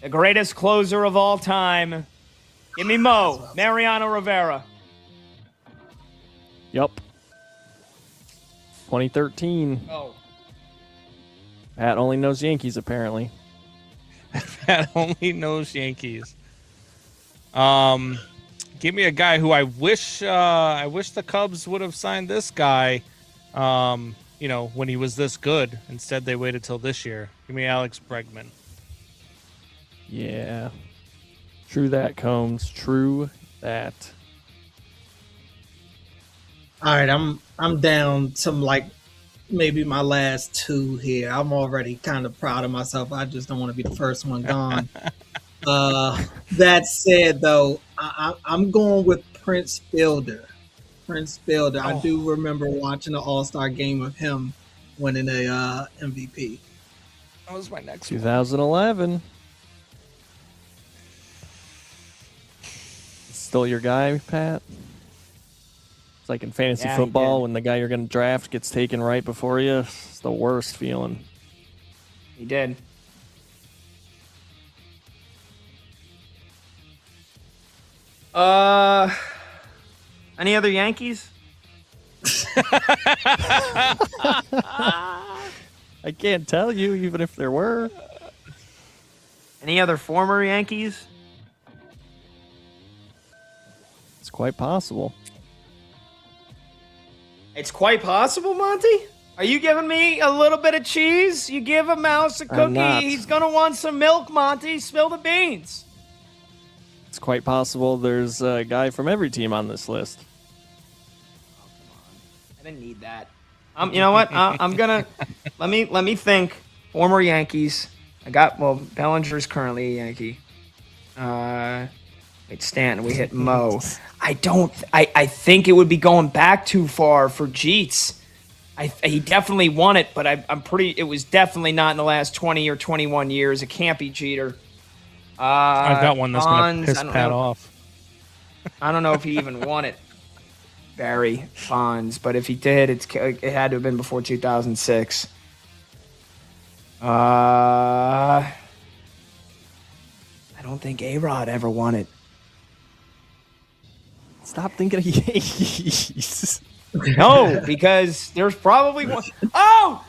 The greatest closer of all time. Give me Mariano Rivera. Yep. 2013. Oh. Pat only knows Yankees, apparently. Pat only knows Yankees. Give me a guy who I wish the Cubs would have signed this guy. When he was this good. Instead, they waited till this year. Give me Alex Bregman. Yeah. True that, Combs. True that. All right, I'm down to maybe my last two here. I'm already kind of proud of myself. I just don't want to be the first one gone. That said, though, I'm going with Prince Fielder. I do remember watching an All-Star game of him winning a MVP. That was my next 2011. Still your guy, Pat? It's like in fantasy football when the guy you're going to draft gets taken right before you. It's the worst feeling. He did. Any other Yankees? I can't tell you, even if there were. Any other former Yankees? It's quite possible. It's quite possible, Monty? Are you giving me a little bit of cheese? You give a mouse a cookie, he's going to want some milk, Monty. Spill the beans. It's quite possible there's a guy from every team on this list. I didn't need that. You know what? I'm gonna let me think. Former Yankees. Bellinger's currently a Yankee. Stanton. We hit Mo. I think it would be going back too far for Jeets. He definitely won it, but it was definitely not in the last 20 or 21 years. It can't be Jeter. I've got one that's going to piss Pat off. I don't know if he even won it, Barry Bonds, but if he did, it had to have been before 2006. I don't think A-Rod ever won it. Stop thinking of Yankees. No, because there's probably one. Oh,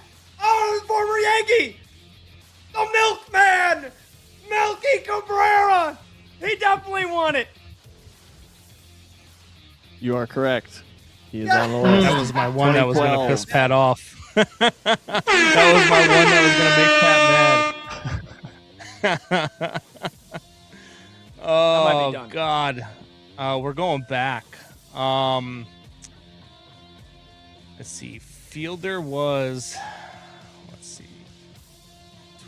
former Yankee, the Milkman. Melky Cabrera! He definitely won it. You are correct. He is on the list. That was my one that was going to piss Pat off. That was my one that was going to make Pat mad. Oh, God. We're going back. Let's see. Fielder was,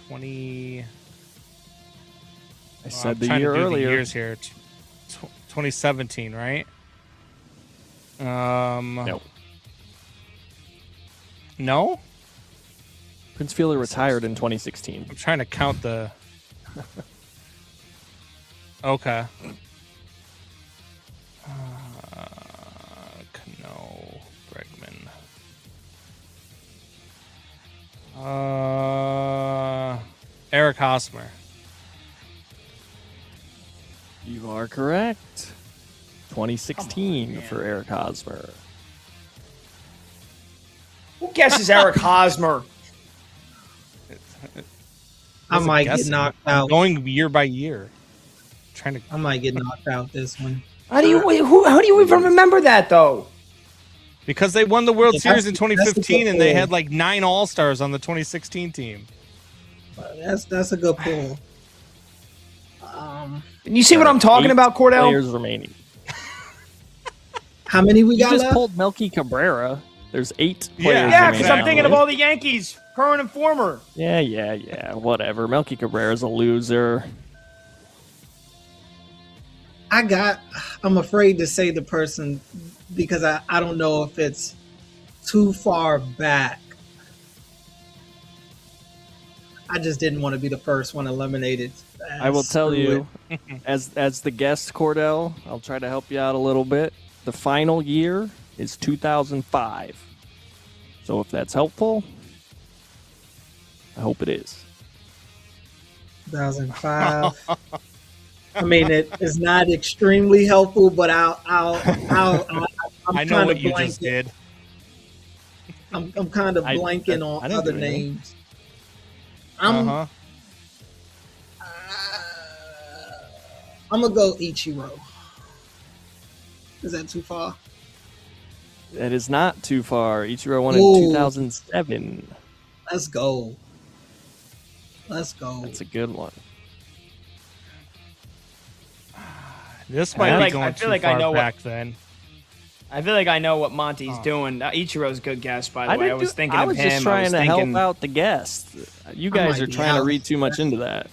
20. I said the year earlier. The years here. 2017, right? No. No? Prince Fielder retired in 2016. I'm trying to count the... Okay. Cano, Bregman. Eric Hosmer. You are correct. 2016 for Eric Hosmer. Who guesses Eric Hosmer? I might get knocked out. Going year by year. I might get knocked out this one. How do you even remember that though? Because they won the World Series in 2015 and they had like 9 All-Stars on the 2016 team. That's a good pull. You see what I'm talking about, Cordell? Players remaining. How many we got just left? pulled Melky Cabrera. There's 8 players. Yeah, because I'm thinking of all the Yankees, current and former. Yeah. Whatever. Melky Cabrera's a loser. I'm afraid to say the person because I don't know if it's too far back. I just didn't want to be the first one eliminated. I will tell you, as the guest, Cordell, I'll try to help you out a little bit. The final year is 2005. So if that's helpful, I hope it is. 2005. I mean, it is not extremely helpful, but I'm I know what you just did. I'm kind of blanking on other names. I'm gonna go Ichiro. Is that too far? That is not too far. Ichiro won in 2007. Let's go. That's a good one. This might be going too far back then. I feel like I know what Monty's doing. Ichiro's a good guess, by the way. I was thinking of him. I was just trying to help out the guest. You guys are trying to read too much into that.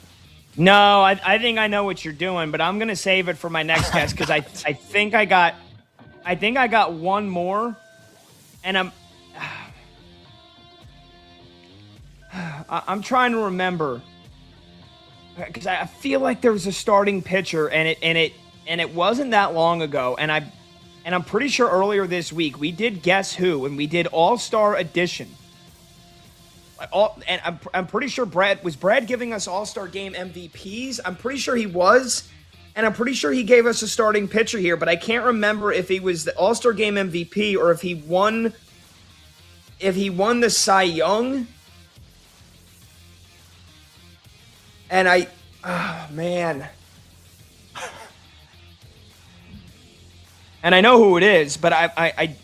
No, I think I know what you're doing, but I'm gonna save it for my next guest because I think I got one more, and I'm trying to remember because I feel like there was a starting pitcher, and it wasn't that long ago, and I'm pretty sure earlier this week we did Guess Who, and we did All-Star Edition. And I'm pretty sure Brad giving us All-Star Game MVPs. I'm pretty sure he was, and I'm pretty sure he gave us a starting pitcher here, but I can't remember if he was the All-Star Game MVP or if he won the Cy Young. And oh man. And I know who it is, but I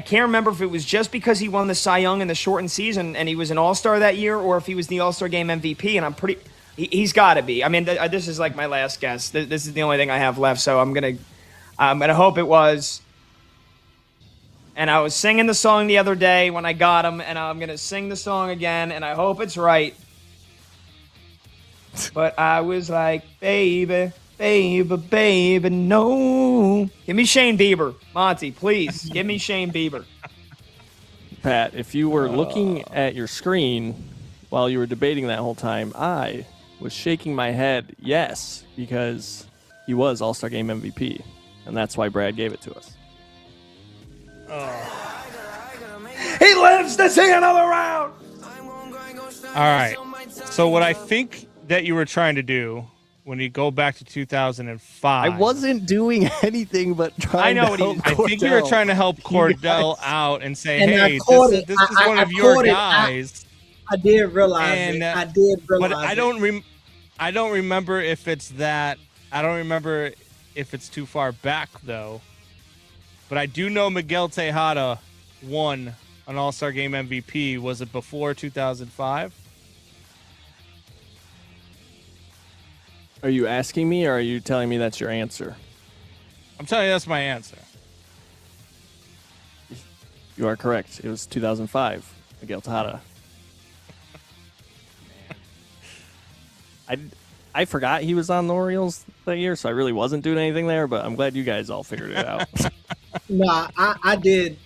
can't remember if it was just because he won the Cy Young in the shortened season and he was an All-Star that year, or if he was the All-Star Game MVP. And he's got to be. I mean, this is like my last guess. This is the only thing I have left, so I'm gonna hope it was. And I was singing the song the other day when I got him, and I'm gonna sing the song again, and I hope it's right. But I was like, baby, no. Give me Shane Bieber. Monty, please. Give me Shane Bieber. Pat, if you were looking at your screen while you were debating that whole time, I was shaking my head yes, because he was All-Star Game MVP. And that's why Brad gave it to us. He lives to see another round. All right. So what I think that you were trying to do when you go back to 2005. I wasn't doing anything but trying to help Cordell. I think you were trying to help Cordell out and say, hey, this is one of your guys. I did realize it. I did realize but I don't remember if it's that. I don't remember if it's too far back, though. But I do know Miguel Tejada won an All-Star Game MVP? Was it before 2005? Are you asking me, or are you telling me that's your answer? I'm telling you that's my answer. You are correct. It was 2005. Miguel Tejada. I forgot he was on the Orioles that year, so I really wasn't doing anything there, but I'm glad you guys all figured it out. No, I did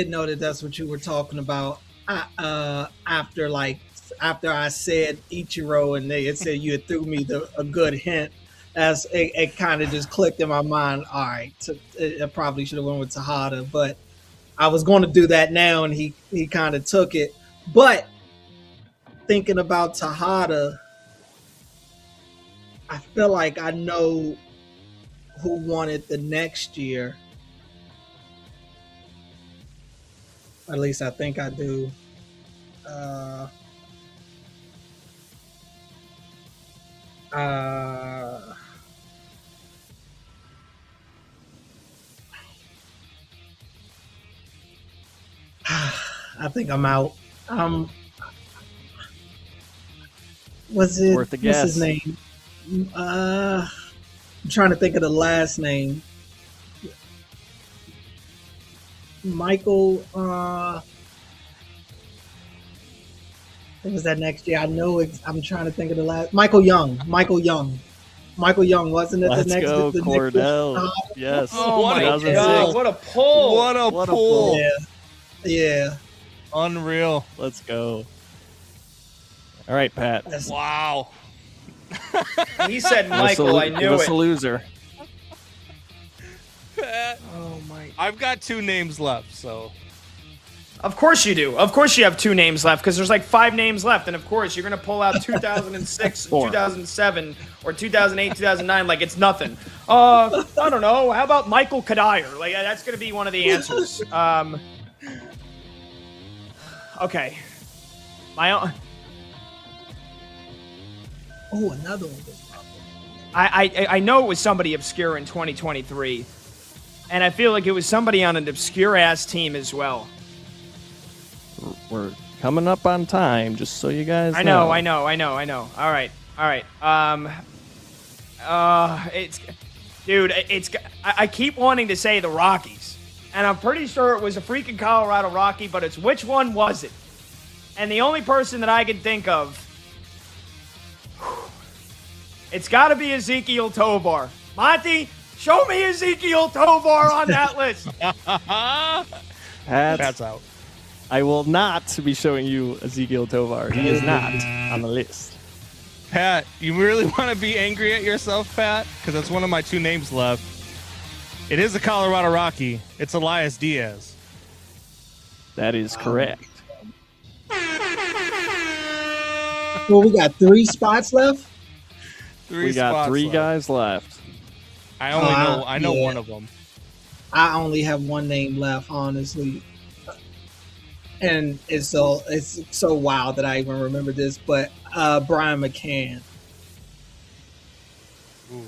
know that that's what you were talking about. After I said Ichiro, and it said you had threw me a good hint, as it kind of just clicked in my mind. All right, I probably should have went with Tejada, but I was going to do that now, and he kind of took it. But thinking about Tejada, I feel like I know who won it the next year. At least I think I do. I think I'm out. Was it? Worth a guess. What's his name? I'm trying to think of the last name. Michael. It was that next year. I know it. I'm trying to think of the last. Michael Young, wasn't it? Let's the next, go, the Cordell. Yes. Oh my God! What a pull! What a pull! Yeah. Unreal. Let's go. All right, Pat. Wow. He said Michael. I knew give us it. a loser. Pat. Oh my! I've got 2 names left, so. Of course you do. Of course you have 2 names left, because there's like 5 names left, and of course you're gonna pull out 2006, 2007, or 2008, 2009 like it's nothing. I don't know. How about Michael Kadire? Like that's gonna be one of the answers. Okay. My own. Oh, another one. I know it was somebody obscure in 2023, and I feel like it was somebody on an obscure ass team as well. We're coming up on time, just so you guys know. I know. All right. I keep wanting to say the Rockies, and I'm pretty sure it was a freaking Colorado Rocky, but it's which one was it? And the only person that I can think of, it's got to be Ezekiel Tovar. Monty, show me Ezekiel Tovar on that list. Pat's out. I will not be showing you Ezekiel Tovar. He is not on the list. Pat, you really want to be angry at yourself, Pat? Because that's one of my 2 names left. It is a Colorado Rocky. It's Elias Diaz. That is correct. Well, we got 3 spots left. We got 3 guys left. I know one of them. I only have 1 name left, honestly. And it's so wild that I even remember this, but Brian McCann.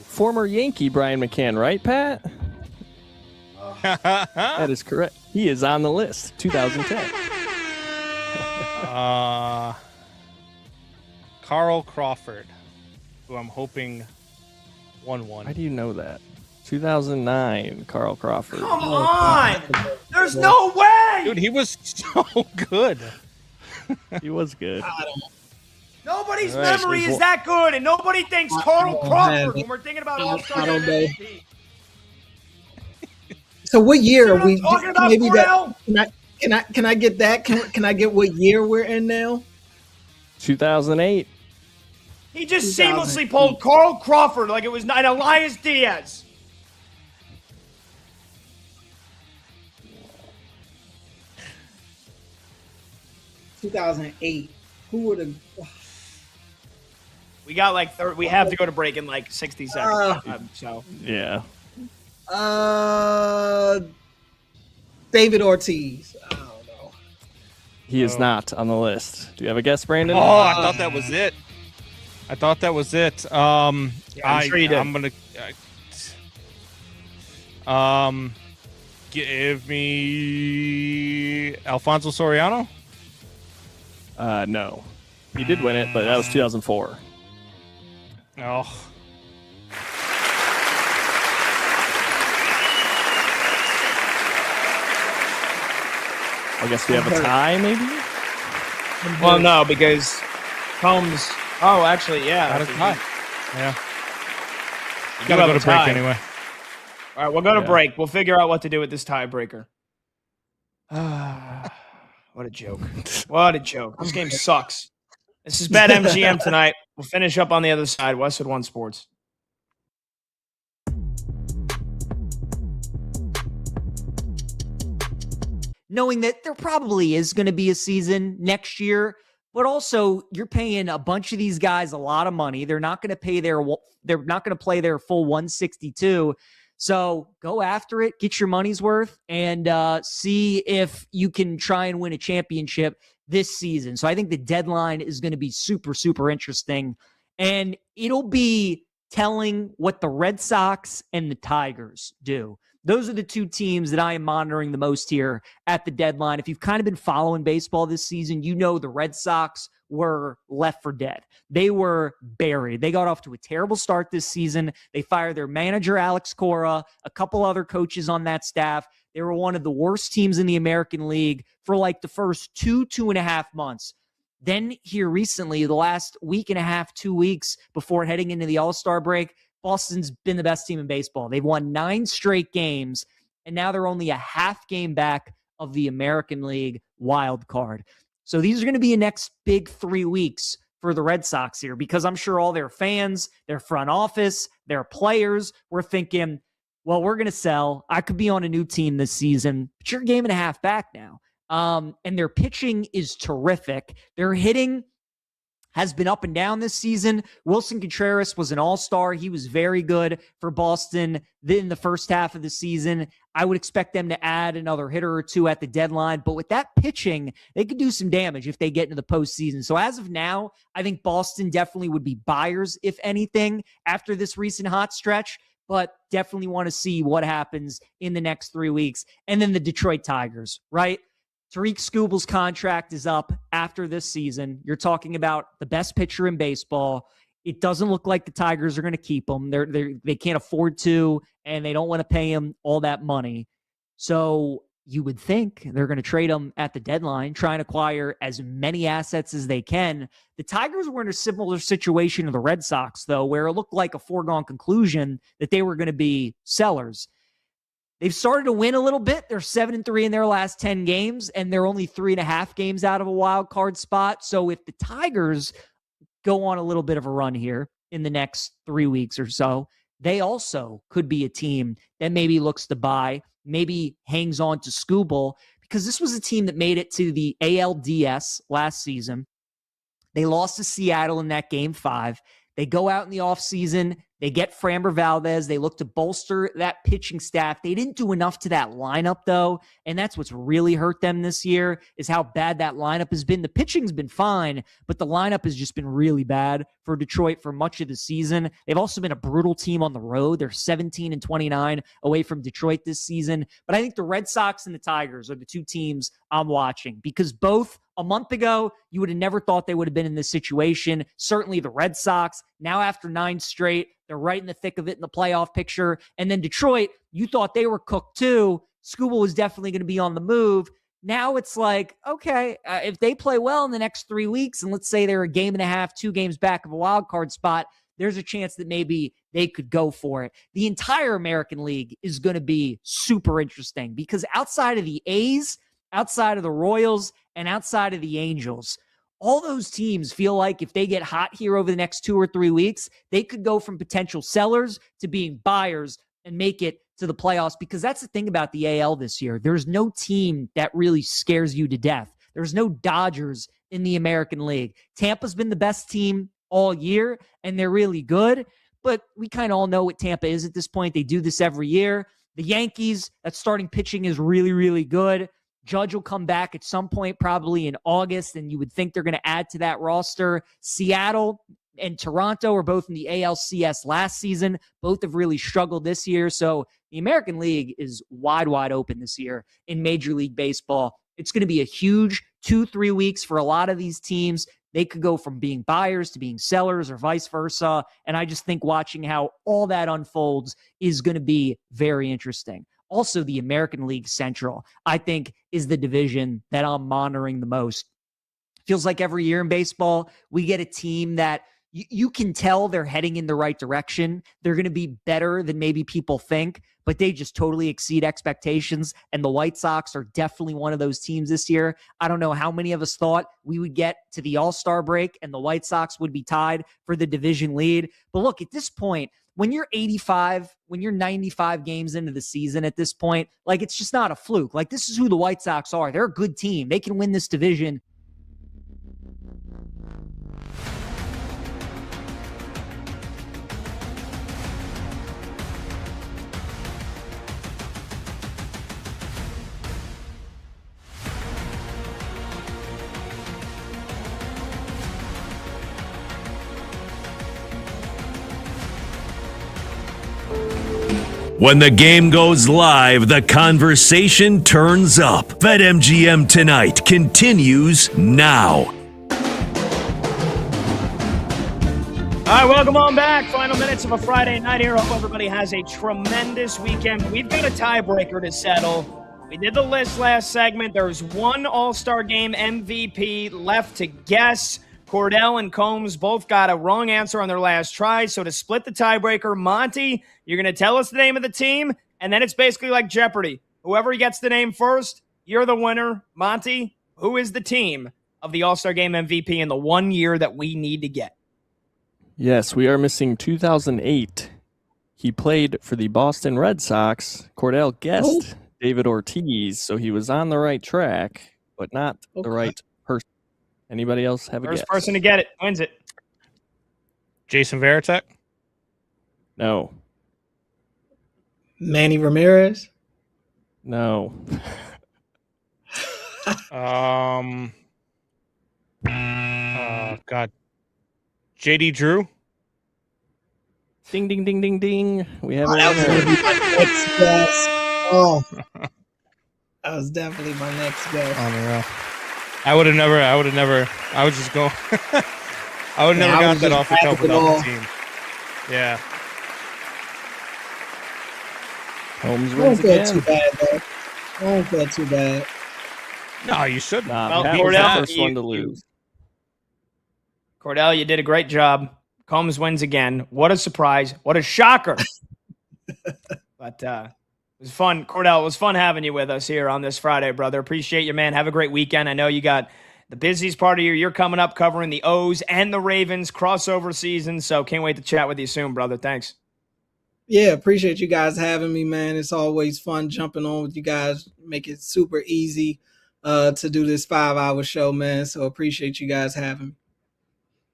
Former Yankee Brian McCann, right, Pat? That is correct. He is on the list, 2010. Carl Crawford, who I'm hoping won one. Why do you know that? 2009, Carl Crawford. Come on! There's no way! Dude, he was so good. He was good. Nobody's memory is that good, and nobody thinks Carl Crawford when we're thinking about All-Star MVP. So what year are we? Talking about Maybe Cordell? that. Can I get that? Can I get what year we're in now? 2008. He just seamlessly pulled Carl Crawford like it was not Elias Diaz. 2008. Who would have? We got like we have to go to break in like 60 seconds. So yeah. David Ortiz. I don't know. He is not on the list. Do you have a guess, Brandon? Oh, I thought that was it. I'm sure you did. I'm gonna. Give me Alfonso Soriano. No. He did win it, but that was 2004. Oh. I guess we have a tie, maybe? Well, no, because Combs. Oh, actually, yeah. Got a tie. Yeah. You Gotta have go a to break tie. anyway. All right, we'll go to Yeah. break. We'll figure out what to do with this tiebreaker. What a joke. What a joke. This game sucks. This is BetMGM tonight. We'll finish up on the other side. Westwood One Sports. Knowing that there probably is going to be a season next year, but also you're paying a bunch of these guys a lot of money. They're not going to play their full 162. So go after it, get your money's worth, and see if you can try and win a championship this season. So I think the deadline is going to be super, super interesting. And it'll be telling what the Red Sox and the Tigers do. Those are the two teams that I am monitoring the most here at the deadline. If you've kind of been following baseball this season, you know the Red Sox were left for dead. They were buried. They got off to a terrible start this season. They fired their manager, Alex Cora, a couple other coaches on that staff. They were one of the worst teams in the American League for like the first 2.5 months. Then here recently, the last week and a half, 2 weeks before heading into the All-Star break, Boston's been the best team in baseball. They've won 9 straight games, and now they're only a half game back of the American League wild card. So these are going to be the next big 3 weeks for the Red Sox here, because I'm sure all their fans, their front office, their players were thinking, well, we're going to sell. I could be on a new team this season, but you're a game and a half back now. And their pitching is terrific. Their hitting has been up and down this season. Wilson Contreras was an all-star. He was very good for Boston in the first half of the season. I would expect them to add another hitter or two at the deadline. But with that pitching, they could do some damage if they get into the postseason. So as of now, I think Boston definitely would be buyers, if anything, after this recent hot stretch. But definitely want to see what happens in the next 3 weeks. And then the Detroit Tigers, right? Tariq Skubal's contract is up after this season. You're talking about the best pitcher in baseball. It doesn't look like the Tigers are going to keep him. They can't afford to, and they don't want to pay him all that money. So you would think they're going to trade him at the deadline, try and acquire as many assets as they can. The Tigers were in a similar situation to the Red Sox, though, where it looked like a foregone conclusion that they were going to be sellers. They've started to win a little bit. They're 7-3 in their last 10 games, and they're only 3.5 games out of a wild card spot. So if the Tigers go on a little bit of a run here in the next 3 weeks or so, they also could be a team that maybe looks to buy, maybe hangs on to Skubal, because this was a team that made it to the ALDS last season. They lost to Seattle in that game 5. They go out in the offseason. They get Framber Valdez. They look to bolster that pitching staff. They didn't do enough to that lineup, though, and that's what's really hurt them this year is how bad that lineup has been. The pitching's been fine, but the lineup has just been really bad for Detroit for much of the season. They've also been a brutal team on the road. They're 17-29 away from Detroit this season. But I think the Red Sox and the Tigers are the two teams I'm watching, because both a month ago, you would have never thought they would have been in this situation. Certainly the Red Sox, now after 9 straight, they're right in the thick of it in the playoff picture. And then Detroit, you thought they were cooked too. Skubal was definitely going to be on the move. Now it's like, okay, if they play well in the next 3 weeks, and let's say they're a game and a half, 2 games back of a wild card spot, there's a chance that maybe they could go for it. The entire American League is going to be super interesting, because outside of the A's, outside of the Royals, and outside of the Angels, all those teams feel like if they get hot here over the next 2 or 3 weeks, they could go from potential sellers to being buyers and make it to the playoffs, because that's the thing about the AL this year. There's no team that really scares you to death. There's no Dodgers in the American League. Tampa's been the best team all year, and they're really good, but we kind of all know what Tampa is at this point. They do this every year. The Yankees, that starting pitching is really, really good. Judge will come back at some point, probably in August, and you would think they're going to add to that roster. Seattle and Toronto are both in the ALCS last season. Both have really struggled this year. So The American League is wide open this year in Major League Baseball. It's going to be a huge 2-3 weeks for a lot of these teams. They could go from being buyers to being sellers or vice versa. And I just think watching how all that unfolds is going to be very interesting. Also, the American League Central, I think, is the division that I'm monitoring the most. Feels like every year in baseball, we get a team that you can tell they're heading in the right direction. They're going to be better than maybe people think, but they just totally exceed expectations. And the White Sox are definitely one of those teams this year. I don't know how many of us thought we would get to the All-Star break and the White Sox would be tied for the division lead. But look, at this point, when you're 85, when you're 95 games into the season at this point, like, it's just not a fluke. Like, this is who the White Sox are. They're a good team. They can win this division. When the game goes live, the conversation turns up. BetMGM Tonight continues now. All right, welcome on back. Final minutes of a Friday night here. Hope everybody has a tremendous weekend. We've got a tiebreaker to settle. We did the list last segment. There's one All-Star Game MVP left to guess. Cordell and Combs both got a wrong answer on their last try. So to split the tiebreaker, Monty, you're going to tell us the name of the team, and then it's basically like Jeopardy. Whoever gets the name first, you're the winner. Monty, who is the team of the All-Star Game MVP in the 1 year that we need to get? Yes, we are missing 2008. He played for the Boston Red Sox. Cordell guessed David Ortiz, so he was on the right track, but not the right person. Anybody else have a guess? First person to get it wins it. Jason Varitek? No. Manny Ramirez? No. God. JD Drew? Ding, ding, ding, ding, ding. We have that was going to be my next guess. Oh. That was definitely my next guess. Unreal. I would have never, I was just going, I would have never got that off the cuff without the team. Yeah. Holmes wins again. Too bad, though. I don't feel too bad. No, you shouldn't. Well, Cordell, the first one to lose. Cordell, you did a great job. Combs wins again. What a surprise. What a shocker. But it was fun. Cordell, it was fun having you with us here on this Friday, brother. Appreciate you, man. Have a great weekend. I know you got the busiest part of your year coming up covering the O's and the Ravens crossover season, so can't wait to chat with you soon, brother. Thanks. Yeah, appreciate you guys having me, man. It's always fun jumping on with you guys. Make it super easy to do this 5-hour show, man. So appreciate you guys having me.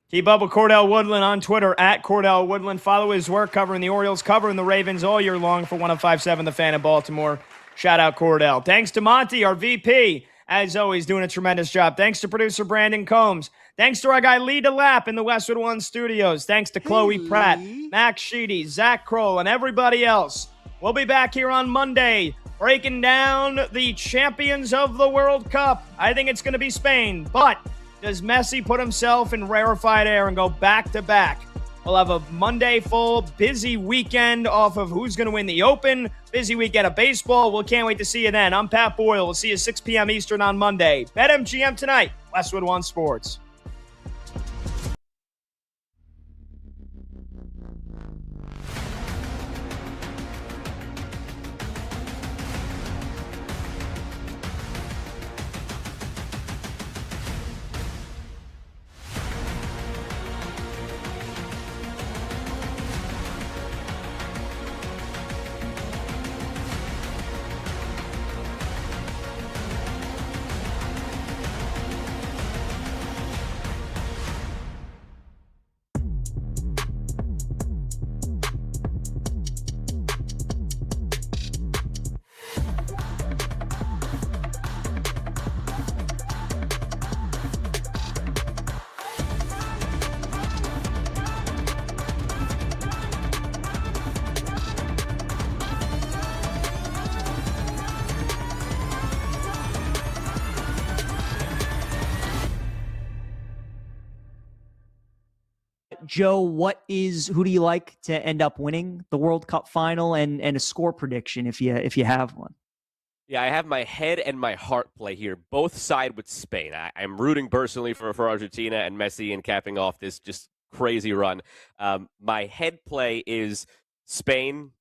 Keep up with Cordell Woodland on Twitter at Cordell Woodland. Follow his work covering the Orioles, covering the Ravens all year long for 105.7 The Fan in Baltimore. Shout out Cordell. Thanks to Monty, our VP, as always, doing a tremendous job. Thanks to producer Brandon Combs. Thanks to our guy Lee DeLapp in the Westwood One Studios. Thanks to Chloe Pratt, Max Sheedy, Zach Kroll, and everybody else. We'll be back here on Monday breaking down the champions of the World Cup. I think it's going to be Spain, but does Messi put himself in rarefied air and go back-to-back? We'll have a Monday full, busy weekend off of who's going to win the Open, busy weekend of baseball. We can't wait to see you then. I'm Pat Boyle. We'll see you 6 p.m. Eastern on Monday. BetMGM tonight, Westwood One Sports. Joe, who do you like to end up winning the World Cup final, and a score prediction if you have one? Yeah, I have my head and my heart play here. Both side with Spain. I'm rooting personally for Argentina and Messi and capping off this just crazy run. My head play is Spain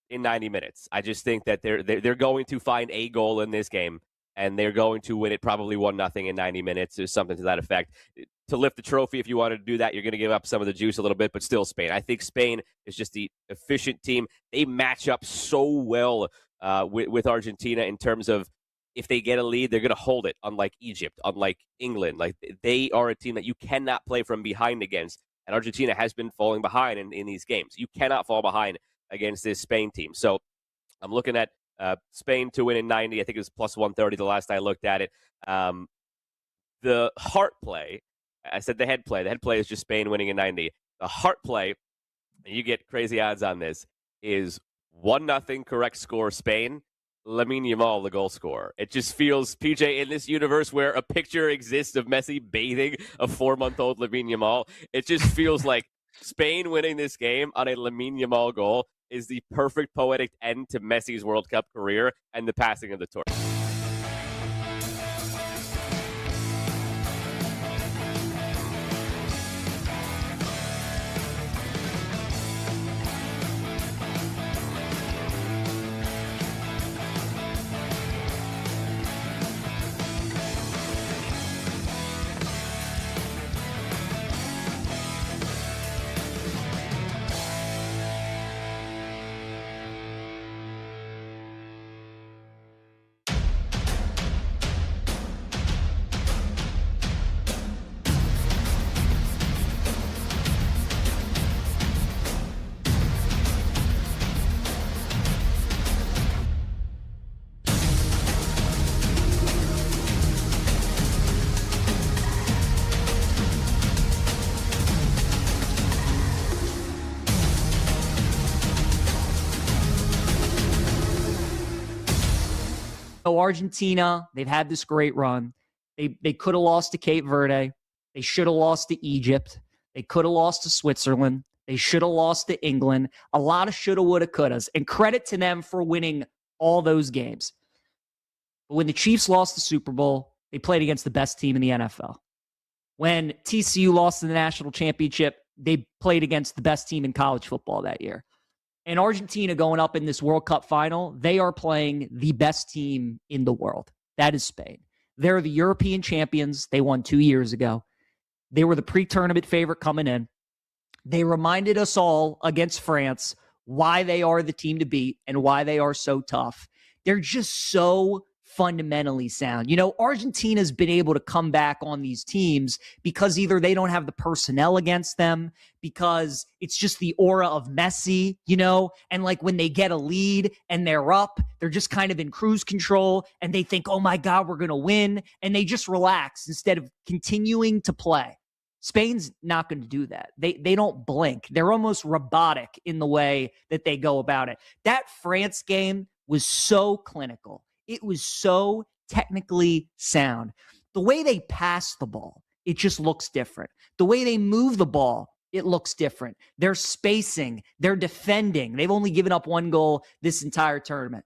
in 90 minutes. I just think that they're going to find a goal in this game, and they're going to win it probably 1-0 in 90 minutes or something to that effect. To lift the trophy, if you wanted to do that, you're going to give up some of the juice a little bit, but still Spain. I think Spain is just the efficient team. They match up so well with Argentina in terms of if they get a lead, they're going to hold it, unlike Egypt, unlike England. Like, they are a team that you cannot play from behind against, and Argentina has been falling behind in these games. You cannot fall behind against this Spain team. So I'm looking at Spain to win in 90. I think it was plus 130 the last I looked at it. The heart play, I said the head play. The head play is just Spain winning in 90. The heart play, and you get crazy odds on this, is 1-0 correct score Spain, Lamine Yamal the goal scorer. It just feels, PJ, in this universe where a picture exists of Messi bathing a 4-month-old Lamine Yamal, it just feels like Spain winning this game on a Lamine Yamal goal is the perfect poetic end to Messi's World Cup career and the passing of the torch. So Argentina, they've had this great run. They could have lost to Cape Verde. They should have lost to Egypt. They could have lost to Switzerland. They should have lost to England. A lot of shoulda, woulda, couldas. And credit to them for winning all those games. But when the Chiefs lost the Super Bowl, they played against the best team in the NFL. When TCU lost in the national championship, they played against the best team in college football that year. And Argentina going up in this World Cup final, they are playing the best team in the world. That is Spain. They're the European champions. They won 2 years ago. They were the pre-tournament favorite coming in. They reminded us all against France why they are the team to beat and why they are so tough. They're just so fundamentally sound. You know, Argentina's been able to come back on these teams because either they don't have the personnel against them, because it's just the aura of Messi, you know, and like when they get a lead and they're up, they're just kind of in cruise control and they think, oh my God, we're going to win. And they just relax instead of continuing to play. Spain's not going to do that. They don't blink. They're almost robotic in the way that they go about it. That France game was so clinical. It was so technically sound. The way they pass the ball, it just looks different. The way they move the ball, it looks different. They're spacing. They're defending. They've only given up one goal this entire tournament.